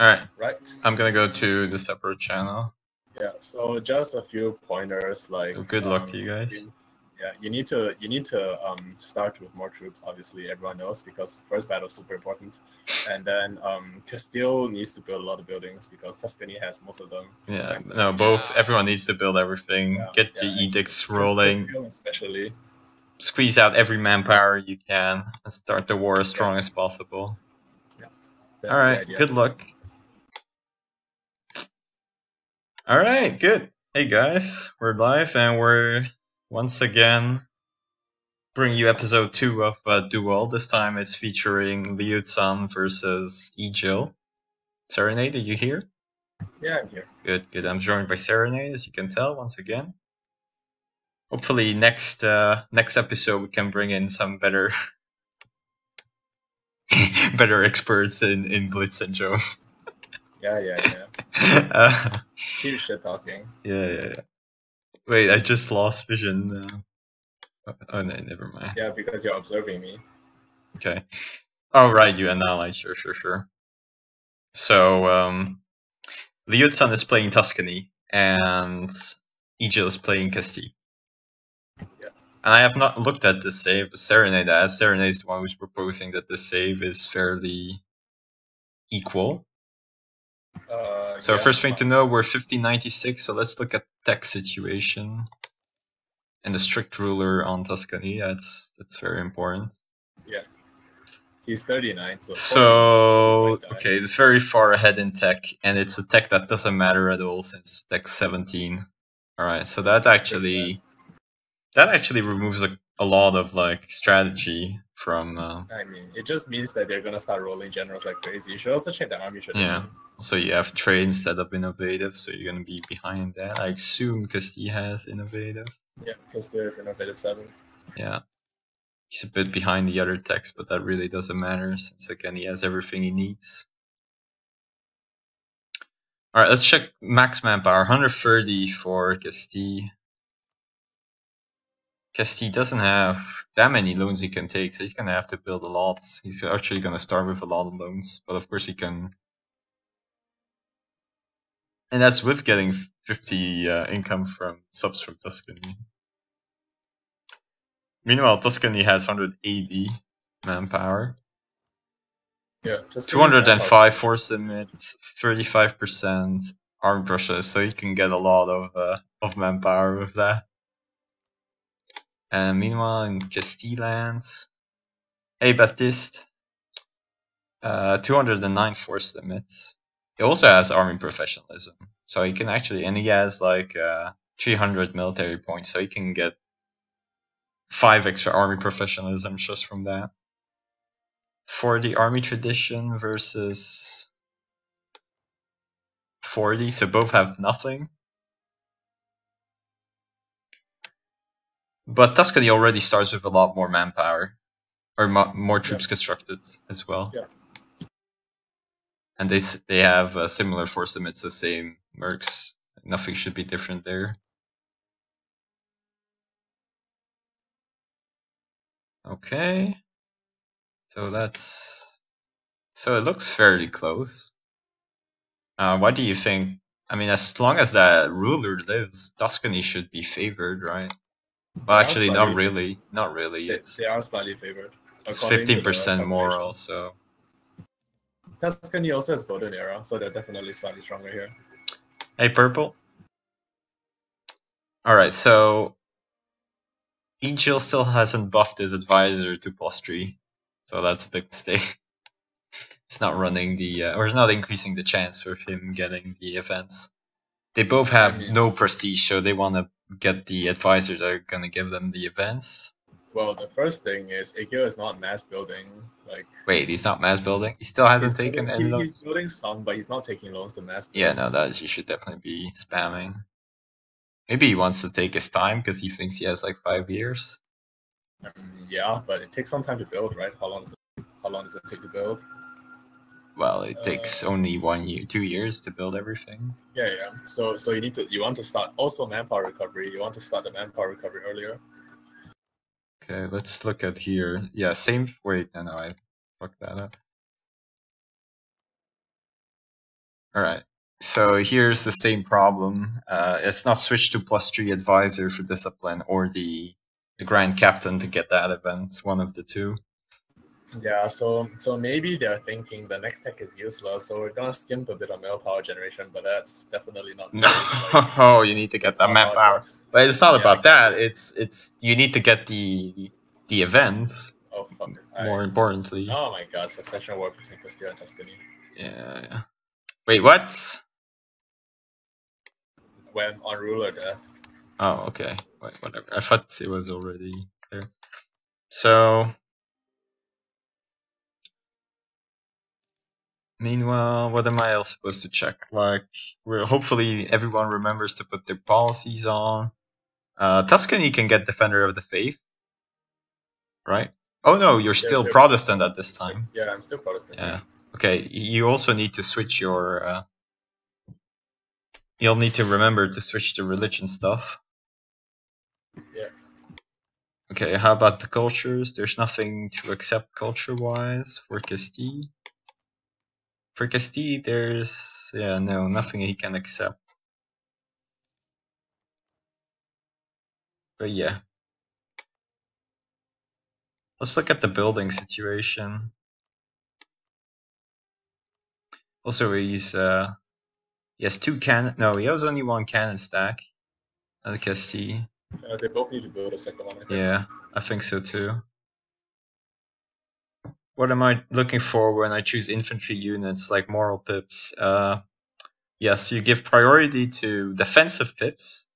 Alright, right? I'm gonna go to the separate channel. Yeah, so just a few pointers, like So good luck to you guys. you need to start with more troops. Obviously, everyone knows, because first battle is super important, and then Castile needs to build a lot of buildings because Tuscany has most of them. Yeah, no, both. Everyone needs to build everything. Yeah, Get the edicts just rolling. Castile especially. Squeeze out every manpower you can and start the war as strong as possible. Yeah, Alright, good luck. Alright, good. Hey guys, we're live and we're once again bringing you episode 2 of Duel. This time it's featuring Liutsan versus Egil. Serenade, are you here? Yeah, I'm here. Good, good. I'm joined by Serenade, as you can tell, once again. Hopefully next episode we can bring in some better better experts in Blitz and Jones. Yeah. Keep shit talking. Yeah. Wait, I just lost vision. Oh no, never mind. Yeah, because you're observing me. Okay. Oh right, you analyze. Sure. So Liutsan is playing Tuscany and Egil is playing Castile. Yeah. And I have not looked at this save. Serenade as Serenade is the one who's proposing that the save is fairly equal. So first thing to know, we're 1596, so let's look at tech situation. And the strict ruler on Tuscany, that's very important. Yeah. He's 39, so okay, it's very far ahead in tech, and it's a tech that doesn't matter at all since tech 17. Alright, so that actually removes a lot of like strategy from I mean, it just means that they're gonna start rolling generals like crazy. You should also check the army tradition. Yeah. So you have trade instead of innovative, so you're gonna be behind that. I assume Castile has innovative. Yeah, Castile is innovative 7. Yeah. He's a bit behind the other techs, but that really doesn't matter since again he has everything he needs. Alright, let's check max manpower. 130 for Castile. Castile doesn't have that many loans he can take, so he's gonna have to build a lot. He's actually gonna start with a lot of loans, but of course he can. And that's with getting 50 income from subs from Tuscany. Meanwhile, Tuscany has 180 manpower. Yeah, just 205 force limit, 35% armed rushes, so you can get a lot of manpower with that. And meanwhile, in Castile, hey Baptiste, 209 force limits. He also has army professionalism, so he can actually, and he has like 300 military points, so he can get 5 extra army professionalism just from that. For the army tradition versus 40, so both have nothing. But Tuscany already starts with a lot more manpower, or more troops constructed as well. Yeah. And they have similar force limits, so same mercs. Nothing should be different there. Okay. So it looks fairly close. What do you think? I mean, as long as that ruler lives, Tuscany should be favored, right? Well, actually, not really. Not really. They are slightly favored. It's 15% more also. Tuscany also has golden era, so they're definitely slightly stronger here. Hey, purple. Alright, so Egil still hasn't buffed his advisor to +3, so that's a big mistake. It's not running the, or it's not increasing the chance for him getting the events. They both have no prestige, so they want to get the advisors that are going to give them the events. Well, the first thing is Egil is not mass building. Like, wait, he's not mass building? He still hasn't taken any loans? He's building some, but he's not taking loans to mass build. Yeah, no, that he should definitely be spamming. Maybe he wants to take his time because he thinks he has like 5 years. Yeah, but it takes some time to build, right? How long does it take to build? Well, it takes only 1 year, 2 years to build everything. Yeah. So you want to start also manpower recovery. You want to start the manpower recovery earlier. Okay, let's look at here. Yeah, same. Wait, no, I fucked that up. Alright, so here's the same problem. It's not switched to +3 advisor for discipline or the Grand Captain to get that event, one of the two. Yeah, so maybe they're thinking the next tech is useless, so we're gonna skimp a bit on mail power generation, but that's definitely not the No, case. Like, you need to get that's that not map how it power. works. But it's not Yeah, about that. exactly. It's you need to get the events. Oh fuck. More importantly. Oh my god, succession war between Castile and Tuscany. Yeah. Wait, what? When on ruler death. Oh, okay. Wait, whatever. I thought it was already clear. So, meanwhile, what am I else supposed to check? Like, hopefully everyone remembers to put their policies on. Tuscany can get Defender of the Faith, right? Oh no, you're still Protestant at this time. Yeah, I'm still Protestant. Yeah. Okay, you also need to switch your... you'll need to remember to switch the religion stuff. Yeah. Okay, how about the cultures? There's nothing to accept culture-wise for Castile. For Castile, there's... yeah, no, nothing he can accept. But yeah. Let's look at the building situation. Also, he has two cannon... no, he has only one cannon stack at Castile. They both need to build a second one, I think. Yeah, I think so too. What am I looking for when I choose infantry units like moral pips? Yes, you give priority to defensive pips.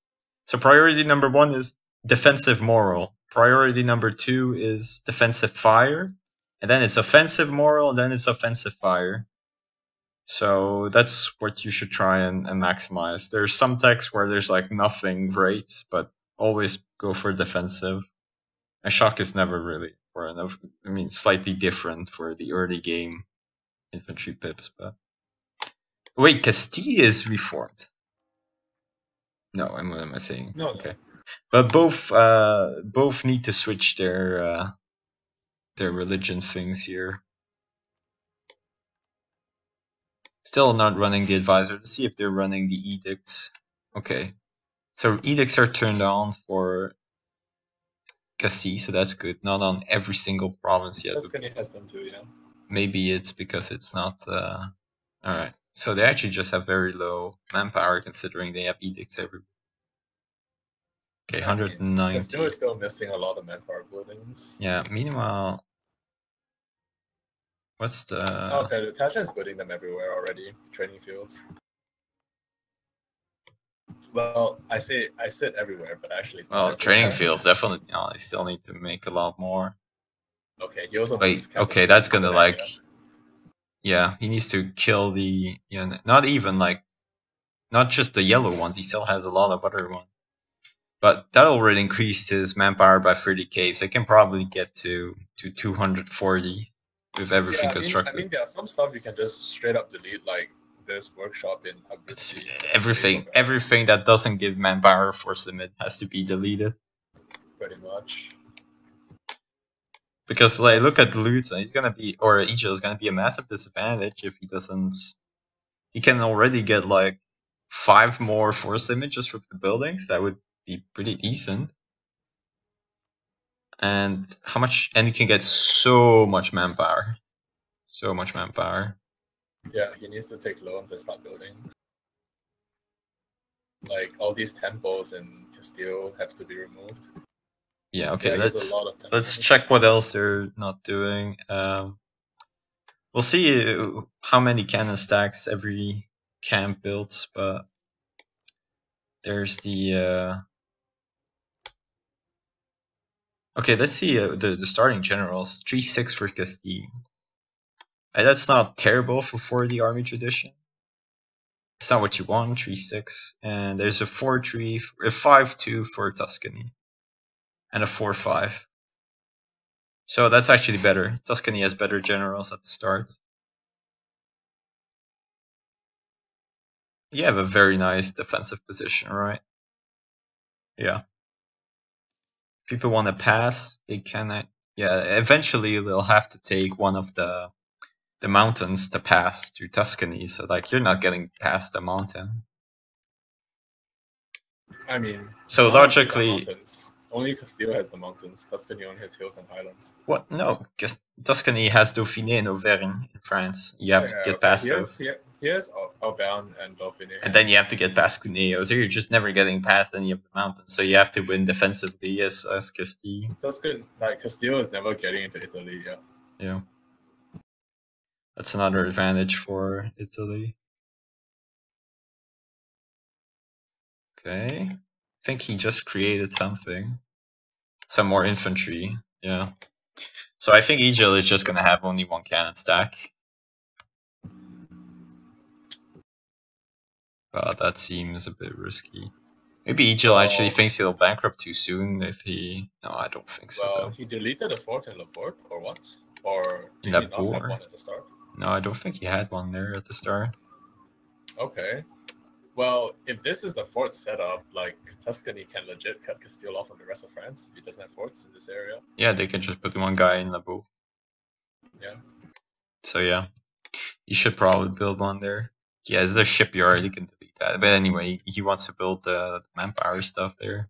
So priority number 1 is defensive moral. Priority number 2 is defensive fire. And then it's offensive moral, and then it's offensive fire. So that's what you should try and maximize. There's some texts where there's like nothing great, but always go for defensive. And shock is never really for enough. I mean, slightly different for the early game infantry pips, but wait, Castile is reformed. No, what am I saying? No. Okay, but both need to switch their religion things here. Still not running the advisor. Let's see if they're running the edicts. Okay, so edicts are turned on for Castile, so that's good. Not on every single province yet. Tuscany has them too, yeah. Maybe it's because it's not. Alright, so they actually just have very low manpower considering they have edicts everywhere. Okay, 190. Castile is still missing a lot of manpower buildings. Yeah, meanwhile, what's the... oh, okay, Tasha is building them everywhere already, training fields. Well, I said everywhere, but actually it's not everywhere. Training fields, definitely. No, they still need to make a lot more. Okay, he also... wait, okay, that's gonna like... yeah, he needs to kill the... yeah, not even like... not just the yellow ones, he still has a lot of other ones. But that already increased his manpower by 30k, so he can probably get to 240 with everything constructed. I mean, there are some stuff you can just straight up delete, like this workshop in Abruzzi. Everything that doesn't give manpower force limit has to be deleted. Pretty much. Because like, look at Liutsan, he's gonna be, or Egil is gonna be a massive disadvantage if he doesn't. He can already get like 5 more force images from the buildings. That would be pretty decent. And how much? And he can get so much manpower. So much manpower. Yeah, he needs to take loans and start building. Like all these temples in Castile have to be removed. Yeah, okay, yeah, let's check what else they're not doing. We'll see how many cannon stacks every camp builds, but there's the okay, let's see the starting generals. 3-6 for Castile. That's not terrible for 4D army tradition. It's not what you want, 3-6. And there's a 4-3, a 5-2 for Tuscany. And a 4-5. So that's actually better. Tuscany has better generals at the start. You have a very nice defensive position, right? Yeah. People want to pass, they cannot. Yeah, eventually they'll have to take one of the the mountains to pass to Tuscany, so like you're not getting past the mountain. I mean, So none of these are logically, mountains. Only Castile has the mountains. Tuscany only has hills and highlands. what? No, because Tuscany has Dauphiné and Auvergne in France. You have to get past those. Here's Auvergne and Dauphiné. And then you have to get past Cuneo, so you're just never getting past any of the mountains. So you have to win defensively as Castile. Tuscany, like Castile is never getting into Italy. Yeah. Yeah. That's another advantage for Italy. Okay. I think he just created something. Some more infantry. Yeah. So I think Egil is just gonna have only one cannon stack. But that seems a bit risky. Maybe Egil actually thinks he'll bankrupt too soon if he... No, I don't think so. Well, though. he deleted a fort in Laporte, or what? Or did that he not boar? have one at the start? No, I don't think he had one there at the start. Okay. Well, if this is the fort setup, like Tuscany can legit cut Castile off from the rest of France if he doesn't have forts in this area. Yeah, they can just put one guy in the bow. Yeah. So yeah, he should probably build one there. Yeah, there's a shipyard, you can delete that. But anyway, he wants to build the manpower stuff there.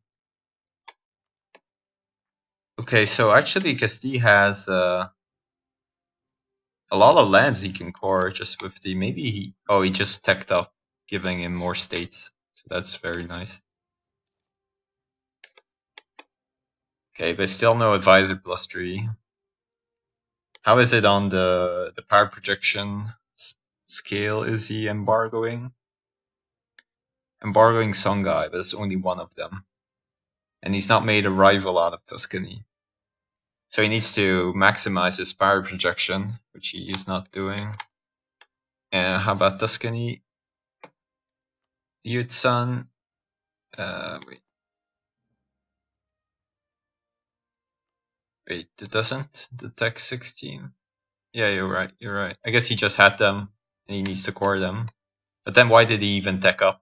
Okay, so actually Castile has a lot of lands he can core just with the... Maybe he... Oh, he just teched up, giving him more states. So that's very nice. Okay, but still no advisor +3. How is it on the power projection scale? Is he embargoing? Embargoing Songhai, but it's only one of them. And he's not made a rival out of Tuscany. So he needs to maximize his power projection, which he is not doing. And how about Tuscany? Liutsan. Wait. Wait, it doesn't? The tech 16? Yeah, you're right. I guess he just had them, and he needs to core them. But then why did he even tech up?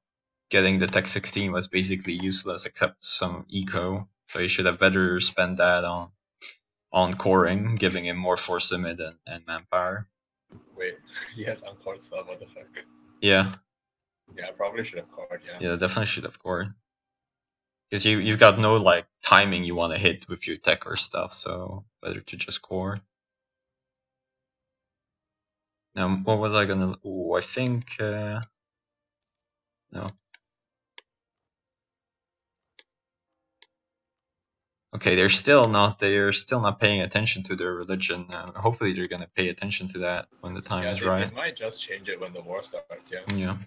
Getting the tech 16 was basically useless except some eco. So he should have better spent that on coring, giving him more force limit and manpower. Wait, he has uncored stuff, what the fuck? Yeah. Yeah, I probably should have cored, yeah. Yeah, definitely should have cored. Because you've got no like timing you want to hit with your tech or stuff, so better to just core. Now, what was I gonna... Ooh, I think... No. Okay, they're still not paying attention to their religion. Hopefully they're gonna pay attention to that when the time is right. They might just change it when the war starts, yeah. Yeah.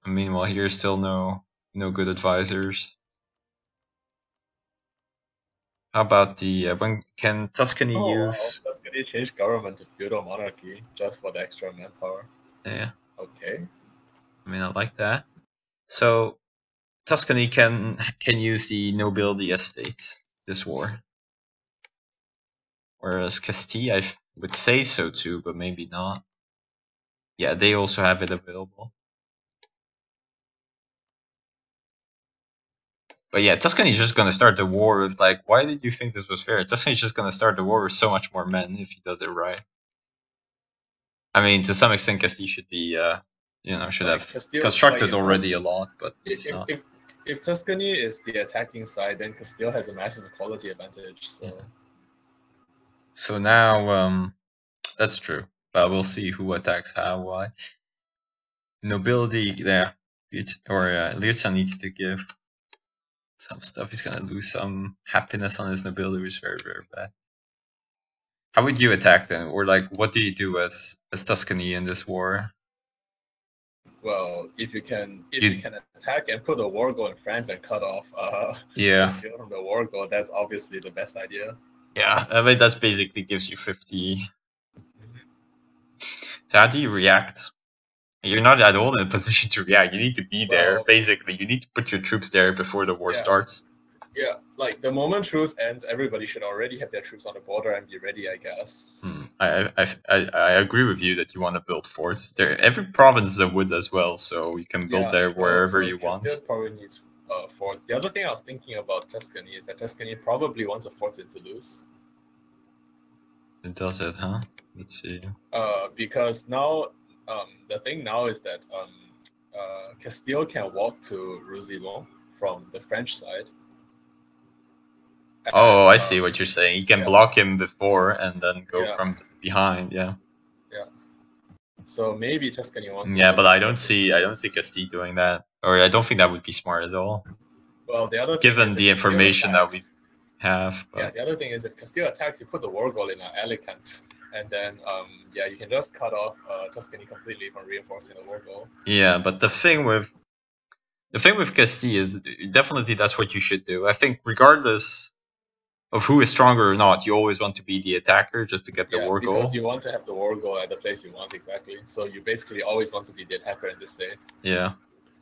And meanwhile, here's still no good advisors. How about the when can Tuscany use? Wow. Tuscany change government to feudal monarchy just for the extra manpower. Yeah. Okay. I mean, I like that. So Tuscany can use the nobility estates this war, whereas Castile, I would say so too, but maybe not. Yeah, they also have it available. But yeah, Tuscany's just gonna start the war with like, why did you think this was fair? Tuscany's just gonna start the war with so much more men if he does it right. I mean, to some extent, Castile should be, should have constructed already a lot, but it's not. If Tuscany is the attacking side, then Castile has a massive equality advantage. So. Yeah. So now, that's true, but we'll see who attacks how, why. Nobility, yeah, Liutsan needs to give some stuff. He's gonna lose some happiness on his nobility, which is very, very bad. How would you attack them, or like, what do you do as Tuscany in this war? Well, if you can attack and put a war goal in France and cut off Castile from the war goal, that's obviously the best idea. Yeah, I mean that basically gives you 50. So how do you react? You're not at all in a position to react. You need to be there. Basically, you need to put your troops there before the war starts. Yeah, like the moment truce ends, everybody should already have their troops on the border and be ready, I guess. I agree with you that you want to build forts. Every province is a wood as well, so you can build there wherever you want. Castile probably needs forts. The other thing I was thinking about Tuscany is that Tuscany probably wants a fort in Toulouse. It does it, huh? Let's see. Because now the thing now is that Castile can walk to Roussillon from the French side. Oh, And, I see what you're saying. You can block him before and then go from behind. Yeah. Yeah. So maybe Tuscany wants. Yeah, but I don't see Castile doing that, or I don't think that would be smart at all. Well, the other given thing is the information that we have. But... Yeah, the other thing is if Castile attacks, you put the war goal in Alicante, and then yeah, you can just cut off Tuscany completely from reinforcing the war goal. Yeah, but the thing with Castile is definitely that's what you should do. I think regardless of who is stronger or not, you always want to be the attacker just to get the war goal. Because you want to have the war goal at the place you want, exactly. So you basically always want to be the attacker in this save. Yeah.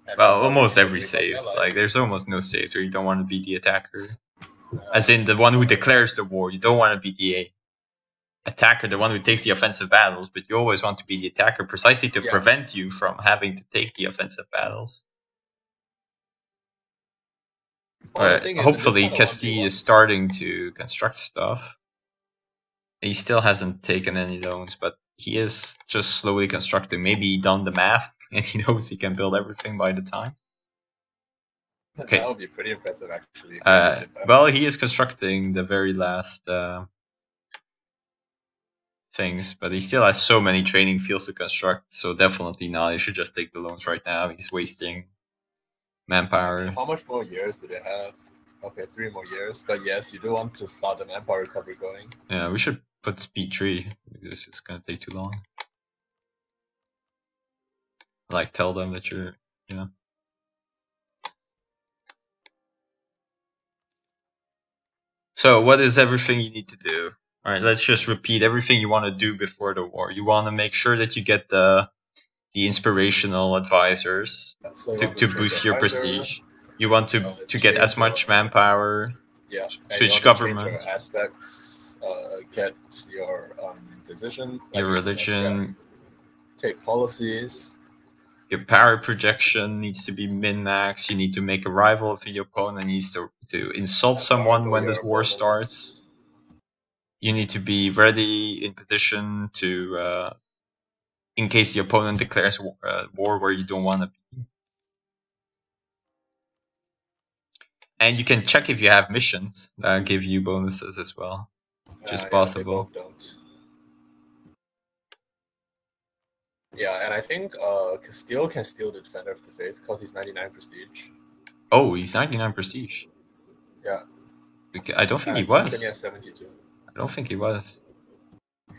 And well, almost every save. Like, there's almost no save where you don't want to be the attacker. As in the one who declares the war. You don't want to be the attacker, the one who takes the offensive battles, but you always want to be the attacker precisely to prevent you from having to take the offensive battles. Well, hopefully Castile is starting to construct stuff. He still hasn't taken any loans, but he is just slowly constructing. Maybe he done the math and he knows he can build everything by the time. Okay. That would be pretty impressive, actually. Well, he is constructing the very last things, but he still has so many training fields to construct, so definitely not. He should just take the loans right now. He's wasting manpower. How much more years do they have? Okay, 3 more years. But yes, you do want to start the manpower recovery going. Yeah, we should put speed 3 because it's gonna take too long. Like, tell them that you're, you know. So, what is everything you need to do? Alright, let's just repeat everything you want to do before the war. You want to make sure that you get the inspirational advisors to boost your prestige. You want to get as much manpower. Yeah. Switch government. Your aspects. Get your decision. Your religion. Take policies. Your power projection needs to be min-max. You need to make a rival if your opponent needs to insult someone when this war starts. You need to be ready in position to, in case the opponent declares war where you don't want to be. And you can check if you have missions that give you bonuses as well, which is possible. They both don't. Yeah, and I think Castile can steal the Defender of the Faith because he's 99 prestige. Oh, he's 99 prestige. Yeah. I don't think he was. Tuscany has 72. I don't think he was.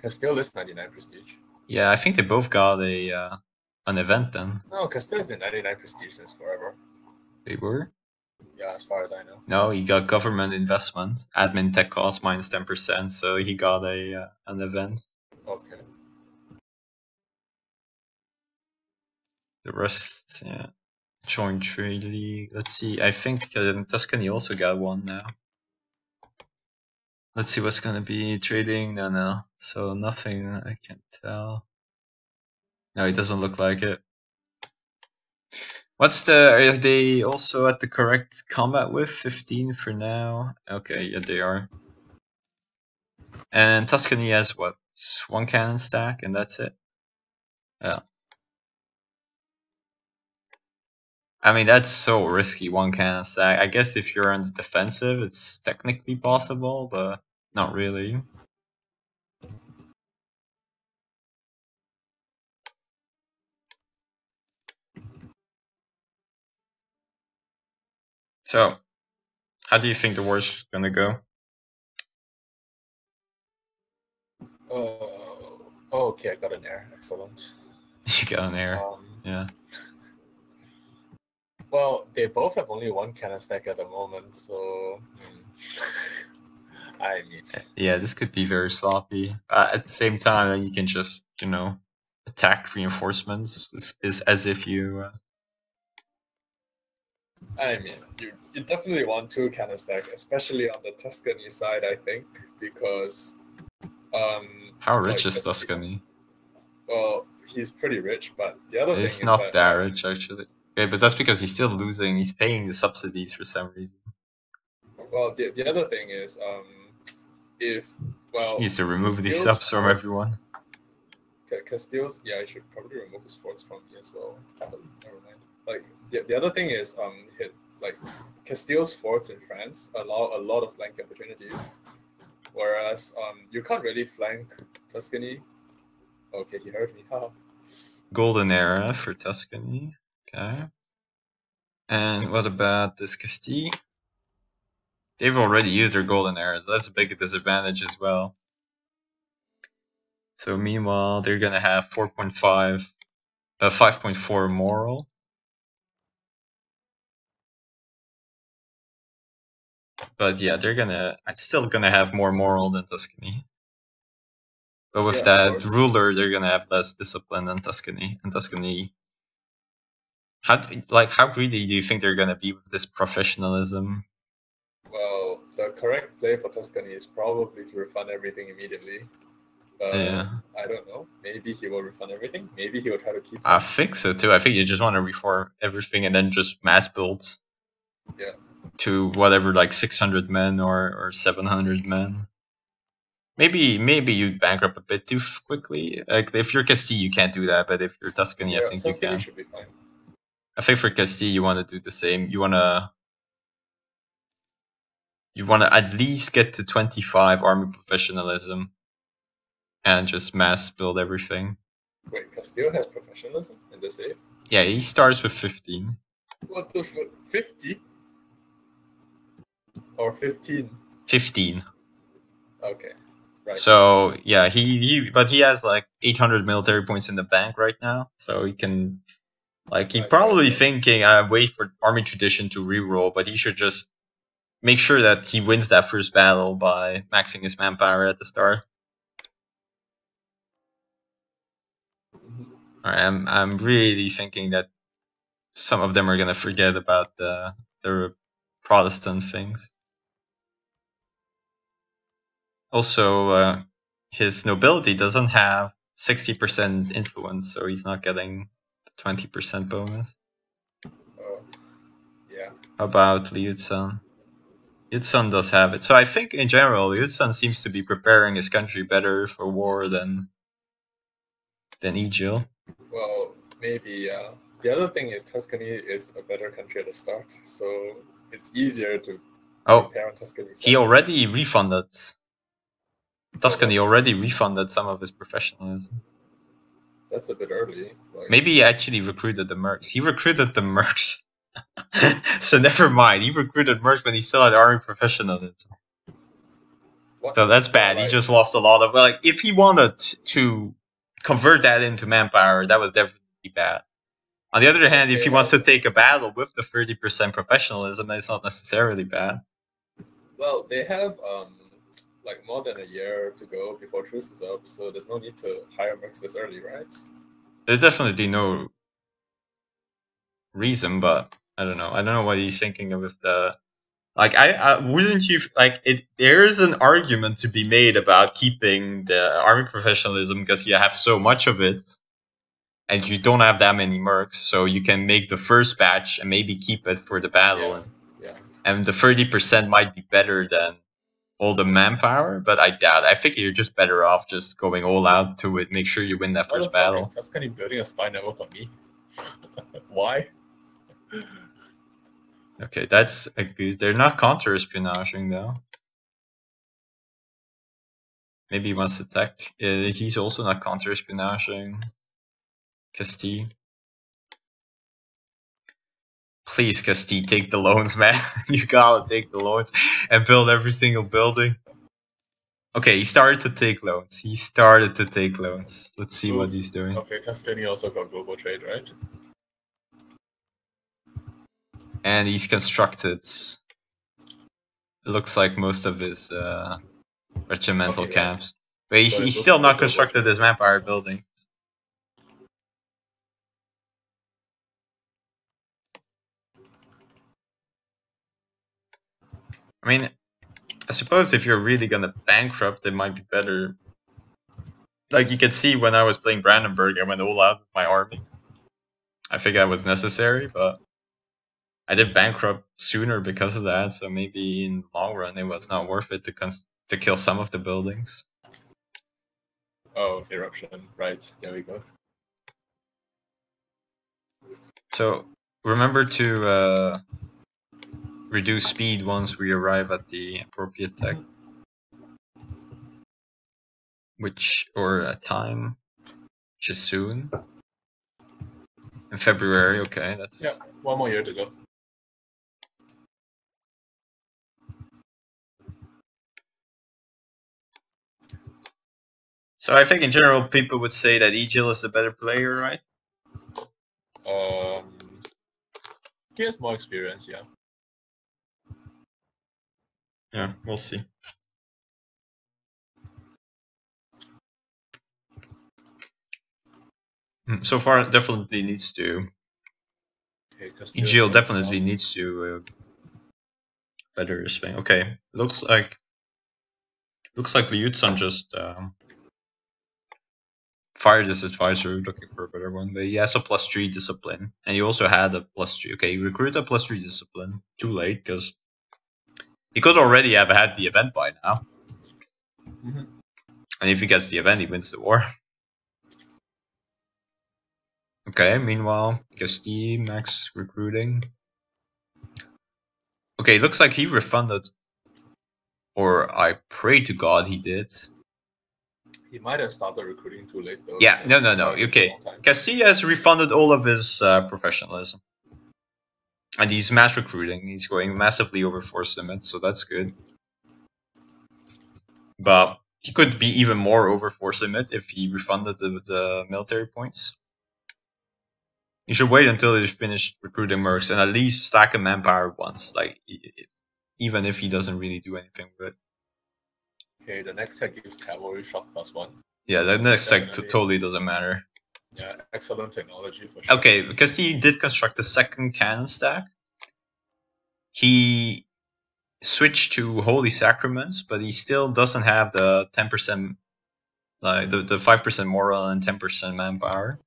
Castile is 99 prestige. Yeah, I think they both got an event then. No, Castile's been 99 prestige since forever. They were? Yeah, as far as I know. No, he got government investment, admin tech cost minus 10%, so he got an event. Okay. The rest, yeah. Joint Trade League. Let's see. I think Tuscany also got one now. Let's see what's gonna be trading. No. So nothing. I can't tell. No, it doesn't look like it. What's are they also at the correct combat width? 15 for now. Okay, yeah, they are. And Tuscany has what? 1 cannon stack, and that's it. Yeah. I mean, that's so risky, 1 cannon stack. I guess if you're on the defensive, it's technically possible, but not really. So, how do you think the war's gonna go? Okay, I got an air. Excellent. You got an air. Yeah. Well, they both have only 1 cannon stack at the moment, so I mean. Yeah, this could be very sloppy. At the same time, you can just, attack reinforcements. It's as if you. I mean, you definitely want 2 cannon stack, especially on the Tuscany side, I think, because. How rich is Tuscany? Well, he's pretty rich, but the other thing is it's not that rich actually. Okay, but that's because he's still losing. He's paying the subsidies for some reason. Well, the other thing is, if Well, He needs to remove these Castile's subs from forts- everyone. Castile's, yeah, I should probably remove his forts from me as well. Never mind. Like the other thing is, Castile's forts in France allow a lot of flank opportunities, whereas you can't really flank Tuscany. Okay, he heard me. How? Golden era for Tuscany. Okay. And what about this Castile? They've already used their golden era, so that's a big disadvantage as well. So meanwhile, they're gonna have 4.5, 5.4 moral. But yeah, I'm still gonna have more moral than Tuscany. But with that ruler, they're gonna have less discipline than Tuscany. And Tuscany, how greedy do you think they're gonna be with this professionalism? Well, the correct play for Tuscany is probably to refund everything immediately. Yeah. I don't know. Maybe he will refund everything. Maybe he will try to keep. I think so too. I think you just want to reform everything and then just mass build. Yeah. To whatever, like 600 men or 700 men. Maybe you bankrupt a bit too quickly. Like if you're Castile, you can't do that, but if you're Tuscany, Yeah, I think Tuscany you can. Should be fine. I think for Castile, you want to do the same. You want to at least get to 25 army professionalism and just mass build everything. Wait, Castile has professionalism in the save? Yeah, he starts with 15. What the 50? Or 15? 15. Okay. Right. So yeah, but he has like 800 military points in the bank right now, so he can, like, he probably thinking, I wait for army tradition to reroll, but he should just make sure that he wins that first battle by maxing his manpower at the start. Alright, I'm really thinking that some of them are gonna forget about the Protestant things. Also, his nobility doesn't have 60% influence, so he's not getting the 20% bonus. Yeah. How about Liutsan? Liutsan does have it. So I think in general, Liutsan seems to be preparing his country better for war than Egil. Well, maybe, yeah. The other thing is Tuscany is a better country at the start, so it's easier to prepare on Tuscany. He already refunded. Tuscany already refunded some of his professionalism. That's a bit early. Maybe he actually recruited the mercs. He recruited the mercs. So never mind. He recruited mercs when he still had army professionalism. So that's bad. He just lost a lot of, like, if he wanted to convert that into manpower, that was definitely bad. On the other hand, if he wants to take a battle with the 30% professionalism, then it's not necessarily bad. Well, they have like more than a year to go before truce is up, so there's no need to hire mercs this early, right? There's definitely no reason, but I don't know. I don't know what he's thinking of with the, like, wouldn't you, like, there is an argument to be made about keeping the army professionalism because you have so much of it and you don't have that many mercs, so you can make the first batch and maybe keep it for the battle. Yeah. And the 30% might be better than all the manpower, but I doubt. I think you're just better off just going all out to it, make sure you win that first battle. Is Tuscany building a spy network on me? Why? Okay, that's a good. They're not counter-espionaging though. Maybe he wants to attack. He's also not counter-espionaging Castile. Please, Castile, take the loans, man. You gotta take the loans and build every single building. Okay, he started to take loans. Let's see what he's doing. Okay, Tuscany also got global trade, right? And he's constructed, it looks like, most of his regimental camps. But he's still not constructed his manpower building. I mean, I suppose if you're really gonna bankrupt, it might be better. Like, you can see when I was playing Brandenburg, I went all out with my army. I think that was necessary, but I did bankrupt sooner because of that, so maybe in the long run it was not worth it to kill some of the buildings. Oh, eruption. Right. There we go. So remember to reduce speed once we arrive at the appropriate tech. Or a time, which is soon. In February, okay, that's... Yeah, 1 more year to go. So I think in general people would say that Egil is the better player, right? He has more experience, yeah. Yeah, we'll see. So far, it definitely needs to. Okay, Egil definitely needs to better his thing. Okay, looks like Liutsan just fired his advisor, looking for a better one. But he has a +3 discipline, and he also had a +3. Okay, he recruited a +3 discipline. Too late, because he could already have had the event by now. And if he gets the event, he wins the war. Okay, meanwhile, Castille, max recruiting. Okay, looks like he refunded. Or I pray to God he did. He might have started recruiting too late though. Yeah, no. Okay, Castille has refunded all of his professionalism. And he's mass recruiting. He's going massively over force limit, so that's good. But he could be even more over force limit if he refunded the military points. You should wait until he's finished recruiting mercs and at least stack a manpower once, like even if he doesn't really do anything with it. Okay, the next tech gives cavalry shock +1. Yeah, the next tech totally doesn't matter. Yeah, excellent technology for sure. Okay, because he did construct a second cannon stack. He switched to Holy Sacraments, but he still doesn't have the 10%, like the 5% moral and 10% manpower.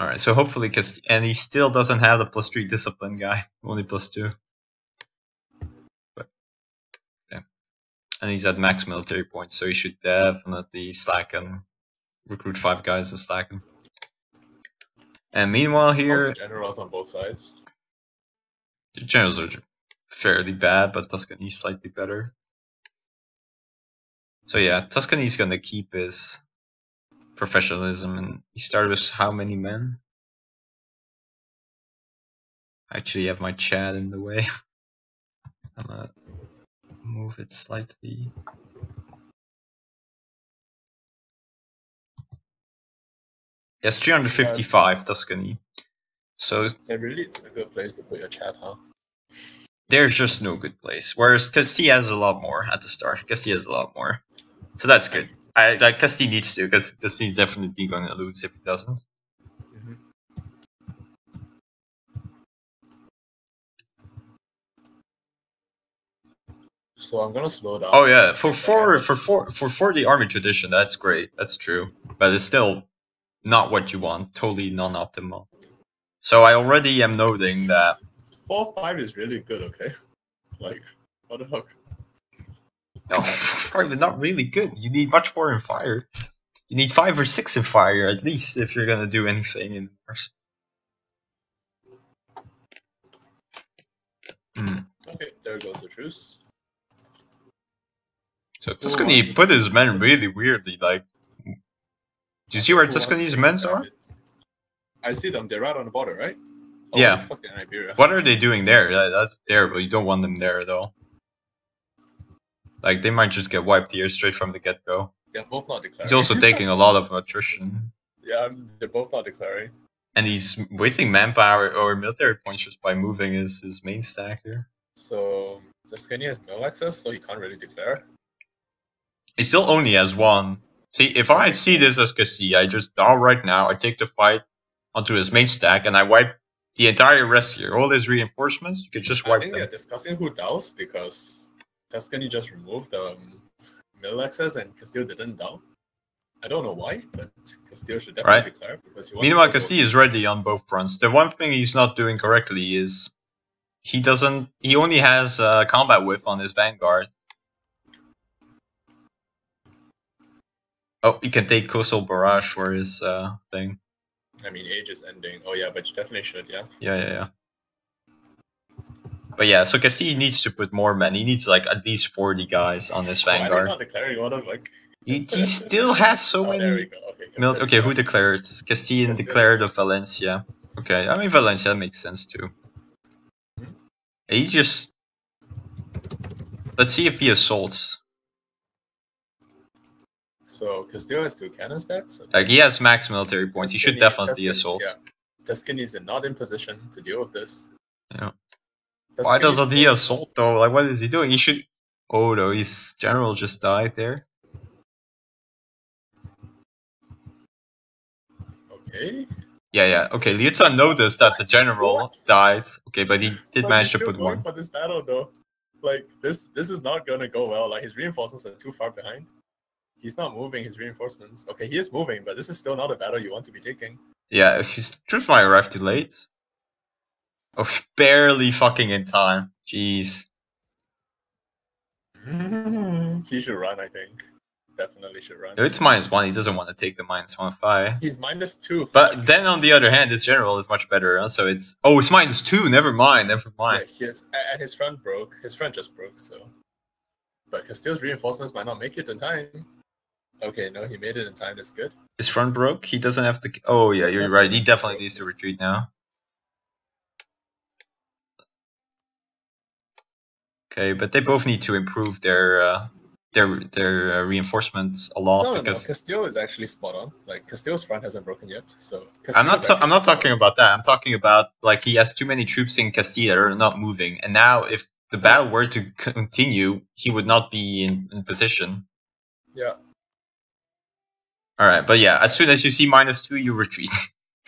Alright, so hopefully, and he still doesn't have the +3 discipline guy, only +2. But, yeah. And he's at max military points, so he should definitely slacken, recruit 5 guys and slacken. And meanwhile here... How's the generals on both sides? The generals are fairly bad, but Tuscany's slightly better. So yeah, Tuscany's gonna keep his professionalism, and he started with how many men? I actually have my chat in the way. I'm gonna move it slightly. Yes, 355 Tuscany. So they're really a good place to put your chat, huh? There's just no good place. Whereas Castille has a lot more at the start. Castille has a lot more. So that's good. I like Castille needs to, because Castile's definitely going to lose if he doesn't. So I'm gonna slow down. Oh yeah, for 40 army tradition, that's great. That's true. But it's still not what you want. Totally non-optimal. So I already am noting that 4-5 is really good, okay? Like, what the fuck? No, probably not really good. You need much more in fire. You need 5 or 6 in fire at least if you're gonna do anything in Mars. Okay, there goes the truce. So Tuscany put his men really weirdly, like... Do you see where Tuscany's men are? I see them, they're right on the border, right? Oh, yeah. Fucking Iberia. What are they doing there? That's terrible, you don't want them there though. Like, they might just get wiped here straight from the get-go. They're both not declaring. He's also taking a lot of attrition. Yeah, they're both not declaring. And he's wasting manpower or military points just by moving his main stack here. So, Tuscany has mill access, so he can't really declare. He still only has 1. See, if I see this as Castille, I just down right now, I take the fight onto his main stack, and I wipe the entire rest here. All his reinforcements, you can just wipe them. I think they're discussing who dows, because Tuscany just removed the mill access and Castile didn't down. I don't know why, but Castile should definitely declare. Because meanwhile, Castille is ready on both fronts. The one thing he's not doing correctly is he doesn't. He only has combat whiff on his vanguard. Oh, he can take coastal barrage for his thing. I mean, age is ending. Oh yeah, but you definitely should, yeah. Yeah. But yeah, so Castile needs to put more men. He needs like at least 40 guys on his vanguard. Why are they not declaring one of like? He still has so many. There we go. Okay. Okay, who declared? Castile declared of Valencia. Okay, I mean Valencia makes sense too. He just. Let's see if he assaults. So Castile has 2 cannon stacks. Okay. Like he has max military points. He should definitely assault. Yeah. Tuscany is not in position to deal with this. Yeah. Why doesn't he assault though? Like what is he doing? He should. Oh no, his general just died there. Okay. Yeah. Okay, Liutsan noticed that the general died. Okay, but he did manage to put one. For this battle though, like this is not gonna go well. Like his reinforcements are too far behind. He's not moving his reinforcements. Okay, he is moving, but this is still not a battle you want to be taking. Yeah, his troops might arrive too late. Oh, barely fucking in time. Jeez. He should run, I think. Definitely should run. It's -1. He doesn't want to take the -1 fight. He's -2. But then on the other hand, his general is much better. Huh? So it's it's -2. Never mind. Yeah, and his front broke. His front just broke. So, but Castile's reinforcements might not make it in time. Okay, no, he made it in time. That's good. His front broke. He doesn't have to. Oh yeah, you're right. He definitely needs to retreat now. Okay, but they both need to improve their reinforcements a lot because Castile is actually spot on. Like Castile's front hasn't broken yet, so I'm not talking about that. I'm talking about like he has too many troops in Castile that are not moving, and now if the battle were to continue, he would not be in position. Yeah. All right, but yeah, as soon as you see -2, you retreat.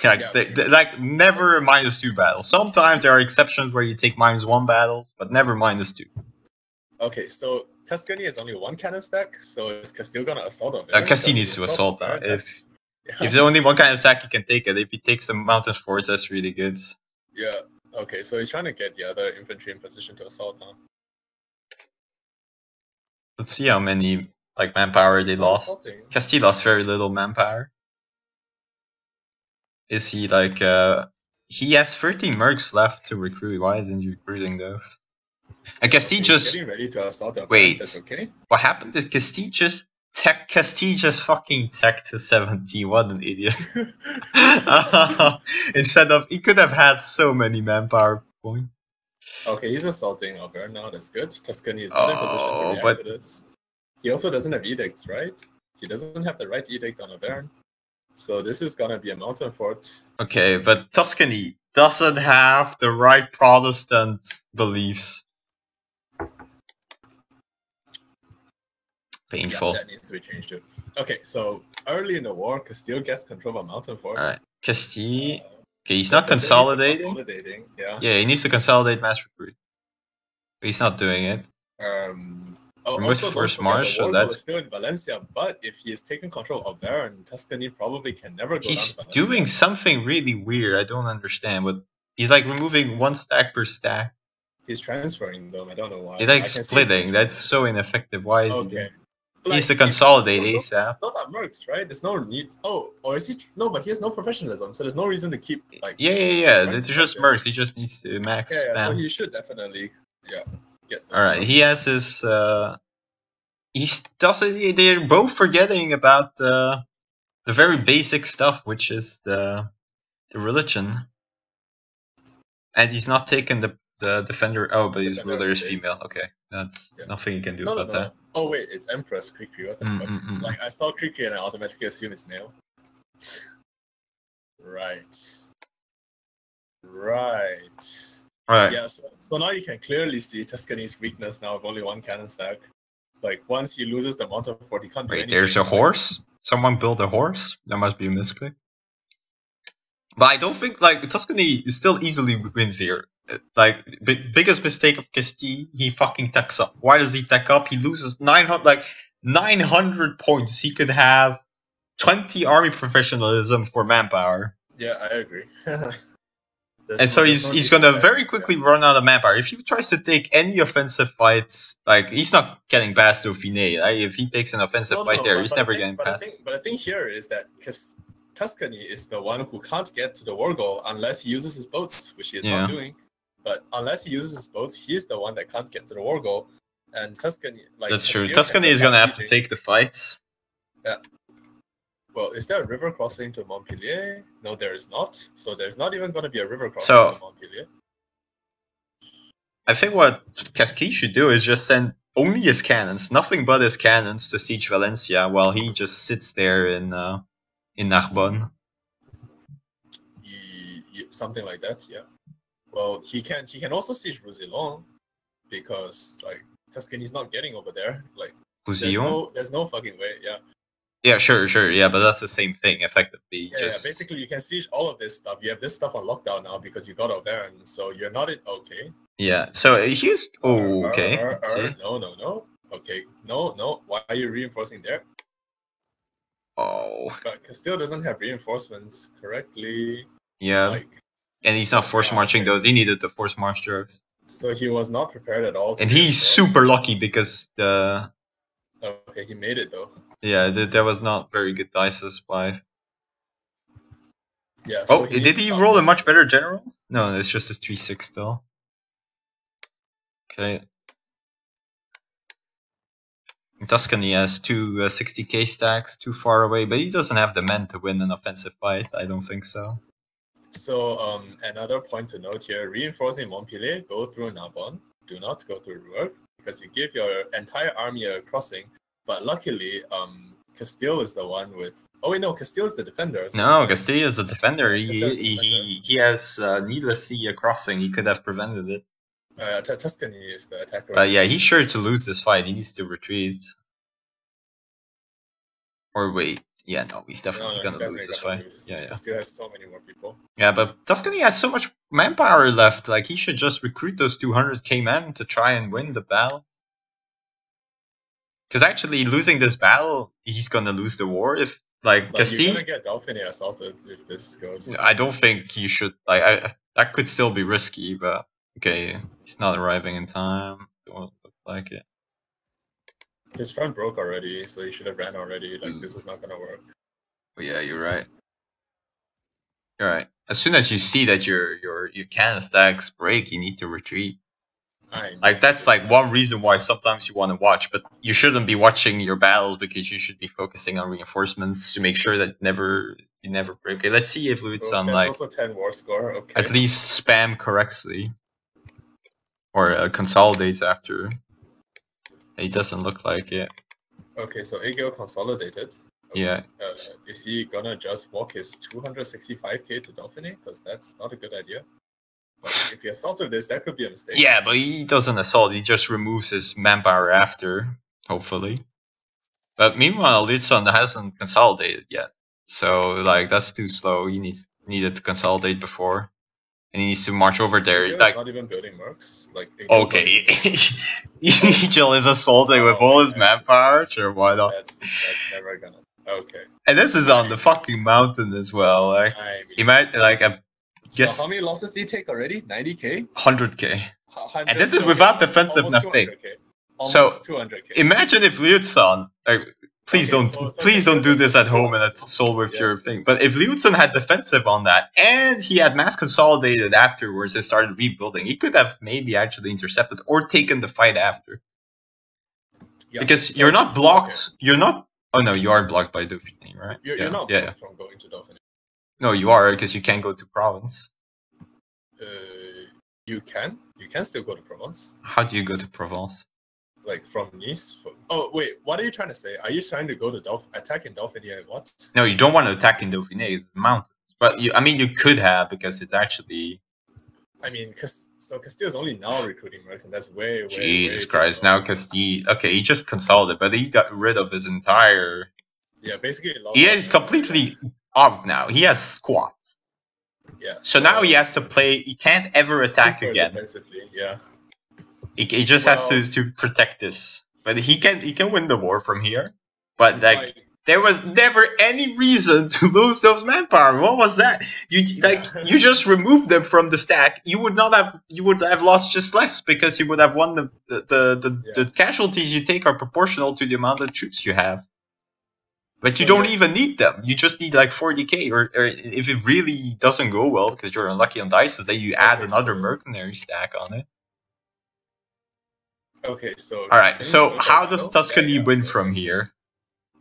Like never a -2 battle. Sometimes there are exceptions where you take -1 battles, but never -2. Okay, so Tuscany has only 1 cannon stack, so is Castile gonna assault Auvergne? Castile needs to assault that. If there's only 1 cannon stack, he can take it. If he takes the mountain force, that's really good. Yeah. Okay, so he's trying to get the other infantry in position to assault, huh? Let's see how many manpower they lost. Assaulting. Castile lost very little manpower. Is he he has 13 mercs left to recruit. Why isn't he recruiting those? And Castile just getting ready to assault. Wait. That's okay. What happened? Did Castile just fucking tech to 70? What an idiot! Instead of he could have had so many manpower points. Okay, he's assaulting Auvergne now. That's good. Tuscany is not in position to react to this. He also doesn't have edicts, right? He doesn't have the right edict on Auvergne. So this is gonna be a mountain fort. Okay, but Tuscany doesn't have the right Protestant beliefs. Painful. Yeah, that needs to be changed too. Okay, so early in the war, Castile gets control of a mountain fort. Alright, Castile. Okay, he's not consolidating. Yeah. Yeah, he needs to consolidate mass recruit. But he's not doing it. Also, first march, so that's still in Valencia. But if he is taking control of Auvergne, Tuscany probably can never go He's down to Valencia. doing something really weird. I don't understand. But he's like removing 1 stack per stack. He's transferring them. I don't know why. He's like splitting. That's so ineffective. Why is he doing? He Like, needs to consolidate ASAP. Those are mercs, right? There's no need. Oh, or is he? No, but he has no professionalism, so there's no reason to keep like. Yeah. It's just mercs. He just needs to max spam. So he should definitely, get. All right, he has his. They're both forgetting about the very basic stuff, which is the religion, and he's not taking the defender. Oh, but his ruler is female. Okay, that's nothing you can do about that. Oh wait, it's Empress Krikri. What the fuck? Like I saw Krikri and I automatically assume it's male. Right. Yeah. So now you can clearly see Tuscany's weakness now of only 1 cannon stack. Like once he loses the mountain fort, he can't do anything. Wait, there's a horse? Someone built a horse? That must be a misclick. But I don't think Tuscany still easily wins here. Biggest mistake of Castile, he fucking techs up. Why does he tech up? He loses 900 points. He could have 20 army professionalism for manpower. Yeah, I agree. And so he's gonna very quickly run out of manpower. If he tries to take any offensive fights, like he's not getting past Dauphiné. Like, if he takes an offensive fight there, he's never getting past. But the thing here is that because Tuscany is the one who can't get to the war goal unless he uses his boats, which he is not doing. But unless he uses his boats, he's the one that can't get to the war goal. And Tuscany, like that's true. Tuscany is gonna have to take the fights. Yeah. Well, is there a river crossing to Montpellier? No, there is not. So there's not even going to be a river crossing to Montpellier. I think what Casquille should do is just send only his cannons, nothing but his cannons, to siege Valencia, while he just sits there in Narbonne. Something like that, yeah. Well, he can also siege Roussillon, because like Tuscany's not getting over there. Like there's no fucking way, yeah. Yeah, sure, yeah, but that's the same thing, effectively. Yeah, basically you can siege all of this stuff. You have this stuff on lockdown now because you got Auvergne, so you're not in. Okay. Yeah, so he's okay. No. Okay, no. Why are you reinforcing there? Oh. But Castile doesn't have reinforcements correctly. Yeah. And he's not force marching those. He needed to force march drugs. So he was not prepared at all. And he's super lucky because the. Okay, he made it though. Yeah, there was not very good dices by. Yeah. So did he roll a much better general? No, it's just a 3-6 still. Okay. Tuscany has two 60k stacks, too far away, but he doesn't have the men to win an offensive fight. I don't think so. So another point to note here: reinforcing Montpellier, go through Narbonne. Do not go through Rouen, because you give your entire army a crossing. But luckily, Castile is the one with. Oh wait, no, Castile is the defender. So no, Castile is the defender. He has needlessly a crossing. He could have prevented it. Tuscany is the attacker. Yeah, he's sure to lose this fight. He needs to retreat. Or wait. Yeah, no, he's definitely gonna lose this fight. Yeah. Castile has so many more people. Yeah, but Tuscany has so much manpower left. Like, he should just recruit those 200k men to try and win the battle. Because actually, losing this battle, he's gonna lose the war. If Castile, you're gonna get Dauphiné assaulted if this goes. I don't think you should. That could still be risky, but okay, he's not arriving in time. Don't look like it. His front broke already, so he should have ran already. Like, this is not gonna work. Yeah, you're right. You're right. As soon as you see that your cannon stacks break, you need to retreat. That's one reason why sometimes you want to watch, but you shouldn't be watching your battles because you should be focusing on reinforcements to make sure that you never break. Okay, let's see if Liutsan also 10 war score. Okay. At least spam correctly or consolidates after. It doesn't look like it. Okay, so Egil consolidated. Okay. Yeah. Is he gonna just walk his 265k to Dauphiné? Because that's not a good idea. But if he assaults with this, that could be a mistake. Yeah, but he doesn't assault. He just removes his manpower after, hopefully. But meanwhile, Liutsan hasn't consolidated yet. So, that's too slow. He needed to consolidate before. And he needs to march over there. Egil's not even building mercs. Okay. Egil is assaulting with all his manpower? Sure, why not? That's never gonna... Okay. And this is on the fucking mountain as well. He might, So how many losses did he take already? 90k? 100k. And this is without defensive nothing. So 200k. Imagine if Liutsan, please don't do this at home and assault with your thing. But if Liutsan had defensive on that and he had mass consolidated afterwards and started rebuilding, he could have maybe actually intercepted or taken the fight after. Yeah, because you're not blocked. Okay. You're not. Oh no, you are blocked by Dauphiné, right? You're not blocked from going to Dauphiné. No, you are, because you can't go to Provence. You can still go to Provence. How do you go to Provence? From Nice? Oh, wait, what are you trying to say? Are you trying to go to attack in Dauphiné and what? No, you don't want to attack in Dauphiné, it's the mountains. But, you could have, because it's actually... Castile is only now recruiting mercs, and that's way Jesus Christ, now Castile... Okay, he just consolidated, but he got rid of his entire... Yeah, basically... He is completely... out now. He has squats. Yeah. So now he has to play. He can't ever attack again. Defensively, yeah. He just has to protect this. But he can win the war from here. But There was never any reason to lose those manpower. What was that? You just removed them from the stack. You would have lost just less because you would have won the casualties you take are proportional to the amount of troops you have. But so you don't even need them. You just need like 40k, or if it really doesn't go well because you're unlucky on dice, then you add another mercenary stack on it. Okay, so all right. So how does Tuscany win from here?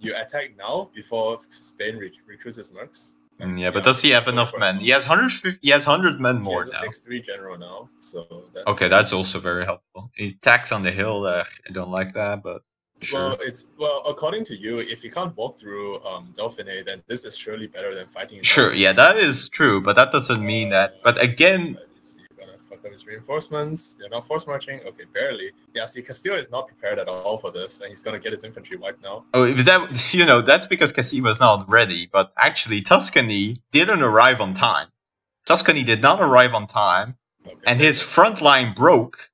You attack now before Spain recruits his mercs. Yeah, but does he have enough men? He has 150. He has 100 men more now. He has a 6-3 general now, so that's okay. That's also very helpful. He attacks on the hill. I don't like that, but sure. Well, according to you, if you can't walk through Dauphiné, then this is surely better than fighting. Sure, Dauphiné. Yeah, that is true, but that doesn't mean that. But again. You're gonna fuck up his reinforcements. They're not force marching. Okay, barely. Yeah, see, Castile is not prepared at all for this, and he's gonna get his infantry wiped now. Oh, that's because Castile was not ready. But actually, Tuscany didn't arrive on time. Tuscany did not arrive on time, and his front line broke.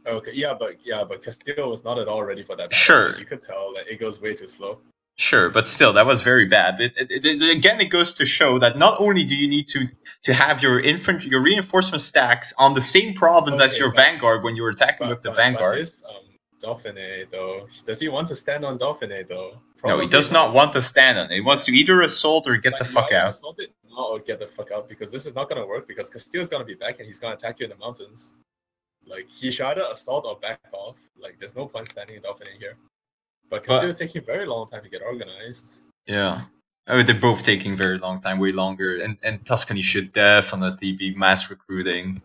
Okay, yeah, but Castile was not at all ready for that battle. Sure, you could tell that it goes way too slow. Sure, but still, that was very bad. Again, it goes to show that not only do you need to have your reinforcement stacks on the same province as your vanguard when you're attacking with the vanguard. But this Dauphiné, though, does he want to stand on Dauphiné, though? Probably no, he does not want to stand on it. He wants to either assault or get the fuck out. Assault it now or get the fuck out, because this is not going to work, because Castile's going to be back and he's going to attack you in the mountains. Like, he should either assault or back off. Like, there's no point standing in Dauphiné here. But Castile's taking a very long time to get organized. Yeah. I mean, they're both taking very long time, way longer. And Tuscany should definitely be mass recruiting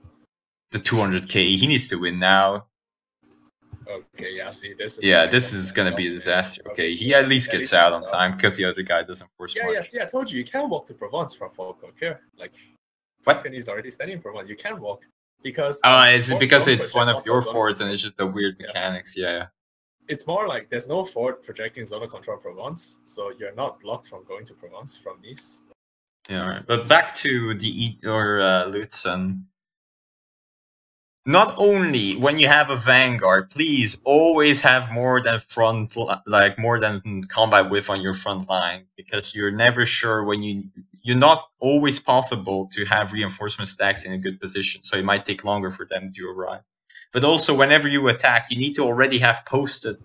the 200k. He needs to win now. Okay, yeah, see, this is... Yeah, this is going to be a disaster. Okay, he at least gets out on time because the other guy doesn't force march. Yeah, see, I told you, you can't walk to Provence from Falkirk here. Like, Tuscany's already standing in Provence. You can't walk because... is it because it's one of your forts and it's just the weird mechanics? Yeah. It's more like there's no fort projecting zonal control Provence, so you're not blocked from going to Provence from Nice. Yeah, right. But back to the Liutsan. Not only when you have a vanguard, please always have more than combat width on your front line, because you're never sure when you're not always possible to have reinforcement stacks in a good position, so it might take longer for them to arrive. But also, whenever you attack, you need to already have posted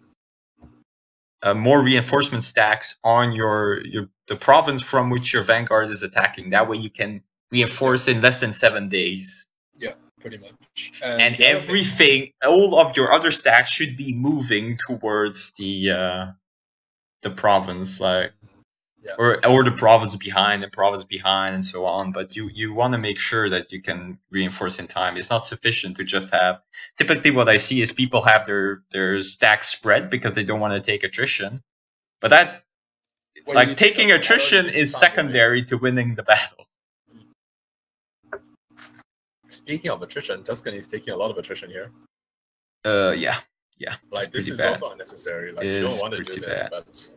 more reinforcement stacks on the province from which your vanguard is attacking. That way, you can reinforce in less than 7 days. Yeah, pretty much. And everything, all of your other stacks should be moving towards the province, like. Yeah. Or the province behind and so on, but you want to make sure that you can reinforce in time. It's not sufficient to just have. Typically, what I see is people have their stacks spread because they don't want to take attrition, but that taking attrition is secondary to winning the battle. Speaking of attrition, Tuscany is taking a lot of attrition here. Yeah. Like this is also unnecessary. Like you don't want to do this, but.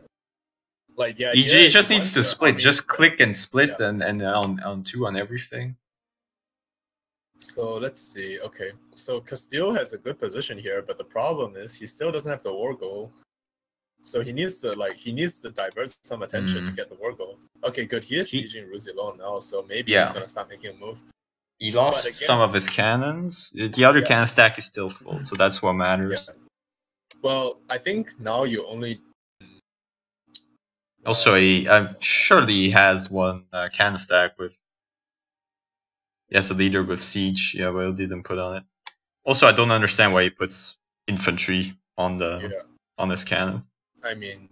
Like, yeah, he just needs to split. Just click and split, and on 2 on everything. So let's see. Okay, so Castile has a good position here, but the problem is he still doesn't have the war goal. So he needs to divert some attention to get the war goal. Okay, good. He is sieging Roussillon now, so maybe he's gonna start making a move. He lost some of his cannons. The other cannon stack is still full, so that's what matters. Yeah. Well, I think now you only. Also, surely he has one cannon stack with. He has a leader with siege. Yeah, well, didn't put on it. Also, I don't understand why he puts infantry on on his cannons. I mean,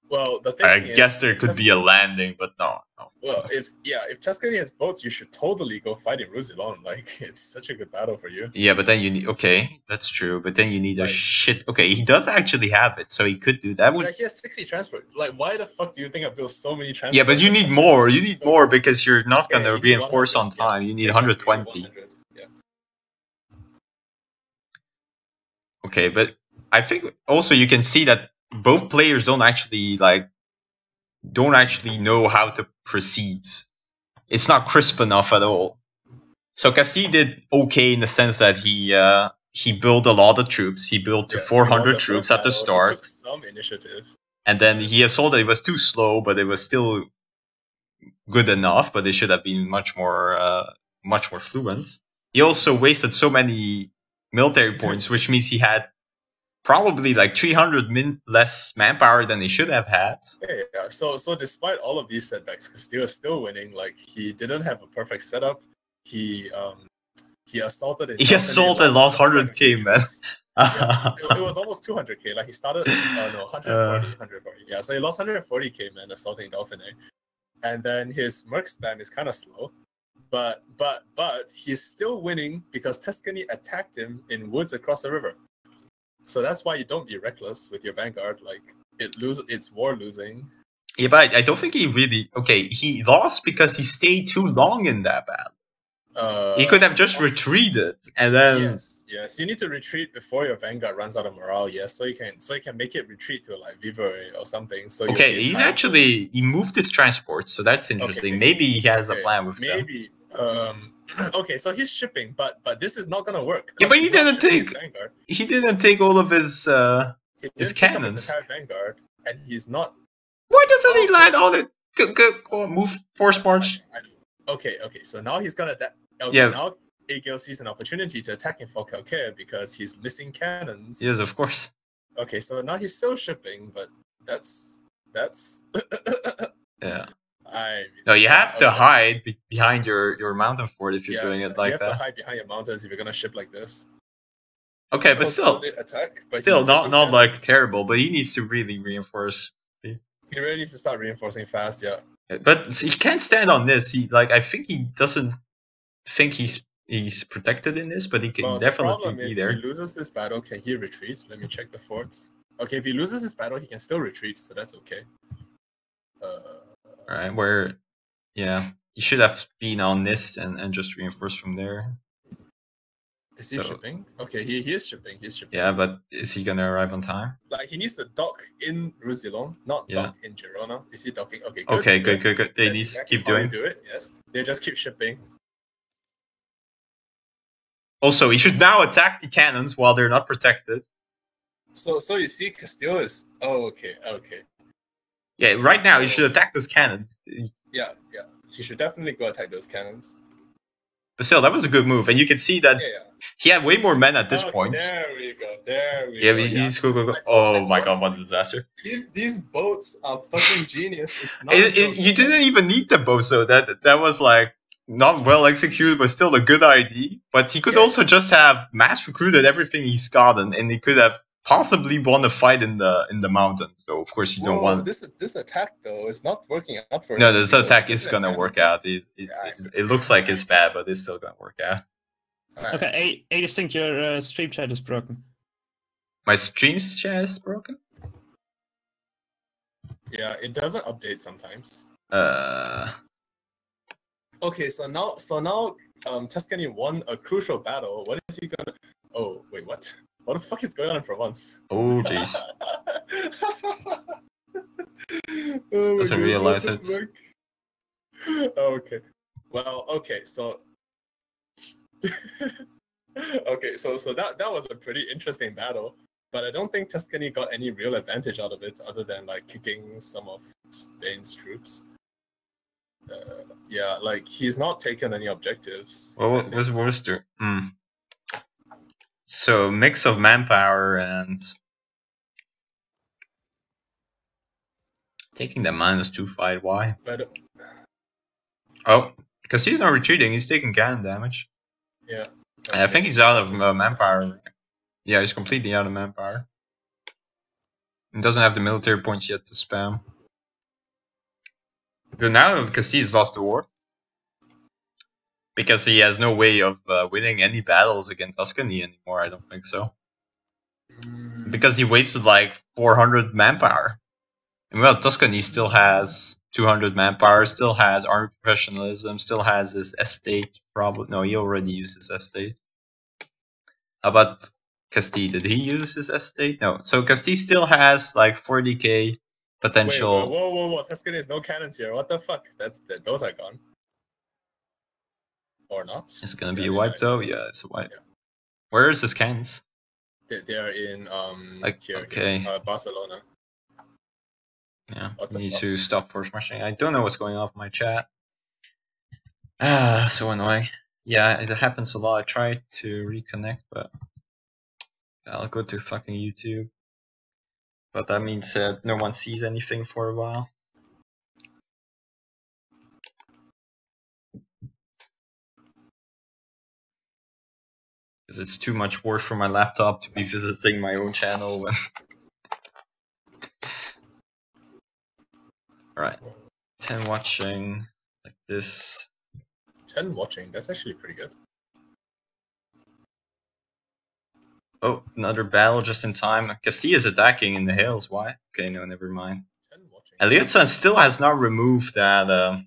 well, the thing I guess there could be a landing, but no. Well, if Tuscany has boats, you should totally go fight in Roussillon. Like, it's such a good battle for you. Yeah, but then you need. Okay, that's true. But then you need a shit. Okay, he does actually have it, so he could do that. Like, he has 60 transport. Like, why the fuck do you think I built so many transport? Yeah, but you need more. You need more because you're not gonna reinforce on time. You need 120. Yeah. Okay, but I think also you can see that both players don't actually know how to proceed. It's not crisp enough at all. So Castile did okay in the sense that he built a lot of troops. He built to 400 troops at the start. He took some initiative. And then he assaulted. It was too slow, but it was still good enough. But they should have been much more fluent. He also wasted so many military points, which means he had probably like 300 less manpower than he should have had. Yeah. So despite all of these setbacks, Castillo is still winning. Like, he didn't have a perfect setup. He assaulted. He assaulted, lost 100k, man. Yeah, it was almost 200k. Like, he started 140. Yeah, so he lost 140k, man, assaulting Dauphine. And then his merc spam is kind of slow. But he's still winning because Tuscany attacked him in woods across the river. So that's why you don't be reckless with your vanguard. Like, it's war losing. Yeah, but I don't think he really. Okay, he lost because he stayed too long in that battle. He could have just retreated, and then yes, you need to retreat before your vanguard runs out of morale. Yes, so you can make it retreat to like Vivere or something. So okay, he moved his transport, so that's interesting. Okay, maybe he has a plan with them. Maybe. Okay, so he's shipping, but this is not gonna work. Yeah, but he didn't take all of his cannons. His entire vanguard, and he's not. Why doesn't he land on it? Go move, force march. Okay, so now he's gonna. Now Egil sees an opportunity to attack him for Kalkir because he's missing cannons. Yes, of course. Okay, so now he's still shipping, but that's. Yeah. No, you have to hide behind your mountain fort if you're doing it like that. You have to hide behind your mountains if you're gonna ship like this. Okay, but still, not like terrible. But he needs to really reinforce. He really needs to start reinforcing fast, yeah. But he can't stand on this. I think he doesn't think he's protected in this, but he can definitely be there. If he loses this battle, can he retreat? Let me check the forts. Okay, if he loses this battle, he can still retreat, so that's okay. Alright, you should have been on this and just reinforce from there. Is he shipping? Okay, he is shipping. Yeah, but is he gonna arrive on time? Like, he needs to dock in Roussillon, not dock in Girona. Is he docking? Okay, good. Okay, good. They need to keep doing. Do it. Yes, they just keep shipping. Also, he should now attack the cannons while they're not protected. So you see, Castillo is. Oh, okay. Yeah, right now he should attack those cannons. Yeah. He should definitely go attack those cannons. But still, that was a good move, and you can see that he had way more men at this point. There we go. Yeah, he's go. Oh my god, what a disaster! These boats are fucking genius. It's not. You didn't even need the boats, so that was like not well executed, but still a good idea. But he could also just have mass recruited everything he's gotten, and he could have possibly won a fight in the mountains. So of course you don't want this attack though. It's not working out for him. No, this attack is gonna work out. It looks like it's bad, but it's still gonna work out. Right. Okay, I just think your stream chat is broken. My stream chat is broken? Yeah, it doesn't update sometimes. Okay, so now Tuscany won a crucial battle. What is he gonna? Oh wait, what? What the fuck is going on in Provence? Oh jeez. Doesn't realize it. Okay. Well, okay, so so that was a pretty interesting battle, but I don't think Tuscany got any real advantage out of it other than like kicking some of Spain's troops. Yeah, like he's not taken any objectives. What was Worcester? So mix of manpower and taking the -2 fight. Why? Oh, because he's not retreating. He's taking cannon damage. Yeah. I think he's out of manpower. Yeah, he's completely out of manpower. He doesn't have the military points yet to spam. So now Castile's lost the war. Because he has no way of winning any battles against Tuscany anymore, I don't think so. Because he wasted like 400 manpower. And well, Tuscany still has 200 manpower, still has army professionalism, still has his estate. Probably no, he already used his estate. How about Castile? Did he use his estate? No. So Castile still has like 40k potential. Wait, whoa! Tuscany has no cannons here. What the fuck? Those are gone. Or not? Is it gonna be a wipe though? Yeah, it's a wipe. Yeah. Where is his cannons? They're in here, Barcelona. Yeah, What the needs fuck? to stop force marching. I don't know what's going on with my chat. So annoying. Yeah, it happens a lot. I try to reconnect, but I'll go to fucking YouTube. But that means no one sees anything for a while. Because it's too much work for my laptop to be visiting my own channel when... Alright. 10 watching, like this. 10 watching, that's actually pretty good. Oh, another battle just in time. Castilla's attacking in the hills, why? Okay, no, never mind. 10 watching. Liutsan still has not removed that,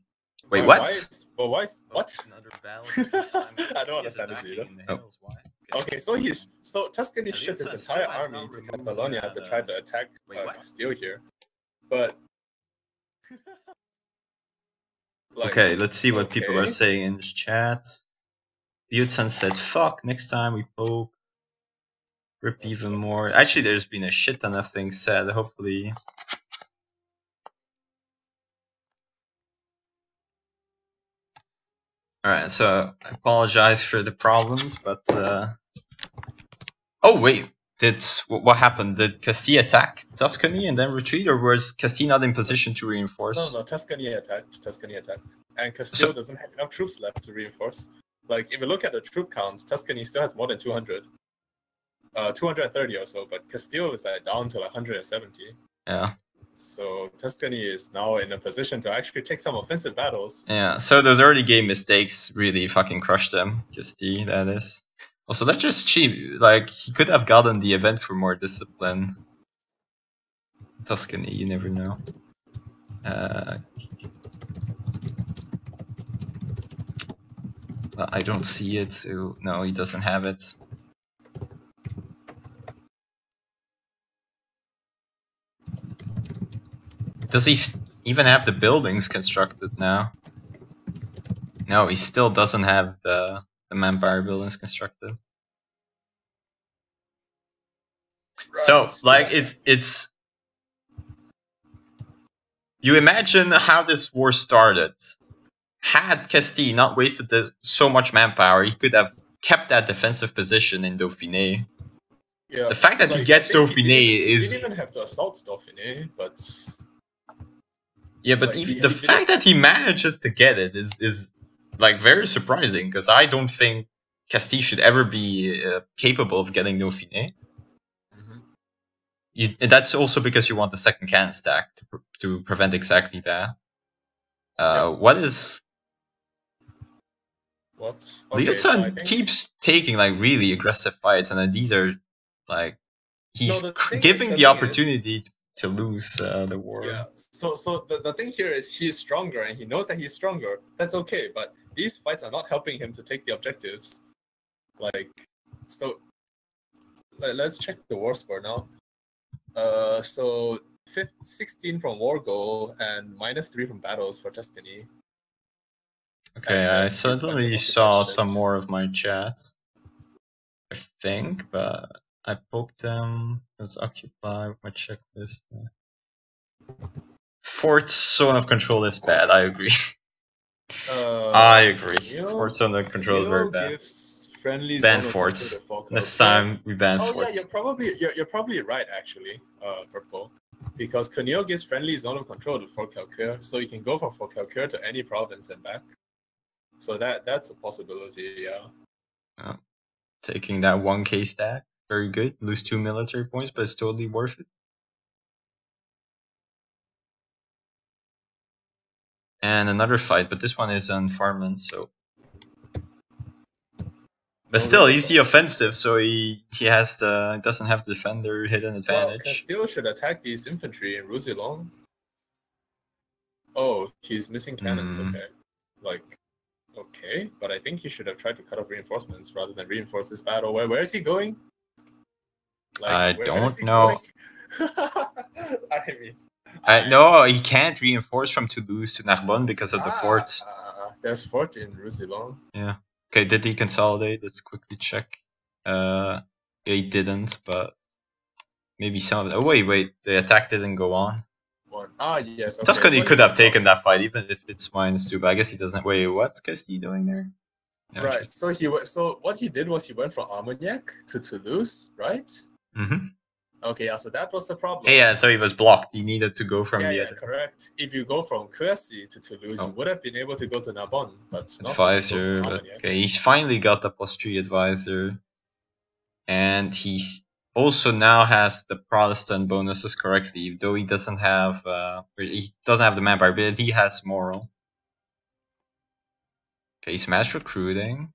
wait, Why- what? why is what? Another battle just in time. I don't Castilla's understand this attacking either. in the Oh. hills, why? Okay, so Tuscany shipped his Liutsan entire still has army not to removed Catalonia that, to try to attack wait, what? Castile here, but like, Okay, let's see what people are okay. saying in this chat. Liutsan said, fuck, next time we poke. Rip even more. Actually, there's been a shit ton of things said, hopefully. Alright, so I apologize for the problems, but oh wait, what happened? Did Castilla attack Tuscany and then retreat, or was Castilla not in position to reinforce? No, Tuscany attacked, and Castile doesn't have enough troops left to reinforce. Like, if you look at the troop count, Tuscany still has more than 200. 230 or so, but Castile is down to like 170. Yeah. So Tuscany is now in a position to actually take some offensive battles. Yeah, so those early game mistakes really fucking crushed them. Castilla, that is. Also, that's just cheap. Like, he could have gotten the event for more discipline. Tuscany, you never know. Well, I don't see it, so no, he doesn't have it. Does he even have the buildings constructed now? No, he still doesn't have the manpower buildings constructed. Right. So, like, it's... You imagine how this war started. Had Castille not wasted so much manpower, he could have kept that defensive position in Dauphiné. Yeah, The fact that he gets Dauphiné is... He didn't even have to assault Dauphiné, but... Yeah, but like, even the fact that he manages to get it is like very surprising, because I don't think Castille should ever be capable of getting Dauphiné. And that's also because you want the second cannon stack to prevent exactly that. What is... What? Okay, Liutsan keeps taking like really aggressive fights, and then these are like... He's giving the opportunity to lose the war. Yeah, so the thing here is he's stronger, and he knows that he's stronger. That's okay, but these fights are not helping him to take the objectives. Like, so let's check the war score now. So 16 from war goal and -3 from battles for Tuscany. Okay, I suddenly saw some more of my chat, I think, but I poked them. Let's occupy my checklist. Fort zone of control is bad. I agree. I agree. Fort zone of control is very bad. Ban forts. Next time we ban forts. Yeah, you're probably right actually, Purple, because Cuneo gives friendly zone of control to Fort Calcure, so you can go from Fort Calcure to any province and back. So that's a possibility, yeah. Taking that 1k stack, very good. Lose 2 military points, but it's totally worth it. And another fight, but this one is on farmland, so. But still, he's the offensive, so he doesn't have the defender hidden advantage. Well, Castile should attack these infantry in Roussillon. Oh, he's missing cannons. Okay, like, okay, but I think he should have tried to cut off reinforcements rather than reinforce this battle. Where is he going? Like, I don't know. I mean, no, he can't reinforce from Toulouse to Narbonne because of the fort. There's fort in Roussillon. Yeah. Okay, did he consolidate? Let's quickly check. He didn't, but maybe some of them. Oh, wait, the attack didn't go on. One. Ah, yes. Okay, Tuscany so could he have went taken that fight, even if it's -2, but I guess he doesn't. Wait, what's Casti doing there? No, right. just... So So what he did was he went from Armagnac to Toulouse, right? Mm-hmm. Okay, yeah. So that was the problem. Yeah, so he was blocked. He needed to go from Yeah, the yeah, other correct. If you go from Quercy to Toulouse, you would have been able to go to Narbonne, but not advisor. to go from But Armagnac. okay, he's finally got the +3 advisor, and he's also now has the Protestant bonuses correctly, though he doesn't have the manpower, but he has moral. Okay, he's mass recruiting.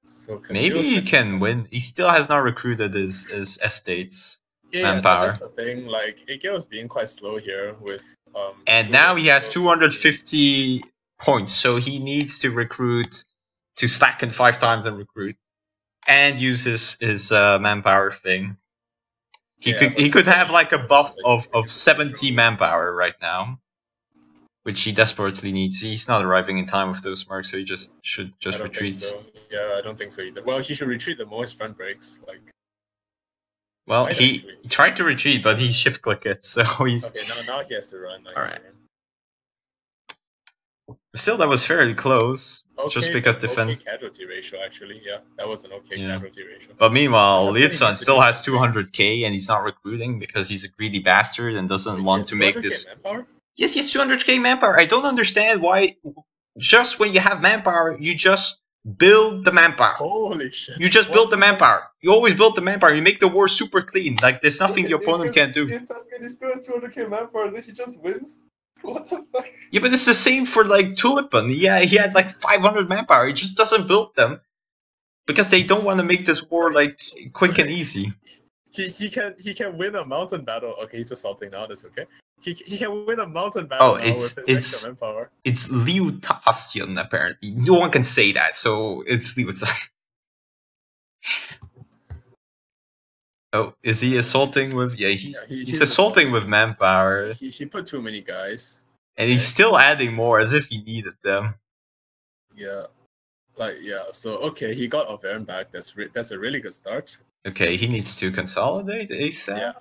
So Maybe he can win. He still has not recruited his estates. Yeah, manpower. that's the thing. Like Egil is being quite slow here with And now he has so 250 points, so he needs to recruit to stack in 5 times and recruit, and use his manpower thing. He could have like a buff of 70 manpower right now, which he desperately needs. He's not arriving in time with those mercs, so he should just retreat. So. Yeah, I don't think so either. Well, he should retreat the most front breaks. Like, well, he tried to retreat, but he shift clicked it, so he's okay. Now he has to run. All right. Still, that was fairly close. Okay, just because defense. Okay casualty ratio, actually, yeah, that was an okay casualty ratio. But meanwhile, Liutsan still has 200k and he's not recruiting because he's a greedy bastard and doesn't want to make this. Manpower? Yes, he has 200k manpower. I don't understand why. Just when you have manpower, you just build the manpower. Holy shit! You just build the manpower. You always build the manpower. You make the war super clean. Like there's nothing your opponent can't do. If Tuscany still has 200k manpower, then he just wins. What the fuck? Yeah, but it's the same for like Tulipan. Yeah, he had like 500 manpower. He just doesn't build them because they don't want to make this war like quick and easy. He can win a mountain battle. Okay, he's assaulting now. That's okay. He can win a mountain battle with his extra manpower. It's Liutsan apparently. No one can say that, so it's Liutsan. Oh, is he assaulting with? Yeah, he's assaulting with manpower. He put too many guys. And he's still adding more as if he needed them. Yeah. So okay, he got Auvergne back. That's a really good start. Okay, he needs to consolidate ASAP. Yeah,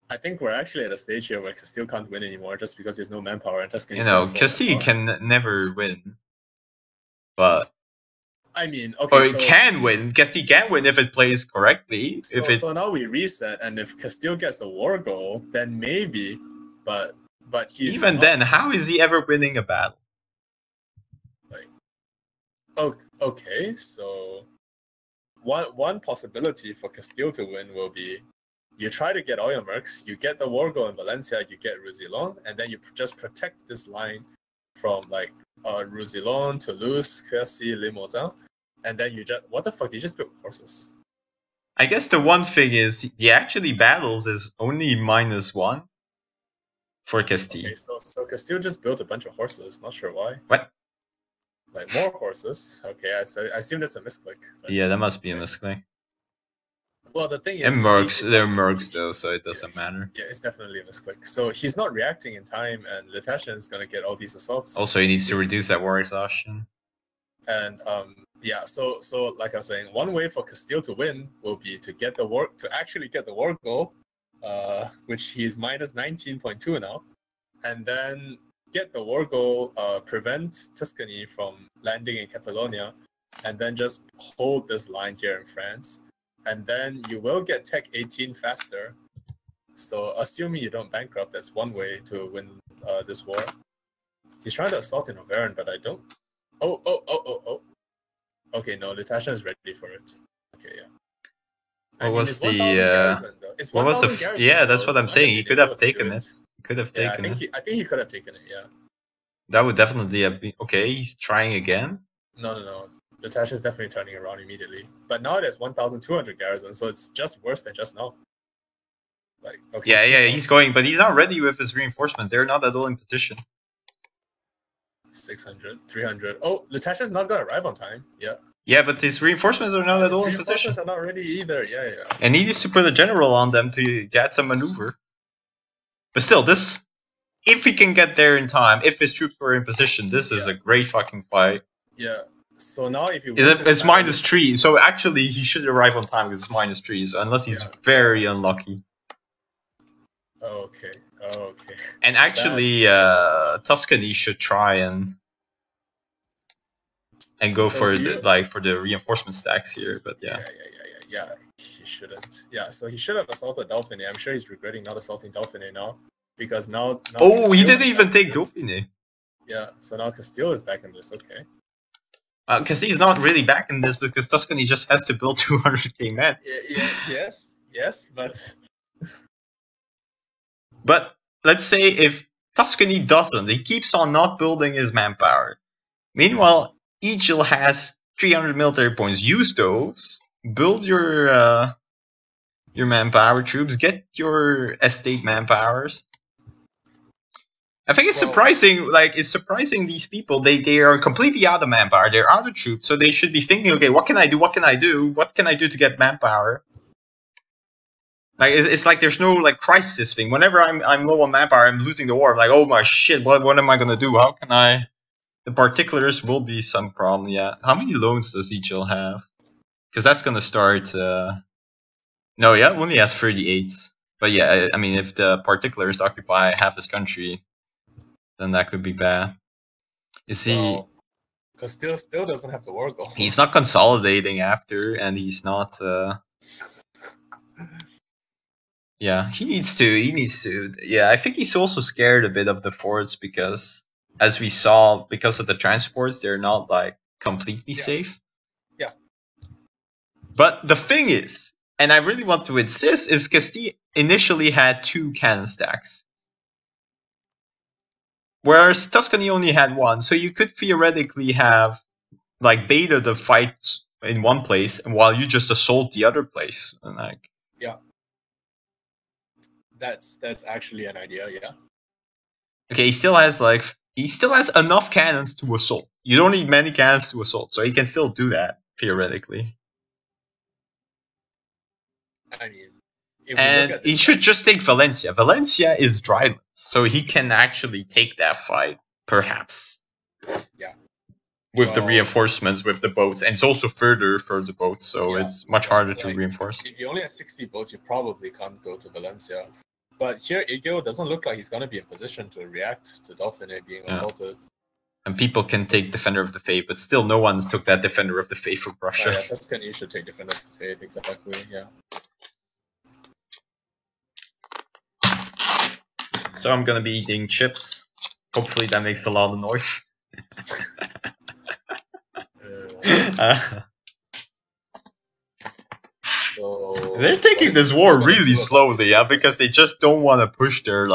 I think we're actually at a stage here where Castile can't win anymore just because there's no manpower and Tuscany. Castile can never win. But I mean, okay. Or it can win. Castile can win if it plays correctly. So now we reset, and if Castile gets the war goal, then maybe. But he's even then, how is he ever winning a battle? Like, okay, so one possibility for Castile to win will be you try to get all your mercs, you get the war goal in Valencia, you get Roussillon, and then you just protect this line from like Roussillon, Toulouse, Quercy, Limousin, and then you just what the fuck? You just build horses. I guess the one thing is the actually battles is only -1 for Castile. Okay, so Castile just built a bunch of horses. Not sure why. What? Like more horses? Okay, I assume that's a misclick. Yeah, that must be a misclick. Well, the thing is, and mercs, they're mercs though, so it doesn't matter. Yeah, it's definitely a misclick. So he's not reacting in time, and Liutsan is gonna get all these assaults. Also, he needs to reduce that war exhaustion. And yeah, so like I was saying, one way for Castile to win will be to actually get the war goal, which he is -19.2 now, and then get the war goal, prevent Tuscany from landing in Catalonia, and then just hold this line here in France. And then you will get Tech 18 faster. So assuming you don't bankrupt, that's one way to win this war. He's trying to assault in Auvergne, but I don't. Oh. Okay, no, Liutsan is ready for it. Okay, yeah. What was the? Yeah, that's what I'm saying. He could have taken it. He could have taken it. I think he could have taken it. Yeah. That would definitely have been okay. He's trying again. No. Liutsan is definitely turning around immediately. But now there's 1,200 garrison, so it's just worse than just now. Like, okay. Yeah, he's going, but he's not ready with his reinforcements. They're not at all in position. 600, 300. Oh, Liutsan is not gonna arrive on time. Yeah. Yeah, but his reinforcements are not at all in position. Reinforcements are not ready either. Yeah. And he needs to put a general on them to get some maneuver. But still, if he can get there in time, if his troops were in position, this is a great fucking fight. Yeah. So now if you it's -3, so actually he should arrive on time because it's -3. So unless he's very unlucky. Okay. Okay. And actually, Tuscany should try and go So for do you- the reinforcement stacks here. But yeah. Yeah. He shouldn't. Yeah. So he should have assaulted Dauphine. I'm sure he's regretting not assaulting Dauphine now, because now. Oh, he Castile didn't is even back take in this. Dauphiné. Yeah. So now Castile is back in this. Okay. Because he's not really back in this because Tuscany just has to build 200k men. Yes, but But let's say if Tuscany doesn't, he keeps on not building his manpower. Meanwhile, Egil has 300 military points. Use those. Build your manpower troops. Get your estate manpowers. I think it's surprising. Like it's surprising these people. They are completely out of manpower. They're out of troops, so they should be thinking, okay, what can I do? What can I do? What can I do to get manpower? Like it's like there's no like crisis thing. Whenever I'm low on manpower, I'm losing the war. I'm like, oh my shit, what am I gonna do? How can I? The particulars will be some problem. Yeah. How many loans does Egil have? Because that's gonna start. No, yeah, only has 38. But yeah, I mean, if the particulars occupy half his country, then that could be bad. You see, because still doesn't have the war goal. he's not consolidating after, and he's not. Yeah, he needs to. He needs to. Yeah, I think he's also scared a bit of the forts because, as we saw, because of the transports, they're not like completely safe. Yeah. But the thing is, and I really want to insist, is Castile initially had 2 cannon stacks, whereas Tuscany only had 1. So you could theoretically have like beta the fight in one place, and while you just assault the other place, and like. Yeah. That's actually an idea, yeah. Okay, he still has enough cannons to assault. You don't need many cannons to assault, so he can still do that theoretically. I mean, and he should just take Valencia. Valencia is dryland, so he can actually take that fight, perhaps. Yeah. With the reinforcements, with the boats, and it's also further for the boats, so it's much harder to reinforce. If you only have 60 boats, you probably can't go to Valencia. But here, Egil doesn't look like he's going to be in position to react to Dauphine being assaulted. And people can take Defender of the Faith, but still no one's took that Defender of the Faith from Russia. Yeah, Tuscany should take Defender of the Faith, exactly, yeah. So I'm going to be eating chips. Hopefully that makes a lot of noise. So they're taking this war really slowly, yeah, because they just don't want to push their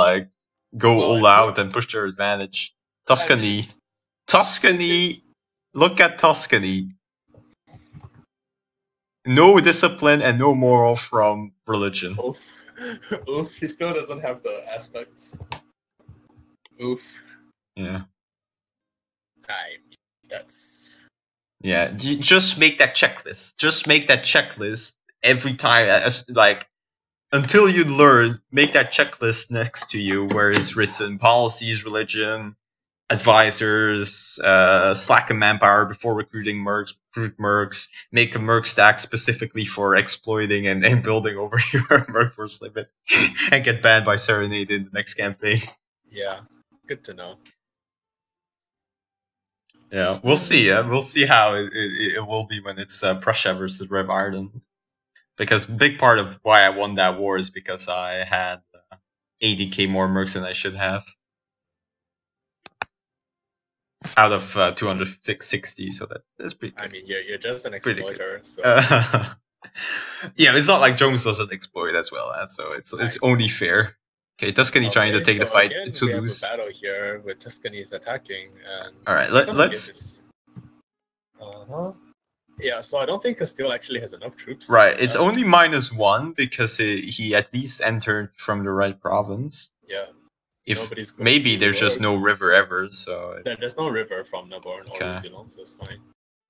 go all out and push their advantage. Tuscany, look at Tuscany. No discipline and no moral from religion. Oof, he still doesn't have the aspects. Oof. Yeah. That's. Yeah, just make that checklist. Just make that checklist every time, until you learn. Make that checklist next to you where it's written policies, religion, advisors, slacken manpower before recruiting mercs, recruit mercs, make a merc stack specifically for exploiting and building over your merc force limit, and get banned by Serenade in the next campaign. Yeah, good to know. Yeah, we'll see. We'll see how it will be when it's Prussia versus Rev Ireland. Because big part of why I won that war is because I had 80k more mercs than I should have. Out of 260, so that's pretty good. I mean, you're just an exploiter, so. Yeah, it's not like Jones doesn't exploit as well, so it's only fair. Okay, Tuscany trying to take the fight again, to we lose. Have a battle here with Tuscany's attacking, and all right, let's. Yeah, so I don't think Castile actually has enough troops. Right, it's only -1 because he at least entered from the right province. Yeah. If maybe there's just no river ever, so there's no river from Naborn or New Zealand, so it's fine.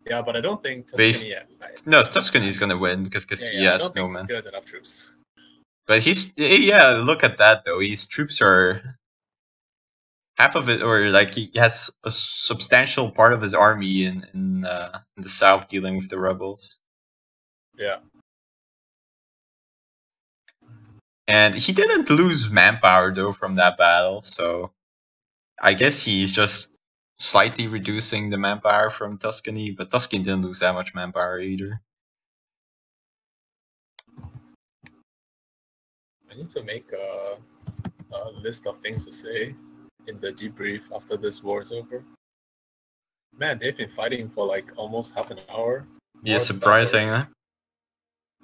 Yeah, but I don't think Tuscany. No, Tuscany's gonna win because Castilla has no man. Castilla has enough troops. But look at that though. His troops are half of it, or he has a substantial part of his army in the south dealing with the rebels. Yeah. And he didn't lose manpower though from that battle, so I guess he's just slightly reducing the manpower from Tuscany, but Tuscany didn't lose that much manpower either. I need to make a list of things to say in the debrief after this war is over. Man, they've been fighting for like almost half an hour. Yeah, surprising, huh?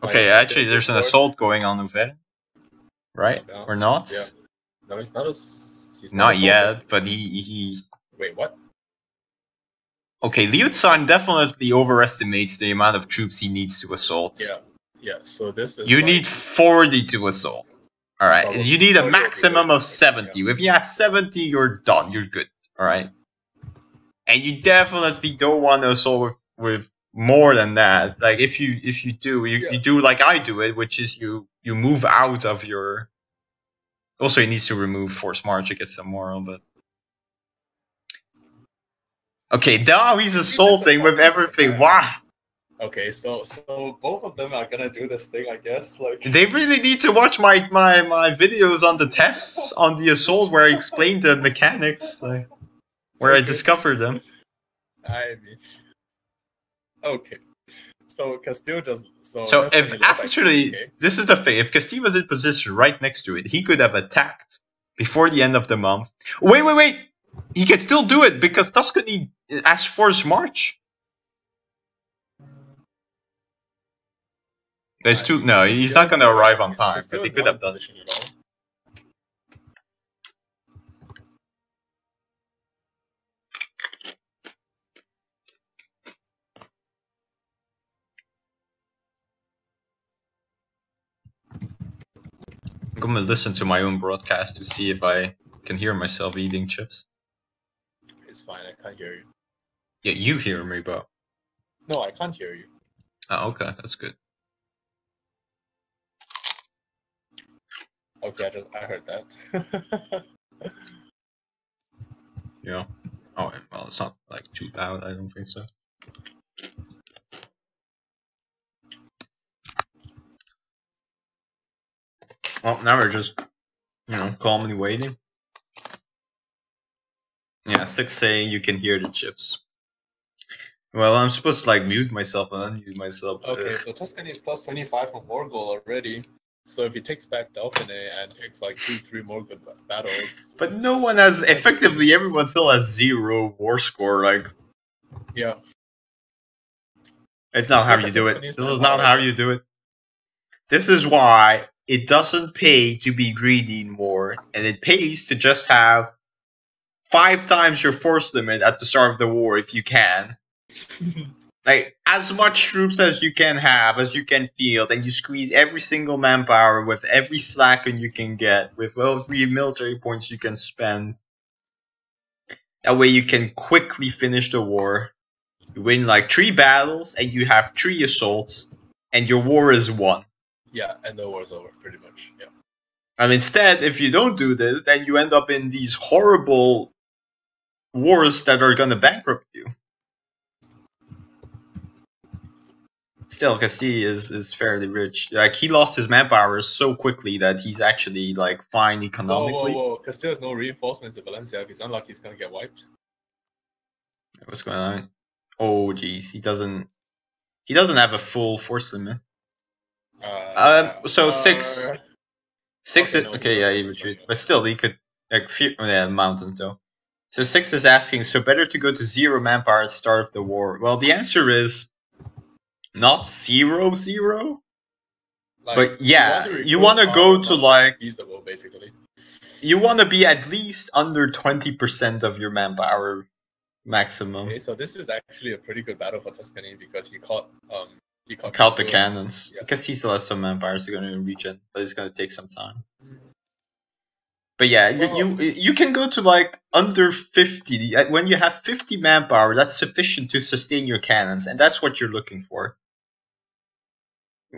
Okay, Like, actually, there's an assault going on Uver, right? No. Or not? Yeah. No, he's not. He's not assaulting. yet, but he. Wait, what? Okay, Liutsan definitely overestimates the amount of troops he needs to assault. Yeah, yeah. So this is. You like, need 40 to assault. All right, Probably you need a 40 will be maximum good. of 70. Yeah. If you have 70, you're done. You're good. All right, and you definitely don't want to assault with more than that. Like if you do, you do like I do it, which is you move out of your. Also, he needs to remove force march to get some moral, but. Okay, now he's assaulting with everything. Wow. Okay, so both of them are gonna do this thing, I guess. Like They really need to watch my videos on the tests on the assault where I explained the mechanics, like where I discovered them. I mean, okay. So Castile just So if actually this is the thing, if Castile was in position right next to it, he could have attacked before the end of the month. Wait! He can still do it because Tuscany has force march. There's two. No, he's not gonna arrive on time, but they could have done. I'm gonna listen to my own broadcast to see if I can hear myself eating chips. It's fine, I can't hear you. Yeah, you hear me, but... No, I can't hear you. Oh, okay, that's good. Okay, I heard that. Yeah. Oh, well, it's not like too loud, I don't think so. Well, now we're just, calmly waiting. Yeah, 6 saying you can hear the chips. Well, I'm supposed to like mute myself and unmute myself. Okay, so Tuscany is plus 25 from war goal already. So if he takes back Dauphine and takes like 2-3 more good battles. But no one has, effectively, everyone still has 0 war score, like. Yeah. It's not how you do it. This is not how you do it. This is why it doesn't pay to be greedy more, and it pays to just have 5 times your force limit at the start of the war if you can. Like, as much troops as you can have, as you can field, and you squeeze every single manpower with every slacken you can get, with every military points you can spend. That way you can quickly finish the war. You win like 3 battles, and you have 3 assaults, and your war is won. Yeah, and the war's over, pretty much, yeah. And instead, if you don't do this, then you end up in these horrible wars that are gonna bankrupt you. Still, Castile is fairly rich. Like, he lost his manpower so quickly that he's actually, like, fine economically. Whoa. Castile has no reinforcements in Valencia. If he's unlucky, he's gonna get wiped. What's going on? Oh, jeez. He doesn't have a full force limit. So 6... 6 is... Okay, yeah, he retreated. But still, he could... Like, mountains, though. So 6 is asking, so better to go to 0 manpower at the start of the war? Well, the answer is... Not 0-0, like, but yeah, you want to go to like feasible, basically. You want to be at least under 20% of your manpower maximum. Okay, so this is actually a pretty good battle for Tuscany because he caught the cannons. Yeah. Because he still has some manpower, so going to regen, but it's going to take some time. But yeah, well, you can go to like under 50. When you have 50 manpower, that's sufficient to sustain your cannons, and that's what you're looking for.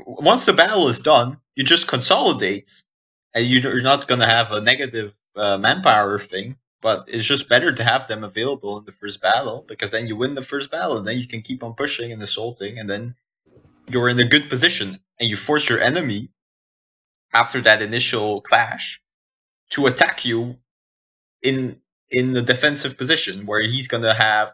Once the battle is done, you just consolidate, and you're not going to have a negative manpower thing, but it's just better to have them available in the first battle, because then you win the first battle, and then you can keep on pushing and assaulting, and then you're in a good position, and you force your enemy after that initial clash to attack you in the defensive position where he's gonna have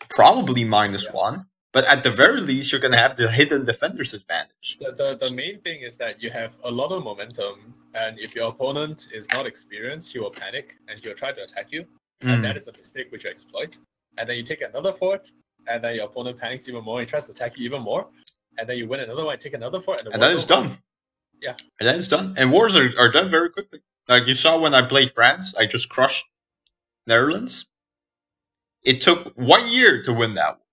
probably -1, but at the very least you're gonna have the hidden defender's advantage. The main thing is that you have a lot of momentum, and if your opponent is not experienced, he will panic and he will try to attack you, and that is a mistake which you exploit. And then you take another fort, and then your opponent panics even more, he tries to attack you even more, and then you win another one, take another fort, and then it's done. Yeah. And then it's done. And wars are done very quickly. Like you saw when I played France, I just crushed Netherlands. It took 1 year to win that one.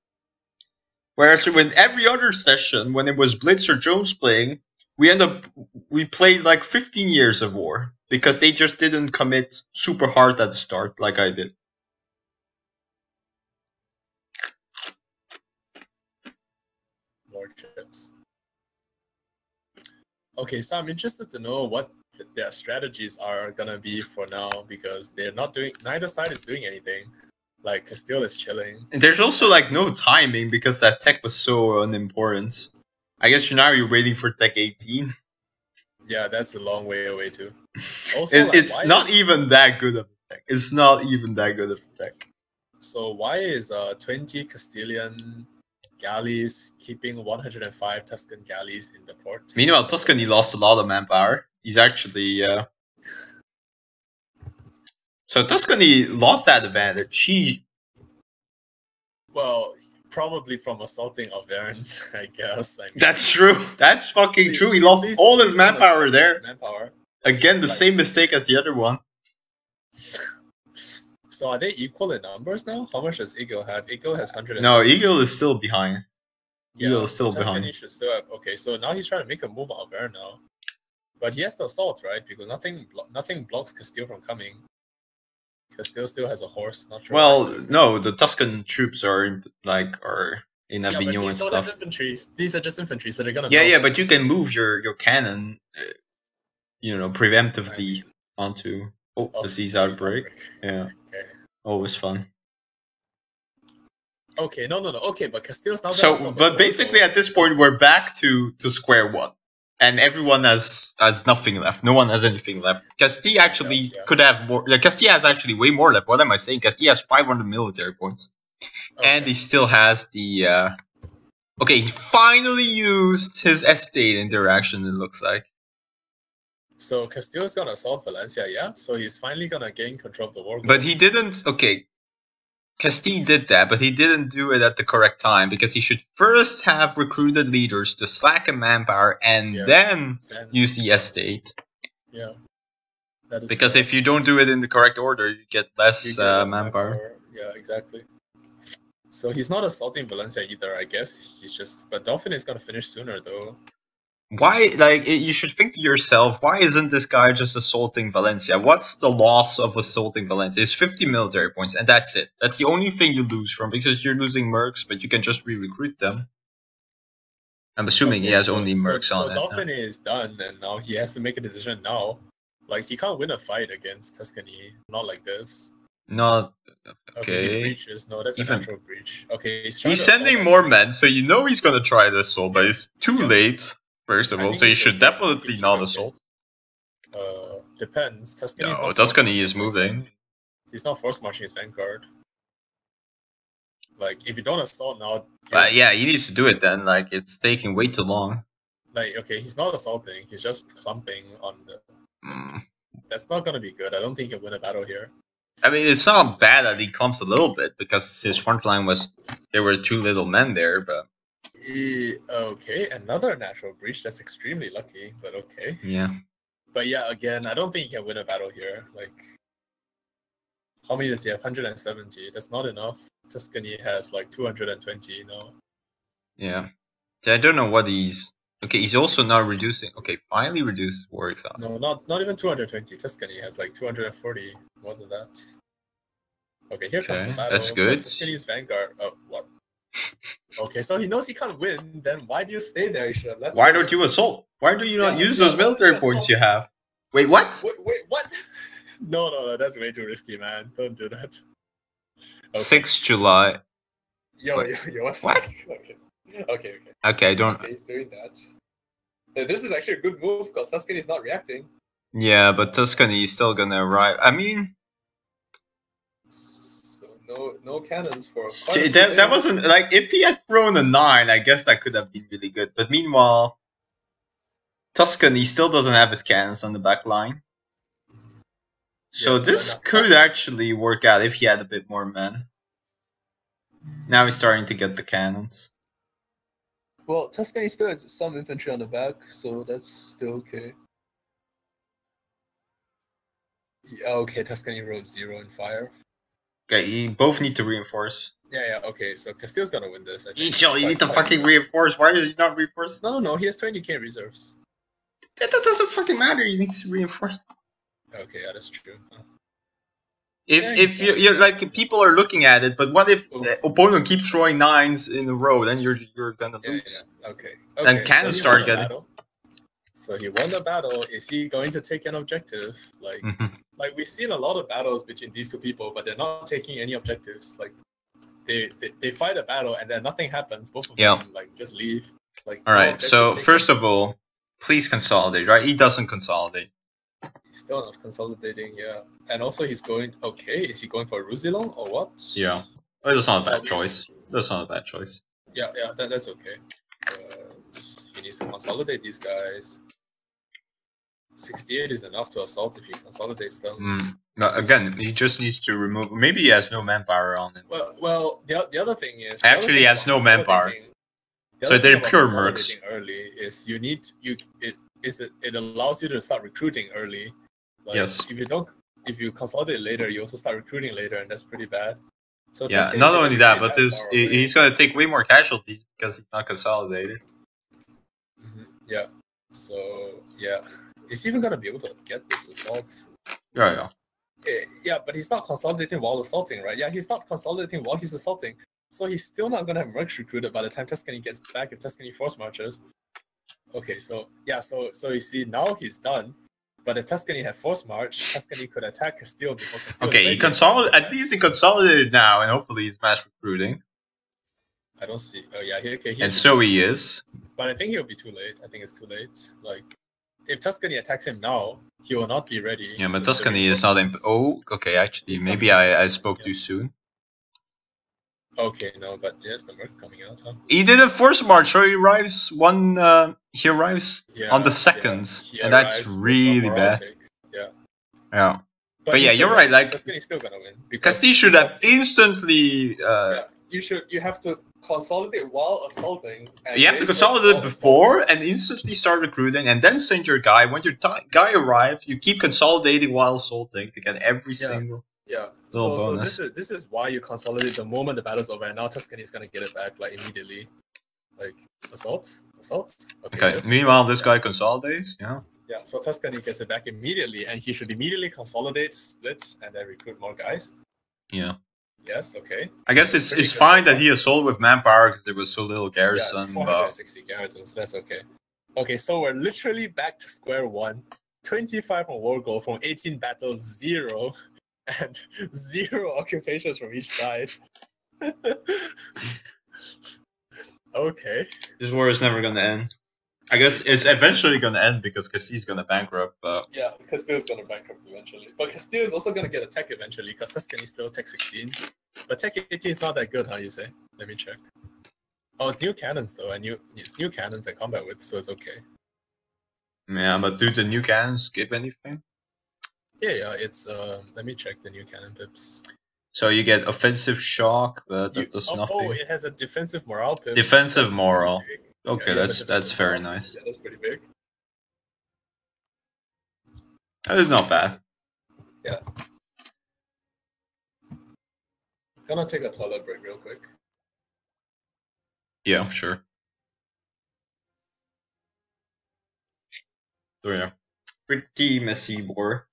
Whereas when every other session, when it was Blitz or Jones playing, we played like 15 years of war because they just didn't commit super hard at the start like I did. More chips. Okay, so I'm interested to know what their strategies are gonna be for now, because they're not doing. Neither side is doing anything. Like Castile is chilling. And there's also like no timing because that tech was so unimportant. I guess now you're waiting for tech 18. Yeah, that's a long way away too. Also, it's not even that good of a tech. It's not even that good of a tech. So why is 20 Castilian galleys keeping 105 Tuscan galleys in the port? Meanwhile, Tuscany lost a lot of manpower. He's actually so Tuscany lost that advantage. Well, probably from assaulting Auvergne, I guess. I mean, that's true. That's fucking true. He lost all his manpower there. Again, the same mistake as the other one. So are they equal in numbers now? How much does Egil have? Egil has 100. No, Egil is still behind. Egil is still behind. Should still have, okay, so now he's trying to make a move on Auvergne now. But he has to assault, right? Because nothing blocks Castile from coming. Castile still has a horse. Not sure. Well, no, the Tuscan troops are in Avignon and stuff. Don't have infantry. These are just infantry, so they're gonna. Yeah, but you can move your cannon, preemptively onto. Disease outbreak. Yeah. Okay. Always fun. Okay, no. Okay, but Castile's now. So, but basically at this point we're back to square one. And everyone has nothing left. No one has anything left. Castile actually could have more. Castile has actually way more left. What am I saying? Castile has 500 military points, and he still has the. Okay, he finally used his estate interaction. It looks like. So Castile's gonna assault Valencia, yeah. So he's finally gonna gain control of the war. But he didn't. Okay, Castile did that, but he didn't do it at the correct time because he should first have recruited leaders to slacken manpower and then use the estate. Yeah. That is because if you don't do it in the correct order, you get less manpower. Yeah, exactly. So he's not assaulting Valencia either, I guess. He's just. But Dauphin is gonna finish sooner though. Why, you should think to yourself, why isn't this guy just assaulting Valencia? What's the loss of assaulting Valencia? It's 50 military points, and that's it. That's the only thing you lose from, because you're losing mercs, but you can just re-recruit them. I'm assuming he has only mercs on it. So Dauphin is done, and now he has to make a decision now. Like, he can't win a fight against Tuscany, not like this. Not... Okay, he breaches. No, that's a natural breach. Okay, he's sending more men, so you know he's gonna try to assault, but it's too late. First of all, so you should definitely not assault. Depends. Tuscany is moving. He's not force marching his vanguard. Like, if you don't assault now... yeah, he needs to do it then. Like, it's taking way too long. Like, okay, he's not assaulting. He's just clumping on the... That's not gonna be good. I don't think he'll win a battle here. I mean, it's not bad that he clumps a little bit, because his front line was... There were too little men there, but... Okay, another natural breach. That's extremely lucky, but okay. Yeah. But yeah, again, I don't think he can win a battle here. Like, how many does he have? 170. That's not enough. Tuscany has like 220, you know. Yeah. I don't know what he's... Okay, he's also not reducing... Okay, finally reduced war exile. No, not even 220. Tuscany has like 240. More than that. Okay, here comes the battle. That's good. Tuscany's vanguard... Oh, what? Okay, so he knows he can't win, then why do you stay there? You should have left. Why don't you assault? Why do you not use those military points you have? Wait, what? Wait, what? No, that's way too risky, man. Don't do that. Okay. 6th July. Yo, what? What? Okay. Okay, I don't... Okay, he's doing that. This is actually a good move because Tuscany is not reacting. Yeah, but Tuscany is still gonna arrive. I mean, So no cannons for quite a few that days. wasn't like if he had thrown a 9, I guess that could have been really good. But meanwhile, Tuscany still doesn't have his cannons on the back line. So Yeah, this no. could actually work out if he had a bit more men. Now he's starting to get the cannons. Well, Tuscany still has some infantry on the back, so that's still okay. Yeah, okay, Tuscany wrote 0 and fire. Okay, you both need to reinforce. Yeah, okay, so Castile's gonna win this, I think. Egil, you need to fucking reinforce. Why did you not reinforce? No, he has 20k reserves. That doesn't fucking matter, you need to reinforce. Okay, yeah, that's true. Huh. If you're like, people are looking at it, but what if the opponent keeps throwing 9s in a row, then you're gonna lose. Yeah, okay. And cannons so start getting... So he won the battle. Is he going to take an objective? Like we've seen a lot of battles between these two people, but they're not taking any objectives. Like they fight a battle and then nothing happens. Both of them like just leave. Like alright, so first of all, please consolidate, right? He doesn't consolidate. He's still not consolidating, yeah. And also he's going okay, is he going for Roussillon or what? Yeah. Oh, that's not a bad choice. That's not a bad choice. Yeah, that's okay. But he needs to consolidate these guys. 68 is enough to assault if he consolidates them. No, again, he just needs to remove. Maybe he has no manpower on him. Well, the other thing is actually he has no manpower. So they're pure mercs. Early is it allows you to start recruiting early. Like, yes. If you consolidate later, you also start recruiting later, and that's pretty bad. So yeah, not only that, but he's going to take way more casualties because he's not consolidated. Yeah. So yeah. Is he even gonna be able to get this assault? Yeah. Yeah, but he's not consolidating while assaulting, right? Yeah, he's not consolidating while he's assaulting. So he's still not gonna have mercs recruited by the time Tuscany gets back if Tuscany force marches. Okay, so yeah, so you see now he's done. But if Tuscany had force march, Tuscany could attack Castile before Castile. Okay, at least he consolidated now, and hopefully he's mass recruiting. I don't see. Oh yeah, okay. And so he is. But I think he'll be too late. I think it's too late. Like, if Tuscany attacks him now, he will not be ready. Yeah, but Tuscany is not in... Oh, okay, actually, maybe I spoke too soon. Okay, no, but there's the merc coming out, huh? He did a force march, so he arrives on the 2nd, and that's really bad. Yeah. But yeah, you're right, like... Tuscany's still gonna win. Castile should have instantly... You have to consolidate while assaulting. You have to consolidate before and instantly start recruiting, and then send your guy. When your guy arrives, you keep consolidating while assaulting to get every single. Yeah. So this is why you consolidate the moment the battle's over, and now Tuscany is gonna get it back like immediately. Like assault. Okay. Meanwhile, this guy consolidates. Yeah. Yeah. So Tuscany gets it back immediately, and he should immediately consolidate, splits, and then recruit more guys. Yeah. Yes, okay. I guess it's fine that he assaulted with manpower because there was so little garrison. Yeah, it's 460 garrisons, so that's okay. Okay, so we're literally back to square one. 25 from war goal from 18 battles, 0, and 0 occupations from each side. Okay. This war is never gonna end. I guess it's eventually gonna end because Castile's gonna bankrupt. Yeah, Castile's gonna bankrupt eventually. But Castile is also gonna get a tech eventually because Tuscany still tech 16. But tech 18 is not that good, huh? You say? Let me check. Oh, it's new cannons though, and it's new cannons and combat width, so it's okay. Yeah, but do the new cannons give anything? Yeah, it's let me check the new cannon pips. So you get offensive shock, but that does nothing. Oh, it has a defensive morale pip. Defensive morale. Okay, that's very nice. Yeah, that's pretty big. That is not bad. Yeah. Gonna take a toilet break real quick. Yeah, sure. So yeah, pretty messy war.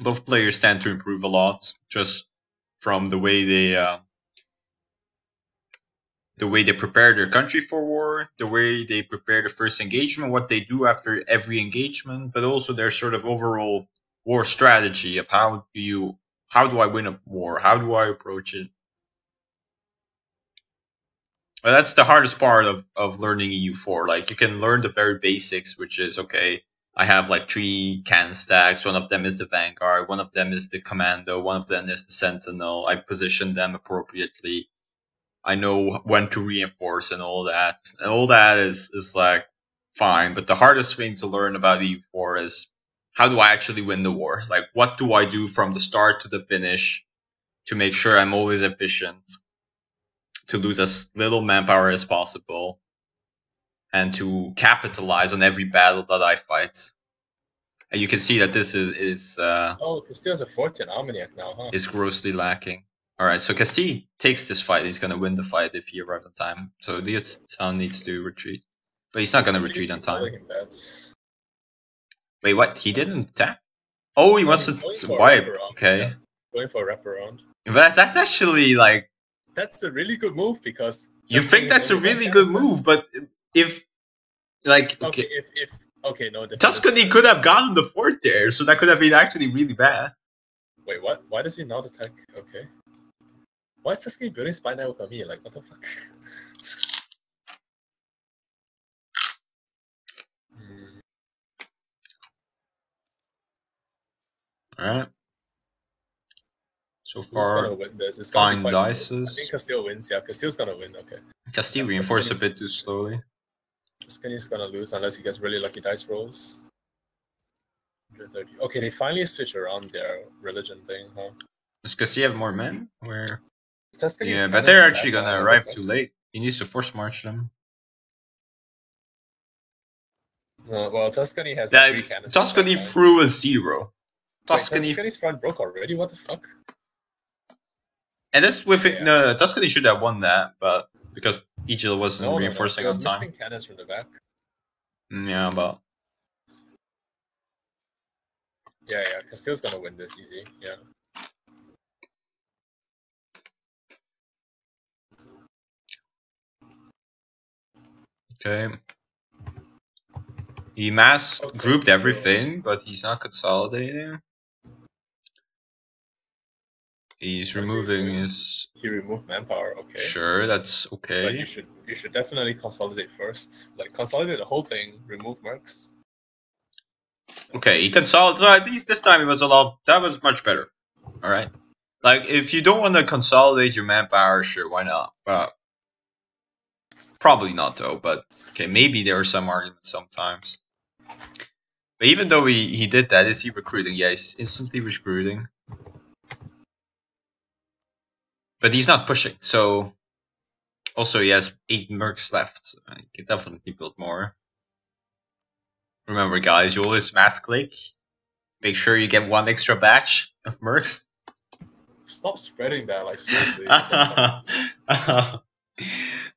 Both players tend to improve a lot just from the way they prepare their country for war, the way they prepare the first engagement, what they do after every engagement, but also their sort of overall war strategy of how do I win a war? How do I approach it? Well, that's the hardest part of learning EU4. Like, you can learn the very basics, which is, okay, I have like 3 cannon stacks. One of them is the Vanguard. One of them is the Commando. One of them is the Sentinel. I position them appropriately. I know when to reinforce and all that. And all that is like fine. But the hardest thing to learn about EU4 is, how do I actually win the war? Like, what do I do from the start to the finish to make sure I'm always efficient, to lose as little manpower as possible, and to capitalize on every battle that I fight. And you can see that this is Oh, Castillo's a 14 Armagnac now, huh? is grossly lacking. Alright, so Castille takes this fight. He's gonna win the fight if he arrives on time. So Liutsan needs to retreat. But he's not gonna retreat on time. Wait, what? He didn't attack? Oh, he wants to wipe. Okay. Yeah. Going for a wraparound. But that's actually like... That's a really good move, because... You think that's a really good move, but if... Like, okay. Okay, no. Tuscany could have gotten the fort there, so that could have been actually really bad. Wait, what? Why does he not attack? Okay. Why is Tuscany building spy network on me? Like, what the fuck? Alright. So Who's far, gonna win this? It's fine gonna be quite close. I dices. think Castile wins. Yeah, Castile's gonna win. Okay. Castile reinforced a bit too slowly. Tuscany's gonna lose unless he gets really lucky dice rolls. 130. Okay, they finally switch around their religion thing, huh? Does Castile have more men? Where? Tuscany's Yeah, but they're actually gonna arrive too late. He needs to force march them. Well, Tuscany has Yeah, 3 cannons. Tuscany threw a 0. Tuscany's front broke already? What the fuck? And that's with it. No, Tuscany should have won that, but because Egil wasn't reinforcing on time. Missing cannons from the back. Yeah, but yeah, Castile's gonna win this easy. Yeah. okay. He mass grouped everything, but he's not consolidating. He's removing his... He removed manpower, okay. Sure, that's okay. But you should definitely consolidate first. Like, consolidate the whole thing, remove mercs. Okay, he consolidated. So at least this time it was a lot... That was much better. Alright? Like, if you don't want to consolidate your manpower, sure, why not? But probably not, though. But, okay, maybe there are some arguments sometimes. But even though he did that, is he recruiting? Yeah, he's instantly recruiting. But he's not pushing, so... Also, he has 8 mercs left. He can definitely build more. Remember, guys, you always mass click. Make sure you get 1 extra batch of mercs. Stop spreading that, like, seriously.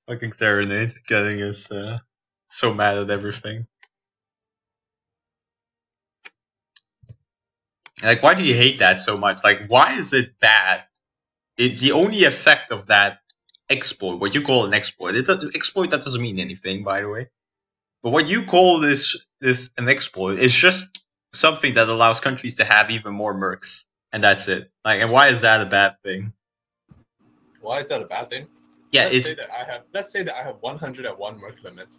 Fucking Serenade getting us so mad at everything. Like, why do you hate that so much? Like, why is it bad? The only effect of that exploit, what you call an exploit, exploit that doesn't mean anything, by the way. But what you call this an exploit is just something that allows countries to have even more mercs, and that's it. Like, and why is that a bad thing? Why is that a bad thing? Yeah, let's say that I have 101 merc limit.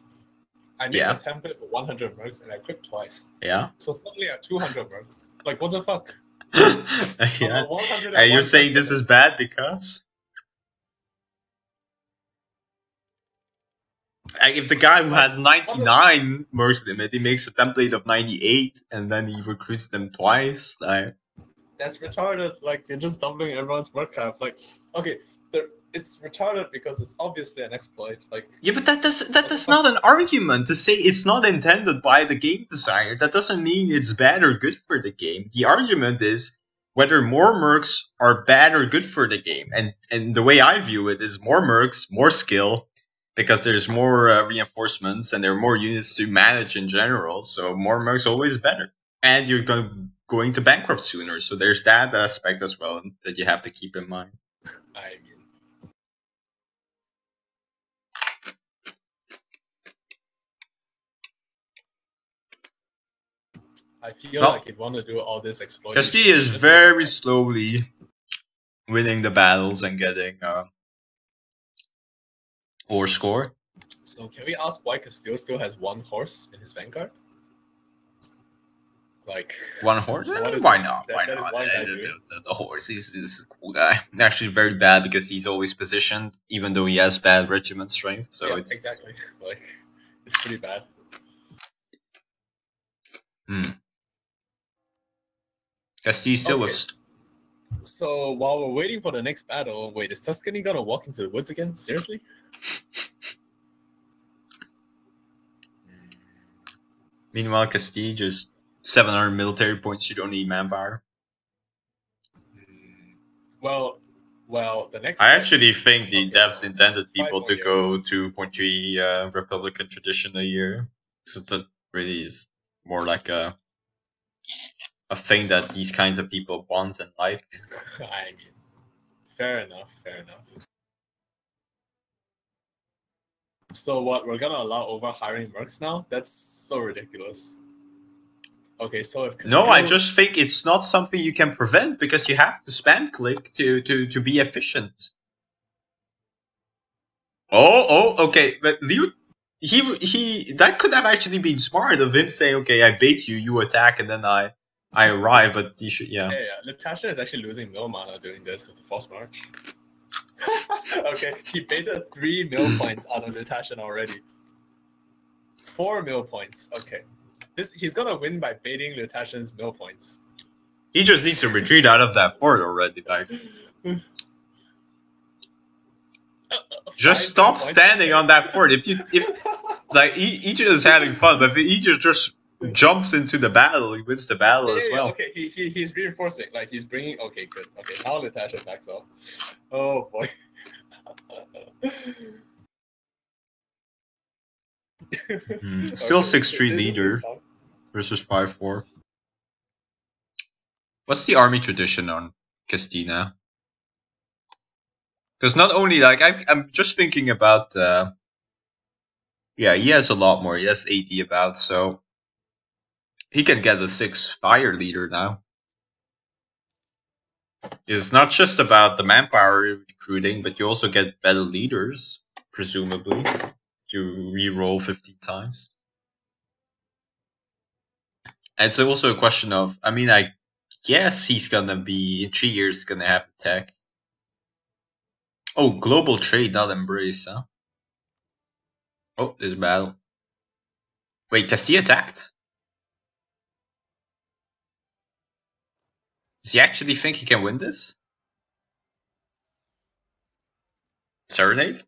I make a template with 100 mercs and I click twice. Yeah. So suddenly I have 200 mercs. Like, what the fuck? Yeah. And you're saying this is bad because? Like, if the guy who has 99 merc limit, he makes a template of 98 and then he recruits them twice, like... That's retarded. Like, you're just doubling everyone's merc cap. Like, okay, it's retarded because it's obviously an exploit. Like, yeah, but that's not an argument to say it's not intended by the game designer. That doesn't mean it's bad or good for the game. The argument is whether more mercs are bad or good for the game. And the way I view it is more mercs, more skill, because there's more reinforcements and there are more units to manage in general. So more mercs always better. And you're going to bankrupt sooner. So there's that aspect as well that you have to keep in mind. I mean, I feel No. like he'd want to do all this exploitation. Castilla is shit. very slowly winning the battles and getting or score. So can we ask why Castile still has one horse in his vanguard? Like One horse? what is Why that- not? that- Why that is not? one guy doing? The horse is a cool guy. Actually, very bad because he's always positioned, even though he has bad regiment strength. So yeah, it's exactly. Like it's pretty bad. Castilla still Okay, was. So while we're waiting for the next battle, wait, is Tuscany gonna walk into the woods again? Seriously? Meanwhile, Castilla just 700 military points. You don't need manpower. Well, the next. I actually think the Okay, devs no. intended 5 people more to years. go 2.3 Republican tradition a year. So that really is more like a thing that these kinds of people want and like. I mean, fair enough. So what? We're gonna allow over hiring mercs now? That's so ridiculous. Okay, so if No, I Castile- just think it's not something you can prevent because you have to spam click to be efficient. Oh, okay, but he that could have actually been smart of him saying, okay, I bait you, you attack, and then I arrive. But you should, yeah. Natasha is actually losing mill mana doing this with the false march. Okay, he baited 3 mill points out of Natasha already. 4 mill points. Okay, he's gonna win by baiting Lutashan's mill points. He just needs to retreat out of that fort already. Like, just 5 stop mill points, standing okay. on that fort. If like Egypt is having fun, but if Egypt just jumps into the battle, he wins the battle as well. Okay, he's reinforcing. Like he's bringing. Okay, good. Okay, now Natasha backs off. Oh boy. Still Okay, 6-3 this leader is how- versus 5-4. What's the army tradition on Castilla? Because not only like I'm just thinking about yeah, he has a lot more. He has 80 about, so he can get a 6 fire leader now. It's not just about the manpower recruiting, but you also get better leaders, presumably. You re-roll 15 times. And it's also a question of, I mean, I guess he's gonna be, in 3 years, gonna have the tech. Oh, global trade, not embrace, huh? Oh, there's a battle. Wait, Castilla attacked? Does he actually think he can win this? Serenade?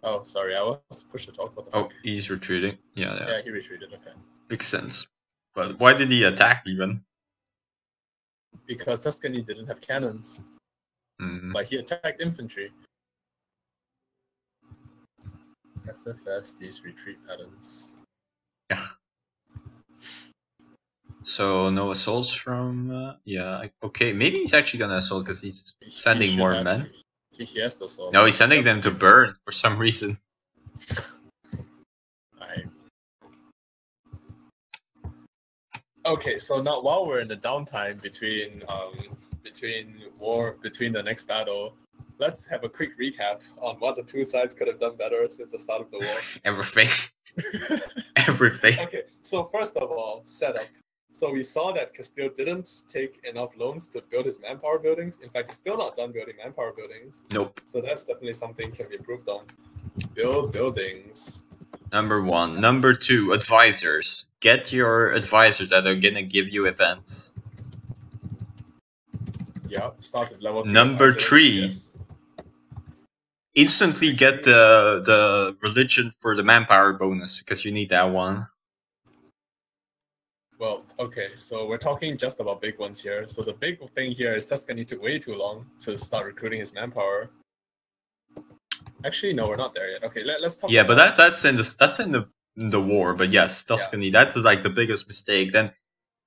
Oh, sorry, I was pushed to talk about the. Oh, he's retreating. Yeah. Yeah, he retreated. Okay. Makes sense. But why did he attack even? Because Tuscany didn't have cannons. Like he attacked infantry. FFS, these retreat patterns. Yeah. So no assaults from yeah. Okay, maybe he's actually gonna assault because he's sending He more should men. have- He has to assault. No, he's sending Yep, them to he's- burn for some reason. Okay, so now while we're in the downtime between the next battle, let's have a quick recap on what the two sides could have done better since the start of the war. Everything. Everything. Okay, so first of all, setup. So we saw that Castile didn't take enough loans to build his manpower buildings. In fact, he's still not done building manpower buildings. Nope. So that's definitely something can be improved on. Build buildings. Number 1. Number 2, advisors. Get your advisors that are gonna give you events. Yeah, start with level 3 Number advisors, 3. yes. Instantly get the religion for the manpower bonus, because you need that one. Well, okay, so we're talking just about big ones here. So the big thing here is Tuscany took way too long to start recruiting his manpower. Actually, no, we're not there yet. Okay, let's talk. Yeah, but about that's in the war. But yes, Tuscany, that's like the biggest mistake. Then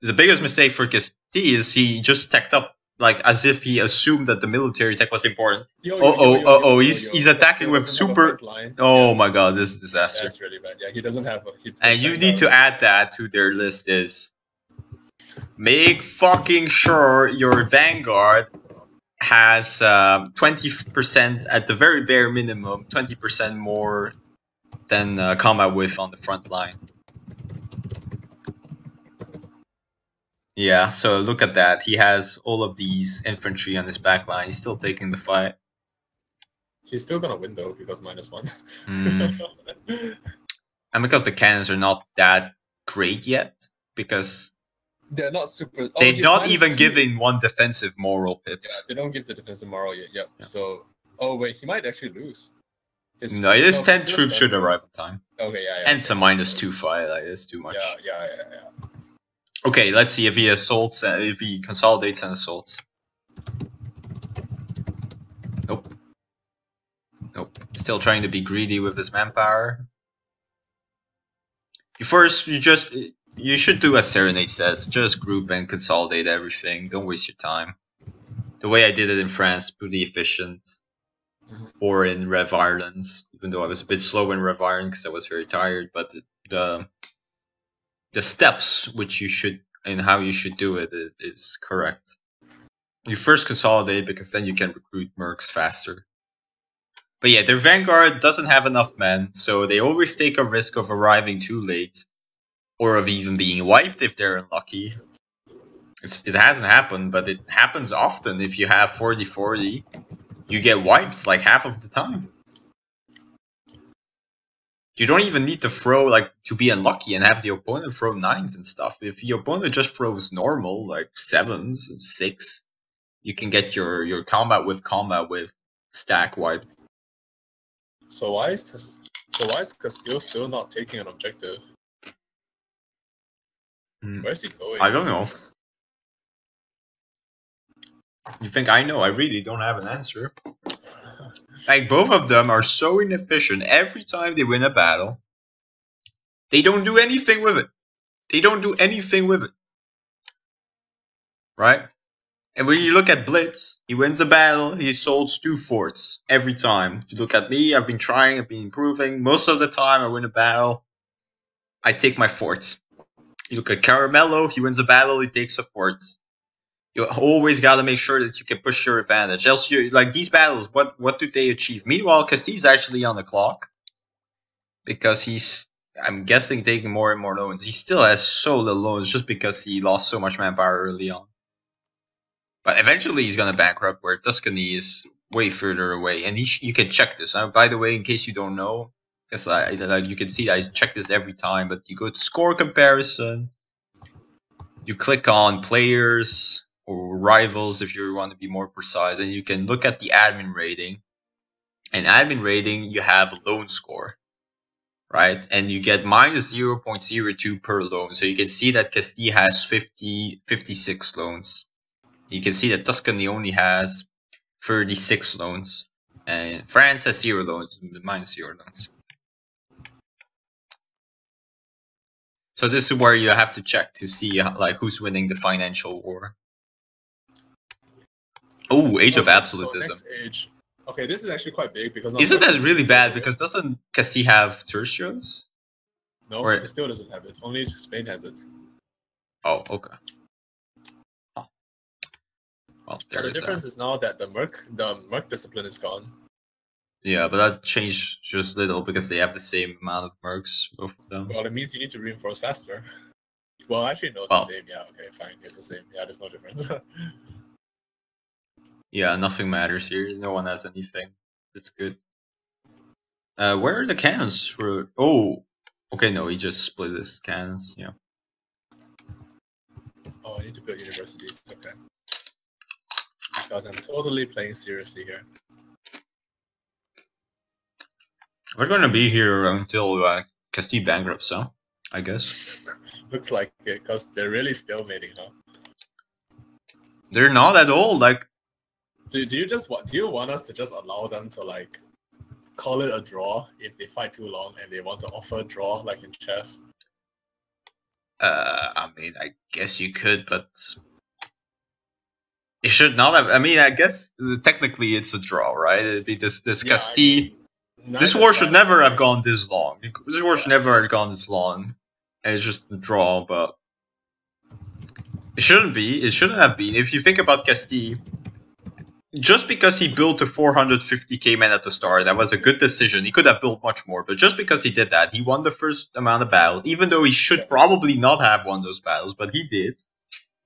the biggest mistake for Castilla is he just teched up like as if he assumed that the military tech was important. He's attacking with super. Oh my god, this is a disaster. That's really bad. Yeah, he doesn't have. And you need to add that to their list is Make fucking sure your Vanguard has 20% at the very bare minimum, 20% more than combat width on the front line. Yeah, so look at that. He has all of these infantry on his back line. He's still taking the fight. He's still gonna win though because -1. And because the cannons are not that great yet, because they're not super. they're not even giving one defensive moral pips. Yeah, they don't give the defensive moral yet. Yep. Yeah. So, wait, he might actually lose. No, his 10 troops should arrive on time. Okay, yeah. And it's a -2 fight. Like, it's too much. Yeah. Okay, let's see if he assaults. If he consolidates and assaults. Nope. Still trying to be greedy with his manpower. You should do as Serenade says. Just group and consolidate everything. Don't waste your time. The way I did it in France, pretty efficient. Or in Rev Ireland, even though I was a bit slow in Rev Ireland because I was very tired. But the steps which you should and how you should do it is correct. You first consolidate because then you can recruit mercs faster. But yeah, their Vanguard doesn't have enough men, so they always take a risk of arriving too late, or of even being wiped if they're unlucky. It hasn't happened, but it happens often. If you have 40-40, you get wiped like half of the time. You don't even need to throw, like, to be unlucky and have the opponent throw 9s and stuff. If your opponent just throws normal, like 7s and 6, you can get your combat with stack wiped. So why is Castile still not taking an objective? Where's he going? I don't know. You think I know? I really don't have an answer. Like, both of them are so inefficient. Every time they win a battle, they don't do anything with it. Right? And when you look at Blitz, he wins a battle, he assaults 2 forts every time. If you look at me, I've been trying, I've been improving. Most of the time I win a battle, I take my forts. You look at Caramello, he wins a battle, he takes a fort. You always gotta make sure that you can push your advantage. Else, like, these battles, what do they achieve? Meanwhile, Castile's actually on the clock. Because he's, I'm guessing, taking more and more loans. He still has so little loans just because he lost so much manpower early on. But eventually he's gonna bankrupt, where Tuscany is way further away. And you can check this. By the way, in case you don't know, because you can see that I check this every time, but you go to score comparison, you click on players or rivals if you want to be more precise, and you can look at the admin rating. And admin rating, you have loan score, right? And you get minus 0.02 per loan. So you can see that Castile has 56 loans. You can see that Tuscany only has 36 loans. And France has 0 loans, minus 0 loans. So this is where you have to check to see like who's winning the financial war. Oh, Age of Absolutism. So next age. Okay, this is actually quite big because isn't that really bad? Because doesn't Castile have tertios? No, it still doesn't have it. Only Spain has it. Oh, okay. Oh. Well, but the difference is now that the merc discipline is gone. Yeah, but that changed just little because they have the same amount of mercs, both of them. Well, it means you need to reinforce faster. Well, actually, no, it's the same. Yeah, okay, fine. It's the same. Yeah, there's no difference. Yeah, nothing matters here. No one has anything. It's good. Where are the cannons for? Oh, okay. No, he just split his cannons. Yeah. Oh, I need to build universities. Okay. Because I'm totally playing seriously here. We're gonna be here until Castile bankrupts, huh? I guess. Looks like it, because they're really stalemating, huh? They're not at all. Like. Do you want us to just allow them to like call it a draw if they fight too long and they want to offer a draw like in chess? I mean, I guess you could, but you should not have. I mean, I guess technically it's a draw, right? It'd be this Castile. This war should never have gone this long. This war should never have gone this long. And it's just a draw, but It shouldn't be. It shouldn't have been. If you think about Castille, just because he built a 450k man at the start, that was a good decision. He could have built much more, but just because he did that, he won the first amount of battles, even though he should probably not have won those battles, but he did.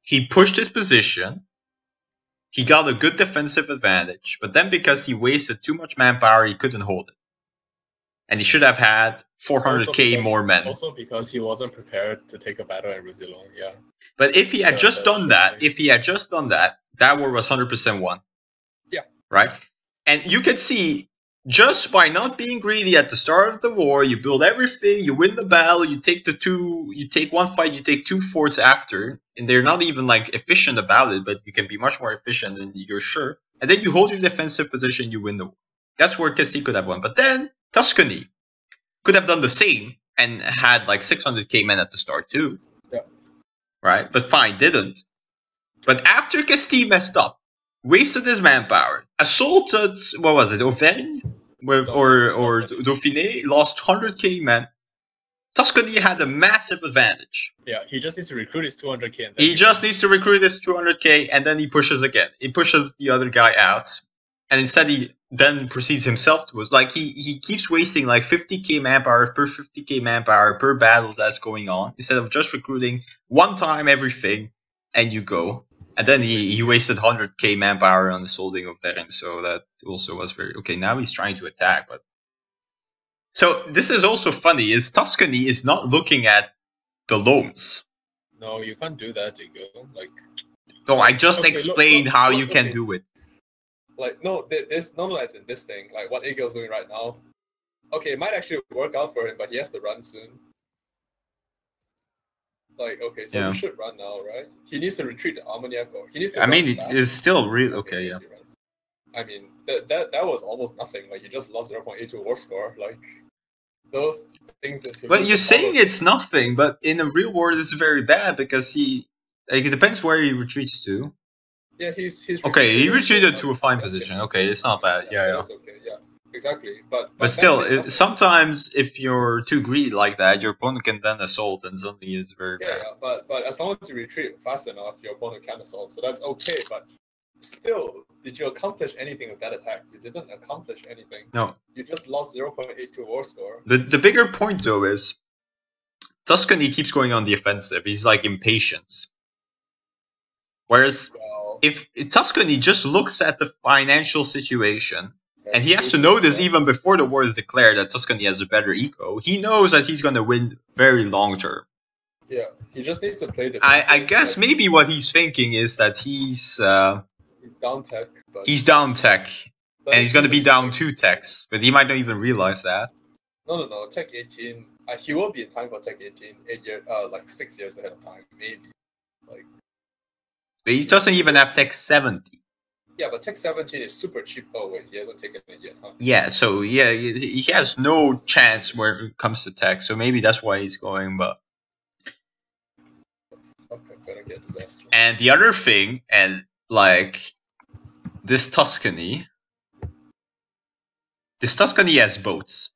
He pushed his position. He got a good defensive advantage, but then because he wasted too much manpower, he couldn't hold it. And he should have had 400k more men. Also because he wasn't prepared to take a battle at Roussillon, yeah. But if he had just done that, that war was 100% won. Yeah. Right? And you can see, just by not being greedy at the start of the war, you build everything, you win the battle, you take one fight, you take 2 forts after, and they're not even like efficient about it, but you can be much more efficient and you're sure. And then you hold your defensive position, you win the war. That's where Castille could have won. But then Tuscany could have done the same and had like 600k men at the start too. Yeah. Right? But fine, didn't. But after Castille messed up, wasted his manpower, assaulted, what was it, Auvergne? Or Dauphiné, lost 100k men. Tuscany had a massive advantage. Yeah, he just needs to recruit his 200k. And he just needs to recruit his 200k and then he pushes again. He pushes the other guy out. And instead he then proceeds himself to us. Like he keeps wasting like 50k manpower per battle that's going on. Instead of just recruiting one time everything and you go. And then he wasted 100k manpower on assaulting Auvergne. So that also was very... Okay, now he's trying to attack. But so this is also funny, is Tuscany is not looking at the loams. No, you can't do that, Egil. Like... No, I just explained how you can do it. Like, no, there's no lights in this thing. Like, what Egil's doing right now. Okay, it might actually work out for him, but he has to run soon. Like, okay, so we should run now, right? He needs to retreat to Armagnac. He needs to. I mean, it's still real. Okay, yeah. I mean, that was almost nothing. Like, you just lost 0.82 war score. Like, those things. But you're saying it's nothing, but in the real world, it's very bad because it depends where he retreats to. Yeah, he's okay. He retreated to a fine position. Okay, it's not bad. Yeah, so that's okay. Yeah, exactly. But still, sometimes if you're too greedy like that, your opponent can then assault, and suddenly it's very bad. Yeah, but as long as you retreat fast enough, your opponent can assault, so that's okay. But still, did you accomplish anything with that attack? You didn't accomplish anything. No. You just lost 0.82 war score. The bigger point though is Tuscany keeps going on the offensive. He's like impatient. Whereas if Tuscany just looks at the financial situation, and he has to know this even before the war is declared that Tuscany has a better eco, he knows that he's going to win very long term. Yeah, he just needs to play the. I guess maybe what he's thinking is that he's down tech. But he's down tech, and he's going to be down 2 techs, but he might not even realize that. No. Tech 18. He will be in time for Tech 18. 6 years ahead of time, maybe. Like. But he doesn't even have Tech 70. Yeah, but Tech 17 is super cheap. Oh wait, he hasn't taken it yet, huh? Yeah, so yeah, he has no chance when it comes to tech. So maybe that's why he's going. But I'm gonna get disaster. And the other thing, and like this Tuscany has boats.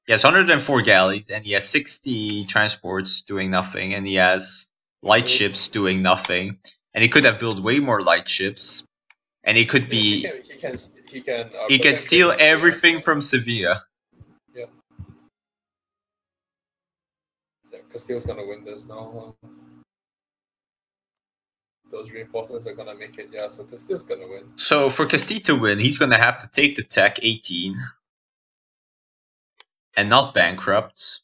He has 104 galleys, and he has 60 transports doing nothing, and he has light ships doing nothing. And he could have built way more light ships, and he could be. He can steal everything from Sevilla. Yeah. Yeah, Castile's gonna win this now. Those reinforcements are gonna make it. Yeah, so Castile's gonna win. So for Castile to win, he's gonna have to take the Tech 18 and not bankrupt.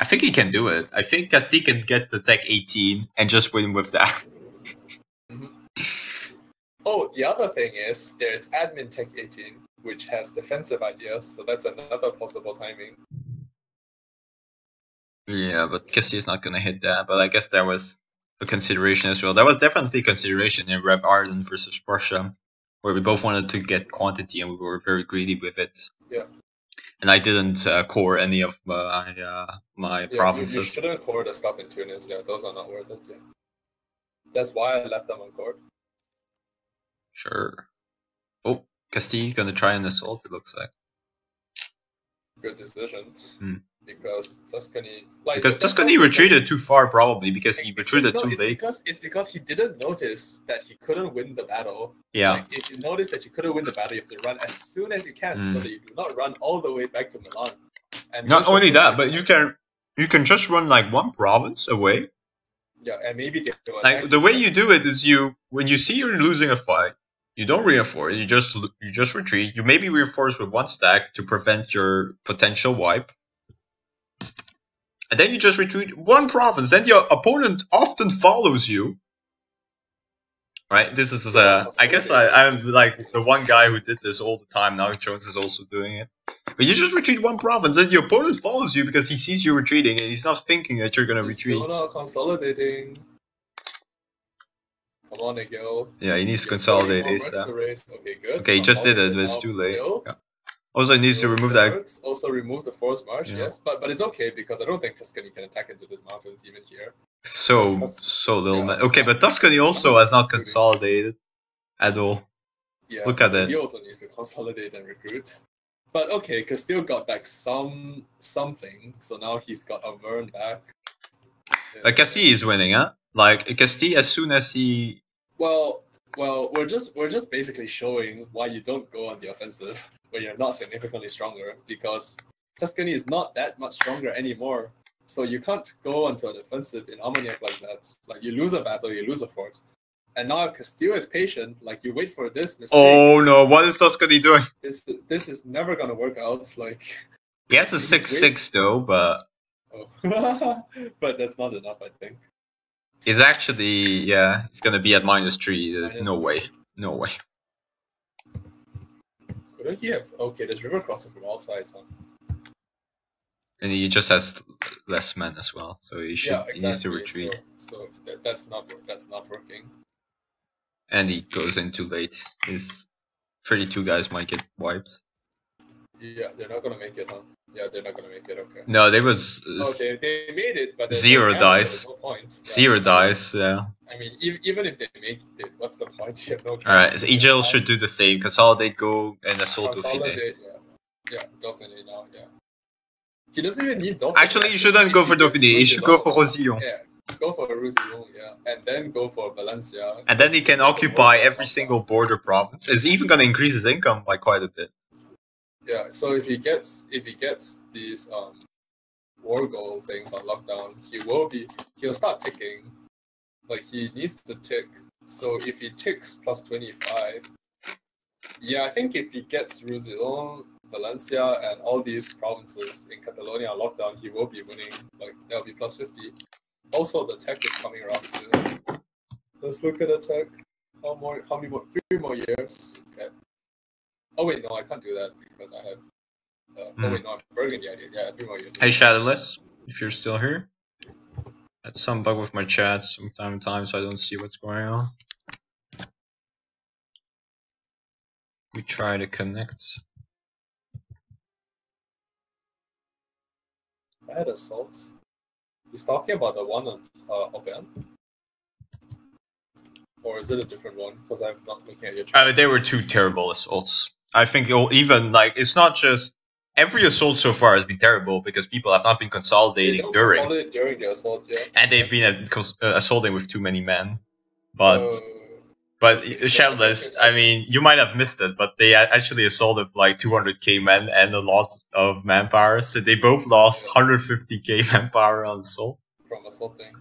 I think he can do it. I think Castile can get the Tech 18 and just win with that. Oh, the other thing is there's admin Tech 18, which has defensive ideas, so that's another possible timing. Yeah, but Castile's not gonna hit that. But I guess that was a consideration as well. That was definitely a consideration in Rev Ireland versus Prussia, where we both wanted to get quantity and we were very greedy with it. Yeah. And I didn't core any of my provinces. You shouldn't core the stuff in Tunis. Yeah, those are not worth it. Yeah. That's why I left them uncored. Sure. Oh, Castile's gonna try an assault, it looks like. Good decision. because Tuscany, like Because Tuscany retreated too far, probably because he retreated no, too it's late. because he didn't notice that he couldn't win the battle. Yeah. Like if you notice that you couldn't win the battle, you have to run as soon as you can, so that you do not run all the way back to Milan. And Not most of only them, that, but you can just run like one province away. yeah, and maybe they will Like attack the way because- you do it is when you see you're losing a fight, you don't reinforce. You just retreat. You maybe reinforce with one stack to prevent your potential wipe, and then you just retreat one province. Then your opponent often follows you. Right. This is I guess I'm like the one guy who did this all the time. Now Jones is also doing it. But you just retreat one province, and your opponent follows you because he sees you retreating, and he's not thinking that you're gonna retreat. Still not consolidating. Come on, Egil. Yeah, he needs to consolidate ASAP. ASAP. Okay, good. Okay, he just did it, but it's too late. Yeah. Also, he needs to remove that. Works. Also remove the force march, Yeah. yes, but it's okay because I don't think Tuscany can attack into this mountains even here. So little. Yeah. Okay, but Tuscany also has not consolidated at all. Yeah, Look at so that. he also needs to consolidate and recruit. But okay, Castile got back something, so now he's got Auvergne back. Castille is winning, huh? Like Castille, as soon as he. Well, we're just basically showing why you don't go on the offensive when you're not significantly stronger, because Tuscany is not that much stronger anymore. So you can't go onto an offensive in Armagnac like that. Like you lose a battle, you lose a fort. And now Castile is patient, like you wait for this mistake. Oh no, what is Tuscany doing? This is never gonna work out. Like he has a 6/6 though, but but that's not enough, I think. It's actually it's gonna be at -3. No way. No way. Couldn't he have there's river crossing from all sides, huh? And he just has less men as well, so he needs to retreat. So that's not working. And he goes in too late. His 32 guys might get wiped. Yeah, they're not gonna make it, huh? Yeah, they're not gonna make it. Okay. No, they was. They made it, but zero no dice. so no point. Yeah. 0 dice. Yeah. I mean, even if they make it, what's the point? You have no. All right, so Egil should do the same. Consolidate, go, and assault Dauphiné. Yeah, Dauphiné now. Yeah. He doesn't even need Dauphiné. Actually, you shouldn't go for Dauphiné. You should go for Roussillon. Yeah, go for Roussillon, yeah, and then go for Valencia. And then he can occupy every single border province. It's even gonna increase his income by quite a bit. Yeah, so if he gets these war goal things on lockdown, he'll start ticking. Like he needs to tick. So if he ticks +25, yeah, I think if he gets Roussillon, Valencia, and all these provinces in Catalonia on lockdown, he will be winning. Like that'll be +50. Also, the tech is coming around soon. Let's look at the tech. How many more? 3 more years. Okay. Oh wait, no, I can't do that because I have. Oh wait, no, I'm Burgundy ideas. Yeah, 3 more years. Hey Shadowless, if you're still here. Had some bug with my chat from time to time, so I don't see what's going on. We try to connect. I had assault. He's talking about the one on Auvergne? Or is it a different one? Because I'm not looking at your chat. They were 2 terrible assaults. I think even like it's not just every assault so far has been terrible because people have not been consolidating during. Consolidate during the assault, yeah. And they've been assaulting with too many men. But Shadowless, I mean, you might have missed it, but they actually assaulted like 200k men and a lot of manpower. So they both lost 150k manpower on assault. From assaulting.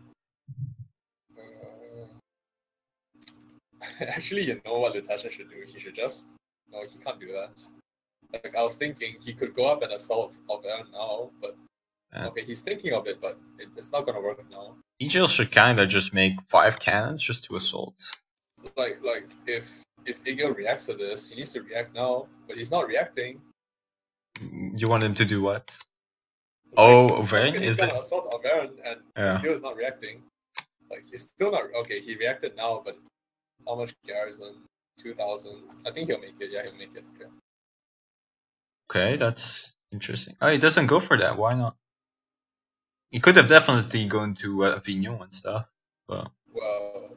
Actually, you know what Liutsan should do? He should just... No, he can't do that. Like, I was thinking he could go up and assault Auvergne now, but... Yeah. Okay, he's thinking of it, but it's not gonna work now. Egil should kinda just make 5 cannons just to assault. Like if Egil reacts to this, he needs to react now, but he's not reacting. You want him to do what? Like, Auvergne? He's gonna assault Auvergne and he still is not reacting. Like he's still not okay, he reacted now, but how much garrison? 2,000. I think he'll make it, yeah, he'll make it. Okay. Okay, that's interesting. Oh, he doesn't go for that, why not? He could have definitely gone to Avignon and stuff, but well,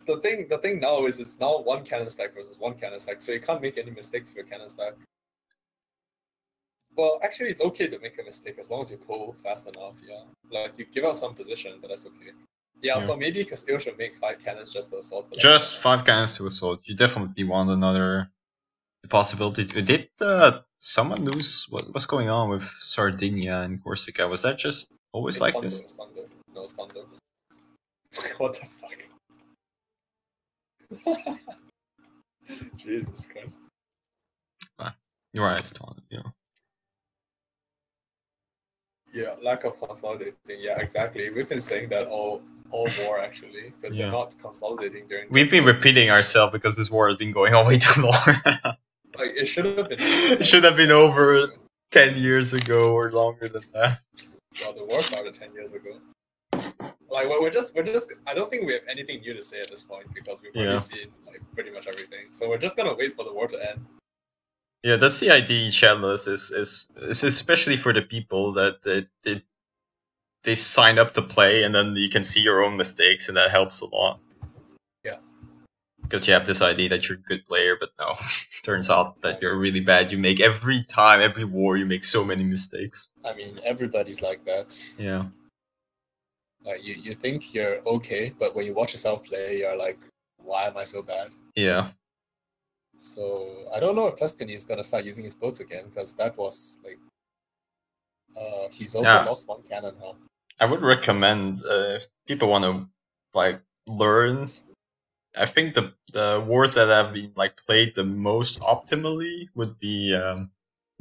the thing now is it's now 1 cannon stack versus 1 cannon stack, so you can't make any mistakes with your cannon stack. Well, actually, it's okay to make a mistake as long as you pull fast enough. Yeah, like you give out some position, but that's okay. Yeah, so maybe Castile should make 5 cannons just to assault. For just 5 cannons to assault. You definitely want another possibility. Did someone lose? What's going on with Sardinia and Corsica? Was that just always it's like thunder, this? It's thunder. No, it's thunder. What the fuck? Jesus Christ. You're right, it's thunder. Yeah. Yeah, lack of consolidating. Yeah, exactly. We've been saying that all war actually, because they're not consolidating during. We've been repeating ourselves because this war has been going on way too long. Like it should have been. It should have been over 10 years ago or longer than that. Well, the war started 10 years ago. Like we're just. I don't think we have anything new to say at this point because we've already seen like pretty much everything. So we're just gonna wait for the war to end. Yeah, that's the idea, Shadowless, is especially for the people that they sign up to play, and then you can see your own mistakes, and that helps a lot. Yeah. Because you have this idea that you're a good player, but no, turns out that you're really bad. You make every war, you make so many mistakes. I mean, everybody's like that. Yeah. Like you think you're okay, but when you watch yourself play, you're like, why am I so bad? Yeah. So I don't know if Tuscany is gonna start using his boats again, because that was like, he's also lost 1 cannon now. I would recommend if people want to like learn. I think the wars that have been like played the most optimally would be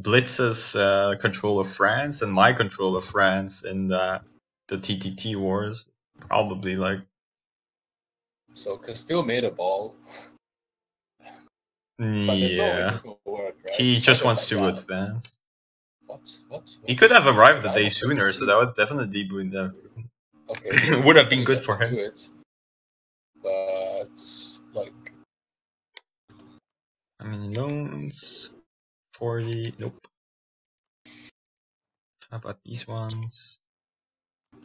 Blitz's control of France and my control of France in the TTT wars. Probably like. So Castile made a ball. But there's no way this will work, right? He just wants to advance. What? He could have arrived a day sooner, so that would definitely boost them. Okay, so would have been good for him. But like, I mean, loans 40. Nope. How about these ones?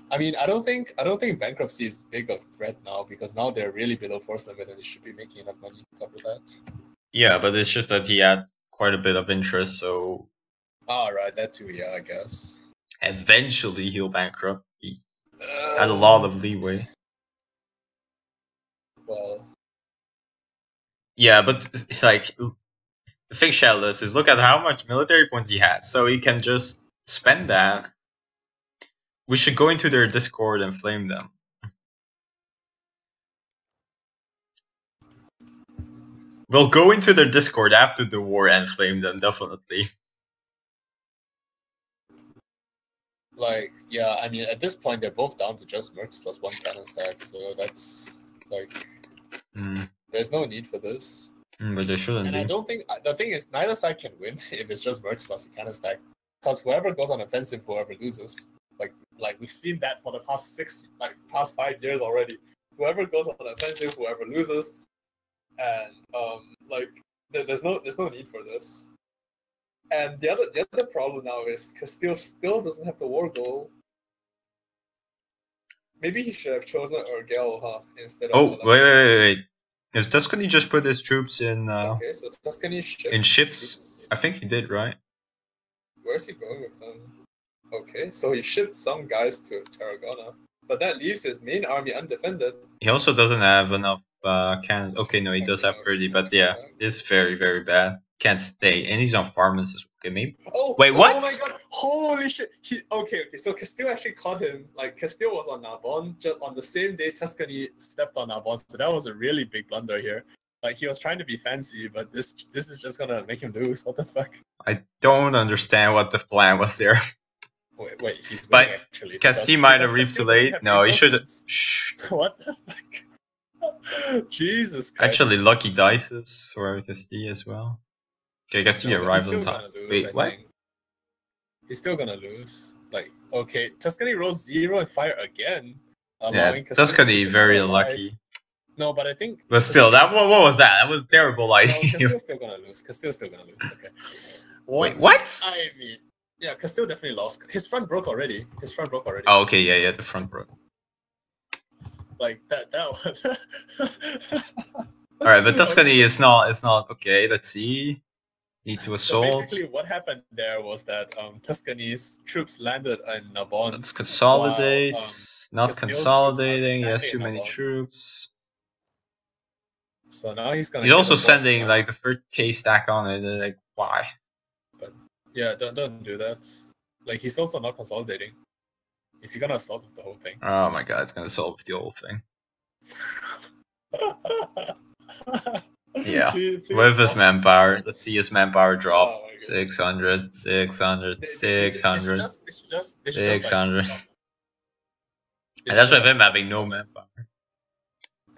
I mean, I don't think bankruptcy is big of a threat now, because now they're really below force limit and they should be making enough money to cover that. Yeah, but it's just that he had quite a bit of interest, so. Ah, right, that too. Yeah, I guess. Eventually, he'll bankrupt. He had a lot of leeway. Well. Yeah, but it's like the thing, Shadowless, is look at how much military points he has, so he can just spend that. We should go into their Discord and flame them. We'll go into their Discord after the war and flame them, definitely. Like, yeah, I mean, at this point, they're both down to just mercs plus 1 cannon stack, so that's, like, there's no need for this. But there shouldn't be. I don't think, the thing is, neither side can win if it's just mercs plus a cannon stack, because whoever goes on offensive, whoever loses. Like we've seen that for the past 5 years already. Whoever goes on offensive, whoever loses. And there's no need for this. And the other problem now is Castile still doesn't have the war goal. Maybe he should have chosen Egil, instead of. Oh, wait. Is Tuscany just put his troops in? Okay, so Tuscany in ships. I think he did, right? Where's he going with them? Okay, so he shipped some guys to Tarragona, but that leaves his main army undefended. He also doesn't have enough cannons. Okay, no, he does have 30, but yeah, it's very, very bad. Can't stay, and he's on pharmacists. Okay, maybe. Oh, wait, what? Oh my god! Holy shit! Okay. So Castile actually caught him. Like Castile was on Narbonne just on the same day Tuscany stepped on Narbonne. So that was a really big blunder here. Like he was trying to be fancy, but this is just gonna make him lose. What the fuck? I don't understand what the plan was there. Wait, he's but winning, actually. Castile might have reaped too late. No, he should have. What the fuck? Jesus Christ. Actually, lucky dices for Castile as well. Okay, Castile arrives on top. Wait, what? He's still gonna lose. Like, okay, Tuscany rolls 0 and fire again. Yeah, Tuscany very lucky. No, but I think. But still, what was that? That was a terrible idea. No, Castile's still gonna lose. Castile's still gonna lose. Okay. Wait, what? I mean, yeah, Castile definitely lost. His front broke already. Oh, okay, yeah, the front broke. Like that one. Alright, but Tuscany is not okay, let's see. Need to So assault. basically, what happened there was that Tuscany's troops landed in Narbonne. Let's consolidate. While, Not Castillo's troops are consolidating. He has standing too in many Narbonne. troops. So now he's gonna. He's give also us sending what, like the third K stack on it. Like, why? Yeah, don't do that. Like he's also not consolidating. Is he gonna assault with the whole thing? Oh my god, it's gonna solve the whole thing. Yeah. Please With his stop. manpower. Let's see his manpower drop. Oh my God. 600, 600, They 600, should just 600. stop. And that's should with him just stop having no selling. manpower.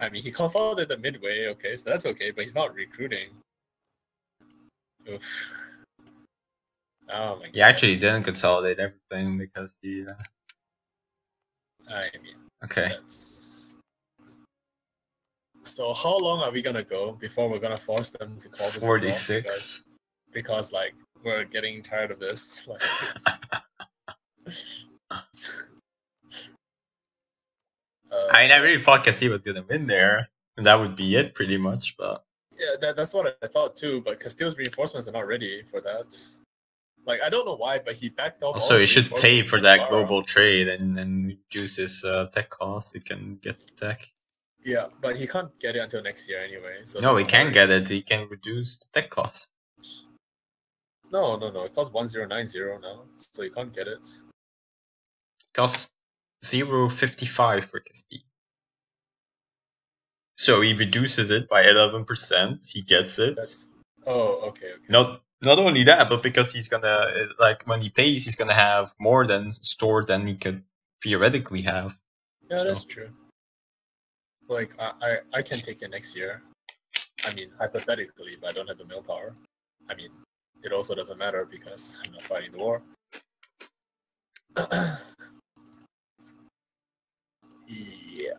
I mean, he consolidated midway, okay, so that's okay, but he's not recruiting. Oof. Oh my god. He actually didn't consolidate everything because he. I mean, Okay. that's. So how long are we gonna go before we're gonna force them to call this a draw? 46. Because like we're getting tired of this. Like, I mean, I really thought Castile was gonna win there, and that would be it pretty much. But yeah, that's what I thought too. But Castillo's reinforcements are not ready for that. Like I don't know why, but he backed off. also, all he his should pay reinforcements for to that Navarra. global trade and reduce his tech cost. He can get the tech. Yeah, but he can't get it until next year anyway. So No, there's he can worry. get it. He can reduce the tech cost. No. It costs 1090 now, so you can't get it. It costs 0.55 for Castile. So he reduces it by 11%. He gets it. That's okay. Not only that, but because he's gonna like when he pays, he's gonna have more than stored than he could theoretically have. Yeah, So- that's true. Like I can take it next year. I mean, hypothetically, but I don't have the mill power. I mean, it also doesn't matter because I'm not fighting the war. Yeah.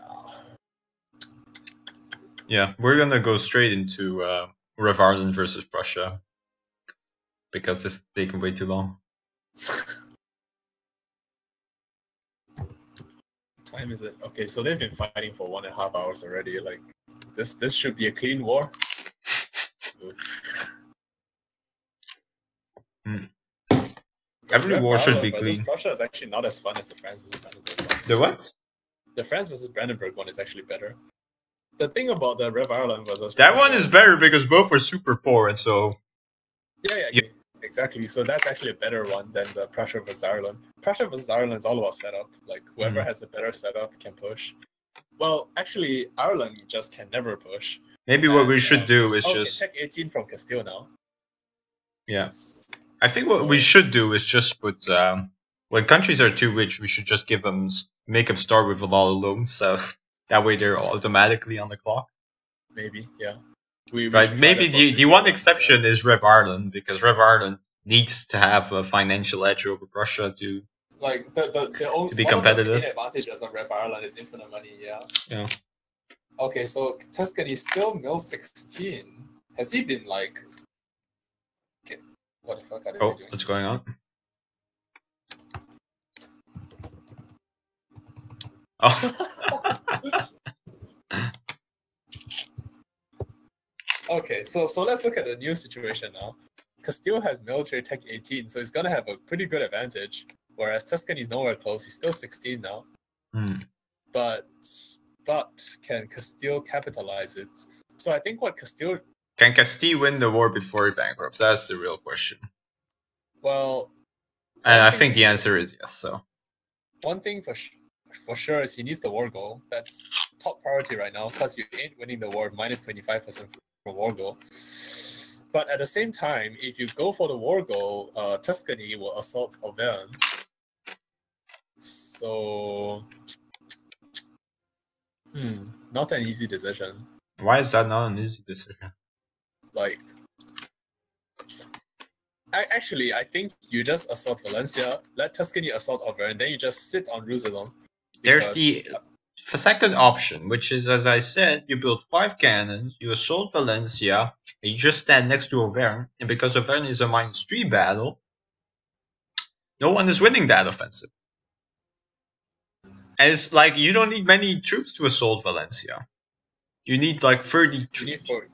Yeah, we're gonna go straight into Rev Ireland versus Prussia because this is taking way too long. What time is it? Okay, so they've been fighting for 1.5 hours already. Like, this should be a clean war. Every Rev war should be Ireland versus clean. Prussia is actually not as fun as the France versus Brandenburg one. The what? The France versus Brandenburg one is actually better. The thing about the Rev Ireland versus That Prussia one is better because both were super poor, and so Yeah, exactly. So that's actually a better one than the Prussia versus Ireland. Prussia versus Ireland is all about setup. Like whoever has the better setup can push. Well, actually, Ireland just can never push. maybe what we should do is okay, just check 18 from Castile now. yeah. I think what we So- should do is just put when countries are too rich, we should just make them start with a lot of loans, so that way they're automatically on the clock. Maybe, yeah. We Right? should try Maybe that for the future one ones, exception is Rev Ireland because Rev Ireland needs to have a financial edge over Prussia to. Like the only To be one competitive. of the main advantages of Rev Ireland is infinite money. Yeah. Yeah. Okay, so Tuscany still mill 16. Has he been like? Okay, what the fuck are they Oh, doing? what's going on? Oh. Okay, so let's look at the new situation now. Castile has military tech 18, so he's gonna have a pretty good advantage. Whereas Tuscany's nowhere close. He's still 16 now. But can Castile capitalize it? So I think what Castile, Can Castile win the war before he bankrupts? That's the real question. well, And one I thing think for the sure- answer is yes. So One thing for sure is he needs the war goal. That's top priority right now. Plus, you ain't winning the war minus 25% for war goal. But at the same time, if you go for the war goal, Tuscany will assault Auvergne. So, not an easy decision. why is that not an easy decision? Like, I think you just assault Valencia, let Tuscany assault Auvergne, then you just sit on Roussillon. There's because- the second option, which is, as I said, you build 5 cannons, you assault Valencia, and you just stand next to Auvergne, and because Auvergne is a -3 battle, no one is winning that offensive. And it's like, you don't need many troops to assault Valencia. You need like 30 You need troops.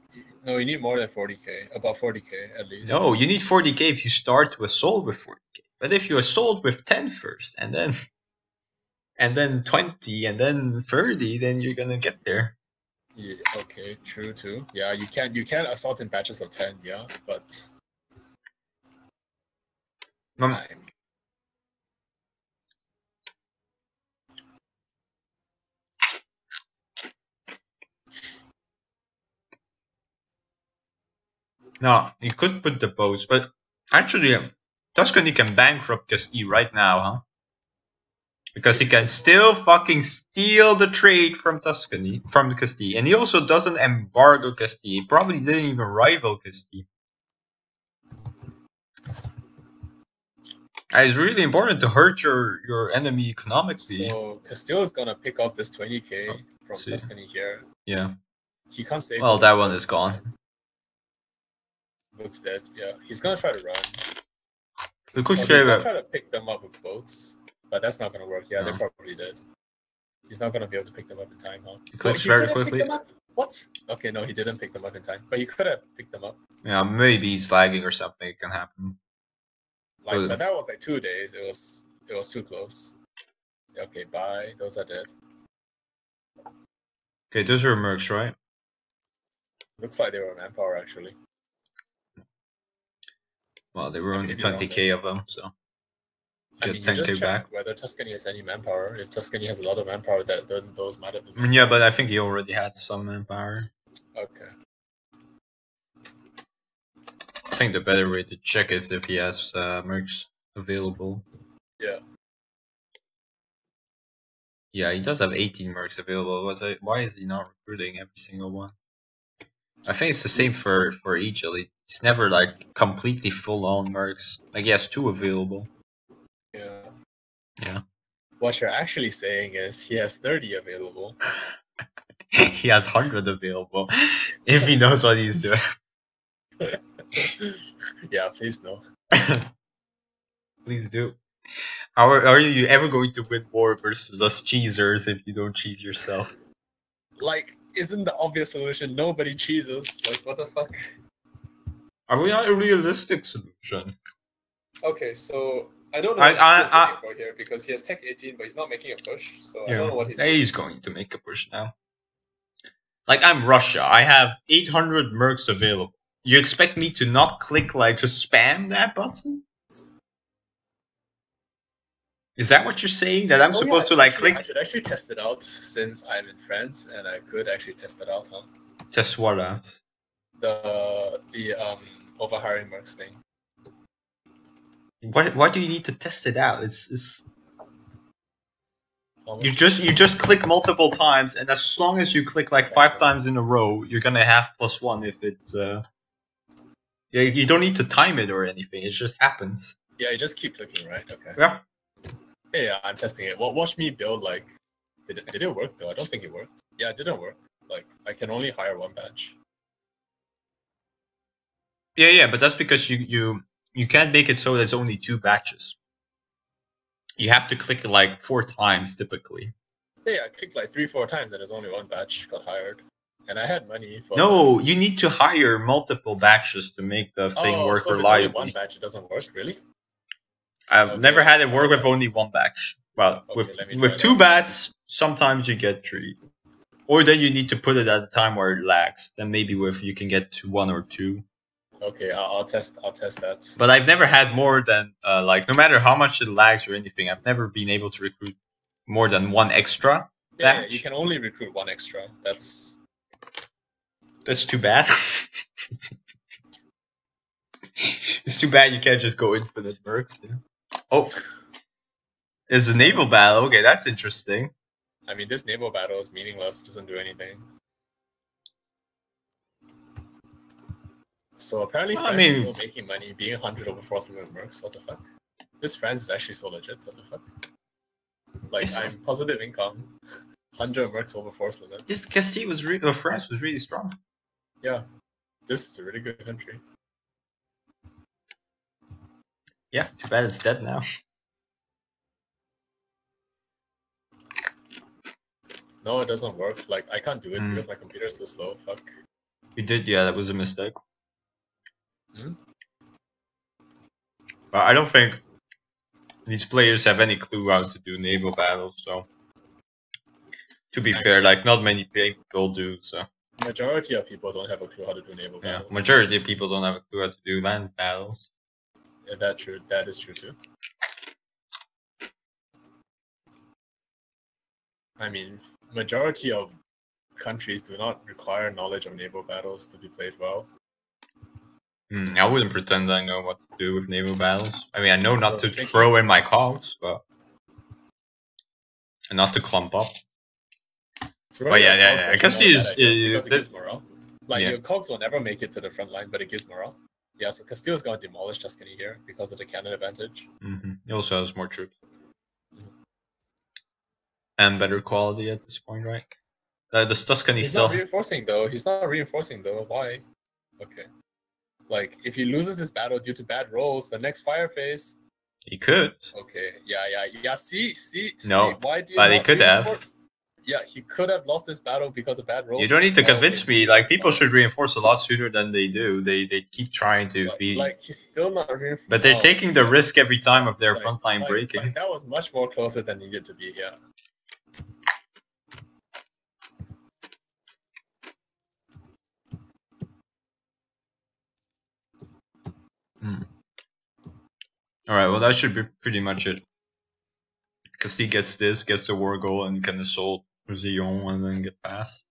No, you need more than 40k. About 40k at least. No, you need 40k if you start to assault with 40k. But if you assault with 10 first, and then 20, and then 30, then you're gonna get there. Yeah, okay, true too. Yeah, you can assault in batches of 10, yeah, but No, you could put the boats, but actually, Tuscany can bankrupt Castile right now, huh? Because he can still fucking steal the trade from Tuscany, from Castile. And he also doesn't embargo Castile. He probably didn't even rival Castile. It's really important to hurt your enemy economically. So Castile is gonna pick up this 20k from see. Tuscany here. Yeah. He can't save. Well, that one is gone. Looks dead. Yeah, he's gonna try to run. We could He's gonna try to pick them up with boats, but that's not gonna work. Yeah, they're probably dead. He's not gonna be able to pick them up in time, huh? He clicks very quickly. What? Okay, no, he didn't pick them up in time, but he could have picked them up. Yeah, maybe he's lagging or something. It can happen. Like, but that was like 2 days. It was too close. Okay, bye. Those are dead. Okay, those are mercs, right? Looks like they were manpower actually. Well, there were only 20k of them, so I mean, you just check whether Tuscany has any manpower. If Tuscany has a lot of manpower, then those might have been. Yeah, but I think he already had some manpower. Okay. I think the better way to check is if he has mercs available. Yeah. Yeah, he does have 18 mercs available. Why is he not recruiting every single one? I think it's the same for Egil. It's never like completely full on mercs. Like he has 2 available. Yeah. Yeah. What you're actually saying is he has 30 available. He has 100 available if he knows what he's doing. Yeah, please no. Please do. Are you ever going to win war versus us cheesers if you don't cheese yourself? Like, isn't the obvious solution nobody cheeses? Like, what the fuck? Are we not a realistic solution? Okay, so I don't know what he's looking for here because he has tech 18, but he's not making a push. So yeah. I don't know what he's going to make a push now. Like, I'm Russia. I have 800 mercs available. You expect me to not click, like, just spam that button? Is that what you're saying? That I'm supposed to, like, click? I should actually test it out since I'm in France, and I could actually test it out, huh? Test what out? The overhiring mercs thing. Why do you need to test it out? You just click multiple times, and as long as you click like 5 times in a row, you're gonna have +1 if it. Yeah, you don't need to time it or anything. It just happens. Yeah, you just keep clicking, right? Okay. Yeah. Yeah, I'm testing it. Well, watch me build. Like, did it work though? I don't think it worked. Yeah, it didn't work. Like, I can only hire 1 batch. Yeah, but that's because you can't make it so there's only 2 batches. You have to click like 4 times typically. Yeah, I clicked like 3-4 times and there's only 1 batch got hired. And I had money for. No, you need to hire multiple batches to make the thing work reliably. Only 1 batch, it doesn't work, really? I've never had it work with only 1 batch. Well, with 2 batches, sometimes you get 3. Or then you need to put it at a time where it lags. Then maybe you can get to 1 or 2. Okay, I'll test that. But I've never had more than like, no matter how much it lags or anything, I've never been able to recruit more than 1 extra batch. Yeah, you can only recruit 1 extra. That's too bad. It's too bad you can't just go infinite mercs. Yeah. Oh, there's a naval battle. Okay, that's interesting. I mean, this naval battle is meaningless. Doesn't do anything. So apparently France is still making money being 100 over force limit mercs. What the fuck? This France is actually so legit. What the fuck? Like, I'm positive income. 100 mercs over force limits. This Castile was France was really strong. Yeah. This is a really good country. Yeah, too bad it's dead now. No, it doesn't work. Like, I can't do it because my computer is too slow. Fuck. We did, yeah, that was a mistake. Hmm? But I don't think these players have any clue how to do naval battles, so to be fair, like not many people do, so Majority of people don't have a clue how to do naval yeah. battles. Majority of people don't have a clue how to do land battles. Yeah, that is true too. I mean, majority of countries do not require knowledge of naval battles to be played well. I wouldn't pretend I know what to do with naval battles. I mean, I know not So to taking- throw in my cogs, but enough to clump up. Throwing yeah, your yeah, cogs yeah. actually Because not a these, bad idea because it gives morale. Like yeah. your cogs will never make it to the front line, but it gives morale. Yeah, so Castillo's gonna demolish Tuscany here because of the cannon advantage. He also has more troops. And better quality at this point, right? Does Tuscany He's still... not reinforcing though. He's not reinforcing though. Why? Okay. Like, if he loses this battle due to bad rolls, the next fire phase... He could. Okay, yeah, see? No, Why do you but he not could have. reinforce? Yeah, he could have lost this battle because of bad rolls. You don't need to Oh, convince okay, me. Like, people should reinforce a lot sooner than they do. They keep trying to be... Like, he's still not reinforcing. But they're taking the risk every time of their front line breaking. Like, that was much more closer than needed to be, yeah. Alright, well that should be pretty much it. Because he gets this, gets the war goal, and can assault Roussillon and then get past.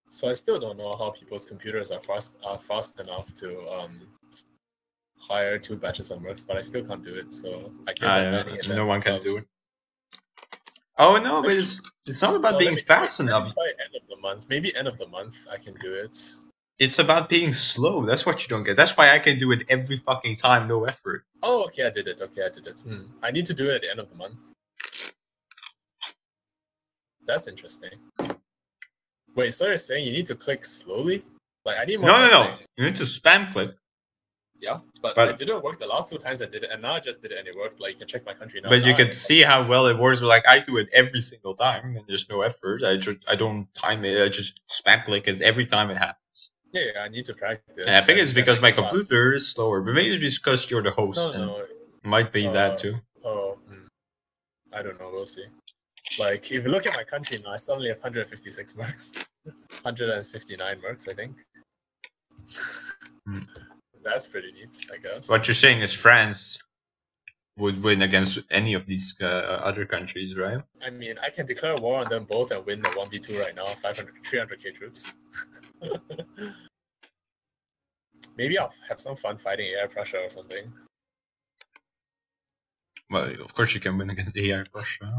So I still don't know how people's computers are fast enough to hire 2 batches of mercs, but I still can't do it, so I guess I'm banning it. No one can do it. Oh no, but it's not about being fast enough. By end of the month, maybe end of the month I can do it. It's about being slow. That's what you don't get. That's why I can do it every fucking time, no effort. Oh, okay, I did it. I need to do it at the end of the month. That's interesting. Wait, so you're saying you need to click slowly? Like, I need more No. You need to spam click. Yeah, but it didn't work the last 2 times I did it, and now I just did it and it worked. Like, you can check my country now. But you can see how well it works. Like, I do it every single time, and there's no effort. I don't time it. I just spam click it every time it happens. Yeah, I need to practice. And I think it's because my computer is slower, but maybe it's because you're the host. No. It might be that too. I don't know. We'll see. Like, if you look at my country now, I suddenly have 156 mercs. 159 mercs, I think. That's pretty neat, I guess. What you're saying is France would win against any of these other countries, right? I mean, I can declare war on them both and win the 1v2 right now, 300k troops. Maybe I'll have some fun fighting air pressure or something. Well, of course you can win against the air pressure.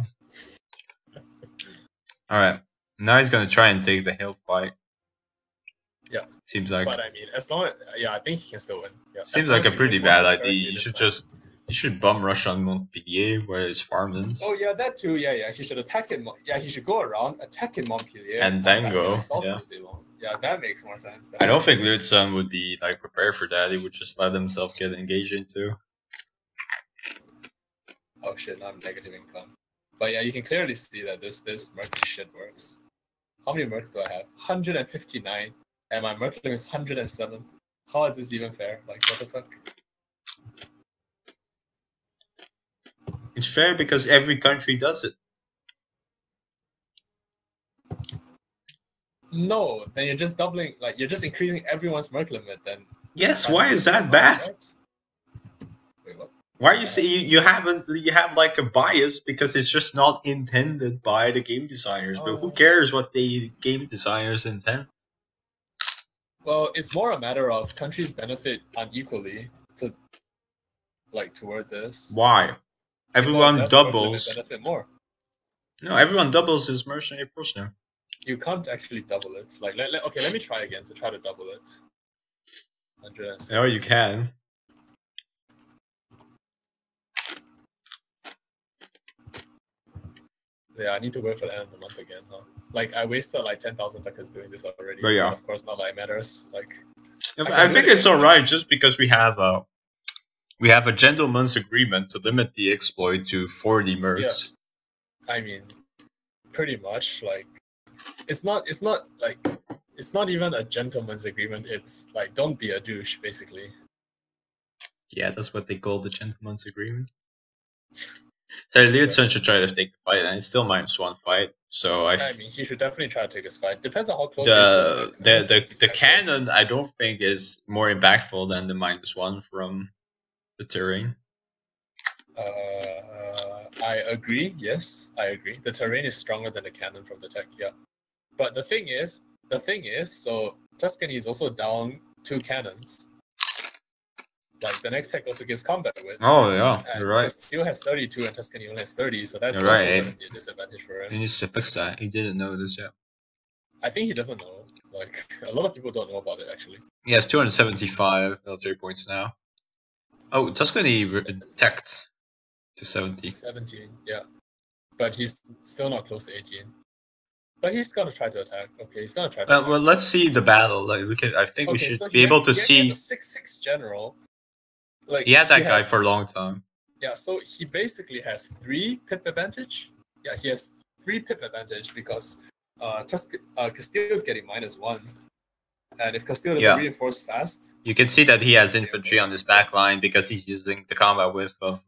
Alright, now he's gonna try and take the hill fight. Yeah. Seems like. But I mean, as long as, yeah, I think he can still win. Yeah. Seems like a pretty bad idea. You should bum rush on Montpellier where his farm is. Oh yeah, that too. Yeah. He should attack in. Yeah, he should go around, attack in Montpellier, and then go. Yeah, that makes more sense. I don't think Liutsan would be like prepared for that. He would just let himself get engaged into. Oh shit! Now I'm negative income. But yeah, you can clearly see that this merc shit works. How many mercs do I have? 159, and my merc limit is 107. How is this even fair? Like, what the fuck? It's fair because every country does it. No, then you're just doubling, like, you're just increasing everyone's merc limit then. Yes, why is that bad? Wait, what? Why you say you have like a bias because it's just not intended by the game designers, but who cares what the game designers intend? Well, it's more a matter of countries benefit unequally toward this. Why? Everyone doubles. Benefit more. No, everyone doubles his mercenary force now. You can't actually double it. Like, okay, let me try again to try to double it. 106. Oh, you can. Yeah, I need to wait for the end of the month again, huh? Like, I wasted like 10,000 ducats doing this already. But yeah. Of course, not that it matters. Like, I think it's alright just because we have a gentleman's agreement to limit the exploit to 40 mercs. Yeah. I mean, pretty much, like, it's not like it's not even a gentleman's agreement. It's like don't be a douche, basically. Yeah, that's what they call the gentleman's agreement. So Liutsan should try to take the fight, and it's still -1 fight. So I mean, he should definitely try to take his fight. Depends on how close he is to attack. the cannon I don't think is more impactful than the -1 from the terrain. I agree. Yes, I agree. The terrain is stronger than the cannon from the tech. Yeah, but the thing is, so Tuscany is also down 2 cannons. Like the next tech also gives combat width. Oh yeah, and you're right. Still has 32 and Tuscany only has 30, so that's You're also right, going to be a disadvantage for him. He needs to fix that. He didn't know this yet. I think he doesn't know. Like a lot of people don't know about it actually. He has 275 military points now. Oh, Tuscany teched to 70. 17, yeah. But he's still not close to 18. But he's gonna try to attack. Okay, he's gonna try to attack. Well, let's see the battle. Like we can, I think we should be able to see. He has a 6/6 general. Like he had that guy for a long time. Yeah, so he basically has 3 pip advantage. Yeah, he has 3 pip advantage because Castillo is getting -1, and if Castillo doesn't reinforce fast, you can see that he has infantry on his back line because he's using the combat width of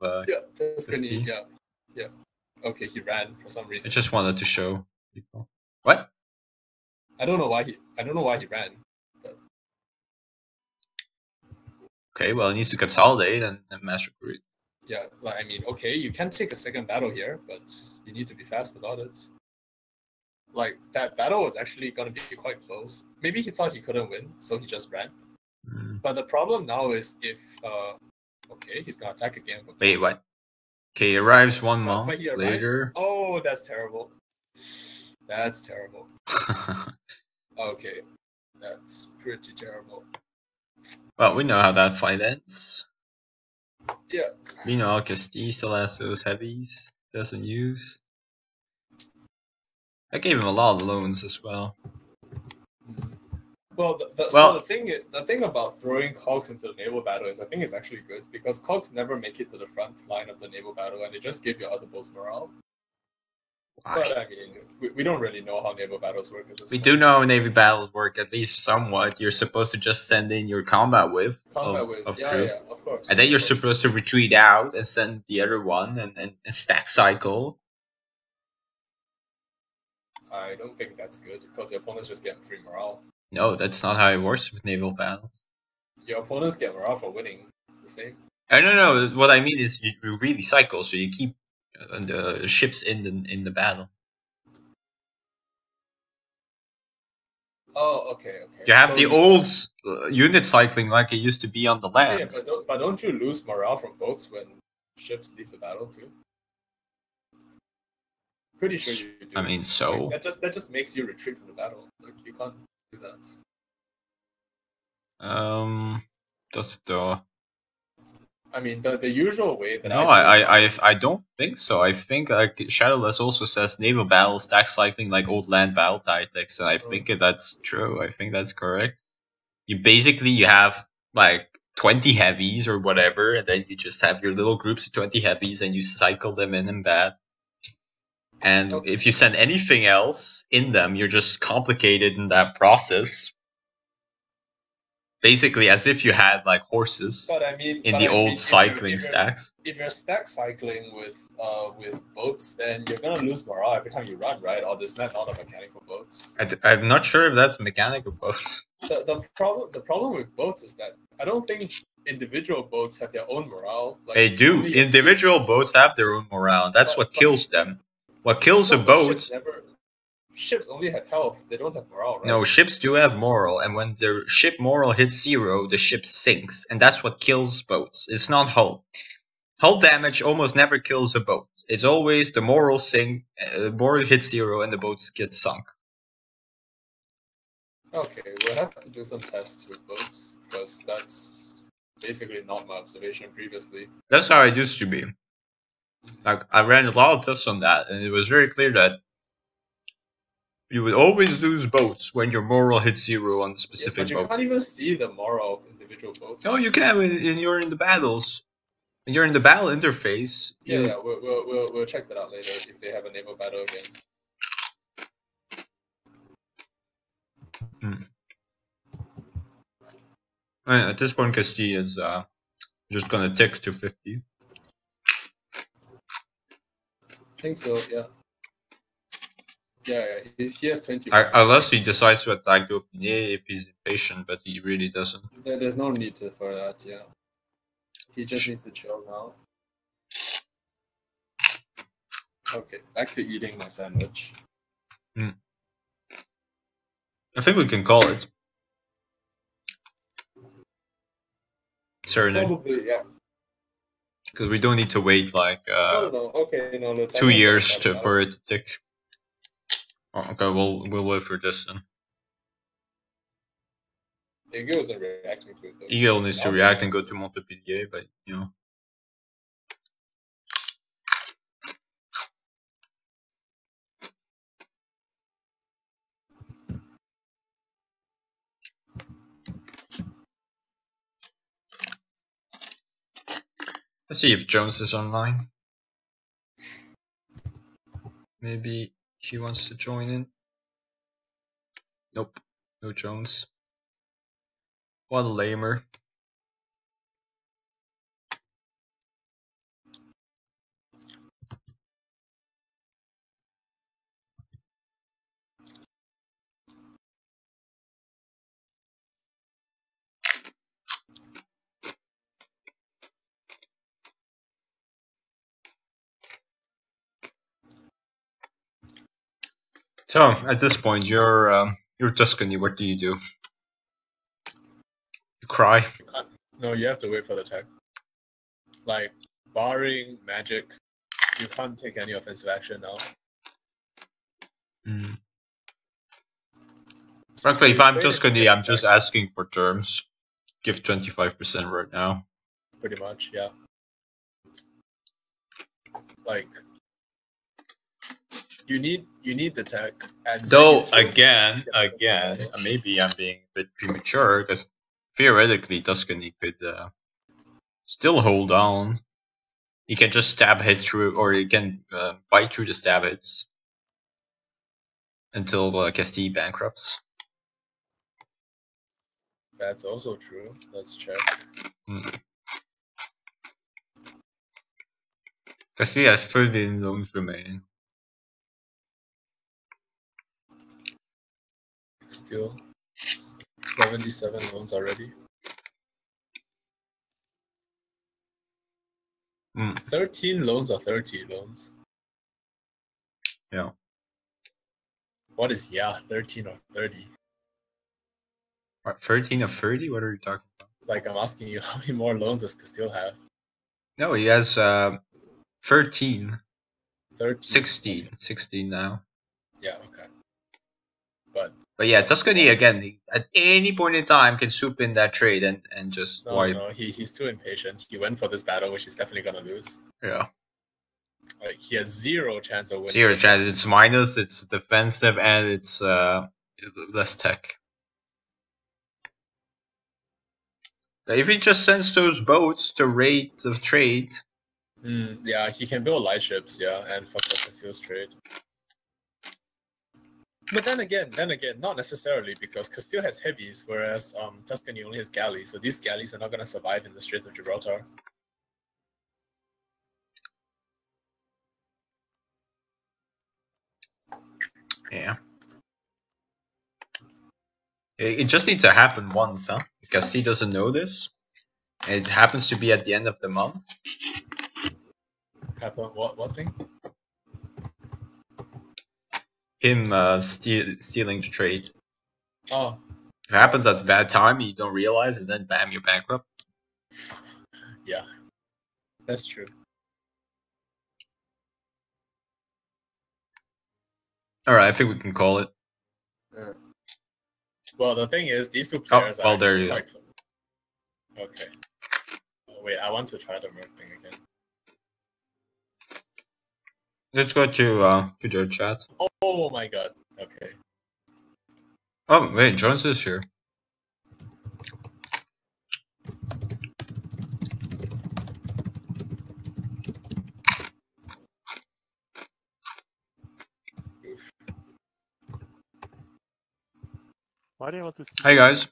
Tuscany. Yeah. Okay, he ran for some reason. I just wanted to show people. What? I don't know why he ran. But... Okay, well, he needs to consolidate and mass recruit. Yeah, like, I mean, okay, you can take a second battle here, but you need to be fast about it. Like, that battle was actually going to be quite close. Maybe he thought he couldn't win, so he just ran. But the problem now is if... okay, he's going to attack again. Wait, what? Okay, he arrives 1 month later. Oh, that's terrible. That's terrible. Okay, that's pretty terrible. Well, we know how that fight ends. Yeah. We know Castillo still has those heavies. Doesn't use. I gave him a lot of loans as well. Well, so the thing about throwing cogs into the naval battle is I think it's actually good because cogs never make it to the front line of the naval battle and they just give your other boats morale. Why? But I mean, we don't really know how naval battles work at this point. Do know how naval battles work at least somewhat. You're supposed to just send in your combat width of troop. Yeah, of course. And then you're supposed to retreat out and send the other one and stack cycle. I don't think that's good because your opponents just get free morale. No, that's not how it works with naval battles. Your opponents get morale for winning. It's the same. No. What I mean is you really cycle, so you keep the ships in the battle. Oh, okay. You have the old unit cycling like it used to be on the land. Yeah, but don't you lose morale from boats when ships leave the battle too? Pretty sure you do. I mean, so like, that just makes you retreat from the battle. Like you can't do that. I mean, the usual way that I don't think so. I think like Shadowless also says naval battle stack cycling like old land battle tactics, and I think that's true. I think that's correct. You have like 20 heavies or whatever, and then you just have your little groups of 20 heavies, and you cycle them in and back. And if you send anything else in them, you're just complicated in that process. Basically, as if you had like horses in the old cycling stacks. If you're stack cycling with boats, then you're gonna lose morale every time you run, right? Or is that not a mechanic for boats? I'm not sure if that's a mechanic of boats. The problem with boats is that I don't think individual boats have their own morale. Like, they do. Individual boats have their own morale. That's what kills them. What kills a boat? Ships only have health. They don't have morale, right? No, ships do have morale, and when their ship morale hits 0, the ship sinks, and that's what kills boats. It's not hull. Hull damage almost never kills a boat. It's always the morale hits 0, and the boat gets sunk. Okay, we'll have to do some tests with boats because that's basically not my observation previously. That's how it used to be. Like I ran a lot of tests on that, and it was very clear that you would always lose boats when your morale hits 0 on the specific boat. But you can't even see the morale of individual boats. No, you can have it when you're in the battles. When you're in the battle interface. Yeah, we'll check that out later if they have a naval battle again. At this point, Castilla is just gonna tick to 50. I think so, yeah. Yeah, he has 20. Unless he decides to attack Dauphiné if he's impatient, but he really doesn't. There's no need for that, yeah. He just needs to chill now. Okay, back to eating my sandwich. I think we can call it. Serenade. Probably, yeah. Because we don't need to wait like No. Okay, no. 2 years for it to tick. Oh, okay, we'll wait for this then. Egil isn't reacting to it though. Egil needs to react and go to Montpellier, but you know. Let's see if Jones is online. Maybe he wants to join in. Nope, no Jones. What a lamer. So at this point, you're Tuscany. What do? You cry. No, you have to wait for the tech. Like, barring magic, you can't take any offensive action now. Frankly, if I'm Tuscany, I'm just asking for terms. Give 25% right now. Pretty much, yeah. Like, you need the tech. And though again, maybe I'm being a bit premature because theoretically Tuscany could still hold on. He can just stab hit through, or he can bite through the stab hits until Castile bankrupts. That's also true. Let's check. Castile has 13 loans remaining. Still 77 loans already. 13 loans or 30 loans? Yeah. What is 13 or 30? What, 13 of 30? What are you talking about? Like, I'm asking you, how many more loans does Castile have? No, he has 13. 13. 16. Okay. 16 now. Yeah, okay. But yeah, Tuscany again at any point in time can swoop in that trade and just wipe. No, he's too impatient. He went for this battle, which he's definitely gonna lose. Yeah. Like, he has 0 chance of winning. 0 chance. It's minus. It's defensive, and it's less tech. But if he just sends those boats to raid the trade. Yeah, he can build light ships. Yeah, and fuck up Castile's trade. But then again, not necessarily, because Castile has heavies, whereas Tuscany only has galleys. So these galleys are not going to survive in the Strait of Gibraltar. Yeah. It just needs to happen once, huh? Because he doesn't know this. It happens to be at the end of the month. Happen what thing? Him stealing the trade. Oh. If it happens at a bad time, you don't realize, and then bam, you're bankrupt. Yeah, that's true. Alright, I think we can call it. Well, the thing is, these two players are there you quite close. Okay. Oh, wait, I want to try the merc thing again. Let's go to your chat. Oh my god. Okay. Oh wait, Jones is here. Why do you want to see? Hey, guys.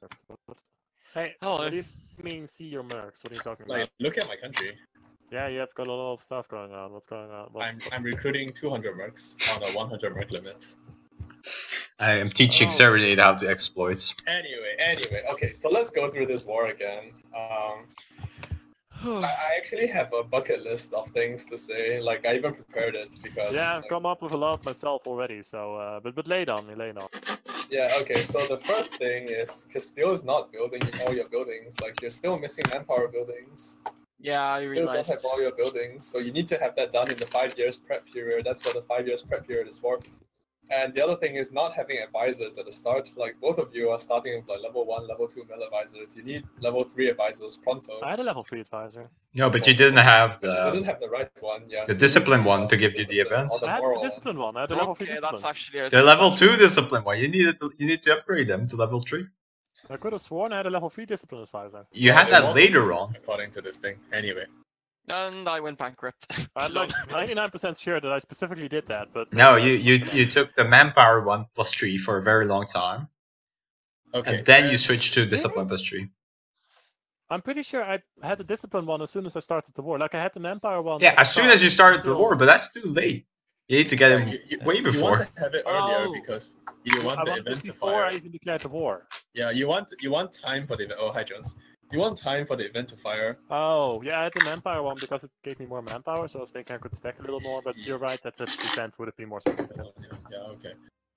Hey, Hello. what do you mean see your mercs? What are you talking about? Like, look at my country. Yeah, you have got a lot of stuff going on. What's going on? What? I'm recruiting 200 mercs on a 100 merc limit. I am teaching Oh. Serenade how to exploit. Anyway, okay, so let's go through this war again. I actually have a bucket list of things to say. Like, I even prepared it because. Yeah, I've like, come up with a lot myself already. So, but lay it on me, lay it on. Yeah, okay, so the first thing is Castile is not building all your buildings. Like, you're still missing manpower buildings. Yeah, I Still don't realized. have all your buildings, so you need to have that done in the 5 years prep period. That's what the 5 years prep period is for. And the other thing is not having advisors at the start. Like, both of you are starting with like level 1, level 2 mill advisors. You need level 3 advisors pronto. I had a level 3 advisor. No, but you didn't have But you didn't the have the right one, yeah. the You discipline need, one to give you the discipline events. or the I had moral the one. discipline one. I had the level 3 Okay, discipline. that's actually a The level 2 substantial- discipline one. You need to upgrade them to level 3. I could have sworn I had a level 3 discipline advisor. You Well, had it that wasn't, later on. according to this thing. Anyway. And I went bankrupt. I'm like 99% sure that I specifically did that, but No, maybe I fucked it you up. took the manpower one plus 3 for a very long time, Okay. and then you switched to discipline plus 3. I'm pretty sure I had the discipline one as soon as I started the war. Like I had the manpower one. Yeah, at the as soon start as you started the until- war, but that's too late. You need to get Yeah, it way You before. want to have it earlier Oh. because you want I the wanted event it to before fire. I even declared the war. Yeah, you want time for the event. Oh, hi Jones. You want time for the event to fire. Oh, yeah, I had the manpower one because it gave me more manpower, so I was thinking I could stack a little more, but you're right that the percent would have been more significant. Yeah, okay.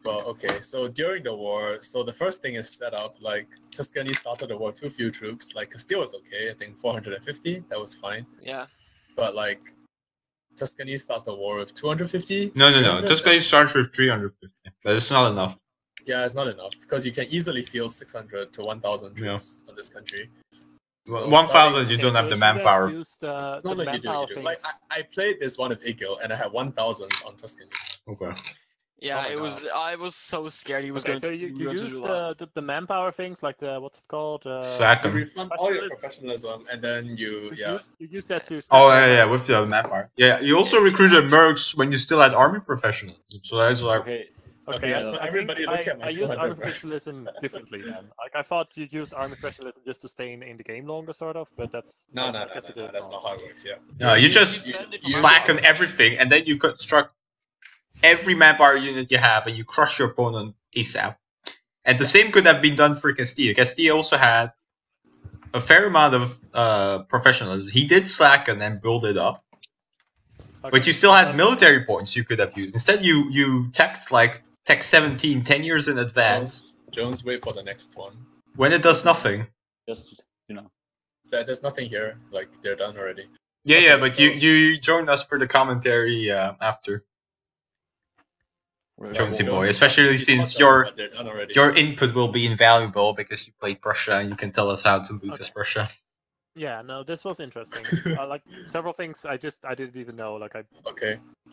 Well, okay, so during the war, so the first thing is set up, like, Tuscany started the war too few troops, like, Castile was okay, I think 450, that was fine, Yeah. but, like, Tuscany starts the war with 250? No. 300, Tuscany that's- starts with 350, but it's not enough. Yeah, it's not enough, because you can easily field 600 to 1,000 troops on this country. So 1,000, you Okay, don't so have the if you guys manpower. used, No, the no, you manpower do. things. Like, I played this one with Egil, and I had 1,000 on Tuscany. Okay. Yeah, Oh my it was. I was so scared he was Okay, going so to. you we were going to used do that. the manpower things, like the, what's it called? Sack You 'em. refund all your professionalism, and then You used that to. Oh yeah, with the manpower. Yeah, you also recruited mercs when you still had army professionalism. So that's like Okay, Okay, I- so I everybody think look at my I used 200 army mercs. professionalism differently then. Like I thought you used army professionalism just to stay in the game longer, sort of, but that's No, I no, guess it is that's wrong. not how it works, yeah. no, you just you- slack on everything, and then you construct every manpower unit you have, and you crush your opponent ASAP. And the same could have been done for Castile. Castile also had a fair amount of professionalism. He did slack and then build it up, but Okay. you still had military points you could have used. Instead, you teched like tech 17 10 years in advance Jones, wait for the next one. when it does nothing. just There's nothing here, like, they're done already. Yeah, Okay, yeah, but so- you joined us for the commentary after. Jonesy boy, especially since But they're done already. your input will be invaluable because you played Prussia and you can tell us how to lose as Okay. Prussia. Yeah, no, this was interesting. Like several things I didn't even know. Like I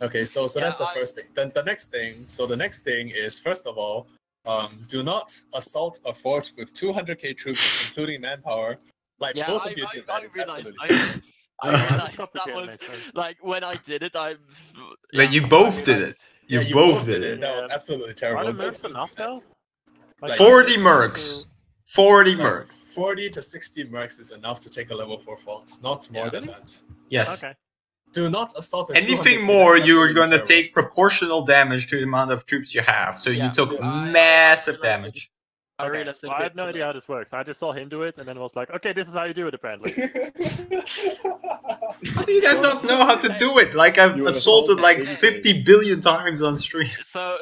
Okay, so Yeah, that's the I- first thing. Then the next thing is, first of all, do not assault a fort with 200k troops, including manpower. Like, Yeah, both I, of you did I, that. I It's realized. absolutely I realized that Complicated, was makes sense. like when I did it. But you both did it. You Yeah, both did it. That was Yeah. absolutely are terrible. the mercs enough though? Like, 40 to- mercs. 40 Like, mercs. 40 to 60 mercs is enough to take a level 4 fort, not more Yeah. than that. Yes. Okay. Do not assault a Anything 200K, more, that's you are absolutely going to terrible. take proportional damage to the amount of troops you have. So Yeah. you took Yeah, I massive realized damage. I Okay, realized well, I have no idea how this works. I just saw him do it, and then was like, okay, this is how you do it, apparently. How do you guys not know how to do it? Like, I've You would assaulted assault like 80K. 50 billion times on stream. So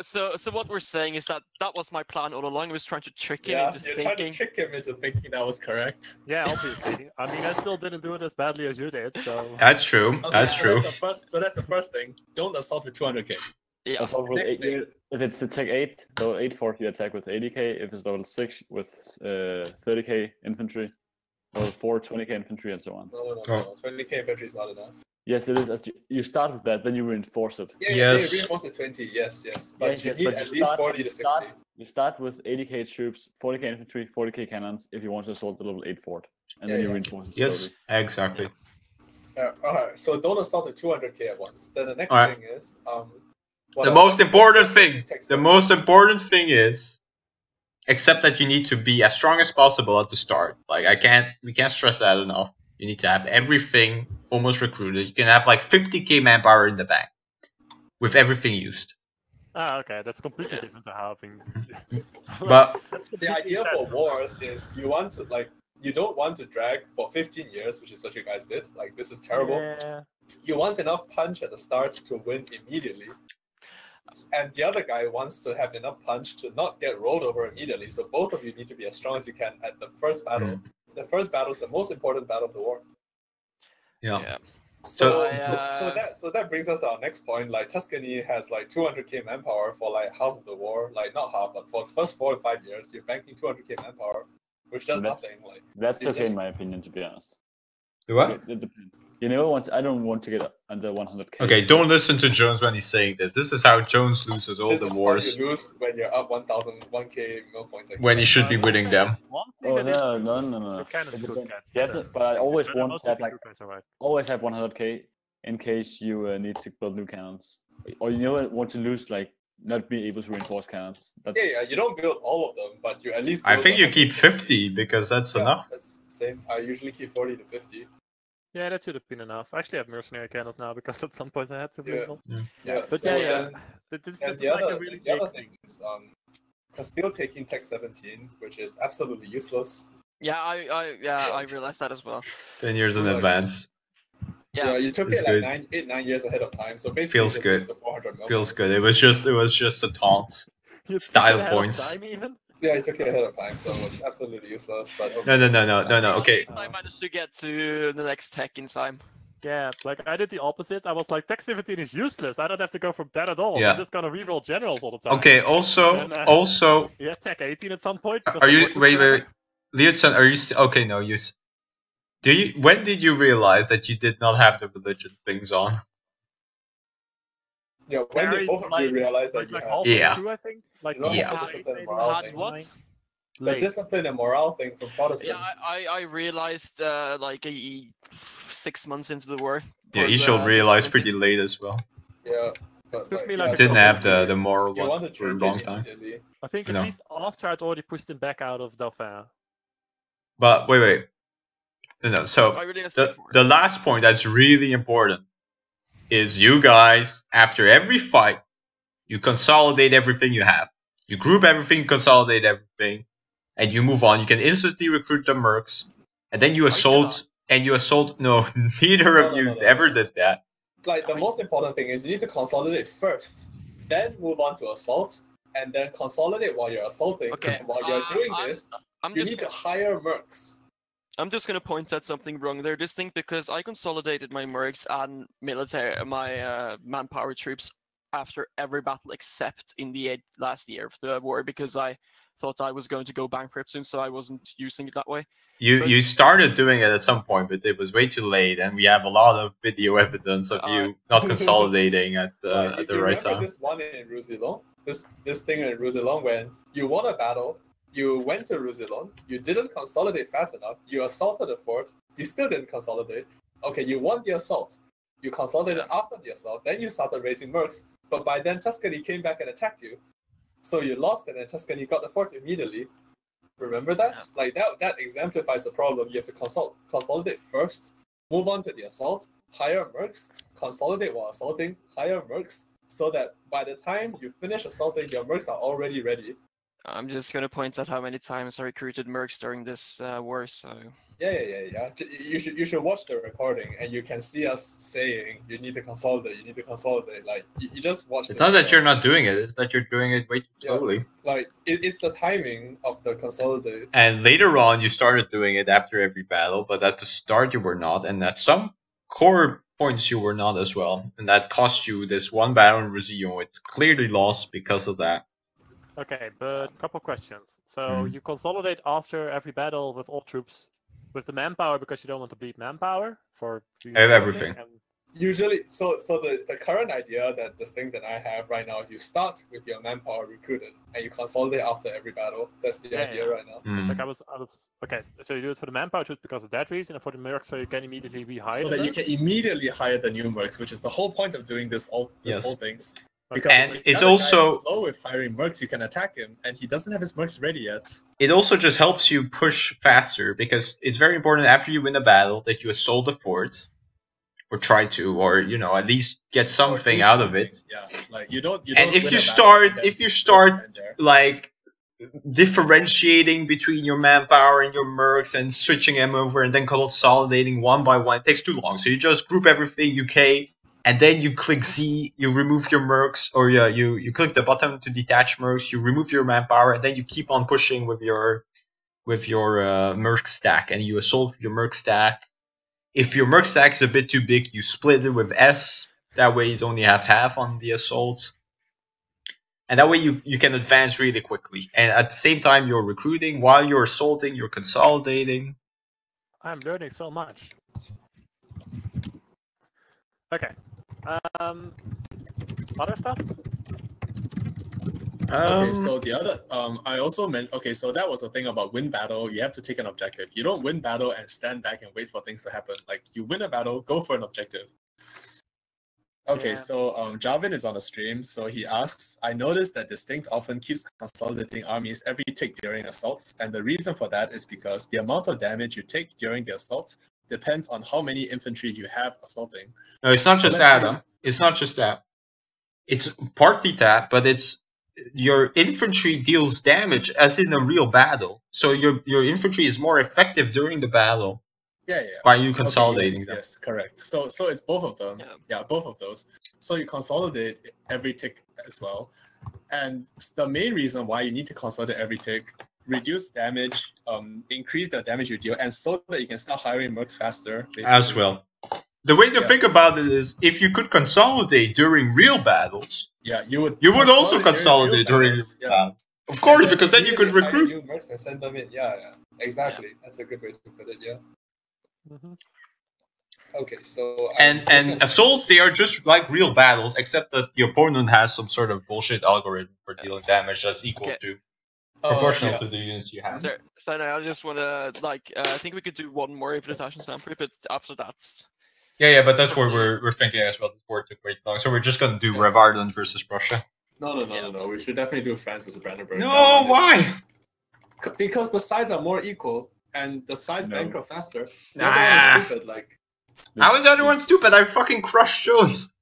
what we're saying is that was my plan all along. I was trying to trick him Yeah, into you're trying to thinking. trick him into thinking that was correct. Yeah, obviously. I mean, I still didn't do it as badly as you did, so. That's true. Okay, That's so true. That's the first thing. Don't assault with 200k. Yeah. assault with Next 8, thing. if it's attack 8, level 8 fort, you attack with 80k. If it's level 6 with 30k infantry, level 4 20k infantry, and so on. No. Oh. 20k infantry is not enough. Yes, it is. As you start with that, then you reinforce it. Yeah, Yes. they reinforced to 20, yes. But Yes, you yes, need but at you least start- 40 to you 60. start- You start with 80k troops, 40k infantry, 40k cannons if you want to assault the level 8 fort, and then Yeah, you yeah. reinforce it Yes, slowly. exactly. Alright, so don't assault with 200k at once. Then the next Alright. thing is, The most important thing. The most important thing is except that you need to be as strong as possible at the start. Like we can't stress that enough. You need to have everything almost recruited. You can have like 50k manpower in the bank with everything used. Ah, okay, that's completely different to how I've been. But That's The idea for wars is you don't want to drag for 15 years, which is what you guys did. Like, this is terrible. Yeah. You want enough punch at the start to win immediately. And the other guy wants to have enough punch to not get rolled over immediately. So both of you need to be as strong as you can at the first battle. The first battle is the most important battle of the war. yeah. So that brings us to our next point. Like, Tuscany has like 200k manpower for like half of the war. Like, not half, but for the first 4 to 5 years, you're banking 200k manpower, which does nothing. Like, That's okay in my opinion, to be honest. What? It depends. You never want. I don't want to get under 100k. Okay, don't listen to Jones when he's saying this. This is how Jones loses all this the is wars how you lose when you're up 1k mil points. when you should be winning them. One thing Oh that is no. you kind of It good depends. cat. Yeah, but I always But want most to have of the like good guys are right. always have 100k in case you need to build new cannons, or you never want to lose like not being able to reinforce cannons. That's, Yeah, you don't build all of them, but you at least. I build think you 100. keep 50 because that's enough. That's the same. I usually keep 40 to 50. Yeah, that should have been enough. I actually have mercenary cannons now because at some point I had to build them. Yeah, But so yeah. then- This And is the like other, a really the other big... thing is Castile taking Tech 17, which is absolutely useless. Yeah, I realized that as well. 10 years in Like- advance. Yeah, You took It's it like good. 9 years ahead of time, so basically Feels just good. wasted 400 mil Feels points. good. It was just a taunt. You took Style it ahead of points. time even? Yeah, you took it ahead of time, so it was absolutely useless. But No. At Okay. least I managed to get to the next tech in time. Yeah, like I did the opposite. I was like, Tech 17 is useless. I don't have to go for that at all. Yeah. I'm just gonna reroll generals all the time. Okay. Also, And, Yeah, Tech 18 at some point. because are they you work with wait? forever. Liutsan, are you okay? No, you. Do you? When did you realize that you did not have the religion things on? yeah, when did both of you realize that you like had halfway Yeah. through, I think. Like You don't Yeah. have the discipline and morale Had thing. what? The Late. discipline and morale thing from Protestants. Yeah, I realized like 6 months into the war. Yeah, for Egil the realized discipline pretty thing. late as well. Yeah, but Took me yeah, like a so Didn't have basically, the moral you one want to for a drink long it time. immediately. I think I at know. least after I'd already pushed him back out of Dauphin. But wait. No. So I realized the before. the last point that's really important is you guys after every fight you consolidate everything you have. You group everything, consolidate everything, and you move on. You can instantly recruit the mercs, and then you assault. And you assault. No, neither of you ever did that. Like, the most important thing is you need to consolidate first, then move on to assault, and then consolidate while you're assaulting. Okay, And while you're doing I'm- this, I'm you just need to hire mercs. I'm just gonna point out something wrong there. This thing because I consolidated my mercs and military, my manpower troops after every battle except in the last year of the war because I thought I was going to go bankrupt soon, so I wasn't using it that way. You started doing it at some point, but it was way too late, and we have a lot of video evidence of you not consolidating at Like, the you right remember time. this one in Roussillon? This thing in Roussillon when you won a battle, you went to Roussillon, you didn't consolidate fast enough, you assaulted the fort, you still didn't consolidate. Okay, you won the assault. You consolidated after the assault, then you started raising mercs, but by then Tuscany came back and attacked you. So you lost it and Tuscany got the fort immediately. Remember that? Like that exemplifies the problem. You have to consolidate first, move on to the assault, hire mercs, consolidate while assaulting, hire mercs, so that by the time you finish assaulting, your mercs are already ready. I'm just gonna point out how many times I recruited mercs during this war. So Yeah. You should watch the recording and you can see us saying you need to consolidate. Like you just watch. It's the not that video. you're not doing it; it's that you're doing it way too slowly. Like it's the timing of the consolidate. And later on, you started doing it after every battle, but at the start you were not, and at some core points you were not as well, and that cost you this one battle in Roussillon. It's clearly lost because of that. Okay, but couple questions. So you consolidate after every battle with all troops with the manpower because you don't want to bleed manpower for Everything. Usually, so the current idea that this thing that I have right now is you start with your manpower recruited and you consolidate after every battle. That's the idea right now. Like I was okay. So you do it for the manpower troops because of that reason, and for the mercs so you can immediately rehire. So that you can immediately hire the new mercs, which is the whole point of doing this whole Yes. whole things. Because And if it's the other guy's also- slow with hiring mercs, you can attack him, and he doesn't have his mercs ready yet. It also just helps you push faster, because it's very important after you win a battle that you assault the fort, or try to, or at least get Or something do out of something. it. Yeah, like you don't. And if win you a battle start, and then if you just start stand there. like differentiating between your manpower and your mercs and switching them over and then consolidating one by one, it takes too long. So you just group everything UK, and then you click Z, you remove your mercs, or you click the button to detach mercs, you remove your manpower, and then you keep on pushing with your merc stack, and you assault your merc stack. If your merc stack is a bit too big, you split it with S. That way you only have half on the assaults. And that way you can advance really quickly. And at the same time, you're recruiting. While you're assaulting, you're consolidating. I'm learning so much. Okay. Other stuff? Okay, so the other, I also meant, okay, so that was the thing about win battle. You have to take an objective. You don't win battle and stand back and wait for things to happen. Like, you win a battle, go for an objective. Okay, Yeah. so Jarvin is on the stream, so he asks, I noticed that Distinct often keeps consolidating armies every tick during assaults, and the reason for that is because the amount of damage you take during the assault depends on how many infantry you have assaulting. No, it's not So just let's that. say- Huh? It's not just that. It's partly that, but it's your infantry deals damage as in a real battle. So your infantry is more effective during the battle Yeah. by you Okay, consolidating yes, them. yes, correct. So it's both of them. Yeah. Both of those. So you consolidate every tick as well. And the main reason why you need to consolidate every tick, reduce damage, increase the damage you deal, and so that you can start hiring mercs faster. Basically. As well. The way to Yeah. think about it is, if you could consolidate during real battles, Yeah, you would. you would also real consolidate during. battles, yeah. Of course, And because then you could immediately hire recruit. new mercs and send them in. Yeah, exactly. That's a good way to put it. Yeah. Mm-hmm. Okay, so And assaults, they are just like real battles, except that the opponent has some sort of bullshit algorithm for dealing damage that's equal Okay. to proportional yeah. to the units you have. So I just want to I think we could do one more invitation sample, but after that. Yeah, but that's what we're thinking as well. The war took way too long, so we're just gonna do Rev Ireland versus Prussia. No. We should definitely do France versus Brandenburg. No, That one is- why? Because the sides are more equal and the sides No. bankrupt faster. The Nah. other one is stupid. Like, How is the other one stupid? I fucking crushed Jones.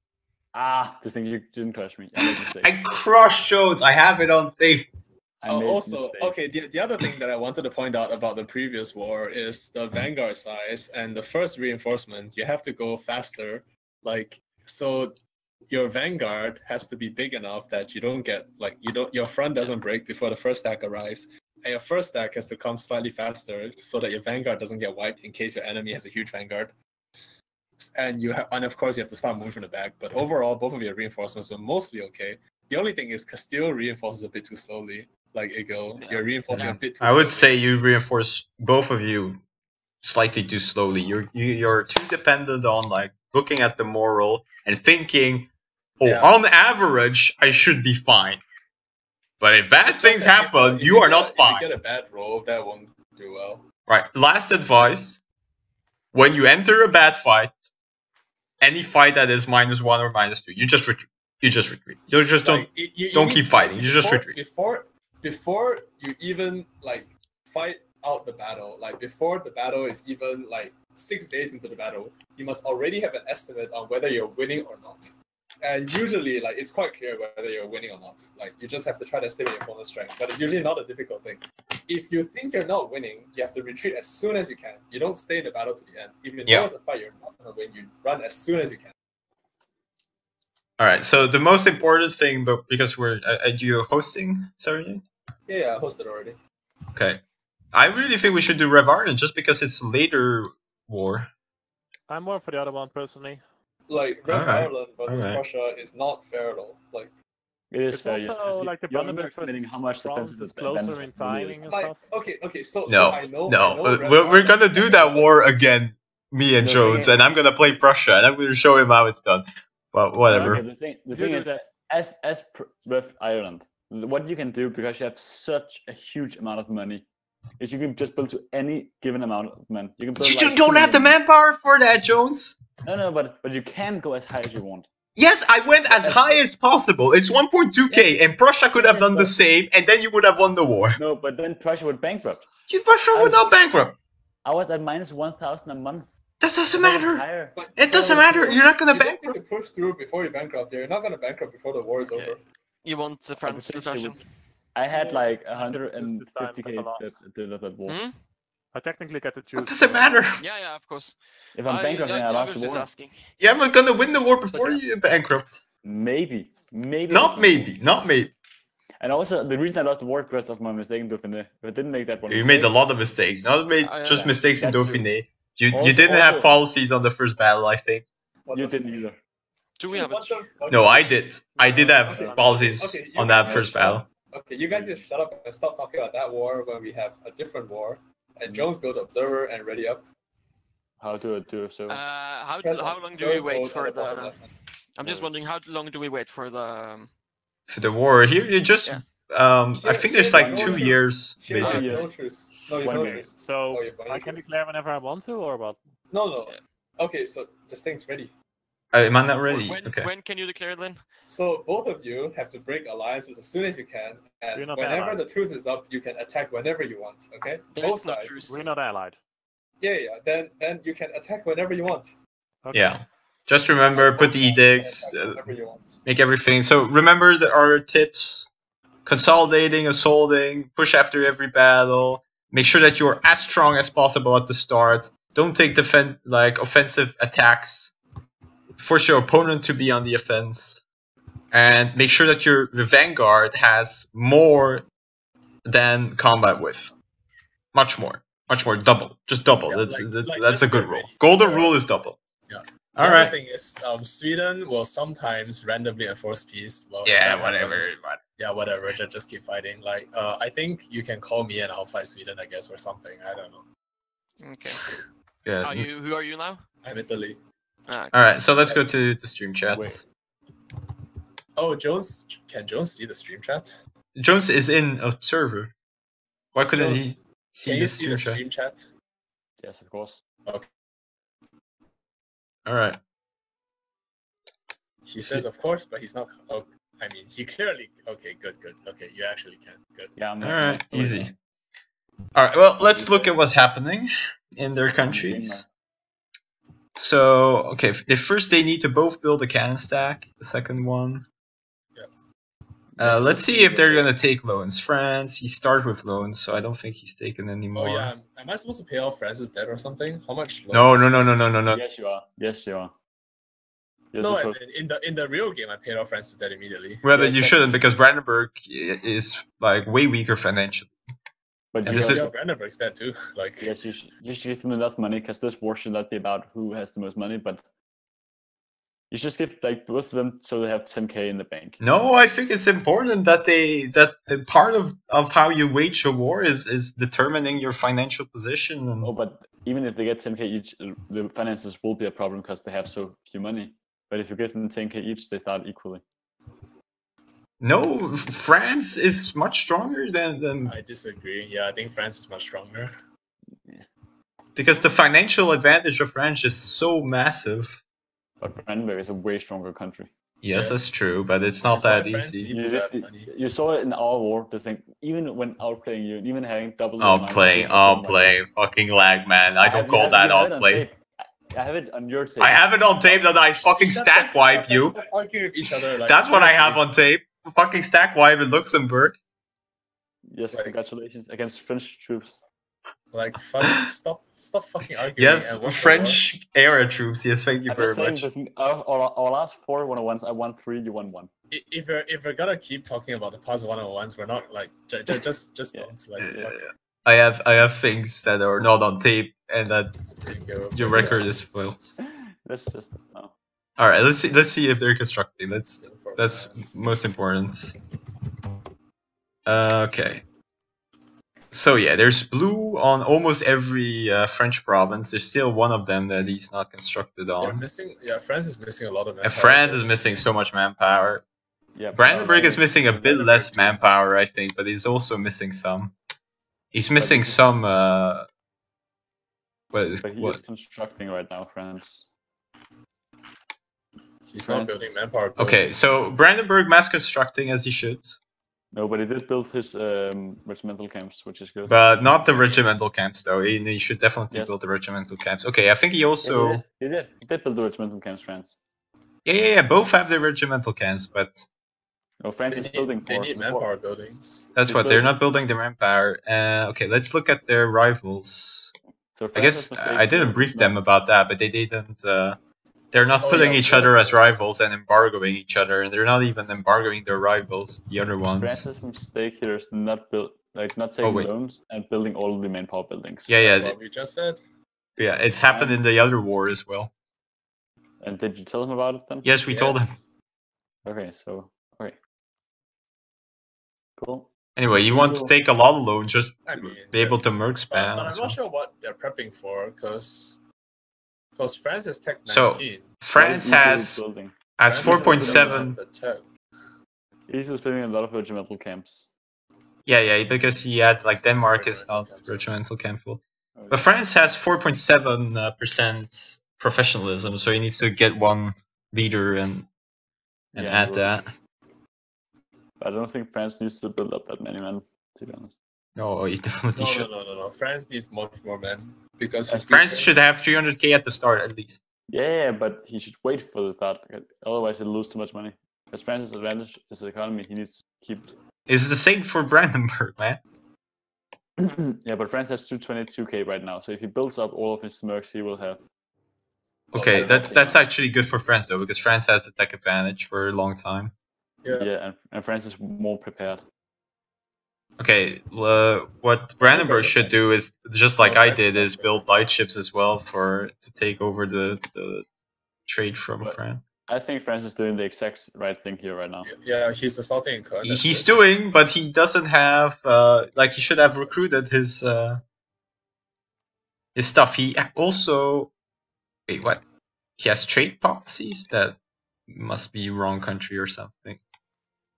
This thing you didn't crush me. I made a mistake. I crushed Jones. I have it on tape. I made a also, mistake. okay, the other thing that I wanted to point out about the previous war is the vanguard size and the first reinforcement. You have to go faster. Like, so your vanguard has to be big enough that you don't get, like, your front doesn't break before the first stack arrives. And your first stack has to come slightly faster so that your vanguard doesn't get wiped in case your enemy has a huge vanguard. And of course you have to start moving from the back. But overall, both of your reinforcements were mostly okay. The only thing is Castile reinforces a bit too slowly. Like Egil, Yeah. you're reinforcing a bit too I would slowly. say you reinforce both of you slightly too slowly. You're too dependent on like looking at the moral and thinking, Yeah. on average I should be fine. But if bad It's just things that happen, if you are get not a- fine. If you get a bad roll, that won't do well. Right. Last advice: when you enter a bad fight, any fight that is -1 or -2, you just retreat. You just retreat. You just don't. Like, you don't need- keep fighting, you just retreat. Before you even like fight out the battle, like before the battle is even like 6 days into the battle, you must already have an estimate on whether you're winning or not. And usually, like, it's quite clear whether you're winning or not. Like, you just have to try to estimate your opponent's strength, but it's usually not a difficult thing. If you think you're not winning, you have to retreat as soon as you can. You don't stay in the battle to the end. If you know it's a fight, you're not gonna win. You run as soon as you can. All right. So the most important thing, but because we're you hosting, Sarah? Yeah, I hosted already. Okay. I really think we should do Rev Ireland just because it's later war. I'm more for the other one personally. Like, Red Alright, Ireland versus alright. Prussia is not fair at all. Like, It is It's fair. yes. also like the You're Brandenburg underestimating versus how much France defensive is advantage closer in it really timing is. and like stuff. okay, so No, I know. no, I know Red we're Ireland gonna do has that a war again, me and The Jones, thing is- and I'm gonna play Prussia, and I'm gonna show him how it's done. But whatever. Okay, the You thing do is, that. as Rev Ireland, what you can do, because you have such a huge amount of money, is you can just build to any given amount of men. You can build. You like don't 2 have the million. manpower for that, Jones. No, but you can go as high as you want. Yes, I went as high as possible. It's 1.2k, and Prussia could have done the same, and then you would have won the war. No, but then Prussia would bankrupt. Prussia would not bankrupt. I was at minus 1,000 a month. That doesn't That was matter. higher. It doesn't matter. You're not gonna You just need bankrupt. to push through before you bankrupt. You're not gonna bankrupt before the war is over. You want the France discussion? I had like This time, 150k that's a loss. at the end of that war. Hmm? I technically get to choose. What does it matter? Yeah, of course. If I'm bankrupting, I I lost was the just war. asking. You're not gonna win the war before you bankrupt. Maybe. Not maybe. Not maybe. And also, the reason I lost the war is because of my mistake in Dauphiné. If I didn't make that one You mistake, made a lot of mistakes. Not made just yeah. mistakes in That's true. Dauphiné. You Also- didn't have also- policies on the first battle, I think. What you the didn't either. Do we have What it? the fuck? No, I did. I did have Okay, policies okay, you on guys that just first shut up. battle. Okay, you guys just shut up and stop talking about that war when we have a different war. And Jones go to observer and ready up. How to do so? How Press long do we observe wait mode for at the bottom the? left. I'm just wondering how long do we wait for the? For the war here, you just Yeah. I think there's Here, like no 2 truce. years Here, you have basically. no truce. No, you have 1 no year. truce. So Oh, you have I no can truce. declare whenever I want to, or what? No. Okay, so this thing's ready. Am I not ready? Okay. When can you declare then? So both of you have to break alliances as soon as you can, We're and not whenever allied. the truce is up, you can attack whenever you want. Okay, There both is no sides. truce. We're not allied. Yeah. Then you can attack whenever you want. Okay. Yeah. Just remember, put the You can edicts, attack whenever you want. make everything. So remember our tits: consolidating, assaulting, push after every battle. Make sure that you're as strong as possible at the start. Don't take offensive attacks. Force your opponent to be on the offense, and make sure that the vanguard has more than combat with. Much more, double, just double. Yeah, that's that's a good good, rule. right? Golden Yeah. rule is double. Yeah. All The right. other thing is, Sweden will sometimes randomly enforce peace. Well, if Yeah, that whatever. happens, yeah, whatever. Just keep fighting. Like, I think you can call me and I'll fight Sweden, I guess, or something. I don't know. Okay. Yeah. Who are you now? I'm Italy. Ah, All right. So let's go to the stream chats. Oh, Jones. Can Jones see the stream chat? Jones is in a server. Why couldn't he Jones, see Can the you see the stream chat? stream chat? Yes, of course. All right. He says, of course, but he's not. Oh, I mean, he clearly. Okay, good. Okay, you actually can. Good. Yeah, I'm All not. right. Easy. All right. Well, let's look at what's happening in their countries. So, okay, they need to both build a cannon stack. The second one. Let's see if they're gonna take loans. France, he started with loans, so I don't think he's taken any more. Oh yeah. Am I supposed to pay off France's debt or something? How much? No. loans is France? No. Yes, you are. Yes, you are. You're No, as supposed- in the real game, I paid off France's debt immediately. Well, but Yeah, you exactly. shouldn't because Brandenburg is like way weaker financially. But and you this also- is- Yeah, Brandenburg's debt too. Like, Yes, you should give them enough money because this war should not be about who has the most money, but you should give like both of them so they have 10k in the bank. No, I think it's important that part of how you wage a war is determining your financial position. And Oh, but even if they get 10k each, the finances will be a problem because they have so few money. But if you give them 10k each, they start equally. no, France is much stronger than I disagree. Yeah, I think France is much stronger. because the financial advantage of France is so massive. But Brandenburg is a way stronger country. Yes, that's Yes. true, but it's not That's why that France easy. needs that money. You saw it in our war. The thing, even when outplaying you, even having double. Outplaying, fucking lag, man. I don't call that outplay. I have it on your tape. I have it on tape that I fucking Shut stack the wipe fuck you. up and stop arguing with each other. Like, That's what I have seriously. on tape. Fucking stack wipe in Luxembourg. Yes, Like- congratulations against French troops. Like, fuck, stop fucking arguing. Yes, and watch the French era troops. Yes, thank you I'm very just saying, much. listen, our last 4 101s, I won 3, you won 1. war. If we're gonna keep talking about the past 101s, we're not like just Yeah. don't like. Uh, Fuck. I have things that are not on tape, and that your record is full. That's just no. All right, let's see if they're constructing. That's most important. Okay. So yeah, there's blue on almost every French province. There's still one of them that he's not constructed They're on. missing. Yeah, France is missing a lot of And manpower. France is missing so much manpower. Yeah, Brandenburg is missing a bit Brandenburg less too. manpower, I think, but he's also missing some. He's missing he's- some. What is but he what? is constructing right now, France. He's not building manpower. Okay, buildings. so Brandenburg mass constructing as he should, No, but he did build his regimental camps, which is good. but not the regimental camps though. He should definitely Yes. build the regimental camps. Okay, I think he Yeah, also. he did build the regimental camps, France. Yeah. Both have their regimental camps, but No, France is building They for need the manpower buildings. that's He's what they're building- not building their manpower. Okay, let's look at their rivals. So I France guess has mistaken I didn't the brief original- them about that, but they didn't. They're not Oh, putting yeah, each we other were as talking- rivals and embargoing each other, and they're not even embargoing their rivals, the other ones. France's mistake here is not not taking wait. loans and building all of the manpower buildings. Yeah, That's yeah, what we just said. yeah. It's happened in the other war as well. And did you tell him about it then? Yes, we told them. Yes. Okay, so okay. Cool. Anyway, you want to So- take a lot of loans just I to mean, be able to merc spam. But I'm as not well. sure what they're prepping for, because France is Tech So, 19. France has building. has France is building 4.7. the tech. He's just building a lot of regimental camps. Yeah, because he had like It's Denmark is regimental not camps. regimental camp full. But France has 4.7% professionalism, so he needs to get one leader and Yeah, add well, that. I don't think France needs to build up that many men, to be honest. No, he definitely should. No. France needs much more men, because he's France should have 300k at the start at least. Yeah, but he should wait for the start. Otherwise, he'll lose too much money. As France's advantage is the economy, he needs to keep. It's the same for Brandenburg, man. Yeah, but France has 222k right now. So if he builds up all of his mercs, he will have. Okay, yeah. that's actually good for France though, because France has the tech advantage for a long time. Yeah. And France is more prepared. Okay, what Brandenburg should do is just like I did, is build light ships as well to take over the trade from But- France. I think France is doing the exact right thing here right now. Yeah, he's assaulting Köln. that's He's good. doing, but he doesn't have like he should have recruited his stuff. He also wait, what? He has trade policies that must be wrong country or something.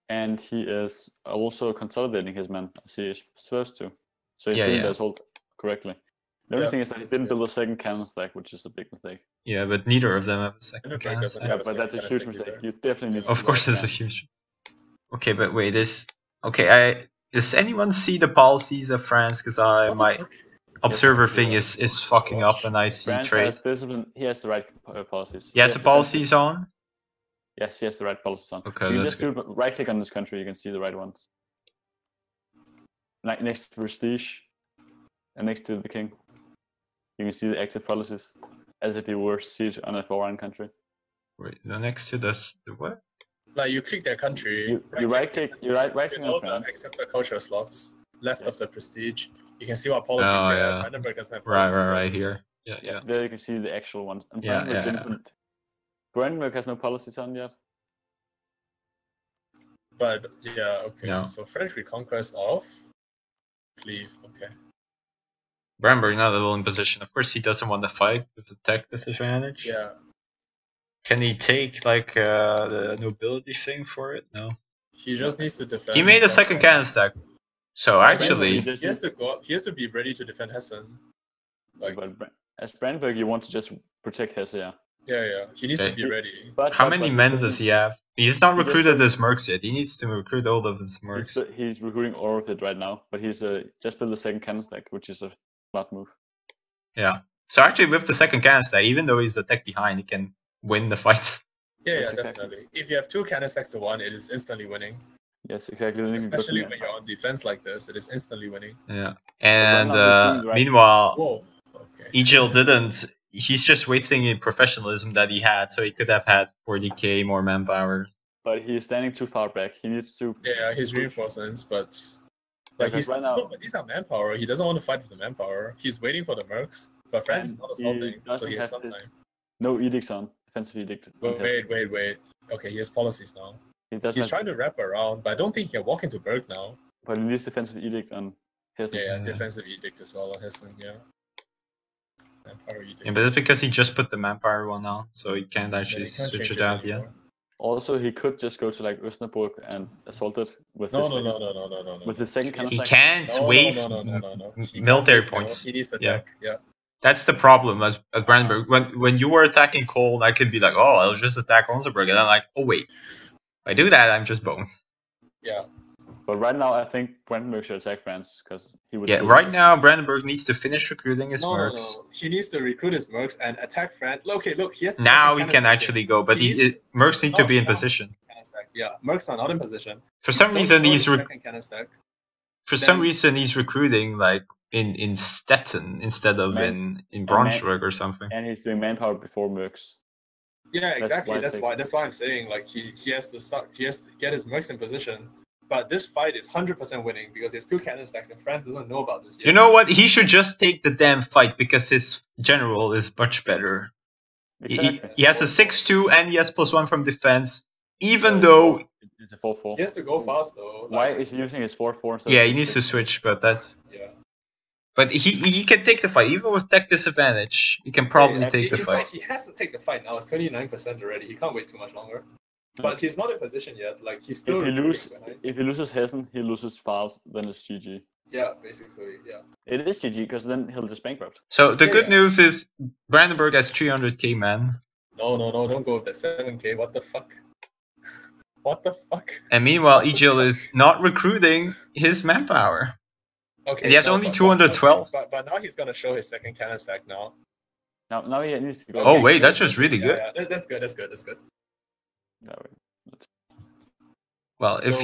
And he is also consolidating his men as he is supposed to. So he's Yeah, doing yeah. this whole correctly. The only Yeah, thing is that he that's didn't good. build a second cannon stack, which is a big mistake. Yeah, but neither of them have a second Brandenburg cannon doesn't stack. have a But that's a second huge cannon stack mistake. either. You definitely need to Of build course, it's a cannons. huge. Okay, but wait, does anyone see the policies of France? Because What the my fuck? observer thing is fucking up, and I see France trade. has discipline. He has the right policies. He has the policies on. Yes, he has the right policies on. Okay, You that's just do right click on this country, you can see the right ones. Like next to prestige and next to the king, you can see the active policies as if you were siege on a foreign country. Wait, the next to this, the what? Like, you click their country. You right click on Below the France. accept the culture slots, left of the prestige, you can see what policies Oh, they yeah. have. Brandenburg doesn't have Right, policies. right here. Yeah. There you can see the actual ones. And Yeah, Brandenburg yeah, didn't put- Brandenburg has no policies on yet. But yeah, okay. No. So French reconquest of Cleve. Okay. Brandenburg not a little in position. Of course, he doesn't want to fight with the tech disadvantage. Yeah. Can he take like the nobility thing for it? No. He just needs to defend. He made a second Hessen. cannon stack. So actually, Brandenburg, He has to go. He has to be ready to defend Hessen. Like, but as Brandenburg, you want to just protect Hesse, yeah. yeah. He needs to Okay. be ready. But how but many he men doesn't- does he have? He's not He just recruited doesn't- his mercs yet. He needs to recruit all of his mercs. He's recruiting all of it right now, but he's just built a second cannon stack, which is a smart move. Yeah. So actually, with the second cannon stack, even though he's the tech behind, he can win the fights. Yeah, Yes, exactly. definitely. If you have two cannon stacks to one, it is instantly winning. Yes, exactly. Then you can go Especially to- when you're on defense like this, it is instantly winning. Yeah. And now he's doing the right- meanwhile, Whoa. Okay. Egil didn't. He's just wasting in professionalism that he had, so he could have had 40k more manpower. But he is standing too far back. He needs to. Yeah, his reinforcements, but like Because he's right now- no, but these are manpower. He doesn't want to fight with the manpower. He's waiting for the mercs, but France is not he assaulting, so doesn't he has have some his time. No edicts on. Defensive edict. on Hesse. Wait. Okay, he has policies now. He doesn't He's have, trying to wrap around, but I don't think he can walk into Berg now. but he needs defensive edict on Hessen. Yeah, Yeah. defensive edict as well on Hessen. Yeah. Manpower edict. Yeah, but it's because he just put the manpower one on, so he can't Yeah, actually he can't switch change it out yet. anymore. Also, he could just go to like Osnabrück and assault it with No, his no, second- no, no, no, no, no. With the second cannon He stack. can't No, waste no. He can't military waste points. He needs the Yeah. tech. Yeah. That's the problem as Brandenburg. When you were attacking Cologne, I could be like, oh, I'll just attack Onsenberg, and I'm like, oh wait, if I do that, I'm just bones. Yeah. But right now, I think Brandenburg should attack France because he would. Yeah, still right lose. now Brandenburg needs to finish recruiting his No, mercs. He needs to recruit his mercs and attack France. Okay, look, he has. Now he can actually go, but mercs need to be in position. Yeah, mercs are not in position. For some reason, he's second cannon stack. for some reason he's recruiting like in Stettin instead of in Braunschweig or something. And he's doing manpower before mercs. Yeah, exactly. That's why I'm saying like he has to start. He has to get his mercs in position. But this fight is 100% winning because he has 2 cannon stacks and France doesn't know about this yet. You know what? He should just take the damn fight because his general is much better. Exactly. He has a 6-2 and he has +1 from defense. Even though it's a 4-4. He has to go fast though. Why is he using his 4-4? Yeah, he needs to switch, but that's But he can take the fight even with tech disadvantage. He can probably take the fight. He has to take the fight now. It's 29% already. He can't wait too much longer. But he's not in position yet. Like he's still. If he loses Hessen, he loses Pfalz, then it's GG. Yeah, basically, yeah. It is GG because then he'll just bankrupt. So the good news is Brandenburg has 300k man. No, don't go with the 7k. What the fuck? What the fuck? And meanwhile, Egil is not recruiting his manpower. Okay. And he has only 212. But now he's gonna show his second cannon stack now. Now he needs to go. Oh wait, that's just really good. Yeah, that's good. Yeah, well, if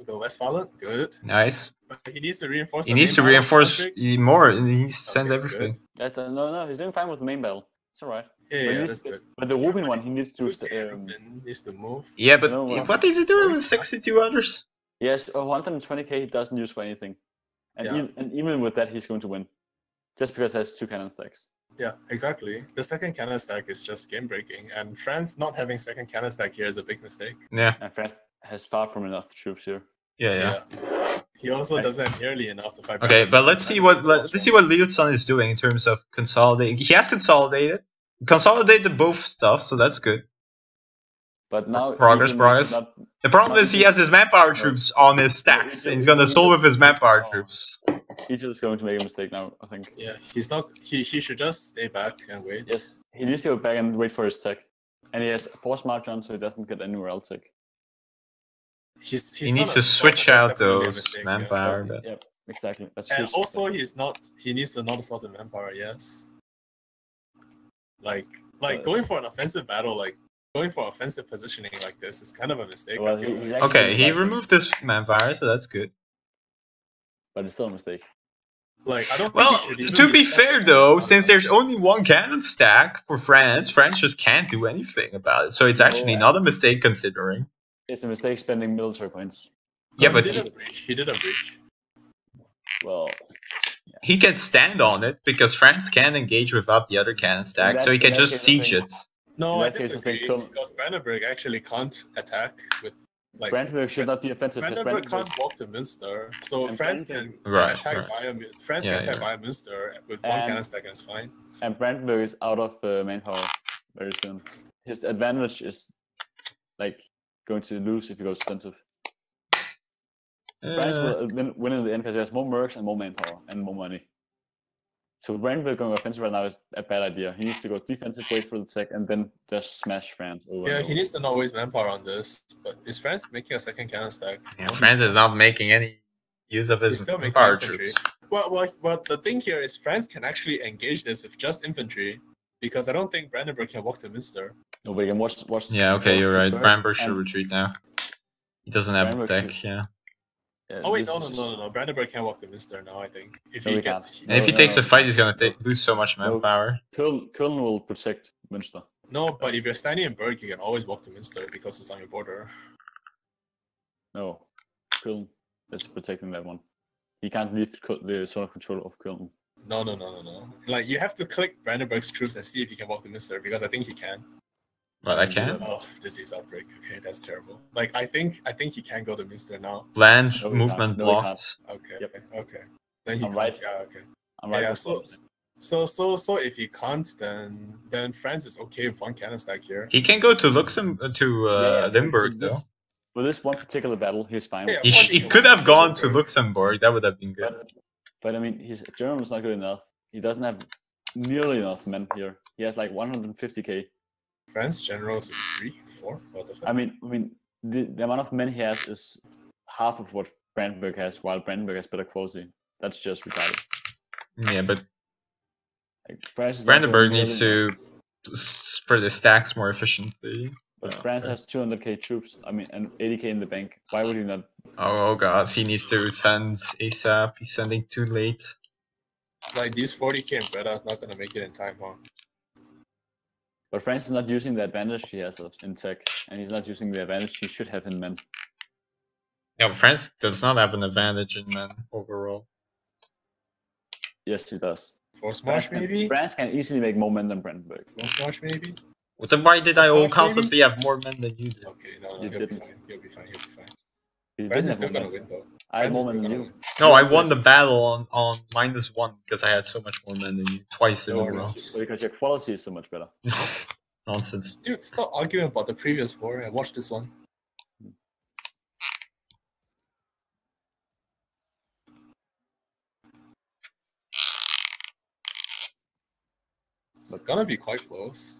go Westfalen, good. Nice. But he needs to reinforce. He needs to reinforce more, and he needs to send everything. No, he's doing fine with the main battle. It's alright. Yeah, that's good. But the Rubin one, he needs to needs to move. Yeah, but what is he doing with 62 others? Yes, 120k he doesn't use for anything, and even with that he's going to win, just because he has 2 cannon stacks. Yeah, exactly. The second cannon stack is just game breaking, and France not having second cannon stack here is a big mistake. Yeah. And France has far from enough troops here. Yeah. He also doesn't have nearly enough to fight. Okay, but let's see what Liutsan is doing in terms of consolidating. He has consolidated both stuff, so that's good. But now progress. The problem is he has his manpower troops on his stacks, and he's gonna solve with his manpower troops. Egil is going to make a mistake now, I think. Yeah, he's not. He should just stay back and wait. Yes, he needs to go back and wait for his tech, and he has force march on, so he doesn't get anywhere else tech. He needs to switch out those manpower. Yeah. But... Yep, exactly. And also, he needs to not assault the manpower. Yes. Like going for an offensive battle, like going for offensive positioning like this is kind of a mistake. Well, he removed this manpower, so that's good. But it's still a mistake. Like I don't. Well, to be fair though, since there's only 1 cannon stack for France just can't do anything about it. So it's actually not a mistake considering. It's a mistake spending military points. Yeah, but he did a breach. Well, he can stand on it because France can engage without the other cannon stack, so he can just siege it. No, I disagree because Brandenburg actually can't attack with. Like, Brandenburg should not be offensive. Brandenburg can't walk to Münster, so France can attack via Münster with 1 cannon stack and it's fine. And Brandenburg is out of manpower very soon. His advantage is like going to lose if he goes offensive. France will win in the end because he has more mercs and more manpower and more money. So Brandenburg going offensive right now is a bad idea. He needs to go defensive, wait for the tech, and then just smash France over. Yeah, he needs to not waste manpower on this. But is France making a second cannon stack? Yeah, France is not making any use of his power troops. Well, the thing here is France can actually engage this with just infantry, because I don't think Brandenburg can walk to Münster. No, but again, watch. Yeah, okay, you're right. Brandenburg should retreat now. He doesn't have a tech, yeah. Oh wait, no. Brandenburg can't walk to Münster now, I think. If he gets... And if he takes a fight, he's gonna lose so much manpower. Köln will protect Münster. No, but if you're standing in Berg, you can always walk to Münster because it's on your border. No, Köln is protecting that one. He can't leave the zone of control of Köln. No. Like, you have to click Brandenburg's troops and see if he can walk to Münster, because I think he can. Well, I can. Oh, disease outbreak. Okay, that's terrible. Like, I think he can go to Münster now. Land movement blocked. Okay. Yep. Okay. Then he I'm right. Yeah. Okay. I'm right. Yeah. So if he can't, then France is okay with 1 cannon stack here. He can go to Limburg though. For this one particular battle, he's fine. Yeah, he could have gone to Luxembourg. That would have been good. But I mean, his German is not good enough. He doesn't have nearly enough men here. He has like 150k. France generals is 3, 4. What the fuck? I mean, the amount of men he has is half of what Brandenburg has, while Brandenburg has better quality. That's just retarded. Yeah, but Like, France is not Brandenburg doing needs nearly to spread the stacks more efficiently. But Oh, France okay. has 200k troops. I mean, and 80k in the bank. Why would he not? Oh god, he needs to send ASAP. He's sending too late. Like these 40k in Breda is not gonna make it in time, huh? But France is not using the advantage he has in tech, and he's not using the advantage he should have in men. No, France does not have an advantage in men overall. Yes, he does. Force march maybe? France can easily make more men than Brandenburg. Force march maybe? Well, then why did I Force march, constantly have more men than you did? Okay, no, You he'll be didn't. fine. He'll be fine. He'll be fine. He France didn't is still have more gonna men. win though. I had France is more men still than gonna you. win. No, I won the battle on -1 because I had so much more men than you twice in No, a or row. not. But because your quality is so much better. Nonsense. Dude, stop arguing about the previous war and watch this one. It's gonna be quite close.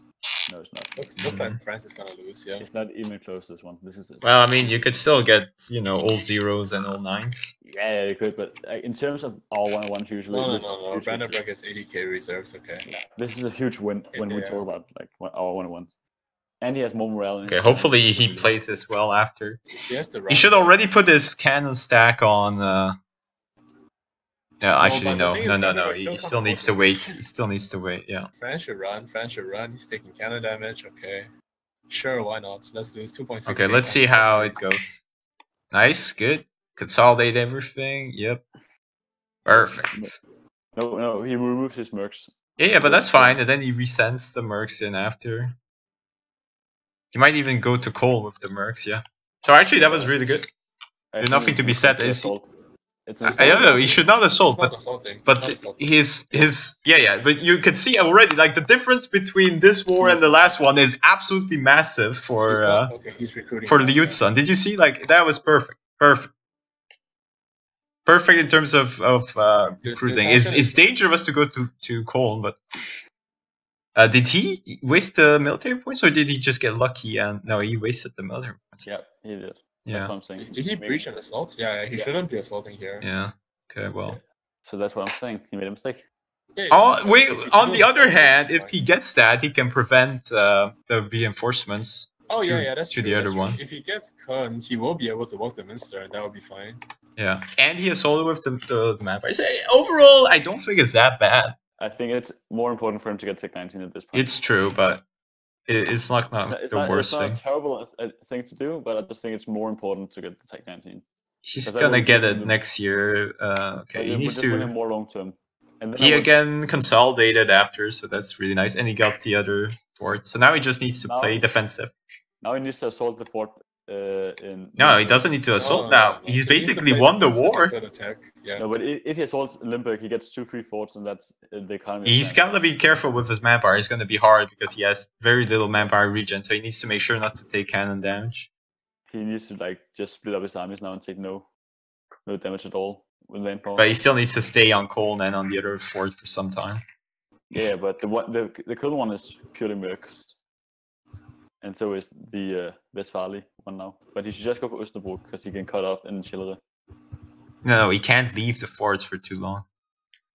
No, it's not. Looks like France is gonna lose, yeah. It's not even close, this one. This is it. Well, I mean, you could still get, you know, all zeros and all nines. Yeah, you could, but in terms of our 1-1s usually, No, this is a no. huge Brandenburg has 80k reserves, okay. victory. This is a huge win when we Yeah. talk about like our 1-1s. And he has more morale. In Okay, his hopefully camp. he plays this well after. He has to run. He should already put his cannon stack on. No, actually, but the no, thing is, no, no, no. Brandenburg He still still can't needs to afford wait. to- He still needs to wait. Yeah. France should run. France should run. He's taking cannon damage, okay. Sure, why not? Let's do this 2.6. Okay, let's see how it goes. Nice, good. Consolidate everything. Yep. Perfect. No, he removes his mercs. Yeah, but that's fine. And then he resends the mercs in after. He might even go to Cole with the mercs. Yeah. So actually, that was really good. I There's think nothing it's to be an said. assault. Is he, It's an I don't know. He should not assault, It's not but assaulting. It's but not assaulting. his yeah. But you can see already like the difference between this war and the last one is absolutely massive He's for not, okay, he's recruiting. for now, Liutsan. Did you see like that was perfect, perfect in terms of recruiting. It's dangerous to go to Cologne, but did he waste the military points or did he just get lucky? And no, he wasted the military points. Yeah, he did. Yeah. That's what I'm saying. Did he breach an assault? Yeah, he shouldn't be assaulting here. Yeah. Okay. Well. So that's what I'm saying. He made a mistake. Yeah, Oh, but wait. if he On didn't the other assault, hand, he'll if be he gets that, he can prevent the reinforcements. Oh to- yeah, that's to true. the other that's true. one. If he gets Köln, he will be able to walk the Minster, and that will be fine. Yeah, and he assaulted with the map. I say overall, I don't think it's that bad. I think it's more important for him to get Tech 19 at this point. It's true, but it's not It's the worst not thing. a terrible thing to do, but I just think it's more important to get the Tech 19. He's 'Cause that gonna will get give it him- next year. Okay, But he it would needs just win him to. more long term. And then He I would- again consolidated after, so that's really nice. And he got the other fort. So now he just needs to Now- play defensive. Now he needs to assault the fort in. No, he doesn't need to assault now. No, He's he needs to basically play won the defensive war. until attack. Yeah. No, but if he assaults Limburg, he gets 2-3 forts, and that's the economy. of He's France. gotta be careful with his manpower. It's gonna be hard because he has very little manpower regen, so he needs to make sure not to take cannon damage. He needs to like just split up his armies now and take no damage at all with manpower. But he still needs to stay on Cologne and on the other fort for some time. Yeah, but the Köln one is purely mercs, and so is the Westfali one now. But he should just go for Österbrook because he can cut off in Schillere. No, he can't leave the forts for too long.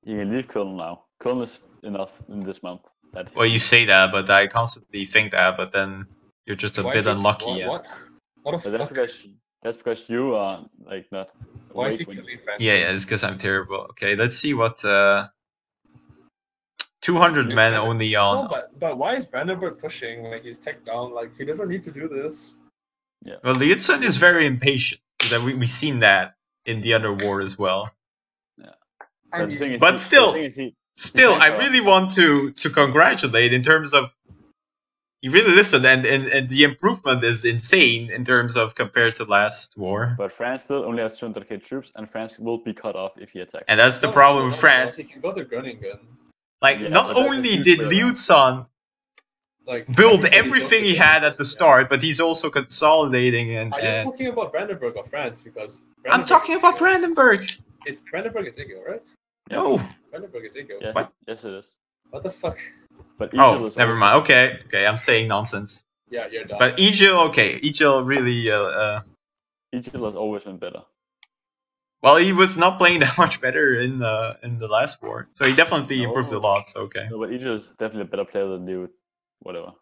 He can leave Köln now. Köln is enough in this month. That Well, you say that, but I constantly think that, but then you're just a Why bit is he- unlucky. What? Yeah. What but the fuck? that's because you are like not. Why is he awake when- killing France? Yeah, it's because I'm terrible. Okay, let's see what 200 Is men Brandon- only No, on. but why is Brandenburg pushing? Like he's tech down. Like he doesn't need to do this. Well, Liutsan is very impatient. That we've seen that in the other war as well. But the thing is, But still- the thing is he, Still, can't I go up. really want to congratulate in terms of he really listened, and the improvement is insane in terms of compared to last war. but France still only has 200k troops, and France will be cut off if he attacks. And that's the No, problem no, with no, France. He can go to Groningen. Like, Yeah, not but that's a only huge did way around. Liutsan Like build everybody everything goes he to had Groningen, at the yeah. start, but he's also consolidating and. Are you talking about Brandenburg or France? Because I'm Brandenburg talking is about Egil. Brandenburg. It's Brandenburg is Egil, right? No, Brandenburg is Egil. Yeah, What? yes it is. What the fuck? But Egil Oh, is never also- mind. Okay, I'm saying nonsense. Yeah, you're done. But Egil, okay, Egil really, Egil has always been better. well, he was not playing that much better in the last war, so he definitely improved a No. lot. So okay. No, but Egil is definitely a better player than Liut. Whatever.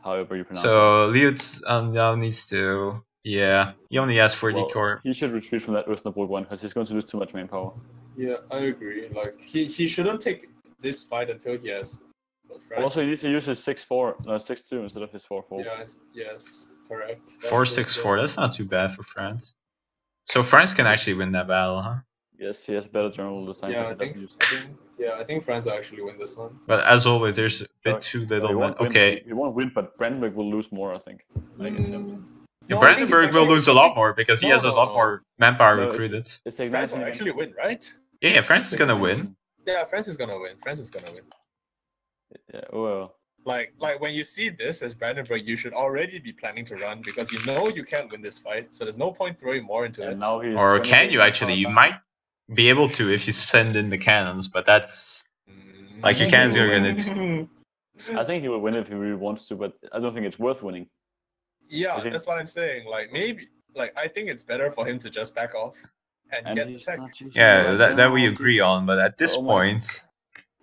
However you pronounce it. So Liutsan now needs to, yeah, he only has 40 Well, core. he should retreat from that Osnabrück one because he's going to lose too much manpower. Yeah, I agree. Like he shouldn't take this fight until he has. Also, he needs to use his 6-4, no 6-2 instead of his 4-4. Yes, correct. 4-6-4. That's not too bad for France. So France can actually win that battle, huh? Yes, he has better general design. Yeah, because I think France will actually win this one. But as always, there's a bit No, too he little. won't win. Okay, He won't win, but Brandenburg will lose more, I think. Like, in terms- No, I think Brandenburg it's will actually- lose a lot more because he No, has a no, lot no. more manpower No, it's- recruited. It's like France will 19 actually win, right? Yeah, France is gonna win. Yeah, France is gonna win. France is gonna win. Yeah, well, Like when you see this as Brandenburg, you should already be planning to run because you know you can't win this fight. So there's no point throwing more into and it. now he's. Or 20 can you manpower actually? You down. might be able to if you send in the cannons, but that's like your cannons are gonna. I think he will win if he really wants to, but I don't think it's worth winning. Yeah, Is he- that's what I'm saying. Like maybe, like I think it's better for him to just back off and, And get the he's tech. not choosing Yeah, right that we now. agree on. But at this Oh my- point,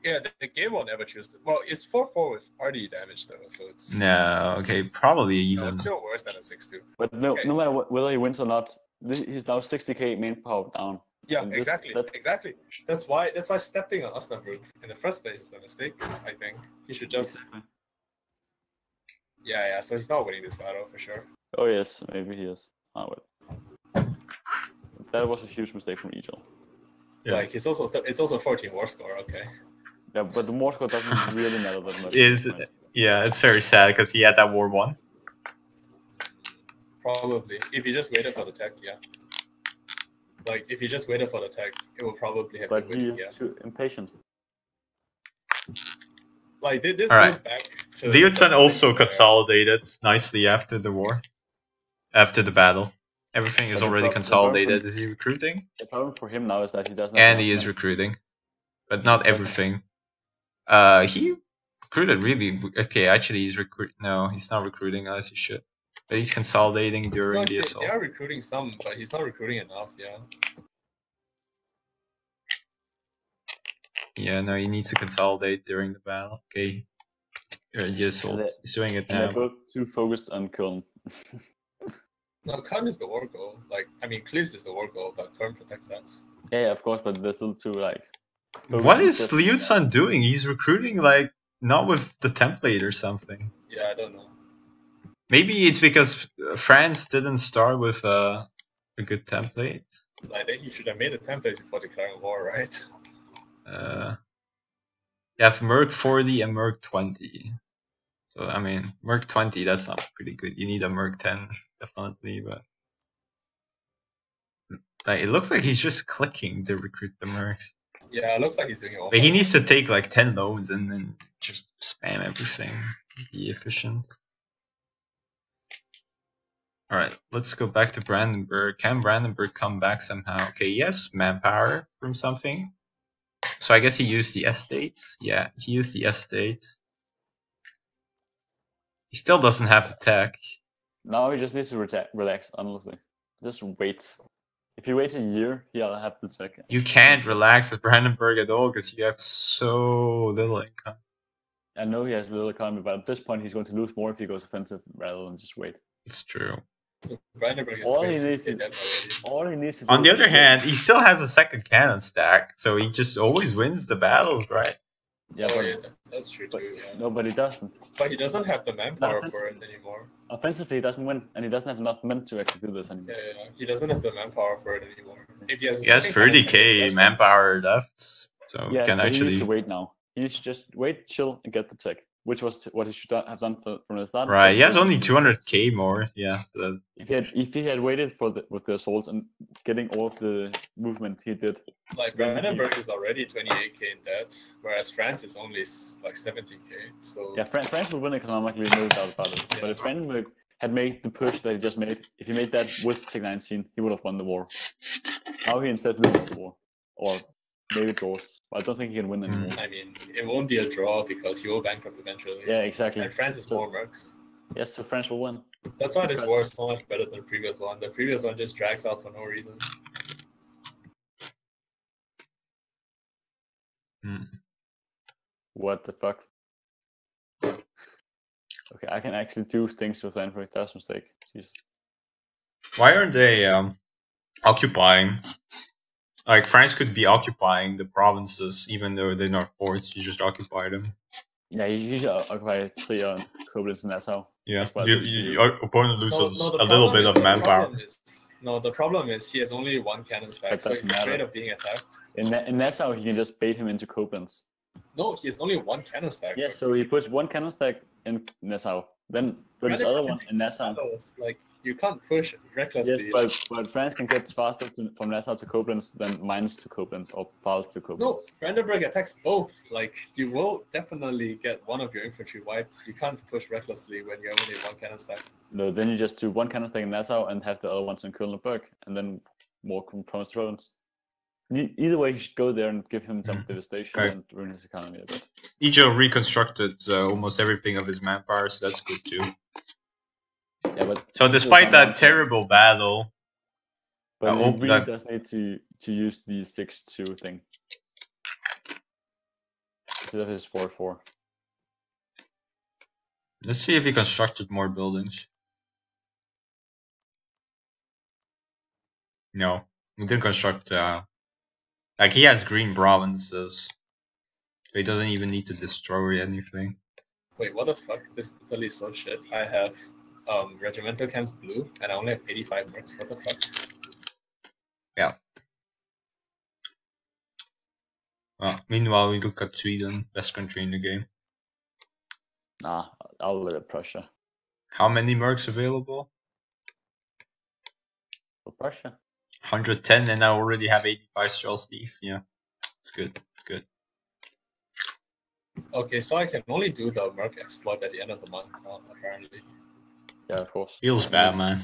Yeah, the game will never choose to. Well, it's 4-4 with party damage though, so it's no. Okay, probably no, even. it's still worse than a 6-2. But no, Okay. no matter whether he wins or not, he's now 60k manpower down. Yeah, And this- exactly, that's- exactly. That's why stepping on Osnabrück in the first place is a mistake. I think he should just. Yeah. So he's not winning this battle for sure. Oh yes, maybe he is. Oh, wait. That was a huge mistake from Egil. Yeah. Like it's also 14 war score. Okay. Yeah, but the more score doesn't really matter that much. Is yeah, it's very sad because he had that war won. Probably. If you just waited for the tech, yeah. Like if you just waited for the tech, it will probably have But been he winning, is yeah. too impatient. Like this All right. goes back to Liutsan the also things where- consolidated nicely after the war, after the battle. Everything is But the already problem- consolidated. Is he recruiting? The problem for him now is that he doesn't. And have he is enough recruiting, but not everything. He recruited really. Okay, actually, he's recruit. No, he's not recruiting as he should. But he's consolidating during No, the they assault. are recruiting some, but he's not recruiting enough. Yeah. Yeah, no, he needs to consolidate during the battle. Okay, or the assault. they- He's doing it money. now. And they're both too focused on Köln. No, Köln is the war goal. Like I mean, Cliffs is the war goal, but Köln protects that. Yeah, of course, but they're still too like. focused What on is just- Liutsan doing? He's recruiting like not with the template or something. Yeah, I don't know. Maybe it's because France didn't start with a good template. Like then you should have made a template before declaring war, right? You have Merc 40 and Merc 20. So I mean, Merc 20 that's not pretty good. You need a Merc 10 definitely, but like it looks like he's just clicking to recruit the Mercs. Yeah, it looks like he's doing it all. But he needs to take like 10 loans and then just spam everything. Be efficient. Alright, let's go back to Brandenburg. Can Brandenburg come back somehow? Okay, yes, manpower from something. So I guess he used the estates. Yeah, he used the estates. He still doesn't have the tech. Now he just needs to relax, honestly. Just wait. If he waits a year, he'll have the tech. You can't relax at Brandenburg at all because you have so little income. I know he has little economy, but at this point he's going to lose more if he goes offensive rather than just wait. It's true. So Brandenburg is All he 26 needs to- dead already. All he needs to do On the is other wait. hand, he still has a second cannon stack, so he just always wins the battles, right? Yeah, Oh but, yeah, that's true but too. Yeah. no, but he doesn't. But he doesn't have the manpower That's- for it anymore. Offensively, he doesn't win, and he doesn't have enough men to actually do this anymore. Yeah, he doesn't have the manpower for it anymore. If he has, a He has second cannon stack, 30k that's fine. manpower left, so Yeah, can but he needs actually. to wait now. He should just wait, chill, and get the tech, which was what he should have done from the start. Right, he has only 200k more. Yeah, so that, If he had waited with the assaults and getting all of the movement he did, Like Brandenburg is already 28k in debt, whereas France is only like 70k. So yeah, France would win economically, no doubt about it. But if Brandenburg had made the push that he just made, if he made that with Tech 19, he would have won the war. Now he instead loses the war, or maybe draws. But I don't think he can win anymore. I mean, it won't be a draw because he will bankrupt eventually. Yeah, exactly. And France is more mercs. Yes, so France will win. That's why this war is so much better than the previous one. The previous one just drags out for no reason. What the fuck? Okay, I can actually do things with Landberg. That's a mistake. Jeez. Why aren't they occupying? Like, France could be occupying the provinces, even though they're not forts. You just occupy them. Yeah, you should occupy Trier, Koblenz, and Nassau. Yeah, That's what I did to you. your opponent loses the a little problem bit is- of the manpower. problem is- No, the problem is he has only one cannon stack, That so doesn't he's afraid matter. of being attacked. In Nassau, he can just bait him into Koblenz. No, he has only one cannon stack. Yeah, so he puts one cannon stack in Nassau, then puts his other one in Nassau. Battles, like, you can't push recklessly. Yes, but France can get faster from Nassau to Koblenz than Mainz to Koblenz or Pfalz to Koblenz. No, Brandenburg attacks both. Like, you will definitely get one of your infantry wiped. You can't push recklessly when you have only one cannon stack. No, then you just do one cannon stack in Nassau and have the other ones in Köln-Berg, and then more from his province. Either way, you should go there and give him some devastation Okay. and ruin his economy a bit. Egil reconstructed almost everything of his manpower, so that's good too. Yeah, but So despite that terrible battle, but I he hope really that- does need to use the 6-2 thing instead of his 4-4. let's see if he constructed more buildings. No, he didn't construct. Like, he has green provinces, so he doesn't even need to destroy anything. Wait, what the fuck? This Italy is so shit. I have regimental cans blue, and I only have 85 mercs. What the fuck? Meanwhile, we look at Sweden, best country in the game. Nah, I'll look at Prussia. How many mercs available? For Prussia? 110, and I already have 85 Streltsys. Yeah, it's good. It's good. Okay, so I can only do the merc exploit at the end of the month, apparently. Yeah, of course. Feels bad, man.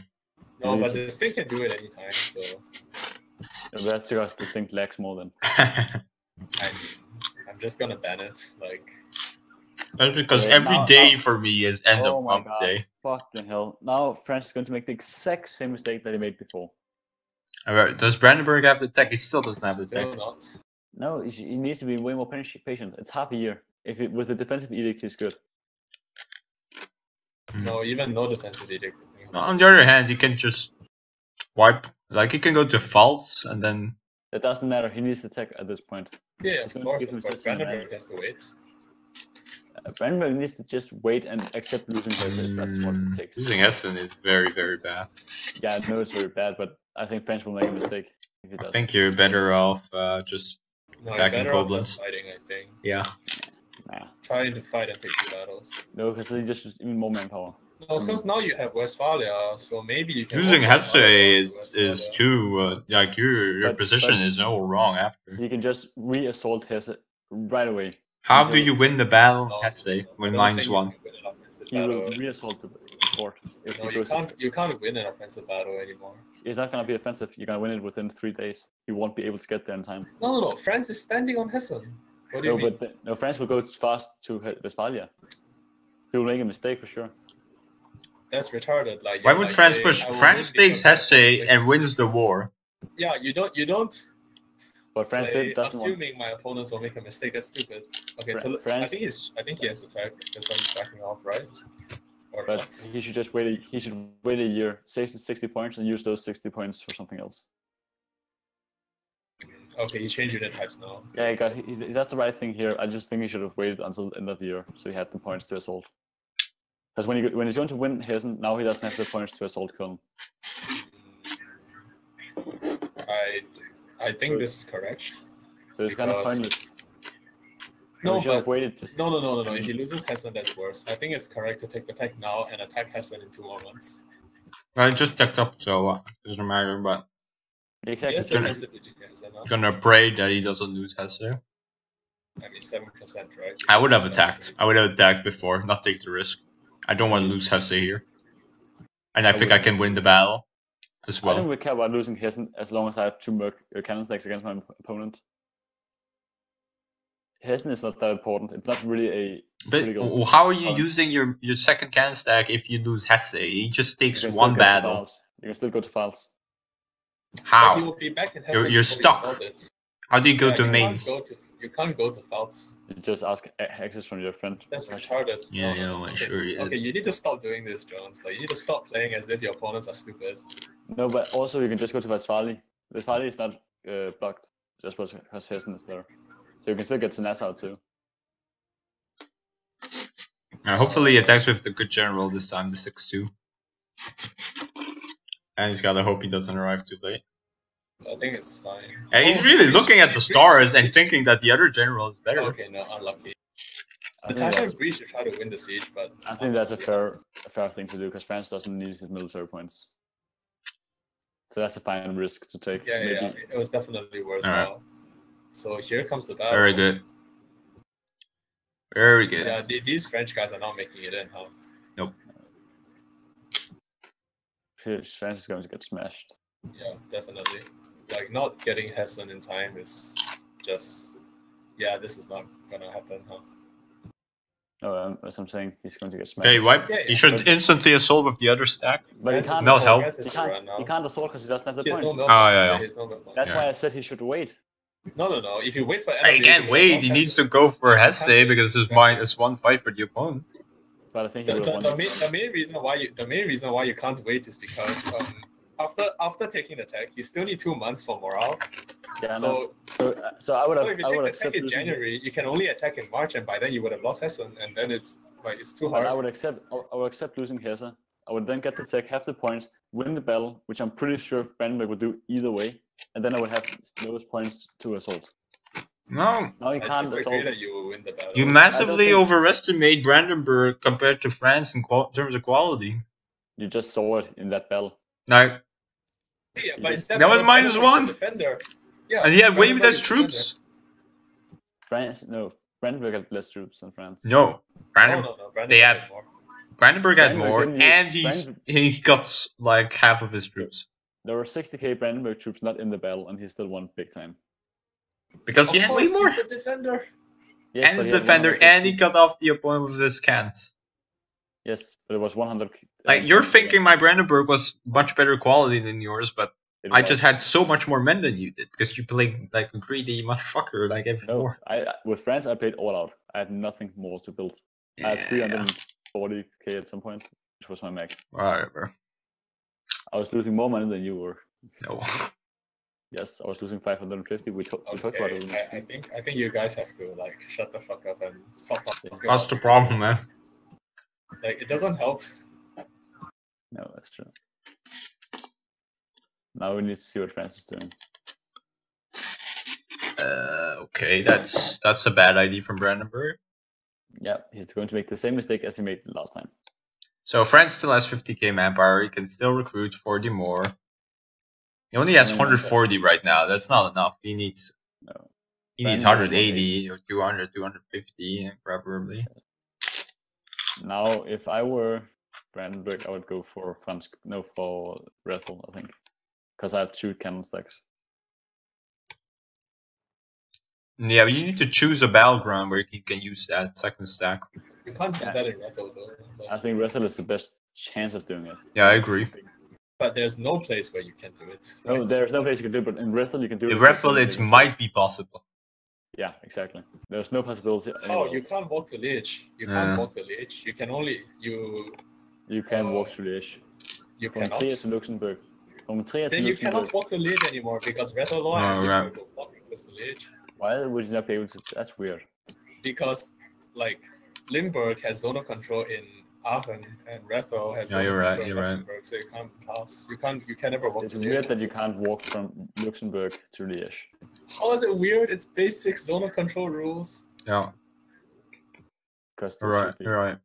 No, It but is. this thing can do it anytime, so Yeah, that's because the thing lags more than. I'm just gonna ban it. Like, That's because Yeah, every now- day now- for me is end Oh of my month god. day. Fucking hell. Now France is going to make the exact same mistake that he made before. Alright, does Brandenburg have the tech? He still doesn't have the still tech. not. No, he needs to be way more patient. It's half a year. If it with the defensive edict, he's good. No, even no defensive edict. On the other hand, you can just wipe. Like, you can go to false and then. It doesn't matter. He needs the tech at this point. Yeah, He's of going to course, give him of course. such an Brandenburg advantage. has to wait. Brandenburg needs to just wait and accept losing Hesse if that's what it takes. Losing Hessen is very, very bad. Yeah, I know it's very bad, but I think France will make a mistake if he does. I think you're better off just. No, Attacking you're better off Koblenz. just fighting, I think. Yeah. Nah. Trying to fight and take 2 battles. No, because they just even more manpower. No, because now you have Westphalia, so maybe you can. Losing work on Hesse another is Westphalia. too. Like, your But- position but- is all wrong after. He can just re-assault Hesse right away. How do you win the battle No, in Hesse I when don't minus think you 1? can win an offensive He will battle. re-assault the fort. If No, he you goes, can't. You can't win an offensive battle anymore. it's not gonna be offensive. You're gonna win it within 3 days. You won't be able to get there in time. No. France is standing on Hessen. What do you No, mean? but no, France will go fast to Westphalia. He will make a mistake for sure. That's retarded. Like, Why you're, would like, France saying, push? "I will France win takes because I Hesse have and to wins the war. Yeah, you don't. But France Play, doesn't want. assuming my opponents will make a mistake. That's stupid. Okay, I France- think he has the tech. That's why he's backing off, right? Or But not? he should just wait. He should wait a year, save the 60 points, and use those 60 points for something else. Okay, he changed unit types now. Yeah, he that's the right thing here. I just think he should have waited until the end of the year, so he had the points to assault. Because when he's going to win Hessen, now he doesn't have the points to assault Köln. I think this is correct. So it's kind of Because- pointless. No, he should have but waited. Just, no. If he loses Hessen, that's worse. I think it's correct to take the tech now and attack Hessen in 2 more months. I just teched up, so doesn't matter. But exactly. Yes, gonna- defensive Hessen. Huh? gonna pray that he doesn't lose Hesse. I mean, 7%, right? I would have attacked. I would have attacked before, not take the risk. I don't want to lose Hesse here, and I think I can win the battle as I don't well. really care about losing Hessen as long as I have 2 cannon stacks against my opponent. Hessen is not that important. It's not really a But critical. how are you point. using your second can stack if you lose Hesse? He just You takes can still one go to battle. files. You can still go to files. But he How? will be back in You're Hessen before stuck. you start it. How do you go Yeah, to you mains? You can't go to Fouts. You just ask access from your friend. That's retarded. Yeah, No, I'm okay. sure it is. Okay, you need to stop doing this, Jones. Like, you need to stop playing as if your opponents are stupid. No, but also you can just go to Westfali. Westfali is not blocked, just because Hessen is there. So you can still get to Nassau too. Hopefully he attacks with the good general this time, the 6-2. And he's gotta hope he doesn't arrive too late. I think it's fine. And he's Oh, really breach, looking at the breach, stars and breach. thinking that the other general is better. Okay, no, unlucky. I The think Tasha that's, breach to try to win the siege, but I think that's a fair thing to do because France doesn't need his military points. So that's a fine risk to take. yeah, Maybe. yeah, it was definitely worthwhile. So here comes the battle. Very good. Very good. Yeah, these French guys are not making it in, huh? France is going to get smashed. Yeah, definitely. Like, not getting Hessen in time is just... Yeah, this is not gonna happen, huh? Oh, as I'm saying, he's going to get smashed. Okay, wipe. Yeah, He yeah. should instantly assault with the other stack. But he France can't. is Not the- help. France is He the run can't. now. He can't assault because he doesn't have the He has points. no mill Oh, points. yeah, yeah. He has no mill points. That's Yeah. why I said he should wait. No. If you wait for He enemy, can't wait. He needs to go for Hesse can't because it's exactly. it's one fight for the opponent. But I think he The, would have the, won. the main reason why you can't wait is because after taking the tech, you still need 2 months for morale. Yeah, I know. So So I would so have. if you I take would the accept tech in losing. January, you can only attack in March, and by then you would have lost Hessen, and then it's too But hard. I would accept. I would accept losing Hesse. I would then get the tech, have the points, win the battle, which I'm pretty sure Brandenburg would do either way, and then I would have those points to assault. No, Now you I can't disagree assault. that you will win the battle. you massively think- overestimate Brandenburg compared to France in terms of quality. You just saw it in that battle. Now, Yeah, but Yes. that That was battle, minus Brandenburg's one. the defender. Yeah, and he had way Brandenburg less is the defender. troops. Brandenburg had less troops than France. No, No. They Brandenburg had- had more. Brandenburg had Brandenburg more, didn't use- and he got like half of his troops There were 60k Brandenburg troops not in the battle, and he still won big time. because he Of had way course, more. he's the defender. Yes, And but his he had defender, 100 and he troops. cut off the opponent with his cans. Yes, but it was 100. Like you're 10 thinking my Brandenburg was much better quality than yours, but It I was. just had so much more men than you did because you played like a greedy motherfucker like every No, war. with France I played all out. I had nothing more to build. I had 340k at some point, which was my max. Whatever. I was losing more money than you were. No. Yes, I was losing 550. We talked about it. Okay, I think you guys have to like shut the fuck up and stop talking. That's about the these problem, things. man. Like, it doesn't help. No, that's true. Now we need to see what France is doing. Okay, that's a bad idea from Brandenburg. Yeah, he's going to make the same mistake as he made last time. So France still has 50k manpower. He can still recruit 40 more. He only has 140 right now. That's not enough. He needs No. he needs Brandenburg 180 or 200, 250 probably. Now, if I were Brandenburg, I would go for for Rethel, I think, because I have 2 cannon stacks. Yeah, but you need to choose a battleground where you can use that second stack. You can't do Yeah. that in Reto though. Like, I think Rethel is the best chance of doing it. Yeah, I agree. but there's no place where you can do it. No, right? there's no place you can do it, but in Rethel you can do it. In if you're Reffel, it doing might be possible. Yeah, exactly. There's no possibility. Oh, anywhere you else. can't walk to Liege. You Yeah. can't walk to Liege. You can only You can walk to Liège. you From cannot. Trier to Luxembourg. From Trier to Then you Luxembourg. cannot walk to Liege anymore because Reto Law and Oh, Limburg right. will block access to Liege. Why would you not be able to? That's weird. Because like Limburg has zone of control in Aachen and Reto has Yeah, zone you're of right, control in you're right. Luxembourg, so you can't pass. You can never walk It's to weird Liege. that you can't walk from Luxembourg to Liège. How is it weird? It's basic zone of control rules. Yeah, Because you're right. You're right.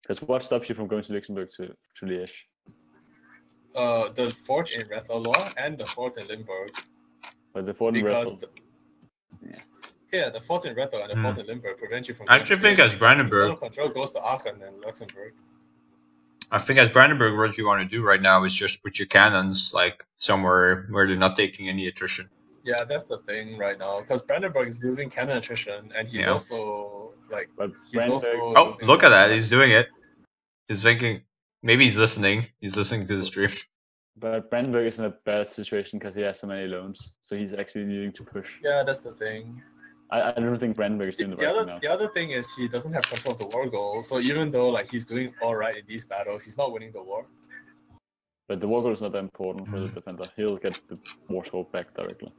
Because what stops you from going to Luxembourg to Liège? The fort in Reto Law and the fort in Limburg. But the fort in Because Rethel. yeah, the fort in Reto and the fort in Limburg prevent you from. I actually think as The zone Brandenburg, of control goes to Aachen and Luxembourg. I think as Brandenburg, what you want to do right now is just put your cannons like somewhere where they're not taking any attrition. Yeah, that's the thing right now, because Brandenburg is losing cannon attrition, and he's Yeah. also like But he's also Brandenburg- Oh, losing look at that! like- He's doing it. He's thinking. Maybe he's listening. He's listening to the stream. But Brandenburg is in a bad situation because he has so many loans, so he's actually needing to push. Yeah, that's the thing. I don't think Brandenburg is doing the right thing now. The other thing is he doesn't have control of the war goal, so even though like he's doing all right in these battles, he's not winning the war. But the war goal is not that important for the defender. He'll get the war score back directly.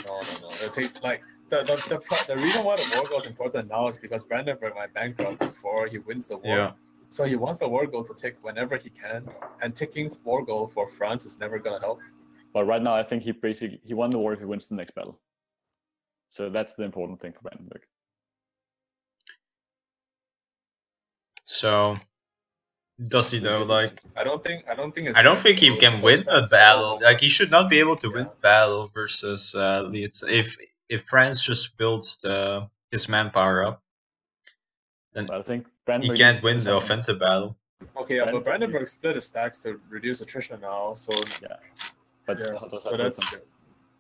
No. It'll take like the reason why the war goal is important now is because Brandenburg might bankrupt before he wins the war. Yeah. So he wants the war goal to tick whenever he can, and ticking war goal for France is never gonna help. But right now, I think he won the war if he wins the next battle. So that's the important thing for Brandenburg. So, does he though? Like, I don't think it's I don't think he close, can 'cause win a France battle. still Like, he should not be able to win Yeah. battle versus Liutsan. If France just builds his manpower up, then But I think he Brandenburg can't needs to win do the something. offensive battle. Okay, yeah, but Brandenburg- Brandenburg split his stacks to reduce attrition now, so But yeah, how does so that help that's him?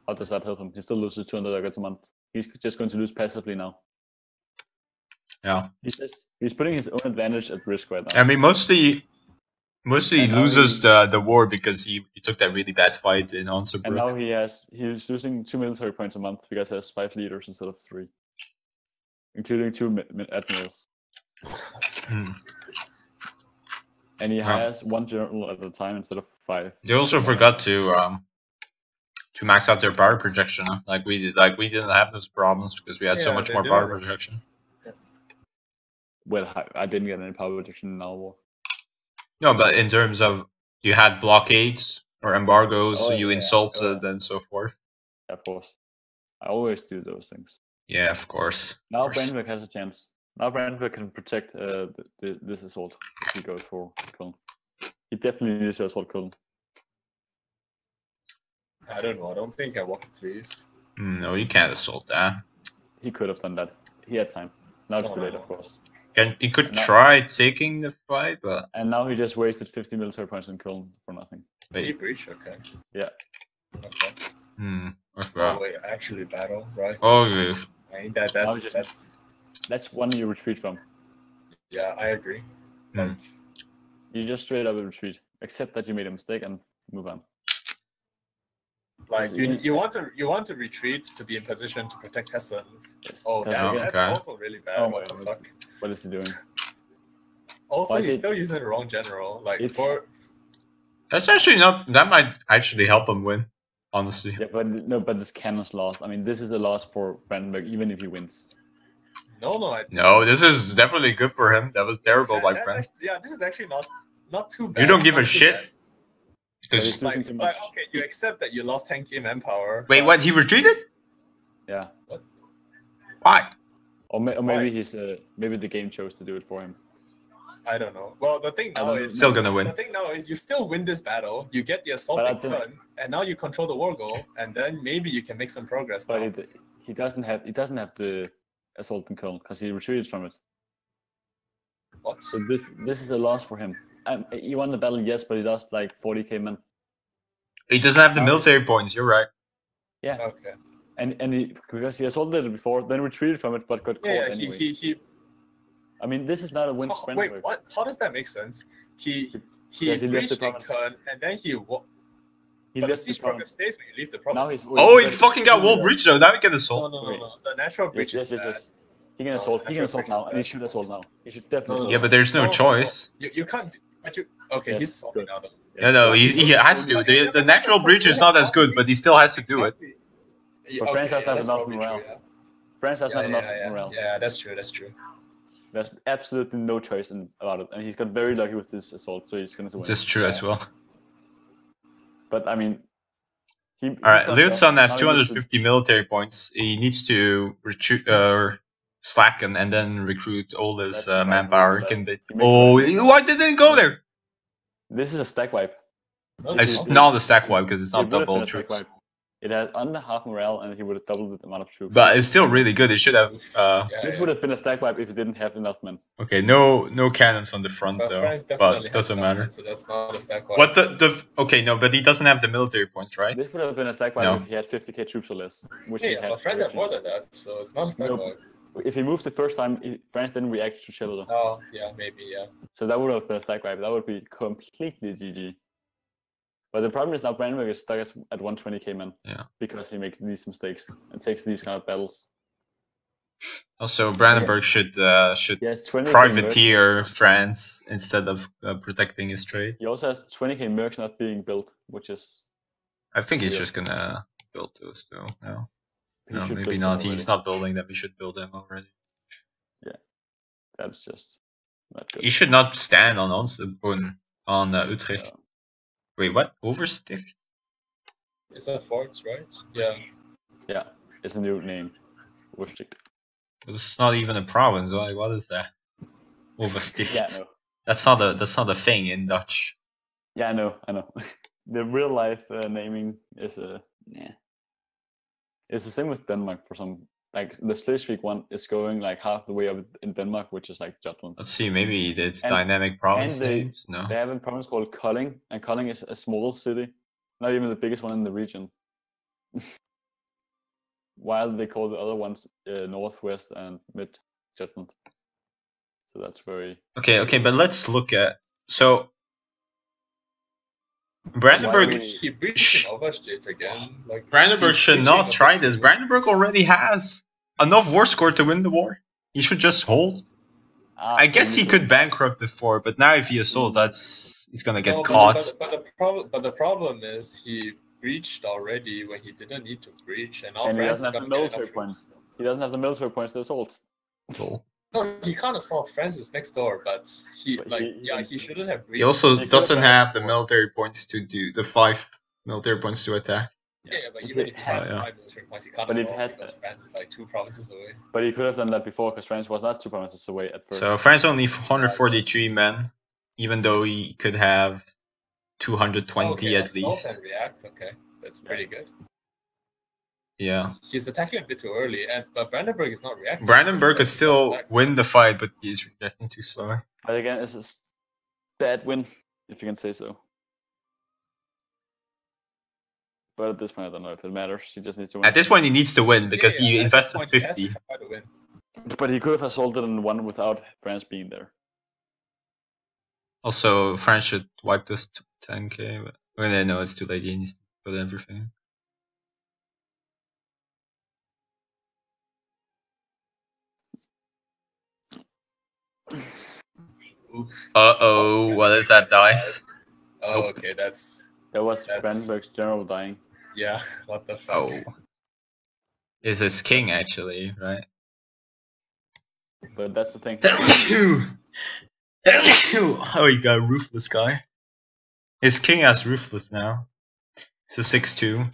How does that help him? He still loses 200 ducats a month. He's just going to lose passively now. Yeah. He's putting his own advantage at risk right now. I mean, mostly he And now loses he- the war because he took that really bad fight in And Onserbrook. now he's losing 2 military points a month because he has 5 leaders instead of 3, including 2 admirals. Hmm. And he Yeah. hires 1 general at a time instead of 5. They also forgot to max out their power projection. Huh? Like we did. Like we didn't have those problems because we had so Yeah, much they more didn't. power projection. Well, I didn't get any power protection in our war. No, but in terms of you had blockades or embargoes, Oh, you yeah, insulted and so forth. Of course. I always do those things. Yeah, of course. Now Of course. Brandenburg has a chance. Now Brandenburg can protect this assault if he goes for Köln. He definitely needs to assault Köln. I don't know. I don't think I walked the cleave. No, you can't assault that. He could have done that. He had time. Now it's No, too no, late, no. of course. He could No. try taking the fight, but And now he just wasted 50 military points in Köln for nothing. Did he wait. breach? Okay. Yeah. Okay. What's Oh that? wait, actually battle, right? Oh, yeah. I mean, Now that's he just- that's That's one you retreat from. yeah, I agree. Hmm. Like, You just straight up retreat. Accept that you made a mistake and move on. like Yeah. you want to retreat to be in position to protect Hessen. Yes. Oh, 'Cause damn, again- that's Okay. also really bad. Oh What my the God. fuck? What is he doing? Also, Why he's did- still using the wrong general. Like If- for That's actually not. That might actually help him win. Honestly. Yeah, but no, but this cannon's lost. I mean, this is a loss for Brandenburg, even if he wins. no, No, this is definitely good for him. That was terrible, that- my that's friend. yeah, this is actually not too bad. You don't give a not too shit. bad. But 'Cause- he's losing too much. Like, okay, you accept that you lost 10k manpower. wait, but- what? He retreated? Yeah. Why? Or maybe Why? he's maybe the game chose to do it for him. I don't know. Well, the thing I now don't- is Still gonna win. The thing now is you still win this battle. You get the But I assaulting think- turn, and now you control the war goal, and then maybe you can make some progress. But Now. he doesn't have the assault in Köln because he retreated from it. What? So this is a loss for him. He won the battle, yes, but he lost like 40k men. He doesn't have the Now military points. You're right. Okay. And because he assaulted it before, then retreated from it, but got caught Yeah, anyway. he I mean, this is not a win. Oh, for wait, Brandenburg. what? How does that make sense? He Because he left the breached in province. Köln, and then He but the left the siege province. progress stays when you leave the Now province. he's Oh, he fucking got wall breach though. Now he can No, assault. no, no, Wait. no. The natural breach is bad. He can No, assault. He can natural assault breach now, is and he bad. should assault now. He should definitely No, assault. Yeah, but there's no choice. You can't. But you okay? Yes, He's assaulting good. now though. No, no, he has to. The natural breach is not as good, but he still has to do it. Yeah, But France has to have that's enough probably morale. true, yeah. France has not enough yeah. morale. Yeah, that's true. That's true. There's absolutely no choice about it, and he's got very lucky with this assault, so he's going to win. That's true as well. But I mean, he. All right, Liutsan has Now he needs to- 250 military points. He needs to retreat, slacken, and then recruit all his That's fine. manpower. He He can be. makes Oh, it. why didn't it go there? This is a stack wipe. No, It's not a stack wipe because it's not It would have been double a stack troops. wipe. It had under half morale, and he would have doubled the amount of troops. But it's still really good. It should have. This would have been a stack wipe if it didn't have enough men. Okay, no cannons on the front But though. France But definitely doesn't has matter. none, so that's not a stack wipe. What the? Okay, no, but he doesn't have the military points, right? This would have been a stack wipe No. if he had 50k troops or less. Which he Yeah, had but France have originally. more than that, so it's not a stack Nope. wipe. If he moved the first time, France didn't react to Shelter. Oh, yeah, maybe, yeah. So that would have been a stack wipe. That would be completely GG. But the problem is now Brandenburg is stuck at 120k men. Yeah. Because he makes these mistakes and takes these kind of battles. Also, Brandenburg should Yes, 20k privateer France instead of protecting his trade. He also has 20k mercs not being built, which is I think he's Yeah. just gonna build those though. No, he no, should maybe build them not. already. He's not building them. He should build them already. That's just not good. He should not stand on Utrecht. Yeah. Wait, what? Oversticht? It's a fort, right? Yeah. Yeah, it's a new name. Oversticht. It's not even a province. What is that? Oversticht. Yeah, no. That's not a thing in Dutch. Yeah, I know. The real life naming is yeah. It's the same with Denmark for some. Like the Schleswig one is going like half the way up in Denmark, which is like Jutland. Let's see. Maybe it's And- dynamic province they- names. No. They have a province called Kolding, and Kolding is a small city, not even the biggest one in the region. While they call the other ones Northwest and Mid Jutland. So that's very. Okay, but let's look at so. Brandenburg. Why He breached in Overstedt again. Like Brandenburg he's should breaching not a try bit this. too. Brandenburg already has enough war score to win the war. He should just hold. I guess he could bankrupt before, but now if he assaults, he's gonna get No, caught. But the problem is he breached already when he didn't need to breach, and now And he France doesn't is have the gonna get military enough points. troops. He doesn't have the military points to assault. Cool. No, he can't assault France is next door, but But he shouldn't have breached. He also He could doesn't have have the done military points to do the 5 military points to attack. Yeah, but If even he if he had- had yeah. 5 military points, he can't But if assault had- because France is like 2 provinces away. But he could have done that before because France was not 2 provinces away at first. So France only 143 men, even though he could have 220 Okay, at assault least. and react. Okay, that's pretty good. Yeah. He's attacking a bit too early, but Brandenburg is not reacting. Brandenburg could He's still attack. win the fight, but he's reacting too slow. But again, it's a bad win, if you can say so. But at this point, I don't know if it matters. He just needs to win. At this point, he needs to win because Yeah, he at this invested point, he has to 50. try to win. But he could have assaulted and won without France being there. Also, France should wipe this to 10k. But well, no, it's too late. He needs to put everything. Oof. Uh-oh, what is that dice? Oh, Nope. okay, that's That was That's- Brandenburg's general dying. yeah. What the fuck? Oh. Is his king, actually, right? But that's the thing. Oh, you got a ruthless guy. His king has ruthless now. It's a 6-2.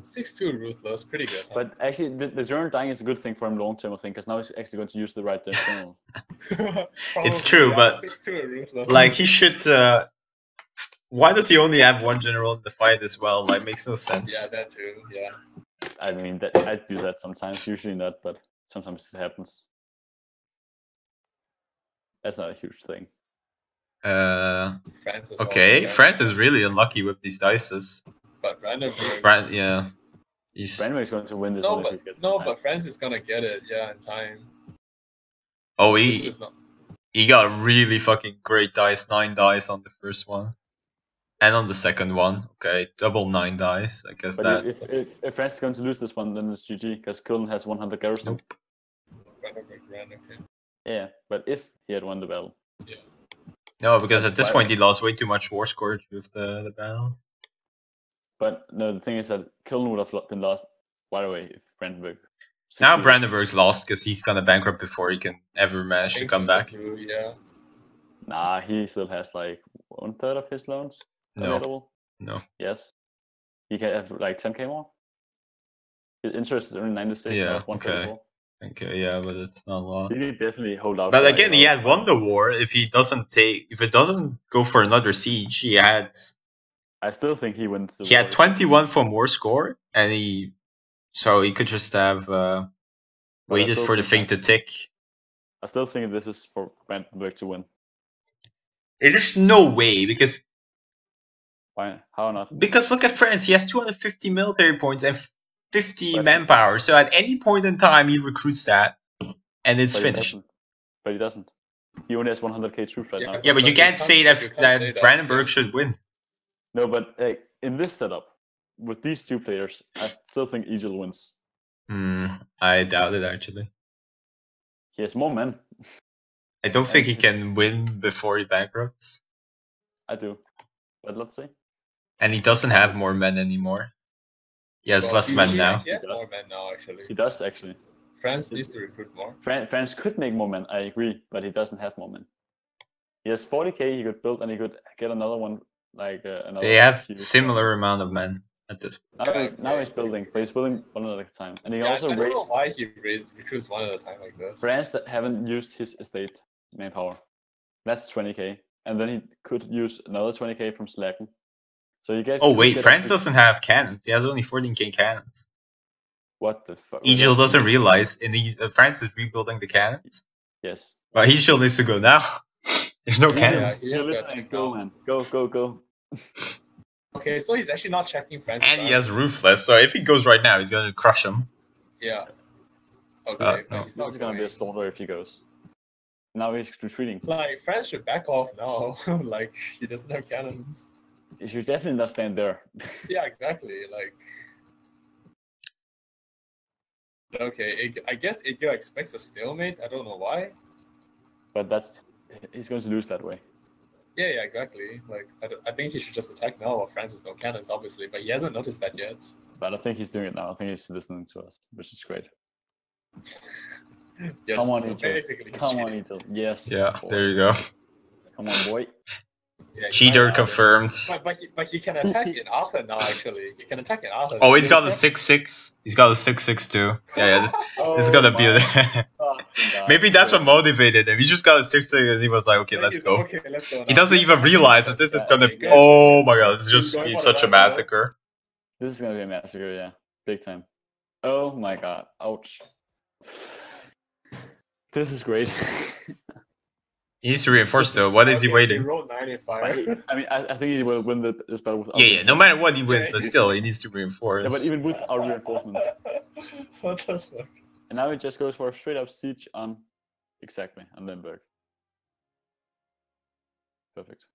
6-2 ruthless, pretty good. Huh? But actually, the general dying is a good thing for him long term, I think, because now he's actually going to use the right general. It's true, but, 6-2 ruthless. Like, he should. Why does he only have one general in the fight as well? Like, makes no sense. yeah, that too. Yeah. I mean, I do that sometimes, usually not, but sometimes it happens. That's not a huge thing. France is Okay, also- France is really unlucky with these dices. But Brandenburg. Yeah. He's. Brandenburg's going to win this No, one if he but gets no, time. but France is gonna get it. Yeah, in time. Oh, This he is not. he got really fucking great dice. 9 dice on the first one. And on the second one. Okay, double 9 dice. I guess But that. if France is going to lose this one, then it's GG, because Köln has 100 garrison. Nope. Brandenburg ran. Okay. Yeah, but if he had won the battle. No, because at this Why- point he lost way too much war score with the battle. But no, the thing is that Köln would have been lost right away if Brandenburg. Now succeeded. Brandenburg's lost because he's gonna bankrupt before he can ever manage to Think come so back. too, yeah. Nah, he still has like 1/3 of his loans No, available. no. Yes. He can have like 10k more. His interest is only 96 Yeah, out of 134. Okay, yeah, but it's not a lot. He could definitely hold out. But for, like, again, he another- had won the war. If it doesn't go for another siege, he had I still think he wins. The He had war. 21 for more score, and he could just have waited still for the think thing to tick. I still think this is for Brandenburg to win. There's no way because Why? How not? look at France. He has 250 military points and 50 But- manpower. So at any point in time, he recruits that, and it's But finished. He doesn't. He only has 100k troops right Yeah, now. Yeah, but you can't say that you can't say that, Brandenburg yeah. should win. No, but like, in this setup, with these two players, I still think Egil wins. I doubt it actually. He has more men. I don't think he can win before he bankrupts, I do. But let's see. and he doesn't have more men anymore. He has Well, less men now. He has He does. more men now, actually. He does actually. France needs to recruit more. France could make more men, I agree, but he doesn't have more men. He has 40k he could build, and he could get another one, like another. They have few. similar amount of men at this point. Now he's building, but he's building one at a time. And he Yeah, also I don't know raised why he recruits one at a time like this. France that haven't used his estate manpower. That's 20k. And then he could use another 20k from Slacken. So you get. Oh could wait, get France up to- doesn't have cannons. He has only 14k cannons. What the fuck? Egil doesn't realize, and France is rebuilding the cannons. Yes. But Egil needs to go now. There's no Egil, cannons. he has you're to listening. attack Go, now. man. Go. Okay, so he's actually not checking France's And he army. has Ruthless, so if he goes right now, he's gonna crush him. Yeah. Okay, no. but he's This not is gonna be going. a slaughter if he goes. Now he's retreating. Like, France should back off now. Like, he doesn't have cannons. You should definitely not stand there. Yeah, exactly. Like, okay, I guess Egil expects a stalemate. I don't know why. But he's going to lose that way. Yeah, exactly. Like, I think he should just attack now while France has no cannons, obviously, but he hasn't noticed that yet. But I think he's doing it now. I think he's listening to us, which is great. Yes, Come on, so Egil. basically, he's Come on, cheating. Egil. Yes. Yeah, boy. there you go. Come on, boy. Yeah, he Cheater might now, confirmed. But he can attack in Aachen now, actually. He can attack in Aachen. Oh, he's got a 6-6. He's got a 6-6 too. Yeah, this is gonna be. Maybe that's what motivated him. He just got a 6-6 and he was like, okay, let's go. Okay, let's go. He now. doesn't even realize that this is gonna be. Okay, good. Oh my god, this is He's just going be for the such a right now. massacre. This is gonna be a massacre, yeah. Big time. Oh my god. Ouch. This is great. He needs to reinforce though. What is he Okay, waiting? He rolled 9 in fire. I mean, I think he will win this battle with Yeah, no matter what he wins, Yeah. but still, he needs to reinforce. Yeah, but even with our reinforcements. What the fuck? And now he just goes for a straight up siege on on Limburg. Perfect.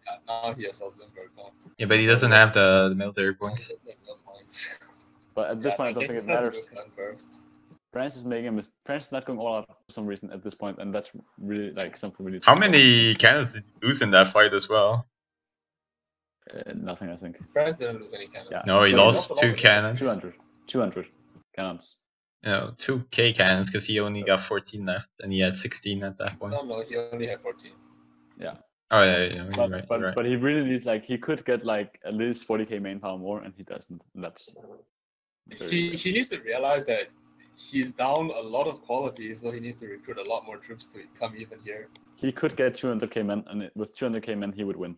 Yeah, now he has Limburg now. Yeah, but he doesn't have the military points. No points. But at this point, I don't think it matters. First. France is France is not going all out for some reason at this point, and that's really like something we need to How stop. many cannons did he lose in that fight as well? Nothing, I think. France didn't lose any cannons. Yeah. No, he So lost a lot 2 of cannons. 200 cannons. No, 2k cannons because he only got 14 left and he had 16 at that point. No, he only had 14. Oh yeah, you're right. You're right. But he really needs he could get at least 40k manpower more, and he doesn't. And that's He needs to realize that he's down a lot of quality, so he needs to recruit a lot more troops to come even here. he could get 200k men, and with 200k men he would win.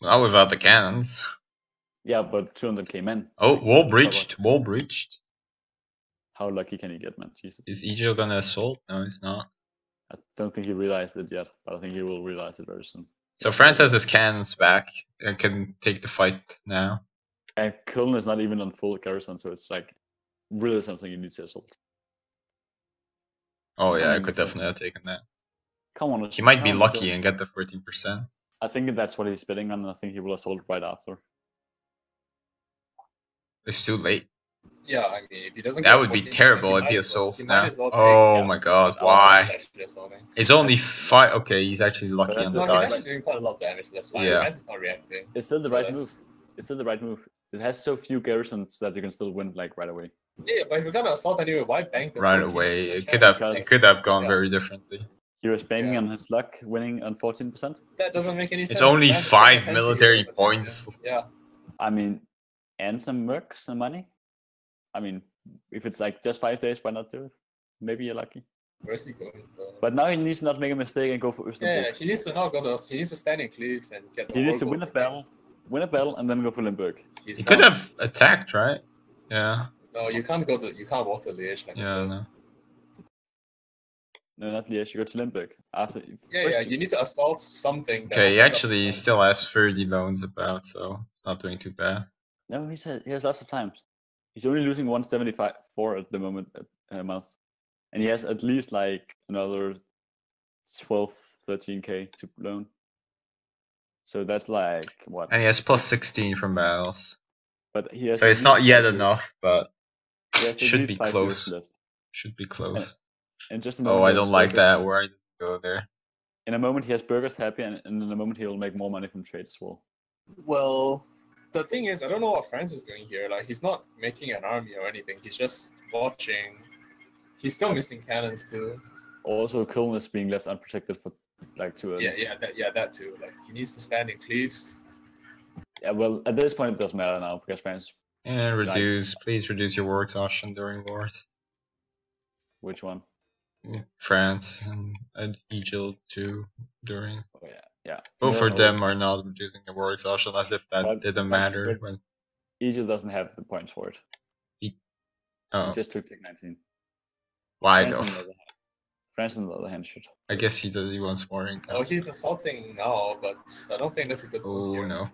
Not without the cannons. Yeah, but 200k men. Oh, wall breached. Wall breached. How lucky can he get, man? Jesus. Is Egil gonna assault? No, he's not. I don't think he realized it yet, but I think he will realize it very soon. So France has his cannons back and can take the fight now. And Köln is not even on full garrison, so it's really something you need to assault. Oh yeah, I could definitely have taken that. Come on, He might be come on, lucky Joe. and get the 14%. I think that's what he's betting on, and I think he will assault right after. It's too late. Yeah, I mean, if he doesn't That get would be 14%, terrible if might he as well- assaults he might now. as well take- Oh yeah. my god, Oh, why? he's actually assaulting. It's only 5. Okay, he's actually lucky But on No, the he's dice. actually doing quite a lot of damage. That's fine. Yeah. France is not reacting. It's still the So right move. that's- It's still the right move. It has so few garrisons that you can still win right away. Yeah, but if you're gonna assault anyway, why bank the Right 14% away. It chance? could have gone Yeah. very differently. He was banking Yeah. on his luck, winning on 14%. That doesn't make any sense. It's only France is 5 paying attention, military you would've attacked points. him. Yeah. I mean, and some mercs, some money. I mean, if it's just 5 days, why not do it? Maybe you're lucky. Where's he going though? But now he needs to not make a mistake and go for Østerbro. Yeah, he needs to not go to. He needs to stand in cleaves and get the He needs to war win goal a battle, and then go for Limburg. He's He could not- have attacked, right? Yeah. No, you can't go to. You can't walk to Liège like I Yeah, said. no. No, not Liège. You go to Limburg. After Yeah, first yeah. You need to assault something. that Okay, he opens up actually the still front. has 30 loans about, so it's not doing too bad. No, he has lots of times. He's only losing 174 at the moment a month, and he has at least like another 12, 13k to loan. So that's like what? And he has plus 16 from battles. But he has. So at it's not least yet 5 years. enough, but He has at should least be 5 close. years left. Should be close. And just a Oh, moment, I he has don't like burgers. that. Where I didn't go there. In a moment, he has burgers happy, and in a moment, he will make more money from trade as well. Well, the thing is, I don't know what France is doing here. Like, he's not making an army or anything. He's just watching. He's still missing cannons too. Also, Köln is being left unprotected for like too early. That too. Like, he needs to stand in cleaves. Yeah, well, at this point, it doesn't matter now because France. And please reduce your war exhaustion during wars. Which one? France and Egil too during. Oh yeah. Both No, of them are not reducing their war exhaustion as if that didn't matter. but When Egil doesn't have the points for it. He just took Tech 19. why France, though? on the other hand, France, on the other hand, should. I guess he does. He wants more income. Oh, he's assaulting now, but I don't think that's a good move Oh here. no.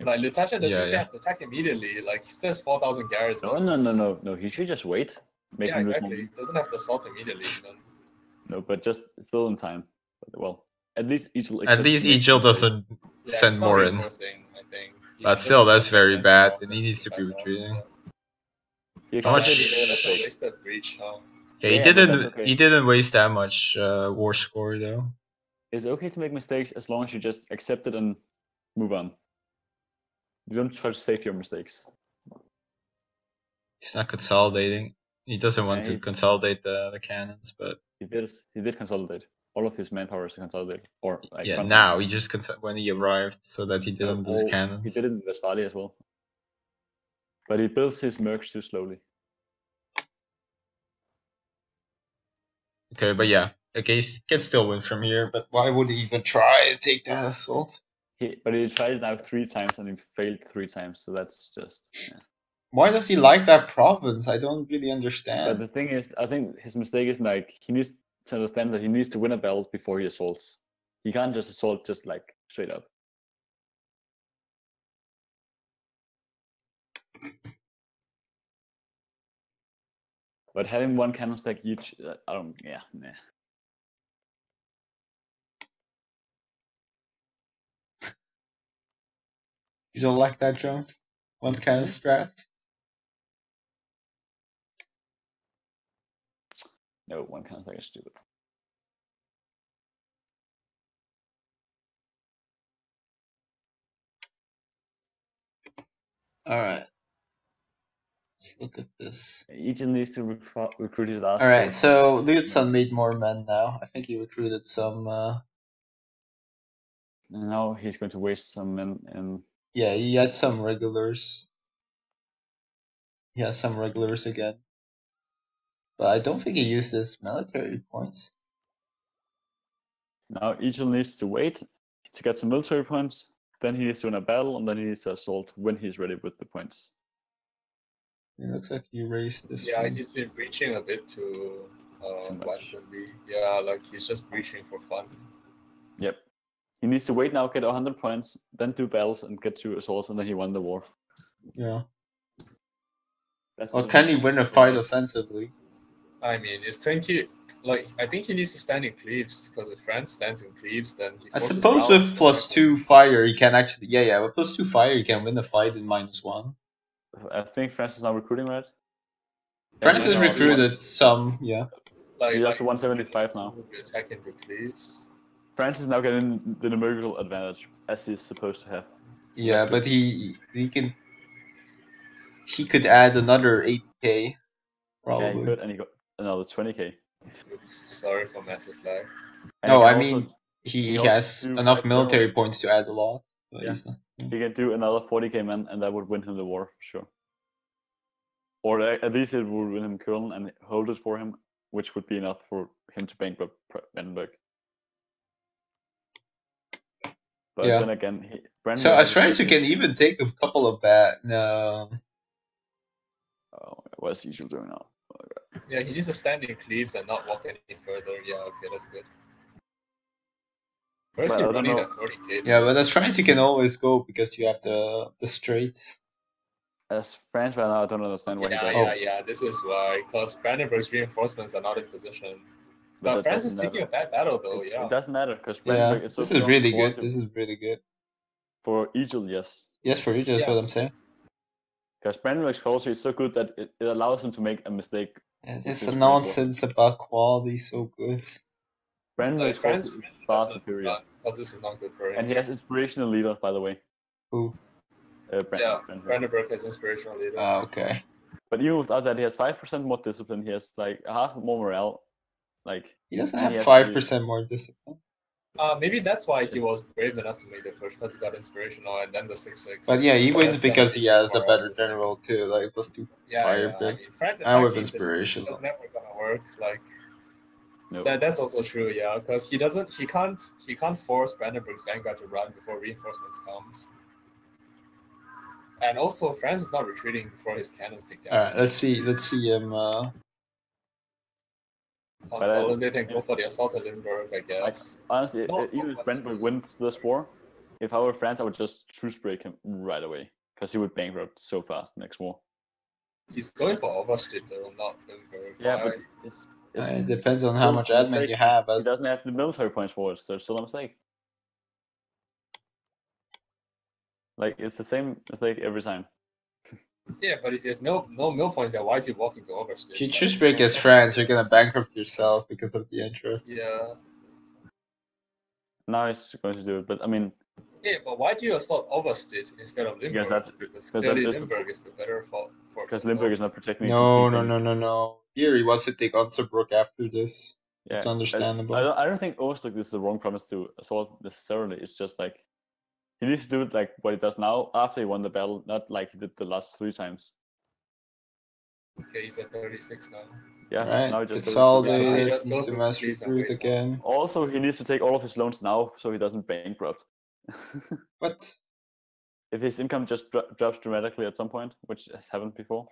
Like, Lutasha doesn't Yeah, even yeah. have to attack immediately. Like, he still has 4,000 garrison. No. He should just wait. Make Yeah, him lose exactly. more. He doesn't have to assault immediately. Even. No, but just still in time. But, well, at least Egil. At least Egil doesn't Yeah, send he's not more in. reinforcing, I think. He But just still, that's accepts very defense bad, loss and he needs to be fight more. retreating. He How much- accepted he made a That's a mistake. wasted breach, huh? Okay, Yeah, but that's okay. He didn't waste that much war score though. It's okay to make mistakes as long as you just accept it and move on. You don't try to save your mistakes. He's not consolidating. He doesn't want Yeah, to consolidate the cannons, but He did consolidate. All of his manpower is consolidated. Or like yeah, front now he just when he arrived, so that he line. didn't lose He cannons. did it in Westphalia as well. But he builds his mercs too slowly. Okay, but yeah, okay, he can still win from here. But why would he even try to take that assault? But he tried it now 3 times and he failed 3 times. So that's just. Yeah. Why does he like that province? I don't really But understand. the thing is, I think his mistake is like he needs to understand that he needs to win a battle before he assaults. He can't just assault just like straight up. But having 1 cannon stack each, I don't. Yeah, nah. You don't like that, John? One kind of strat? No, 1 cannon stack is stupid. Alright. Let's look at this. Each needs to recruit his last. Alright, force. so Liutsan made more men now. I think he recruited some. And now he's going to waste some men and. Yeah, he had some regulars. He has some regulars again. But I don't think he used his military points. Now Egil needs to wait to get some military points. Then he needs to win a battle, and then he needs to assault when he's ready with the points. It looks like he raised this Yeah, one. he's been breaching a bit too much. wantonly. Yeah, like he's just breaching for fun. Yep. He needs to wait now, get 100 points, then do battles and get 2 assaults, and then he won the war. Yeah. That's Well, the- can he win a fight offensively? I mean, it's 20. Like, I think he needs to stand in cleaves, because if France stands in cleaves, then he I forces suppose balance. with +2 fire, he can actually. Yeah, with +2 fire, he can win the fight in -1. I think France is now recruiting, right? France has no, recruited some, yeah. Like, He's up to 175 now. We attack into cleaves. France is now getting the numerical advantage, as he's supposed to have. Yeah, but he could add another 80k, Yeah, he probably. could, and he got another 20k. Sorry for massive lag. And No, he I can mean also- he he also has do enough like military general- points to add a lot. But Yeah. he's not. he can do another 40k men, and that would win him the war, for sure. Or at least it would win him Köln and hold it for him which would be enough for him to bankrupt Brandenburg. But Yeah. then again, So Brandenburg has a France, you second- can even take a couple of bad. No. Oh, what's Egil doing now? Yeah, he needs to stand in cleaves and not walk any further. Yeah, okay, that's good. Where's But he I don't running know. at 40k? Yeah, but as France, you can always go because you have the straights. As France right now, I don't understand why he Yeah, does. yeah. This is why, because Brandenburg's reinforcements are not in position. But that France is doesn't taking a matter. bad battle, though. It Yeah. doesn't matter because Yeah, Brandenburg is so this is strong really for good. This is really good. For Egil, yes. Yes, for you, that's Yeah. what I'm saying. Because Brandenburg's culture is so good that it allows him to make a mistake. Yeah, which this is great for him. nonsense about quality is so good. Brandenburg's France culture is far superior. because this is not good for him. And he has inspirational leader, by the way. Who? Brandenburg. Brandenburg has inspirational leader. Okay. But even without that, he has 5% more discipline. He has like half more morale. Like He doesn't And have he has 5% more discipline. Maybe that's why he was brave enough to make the push, because he got inspirational and then the 6-6. But yeah, he wins That's gonna because make he his has a morale better boosting. general too, like +2 Yeah, fire yeah. I bit. mean, France And with attacking inspiration. is never gonna work. Like no. that's also true, yeah, because he can't force Brandenburg's vanguard to run before reinforcements comes. And also, France is not retreating before his cannons take damage. Alright, let's see him. Consolidate and go for the assault at Limburg, I guess. Honestly, No, even but- if Brandenburg wins this war, if I were France, I would just truce break him right away. Because he would bankrupt so fast next war. He's going for Overstedt though, not Limburg. Yeah, Why? but it's It depends on how still much a admin mistake. you have. He As doesn't have the military points for it, so it's still a mistake. Like, it's the same mistake every time. Yeah, but if there's no mill points, then why is he walking to Overstedt? if you Like, choose it's break no as point. France, you're gonna bankrupt yourself because of the interest. Yeah. Now he's going to do it, but I mean, Yeah, but why do you assault Overstedt instead of Limburg? that's- because because clearly that is the- Limburg is the better for because Limburg is not protecting. No. Here he wants to take Unterbrook after this. Yeah, It's understandable. I don't think Overstock is the wrong promise to assault necessarily. It's just like he needs to do it like what he does now after he won the battle, not like he did the last 3 times. Okay, he's at 36 now. Yeah, Alright, now he just goes consolidate Yeah, he it, just needs goes to to mass Cleves and recruit waits for again. Also, he needs to take all of his loans now so he doesn't bankrupt. What? If his income just drops dramatically at some point, which has happened before.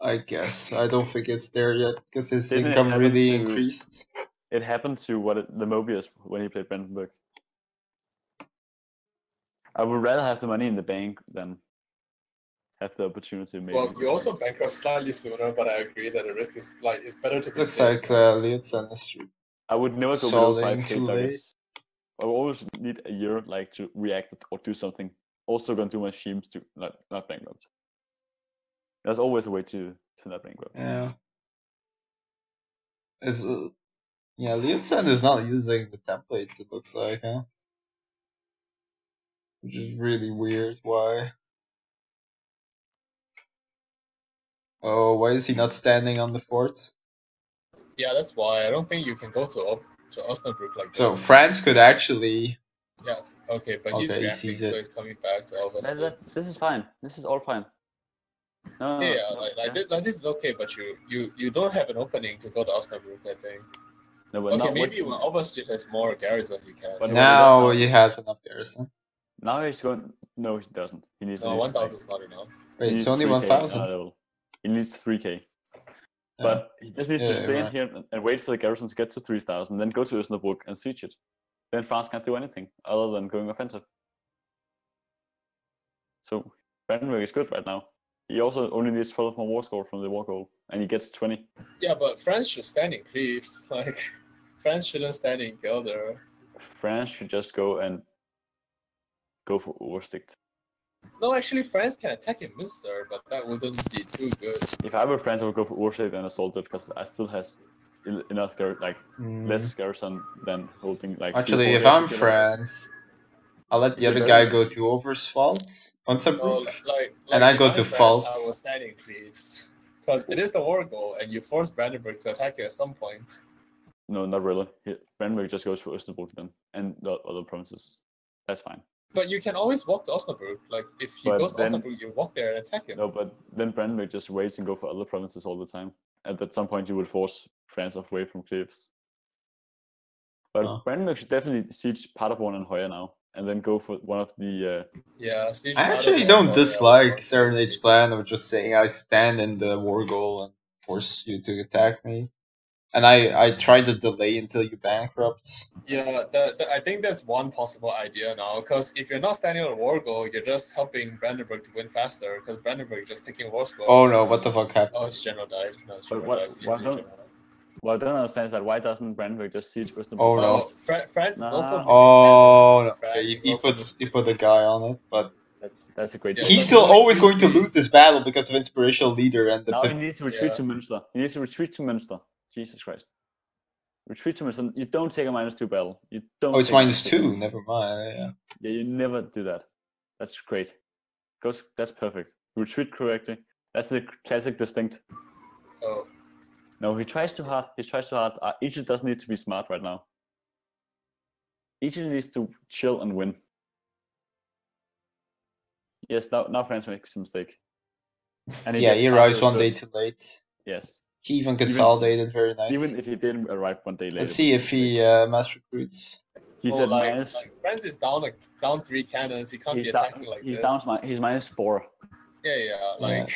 I guess. I don't think it's there yet, because his Didn't it income happen really to- increased. It happened to the Mobius when he played Brandenburg. I would rather have the money in the bank than have the opportunity. Maybe. Well, you also bankrupt slightly sooner, but I agree that the risk is like it's better to be Looks safe. like Liutsan is I would never go below Solving 5k too late. targets. I will always need a year like to react or do something. Also gonna do my schemes to not bankrupt. There's always a way to not bankrupt. Yeah. Yeah, Liutsan is not using the templates, it looks like, huh? Which is really weird. Why? Oh, why is he not standing on the fort? Yeah, that's why I don't think you can go to Osnabrück like this. So France could actually. Yeah, okay, but he's Okay, he reacting, sees so it. he's coming back to Elveston. This is fine. This is all fine. No, Yeah, no, this is okay, but you don't have an opening to go to Osnabrück, I think. no, but Okay, now maybe when Overstedt has more garrison, you can. But Now that's he has enough garrison. now he's going. No, he doesn't. He needs. No, at least, 1,000 is not enough. Wait, he it's needs only 3K 1,000. level. He needs 3k. But he just needs to Yeah, stay in right. here and wait for the garrison to get to 3,000, then go to Osnabrück and siege it. Then France can't do anything other than going offensive. So Brandenburg is good right now. He also only needs 12 more war score from the war goal, and he gets 20. Yeah, but France should stand in Cleves. Like, France shouldn't stand in Gelder. France should just go for Oversticht. No, actually, France can attack in Münster, but that wouldn't be too good. If I were France, I would go for Oversticht and assault it because I still has enough less garrison than holding like. Actually, 3 or if 4 I'm garrisons together. France, I'll let the Is it other better? guy go to Oversfalz, No, Unterbrook, like and I if go I'm to France, Pfalz. I will stand in Cleves. Because it is the war goal, and you force Brandenburg to attack it at some point. No, not really. Brandenburg just goes for Osnabrück then, and the other provinces. That's fine. But you can always walk to Osnabrück. Like, if he But goes to then- Osnabrück, you walk there and attack him. No, but then Brandenburg just waits and go for other provinces all the time. And at some point, you would force France away from cliffs. But Oh. Brandenburg should definitely siege Paderborn and Hoya now, and then go for one of the. Yeah, Siege I actually Paderborn don't or, dislike or- Serenade's plan of just saying I stand in the war goal and force you to attack me. And I try to delay until you bankrupt. Yeah, I think that's one possible idea now. Because if you're not standing on a war goal, you're just helping Brandenburg to win faster. Because Brandenburg is just taking war score. Oh no, what the fuck happened? Oh, his general died. No, his But general what- died. what Easily don't- general died. What I don't understand is that why doesn't Brandenburg just siege Osnabrück? Oh, no. Oh, France is also Nah. missing Oh cannons. no, France okay, is he also put a missing- guy on it, but That's a great. Yeah, point. he's but still it's like always going to 3-3. lose this battle because of inspirational leader and the Now he needs to retreat Yeah. to Münster. He needs to retreat to Münster. Jesus Christ. Retreat to Münster. You don't take a -2 battle. You don't. Oh, it's take a -2. Never mind. Yeah. Yeah, you never do that. That's great. That's perfect. Retreat correctly. That's the classic distinct. Oh, No, he tries too hard. He tries too hard. Egil doesn't need to be smart right now. Egil needs to chill and win. Yes, now France makes a mistake. And Yeah, gets he half arrives the one day first- too late. Yes. He even consolidated very nice. Even if he didn't arrive one day later. Let's see if he mass recruits. He's oh, at like, minus. like France is down 3 cannons. He can't He's be down. attacking like He's this. down. He's -4. Yeah, like.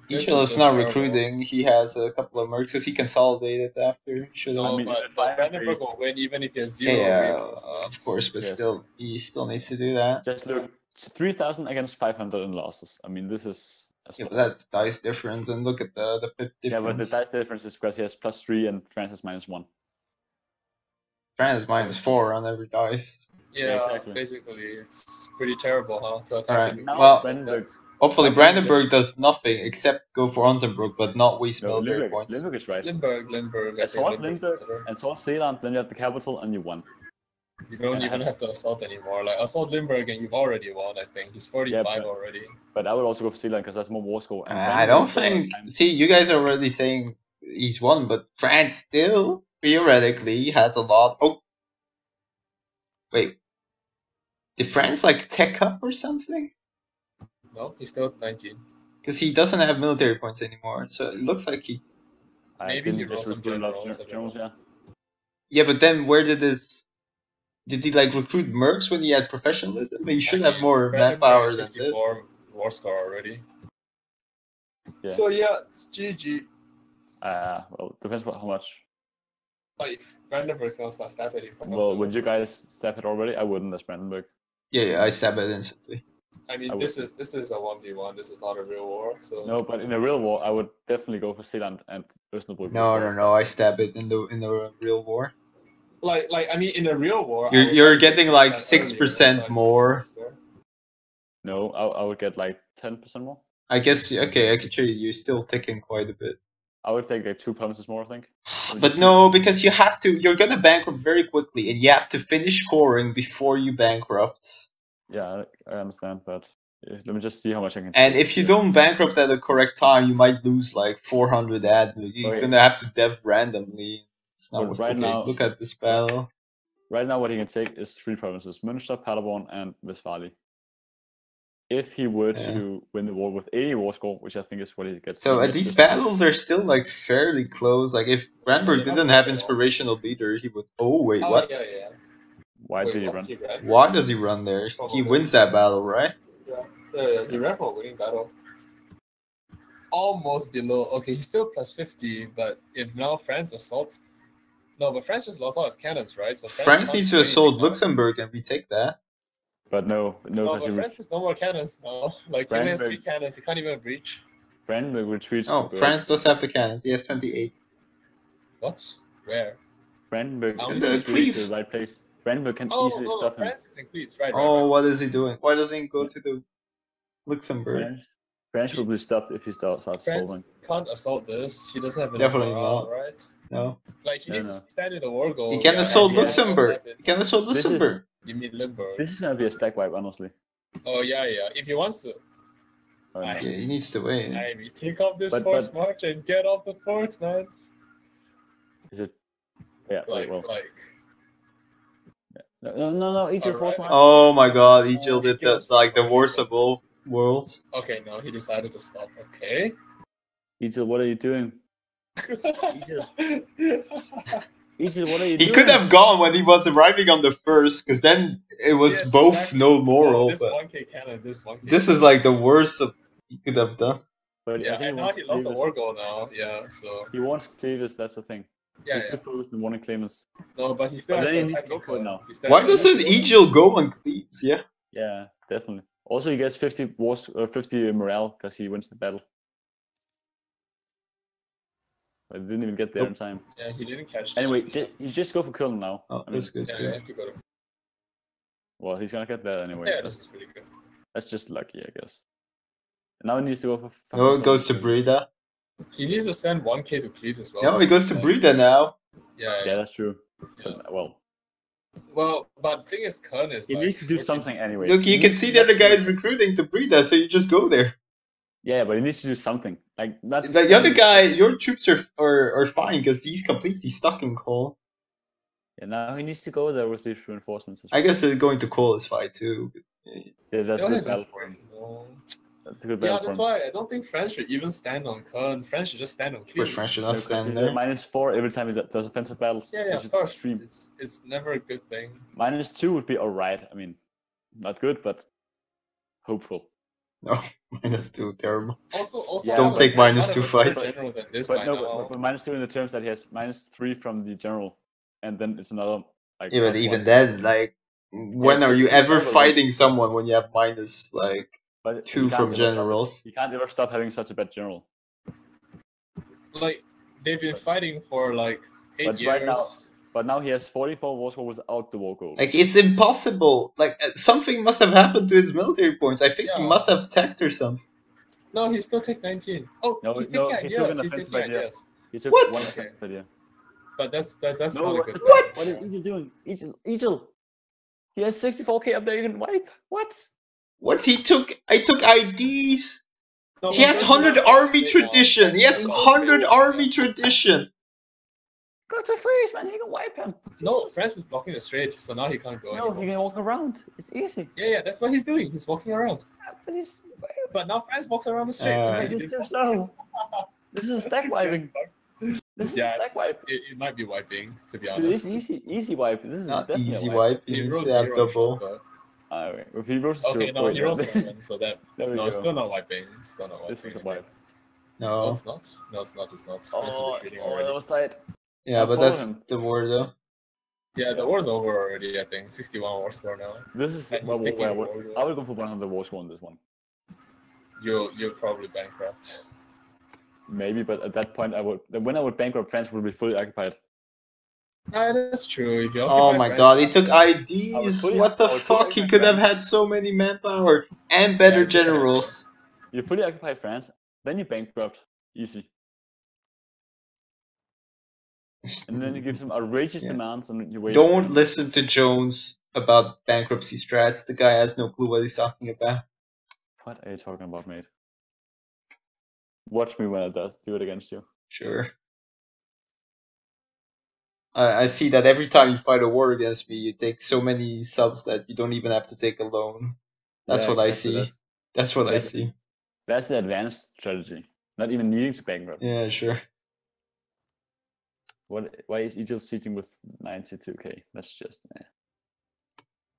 this Egil is just not terrible. recruiting. He has a couple of mercs because he consolidated after. Should No, I mean, but in the Brandenburg phase- will win even if he has 0 yeah, reinforcements. of course, but Yes. still, he still needs to do that. Just look, 3,000 against 500 in losses. I mean, this is. Yeah, but that's dice difference, and look at the pip Yeah, but the difference. dice difference is because he has +3 and France is -1. France is -4 on every dice. Yeah, exactly. basically, it's pretty terrible, huh? To attack Alright, him. Now well, Brandenburg. Hopefully, I think Brandenburg does nothing except go for Onsenbruck, but not waste No, military Limburg, points. Limburg is right. Limburg. I think Assault Limburg is Limburg better. and Assault Zeeland, then you have the capital and you won. You don't and I even have- have to assault anymore. Like assault Limburg and you've already won. I think he's 45 but- already. But I would also go for Zeeland because that's more war score. And I Brandenburg don't is still at think. time- See, you guys are already saying he's won, but France still theoretically has a lot. Oh, wait. Did France like tech up or something? No, he's still at 19. Because he doesn't have military points anymore, so it looks like he. I Maybe he didn't wrote just some recruit a lot of generals, I don't generals, know. yeah. Yeah, but then where did this? Did he like recruit mercs when he had professionalism? He should have more Brandenburg manpower is than this. 54 war score already. Yeah. So yeah, it's GG. Well, depends on how much. Like Brandenburg's gonna start stabbing him. Well, would you guys step it already? I wouldn't as Brandenburg. Yeah, I stab it instantly. I mean, I this is a 1v1. This is not a real war. So No, but in a real war, I would definitely go for Zeeland and Osnabrück. No. I stab it in the real war. like I mean, in a real war, You're getting like 6% more. No, I would get like 10% more. I guess okay. I could show you. You're still ticking quite a bit. I would take like 2 provinces more, I think. But no, because you have to. You're gonna bankrupt very quickly, and you have to finish scoring before you bankrupt. Yeah, I understand, but let me just see how much I can. And take if you here. don't bankrupt at the correct time, you might lose like 400 admin. You're Okay. gonna have to dev randomly. It's not But what's right okay. now- Look at this battle. Right now, what he can take is 3 provinces: Münster, Paderborn, and Westphalia. If he were Yeah. to win the war with 80 war score, which I think is what he gets. So he these gets this- battles are still like fairly close. Like if Brandenburg Yeah, they didn't have have points a lot. inspirational leader, he would. Oh wait, Oh, what? yeah. Why Wait, did he what? run? He ran? Why does he run there? He Probably. wins that battle, right? Yeah, he ran for a winning battle. Almost below. Okay, he's still plus 50, but if now France assaults. No, but France just lost all his cannons, right? So France can't needs do to assault anything now. Luxembourg, and we take that. But no, No, because but he France has no more cannons now. Like, he only has 3 Brandenburg- cannons, he can't even breach. Brandenburg retreats Oh, to Berg. France does have the cannons. He has 28. What? Where? Brandenburg Oh, is the retreating Cleve. to the right place. Brandenburg can Oh, easily no, stop him. France is in Cleves, right? Oh, right. what is he doing? Why doesn't he go to the Luxembourg? France will be stopped if he starts France solving. can't assault this. He doesn't have enough Definitely morale, not. right? No. Like, he No, needs no. to stand in the war goal. He can yeah, assault and he has no Luxembourg. stab He can assault This is- Luxembourg. You mean Limburg? This is gonna be a stack wipe, honestly. Oh, yeah. If he wants to. Oh, no. I- Yeah, he needs to win. I mean, take off this But- force march and get off the fort, man. Is it? Yeah. Like, well, like. no. Each Alright. force march. Oh my god, Egil did Egil's that, like the first Warsaw world. Okay, no, he decided to stop. Okay. Egil, what are you doing? Egil, what are you He doing? could have gone when he was arriving on the first, because then it was Yes, both exactly. no moral. This But 1k cannon, this 1k. this is like the worst he could have done. But Yeah, I think and now he lost the war goal now. Yeah, so He wants Clevis, that's the thing. yeah, He's yeah. too focused on wanting Clemens. No, but he still But has then the he needs to attacking go for it card. now. He still Why has the doesn't attacking Egil go on cleats? Yeah. Yeah, definitely. Also, he gets 50 wars, 50 morale because he wins the battle. But he didn't even get there in time. Yeah, he didn't catch that. Anyway, you just go for Cullen now. Oh, I mean, that's good Yeah, too. you have to go to. well, he's gonna get that anyway. Yeah, this is pretty good. That's just lucky, I guess. And now he needs to go for. No, it goes to Cullen. Breda. He needs to send 1k to Cleves as well. No, he goes to Breda now. Yeah, Yeah, that's true. yeah. Well, But the thing is, Kern is he like. needs to do 14 something anyway. Look, He you can needs see to the other do- guys recruiting to Breda, so you just go there. Yeah, but he needs to do something. Like not. The other guy, your troops are fine because he's completely stuck in Cole. Yeah, now he needs to go there with these reinforcements. As I well. guess they're going to Cole is fine too. Yeah, that's a Still good has battle for him. inspiration. That's a good Yeah, battle for that's him. why I don't think France should even stand on Kern. France should just stand on Of course, Cleves. France should No, not 'cause stand he's there. at -4 every time he does offensive battles. Yeah, which of is course. extreme. It's never a good thing. -2 would be alright. I mean, not good, but hopeful. No, -2, terrible. Also, Yeah, Don't but take France -2 has a better fights. general than this But by no, now. but -2 in the terms that he has -3 from the general, and then it's another like. Yeah, but +1. even then, like, when are you it's ever terrible. fighting someone when you have minus like But 2 you can't from ever stop it. generals? You can't ever stop having such a bad general. Like they've been fighting for like 8 But years. right now- But now he has 44 war score without the war goal. Like, it's impossible. Like, something must have happened to his military points. I think he Yeah. must have tacked or something. No, he still take 19. Oh, No, he's no, taking he took ideas. an He's offensive taking idea. ideas. He took What? one offensive idea. But that's No, not a what? good What? What is Egil doing? Egil! He has 64k up there, you can wipe. What? What he took? I took IDs. No, He but has that's 100 not army straight now. tradition. He has That's not 100 straight, army yeah. tradition. Go to freeze, man. He can wipe him. No, France is blocking the straight, so now he can't go No, anymore. he can walk around. It's easy. Yeah, that's what he's doing. He's walking around. But he's But now France walks around the straight. Uh, Okay, he it's did- too slow. This is stack wiping. This is Yeah, stack wipe. it might be wiping, to be It's honest. easy wipe. This is Not definitely easy a wipe. He He needs rolls to have 0 double. shot, though. Alright, if he rolls Okay, 0, no, he rolls 7, so that There we no, go. it's still not wiping. It's still not wiping. This is a wipe. No, No. it's not. No, it's not. It's not. France is Oh, retreating that already. was tight. Yeah, I'll but follow that's him. the war though. Yeah, the war's over already. I think 61 war score now. This is And he's taking the war I would go for 100 war score on this one. You're probably bankrupt. Maybe, but at that point, when I would bankrupt, France would be fully occupied. That's true. If you Oh occupy my France, god, he that's took fine. IDs. fully- What the I would fully fuck? He occupy could have France. had so many manpower and better Yeah, he could have. generals. You fully occupy France, then you bankrupt. Easy. And then you give some outrageous Yeah. demands and you wait. Don't listen to Jones about bankruptcy strats. The guy has no clue what he's talking about. What are you talking about, mate? Watch me when I do it against you. Sure. I see that every time you fight a war against me, you take so many subs that you don't even have to take a loan. That's Yeah, what I exactly, see. That's what I that's- see. That's the advanced strategy. Not even needing to bankrupt. Yeah, sure. Why is Egil cheating with 92k? That's just.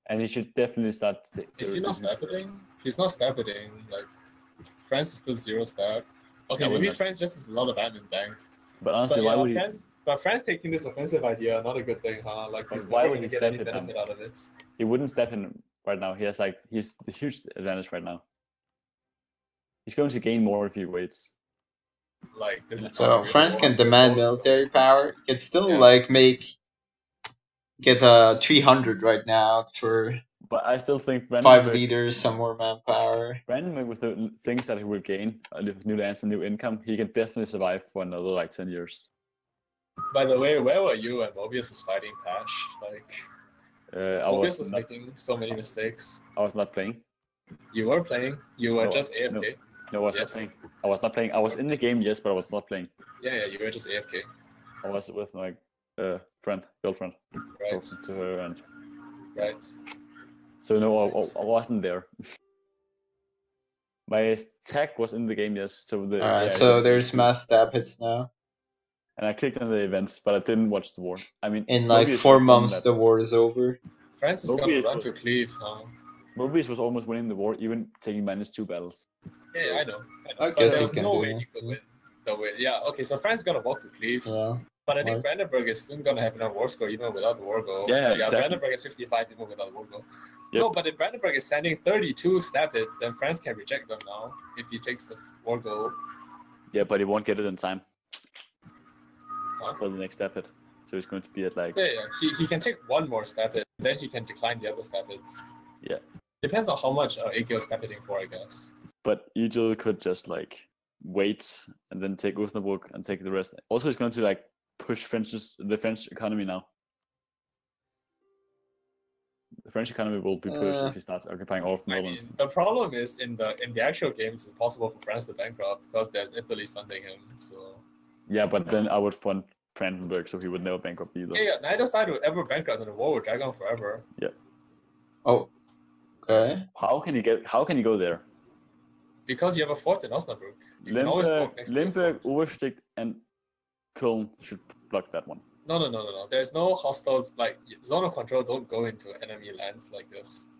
And he should definitely start. Is he not stab hitting? He's not stab hitting. Like France is still 0 stab. Okay, I maybe wouldn't. France just has a lot of admin bank. But honestly, But why yeah, would he? France taking this offensive idea, not a good thing, huh? Like But he's why never would gonna he get stab any it then? benefit out of it. He wouldn't step in right now. He's the huge advantage right now. He's going to gain more if he waits. Like this is So not a France real can war. demand War is military over. power. It can still Yeah. like get 300 right now for But I still think 5 leaders, some more manpower. Brandon, with the things that he will gain, new lands and new income, he can definitely survive for another like 10 years. By the way, where were you when Mobius was fighting Pash? Like I Mobius was was not, making so many mistakes. I was not playing. You were playing. You were No, just AFK. No, I was Yes. not playing. I was not playing. I was in the game, yes, but I was not playing. Yeah, you were just AFK. I was with my girlfriend, Right, talking to her, and right. so no, Right. I wasn't there. My tech was in the game, yes. So the Alright, yeah, so there's mass stab hits now. And I clicked on the events, but I didn't watch the war. I mean, In like Mobius 4 was winning months, that the war. war is over. France is gonna Mobius run was- to Cleves, huh? Mobius was almost winning the war, even taking -2 battles. Yeah, I know. I But guess there he was can no do way that, he could yeah. win the way. Yeah, okay, so France is gonna walk to Cleves. Yeah. But I think Right. Brandenburg is soon gonna have enough war score even without the war goal. Yeah, exactly. Brandenburg is 55 even without the war goal. Yep. No, but if Brandenburg is sending 32 stab hits, then France can reject them now if he takes the war goal. Yeah, but he won't get it in time Huh? for the next step hit. So he's going to be at like Yeah. He can take one more stab hit, then he can decline the other stab hits. Yeah. Depends on how much Egil is stab hitting for, I guess. But Egil could just like wait and then take Osnabrück and take the rest. Also, he's going to like push the French economy now. The French economy will be pushed if he starts occupying all of the I Netherlands. mean, the problem is in the actual games, it's impossible for France to bankrupt because there's Italy funding him. So Yeah, but then I would fund Brandenburg, so he would never bankrupt either. yeah, neither side would ever bankrupt, and the war would drag on forever. Oh. Okay. How can he go there? Because you have a fort in Osnabrück. You can always walk next to your Limburg, fort. Oversticht, and Köln should block that one. No. There's no hostiles, like, zone of control don't go into enemy lands like this.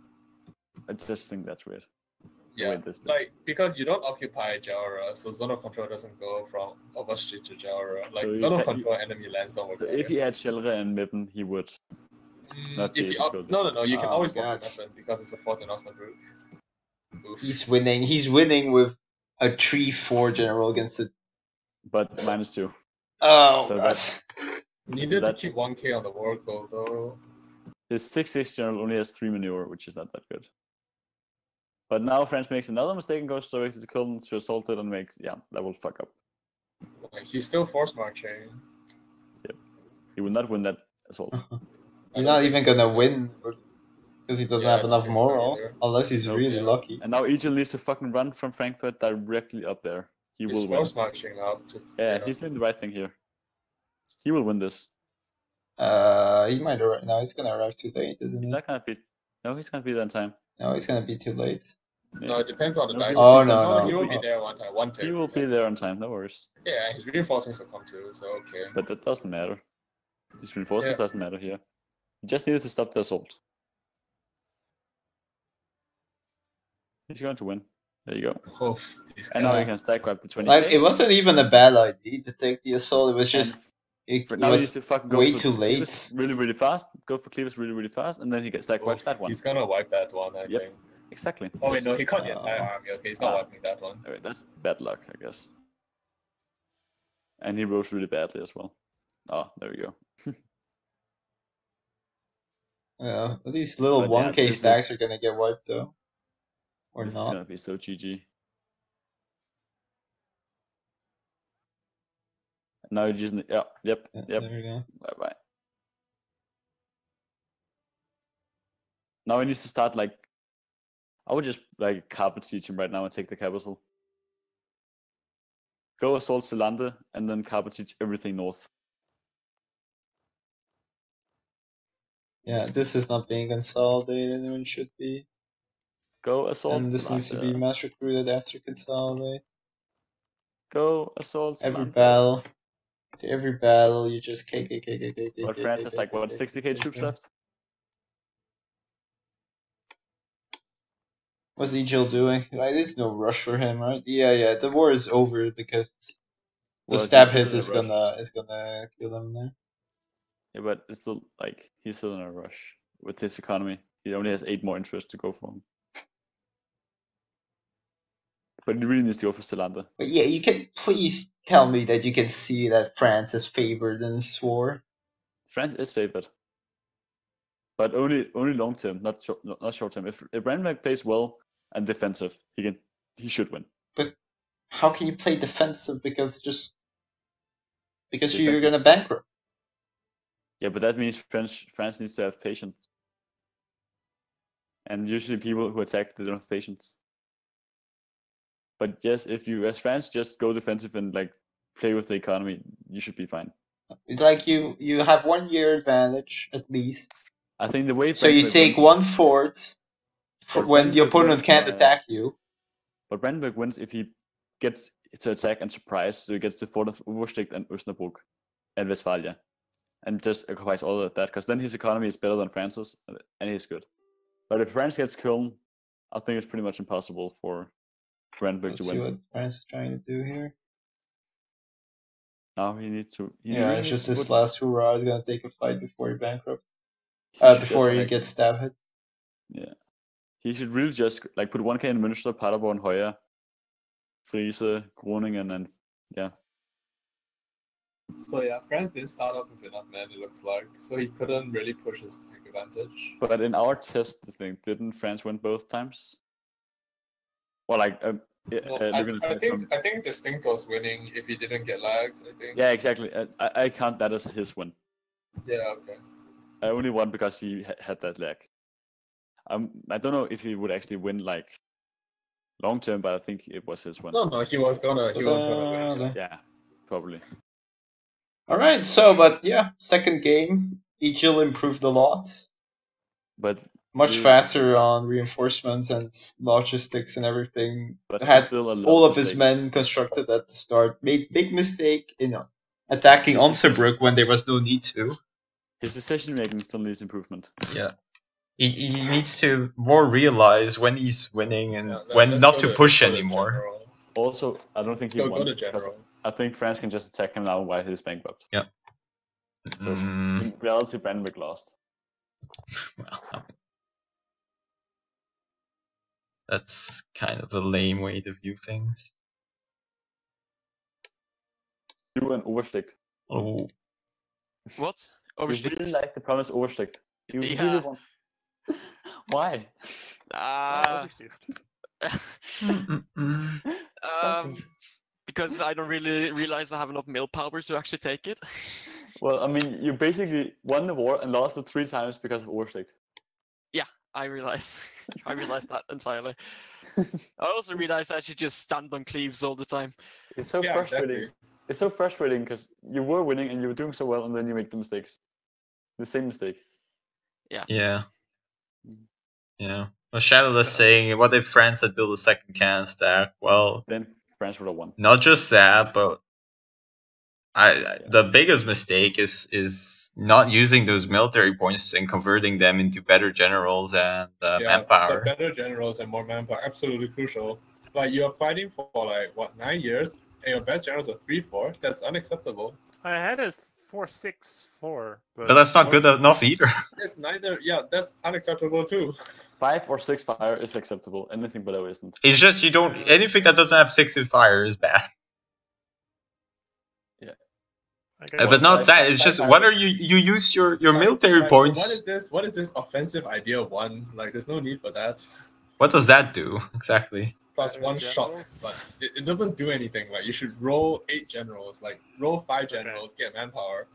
I just think that's weird. the Yeah, way this is. like, because you don't occupy Jawara, so zone of control doesn't go from Overstreet to Jawara. Like, So you zone of can- control enemy lands don't work. So that if way. he had Shelre and Meppen, he would. not be If you able to go no, you can Oh always my walk God. the weapon because it's a fort in Osnabrück. Oof. He's winning. He's winning with a 3-4 general against it. But -2. Oh, So God. that's- You needed that- to keep 1k on the war goal though. His 6-6 general only has 3 maneuver, which is not that good. But now France makes another mistake and goes directly to Köln to assault it and makes, yeah, that will fuck up. Like, he's still force marching. He will not win that assault. He's I don't not think even so gonna either. win because he doesn't Yeah, I have don't enough think so moral. either. Unless he's Nope. really Yeah. lucky. And now Egil needs to fucking run from Frankfurt directly up there. He He's will win. force marching up to. Yeah, he's doing the right thing here. He will win this. He might arrive. No, he's gonna arrive too late, isn't He's he? not gonna be. No, he's gonna be there in time. No, he's gonna be too late. No, it depends on the No, dice. he- Oh, rolls. no. He will be there one time. One turn. He will be there on time. No worries. Yeah, his reinforcements will come too. So okay. But that doesn't matter. His reinforcements Yeah. doesn't matter here. He just needed to stop the assault. He's going to win. There you go. Oh, these And now guys. he can stack grab the 20k. Like, it wasn't even a bad idea to take the assault. It was And just it for now he needs was to fucking go way for too cleavers late. really, really fast. Go for cleavers really, really fast, and then he gets stack wipes Oof, that one. He's gonna wipe that one, I Yep. think. Exactly. Oh wait, Yes. no, he caught the entire Uh, army. Okay, he's not ah. wiping that one. Alright, that's bad luck, I guess. And he rose really badly as well. Oh, there we go. Yeah, but these little But yeah, 1k this stacks is- are gonna get wiped though. Or This is not. gonna be so GG. Now you just yeah, yep. Yeah, Yep. There we go. Bye bye. Now he needs to start like I would just like carpet siege him right now and take the capital. Go assault Zelande and then carpet siege everything north. Yeah, this is not being consolidated when it should be. Go assault And this needs to be Zelande. mass recruited after consolidate. Go assault Every Zelande. battle. To every battle, you just K. But France has like what 60k troops left? What's Egil doing? Like, there's no rush for him, right? Yeah. The war is over because the Well, stab he's still hit in a is rush. gonna kill him there. Yeah, but it's still like he's still in a rush with his economy. He only has 8 more interests to go for him. But he really needs to go for Zelande. But yeah, you can please tell me that you can see that France is favored in this war. France is favored, but only long term, not short term. If Brandenburg plays well and defensive, he should win. How can you play defensive because you're Defensive. gonna bankrupt? Yeah, but that means France needs to have patience. And usually people who attack, they don't have patience. But yes, if you as France just go defensive and like play with the economy, you should be fine. Like you have 1 year advantage at least. I think the way So you Brandenburg take wins- 1 fort But when the Brandenburg opponent wins can't by- attack you. But Brandenburg wins if he gets to attack and surprise, so he gets the fort of Oversticht and Osnabrück. and Westphalia, and just occupies all of that, because then his economy is better than France's, and he's good. But if France gets Köln, I think it's pretty much impossible for Brandenburg Let's to see win. what France is trying to do here. Now he needs to. He Yeah, really it's needs just to his put- last hurrah is gonna take a fight before he bankrupt. he should Before just, he like, gets stab hit. Yeah, he should really just like put 1k in Münster, Paderborn, Hoya, Friese, Groningen, and yeah. So yeah, France didn't start off with enough men, it looks like, so he couldn't really push his tank advantage. But in our test, thing, didn't France win both times? Well, like, Well, looking I aside think from- I think Distinct was winning if he didn't get lags. I think. Yeah, exactly. I count that as his win. Yeah. Okay. I only won because he had that lag. I don't know if he would actually win like long term, but I think it was his win. No, he was gonna win. Yeah. Yeah, probably. All right, so but yeah, second game, Egil improved a lot, But much Yeah. faster on reinforcements and logistics and everything. but Had still a lot all of his mistakes. men constructed at the start. Made big mistake in attacking Onsenbruck when there was no need to. His decision making still needs improvement. Yeah. He needs to more realize when he's winning and Yeah, when let's not go to push go to anymore. General. Also, I don't think he Go won. to because General. I think France can just attack him now while he's bankrupt. So Mm, in reality, Brandenburg lost. well, that's kind of a lame way to view things. You and Overstick. Oh, What? You Overstick? really like the promise Overstick. You Yeah. really want. Why? Ah. mm. Stop it. Because I don't really realize I have enough mill power to actually take it. Well, I mean, you basically won the war and lost it 3 times because of Overstick. I realize. I realize that entirely. I also realize I should just stand on cleaves all the time. It's so Yeah, frustrating. exactly. It's so frustrating because you were winning and you were doing so well, and then you make the mistakes. The same mistake. Yeah. Yeah. Well, Shadowless saying, what if France had built a second cannon stack? Well, Then France would have won. not just that, but the biggest mistake is not using those military points and converting them into better generals and manpower. The better generals and more manpower, absolutely crucial. Like you're fighting for like what 9 years, and your best generals are 3-4. That's unacceptable. I had a 4-6-4, But that's not good enough either. It's neither. Yeah, that's unacceptable too. 5 or 6 fire is acceptable. Anything below isn't. It's just you don't anything that doesn't have 6 in fire is bad. But not that. It's just whether you use your military points. What is this offensive idea 1? Like, there's no need for that. What does that do exactly? Plus Better 1 shock, generals? but it doesn't do anything. Like, you should roll 8 generals. Like, roll 5 generals, get manpower.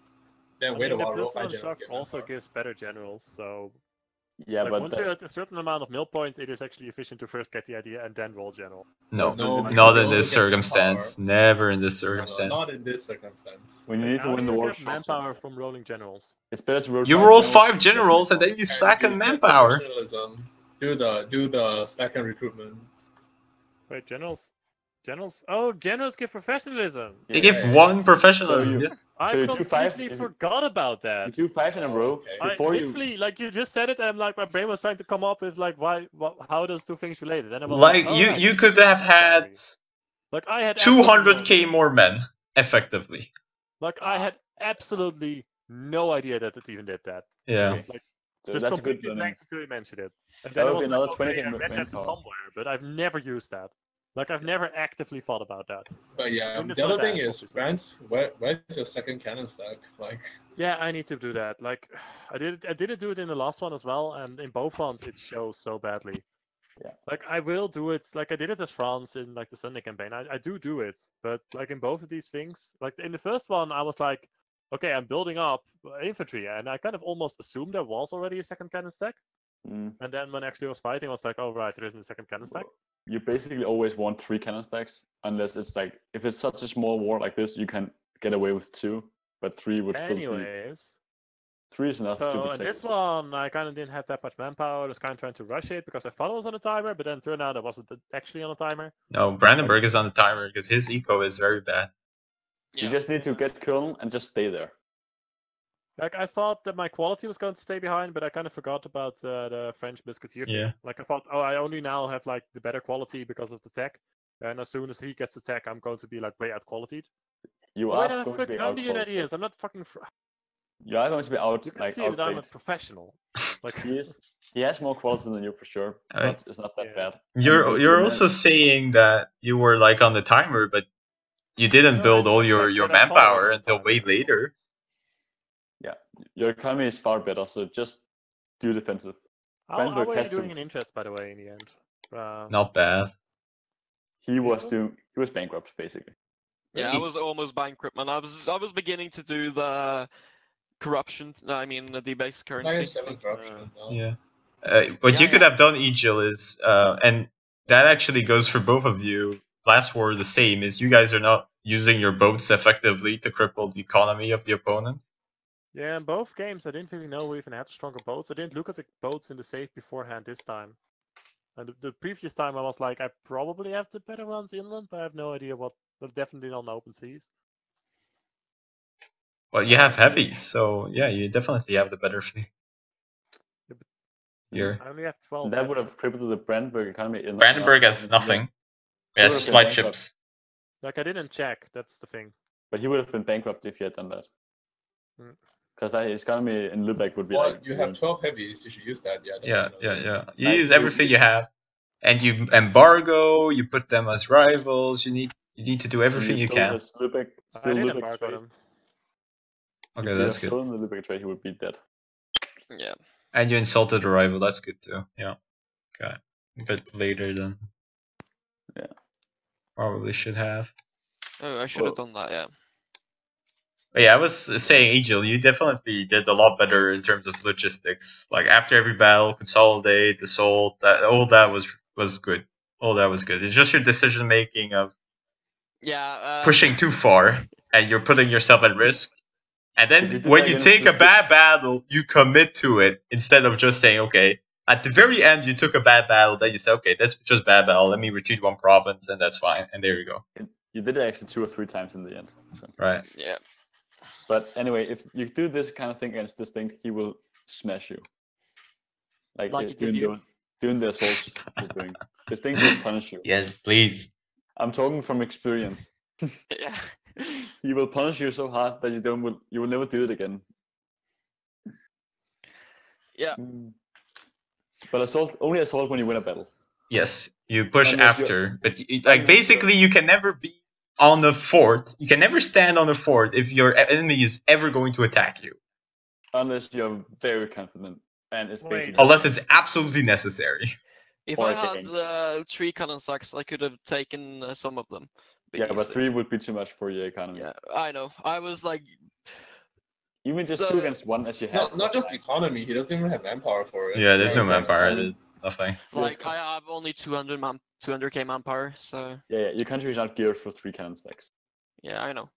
Then wait a while, roll 5 generals, get also manpower. gives better generals, so Yeah, like, but once you're at a certain amount of mill points, it is actually efficient to first get the idea and then roll general. No, No, because not you in also this get manpower. circumstance. Never in this No, circumstance. not in this circumstance. when you need to How win do the you war, get manpower from rolling generals? it's better to roll. You 5 roll generals 5 than generals and then you And stack you on get manpower. professionalism. Do the stack and recruitment. Wait, generals? Oh, generals give professionalism! They Yeah, give 1 professionalism. So you- yeah. I So you do 5 completely is- forgot about You that. do 5 in a row Okay. I before you. literally, like, you just said it, and like my brain was trying to come up with like how are those two things related. And I was Like oh, you right, you this could is have had like I had absolutely 200k more men effectively. Like I had absolutely no idea that it even did that. Yeah. So Just that's a good completely learning. blank until you mentioned it. And That then I would was be another like, 20 okay, I game read that manpower. somewhere, but I've never used that. Like I've never actively thought about that. But yeah, And it's the not other thing bad, is, obviously. France, where's your second cannon stack? Like, Yeah, I need to do that. Like I didn't do it in the last one as well, and in both ones it shows so badly. Yeah. Like I will do it. Like I did it as France in like the Sunday campaign. I do it, but like in both of these things, like in the first one, I was like, okay, I'm building up infantry, and I kind of almost assumed there was already a second cannon stack. Mm. And then when actually I was fighting, I was like, oh right, there isn't a second cannon stack. You basically always want 3 cannon stacks, unless it's like if it's such a small war like this, you can get away with 2, but 3 would still be. Anyways, 3 is enough to so in protect. this one, I kind of didn't have that much manpower. I was kind of trying to rush it because I thought it was on a timer, but then it turned out it wasn't actually on a timer. No, Brandenburg is on the timer because his eco is very bad. You just need to get Colonel and just stay there. Like, I thought that my quality was going to stay behind, but I kind of forgot about the French Musketeer thing. Yeah. Like, I thought, oh, I only now have, like, the better quality because of the tech. And as soon as he gets the tech, I'm going to be, like, way out-qualitied. You Wait, are going to be out. ideas. I'm not fucking... You are going to be out, You can like, see that I'm a outplayed. professional. Like, He has more quality than you for sure, but it's not that bad. You're also saying that you were like on the timer, but you didn't build all your manpower until way later. Yeah, your economy is far better, so just do defensive. how Brandenburg are you has to- doing in interest, by the way, in the end? Not bad. He was bankrupt basically. Yeah, I was almost bankrupt, man. I was beginning to do the corruption. I mean, the debased currency. -7 corruption. No? Yeah. What you could have done, Egil, is and that actually goes for both of you. Last war the same is you guys are not using your boats effectively to cripple the economy of the opponent. Yeah, in both games, I didn't really know we even had stronger boats. I didn't look at the boats in the safe beforehand this time. And the previous time, I was like, I probably have the better ones inland, but I have no idea what. But definitely on the open seas. Well, you have heavies, so yeah, you definitely have the better fleet. Here. I only have 12. That would have crippled the Brandenburg economy. Brandenburg has nothing. It has He would have flight been ships. Like, I didn't check. That's the thing. But he would have been bankrupt if he had done that. Mm. Because his economy in Lübeck would be Well, like. you have 12 heavies. You should use that. Yeah. Yeah. You Like, use everything you have, and you embargo. You put them as rivals. You need to do everything you can. Lübeck, I still didn't Lübeck embargo trade. them. Okay, If that's he had good. stolen the Lübeck trade, he would be dead. Yeah. And you insulted a rival. That's good too. Yeah. Okay. A bit later than. Yeah. Probably should have. Oh, I should have done that. Yeah. But yeah, I was saying, Egil, you definitely did a lot better in terms of logistics. Like after every battle, consolidate, assault, all that was good. All that was good. It's just your decision making of Yeah. pushing too far, and you're putting yourself at risk. And If you then do when that you against take the a bad battle, you commit to it instead of just saying, okay. At the very end, you took a bad battle. Then you say, okay, that's just bad battle. Let me retreat one province, and that's fine. And there you go. You did it actually 2 or 3 times in the end. So. Right. Yeah. But anyway, if you do this kind of thing against this thing, he will smash you. Like it did you. doing the assaults you're doing. This thing will punish you. Yes, please. I'm talking from experience. Yeah. He will punish you so hard that you will never do it again. Yeah. But only assault when you win a battle. Yes, you push Unless after, but basically you can never be on a fort. You can never stand on a fort if your enemy is ever going to attack you, Unless you're very confident and it's Wait. basically unless it's absolutely necessary. If Or I attacking. had 3 cannon sacks, I could have taken some of them. yeah, but easily. 3 would be too much for your economy. Yeah, I know. I was like, Even just 2 against 1 as you have. Not just economy. He doesn't even have manpower for it. Yeah, there's no He's like, manpower. There's nothing. I have only 200k manpower, so Yeah, your country is not geared for 3 cannon stacks. yeah, I know.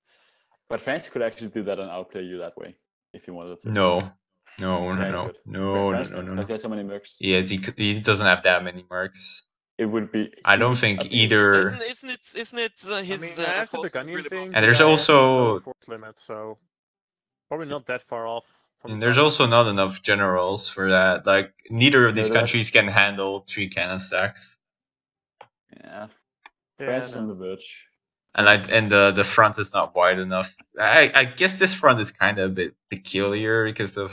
But France could actually do that and outplay you that way if he wanted to. No. France could, because he has so many mercs. Yes, he doesn't have that many marks. It would be. I don't think either. Isn't it his I mean, I have the force Burgundian really thing. And there's but I have the also- low force limit, so probably not that far off. From And the there's top. also not enough generals for that. Like neither of these No, that's- countries can handle 3 cannon stacks. Yeah. Yeah, France is no. on the verge. And the front is not wide enough. I guess this front is kind of a bit peculiar because of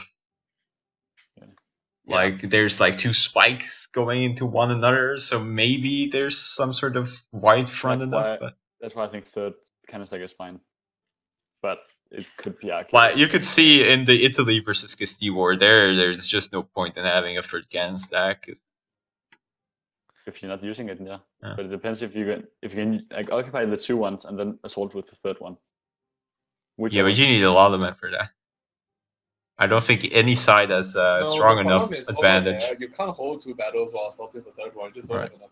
like there's like 2 spikes going into one another, so maybe there's some sort of wide front That's enough. why- But That's why I think third cannon stack is fine. But it could be argued. well, you could see in the Italy versus Castile war, there's just no point in having a third cannon stack. If you're not using it, yeah. Yeah. But it depends if you can like occupy the 2 ones and then assault with the third one. Which Yeah, but you need a lot of men for that. I don't think any side has No, strong the enough problem is over advantage. there, you can't hold 2 battles while assaulting the third one. You just don't Right. have enough.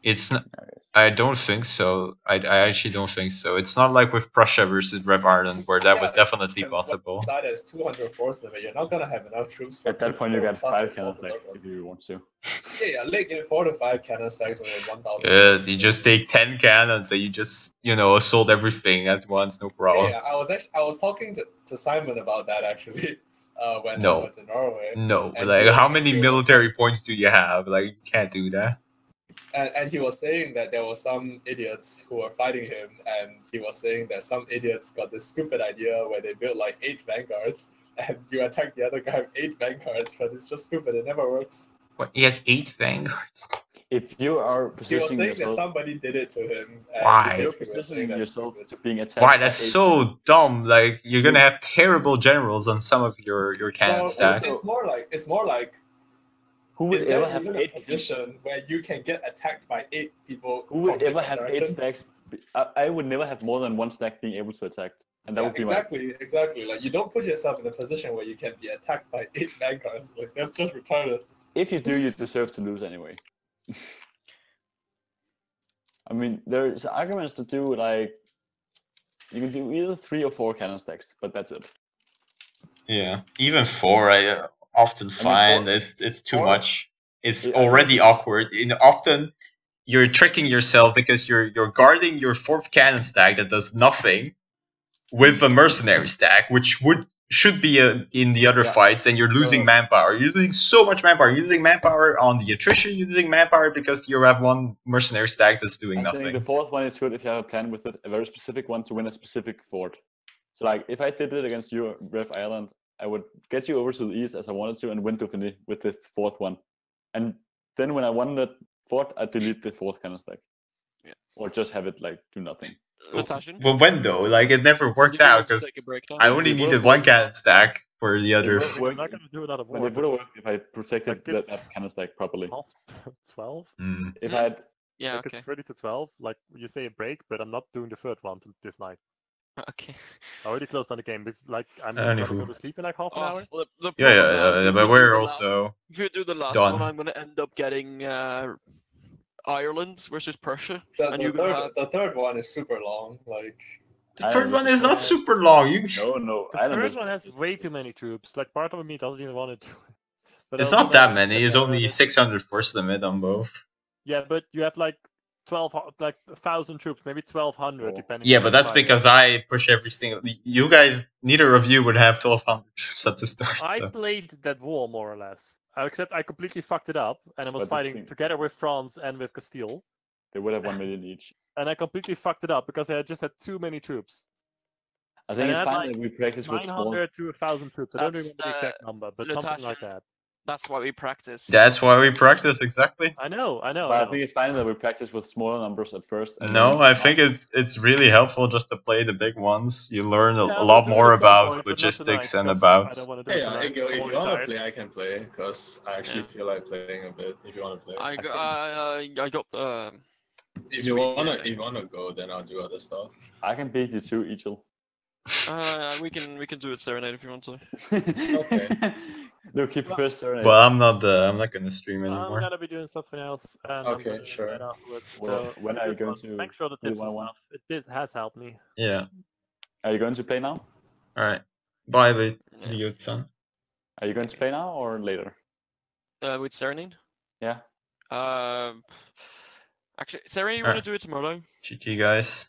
It's not. I don't think so. I actually don't think so. It's not like with Prussia versus Rev Ireland where that was definitely possible. Side has 200 force limit. You're not gonna have enough troops for. At that point, you got plus 5 assault cannon stacks level. if you want to. Yeah, like in 4 to 5 cannon stacks with 1,000. Yes, you just take 10 cannons and you just assault everything at once, no problem. Yeah, I was talking to Simon about that actually. When No. I was in Norway. No, And like he- how many he was military points do you have? Like you can't do that. And he was saying that there were some idiots who were fighting him, and he was saying that some idiots got this stupid idea where they built like 8 vanguards, and you attack the other guy with 8 vanguards, but it's just stupid. It never works. What? He has 8 vanguards. If you are He was positioning saying that yourself, somebody did it to him. And Why? he you're basically was saying positioning that's yourself stupid. to being attacked. Why? by That's 8 so dumb. Like you're gonna have terrible generals on some of your cannon No, stacks. it's more like Who would is there ever have even 8 a position where you can get attacked by 8 people? Who would from ever different have 8 directions? stacks? I would never have more than 1 stack being able to attack, and that Yeah, would be exactly. Like you don't put yourself in a position where you can be attacked by 8 vanguards. Like that's just retarded. If you do, you deserve to lose anyway. I mean, there's arguments to do like you can do either 3 or 4 cannon stacks, but that's it. Yeah, even 4 I often find four- it's too 4? much. It's I already think- awkward. Often you're tricking yourself because you're guarding your 4th cannon stack that does nothing with a mercenary stack, which should be in the other Yeah. fights, and you're losing manpower. You're losing so much manpower. You're losing manpower on the attrition. You're losing manpower because you have one mercenary stack that's doing I nothing. think the 4th one is good if you have a plan with it, a very specific one to win a specific fort. So like if I did it against you, Rev Ireland, I would get you over to the east as I wanted to and win Dauphiny with the 4th one. And then when I won that fort, I delete the 4th cannon stack. Yeah. Or just have it like do nothing. Rotation. Well, when though? Like it never worked Did you out want to because take a break now? I only It needed would've one worked. cannon stack for the other. would've We're not gonna do another But war. it would have worked if I protected Like it's- that cannon stack properly. 12? Mm. If I had Yeah, Like okay. it's 30 to 12. Like you say a break, but I'm not doing the 3rd one this night. Okay. I already closed on the game. It's like I'm gonna go Anywho. to sleep in like half an hour. The Yeah, problem now, yeah, if but we do we're the also last, if you do the last done. one, I'm gonna end up getting Ireland versus Prussia, The, and the, you're gonna have the third one is super long. Like the I 3rd one is not understand. super long. You no, The Ireland 3rd is- one has way too many troops. Like part of me doesn't even want to do it. But It's I also not that know many. It's I only read it. 600 force limit on both. Yeah, but you have like 1,000 troops, maybe 1,200 Oh. depending. Yeah, on but the that's fight. because I push every single. You guys, neither of you would have 1,200 troops at the start. I So. played that war more or less. Except I completely fucked it up, and I was But the fighting thing- together with France and with Castile, They would have 1 million each. and I completely fucked it up because I just had too many troops. I think And it's I had, fine like, that we practice with small. 900 to 1,000 troops. I don't That's, remember the exact number, but something like Lutashin. that. That's why we practice. That's why we practice exactly. I know. But I think it's fine that we practice with smaller numbers at first. And No, then I think it's really helpful just to play the big ones. You learn a Yeah, lot we'll do it more at some about point, but not logistics tonight, and because I about. don't want to do hey, it tonight. Egil, I'm if you already wanna tired. play, I can play because I actually feel like playing a bit. If you wanna play, I got the. if Sweet, you wanna yeah. if you wanna go, then I'll do other stuff. I can beat you too, Egil. We can do it Serenade if you want to. Okay. Look, he prefers Serenade. Well, I'm not gonna stream I'm anymore. gonna be doing something else. And Okay, I'm gonna sure. Right afterwards. Well, So, when it's a are you good going one. to Thanks for the do tips and 1-1? stuff. It has helped me. Yeah. Are you going to play now? All right. Bye, Yeah. Liutsan. Are you going to play now or later? With Serenade. Yeah. Actually, Serenade, you Alright. want to do it tomorrow? GG, guys.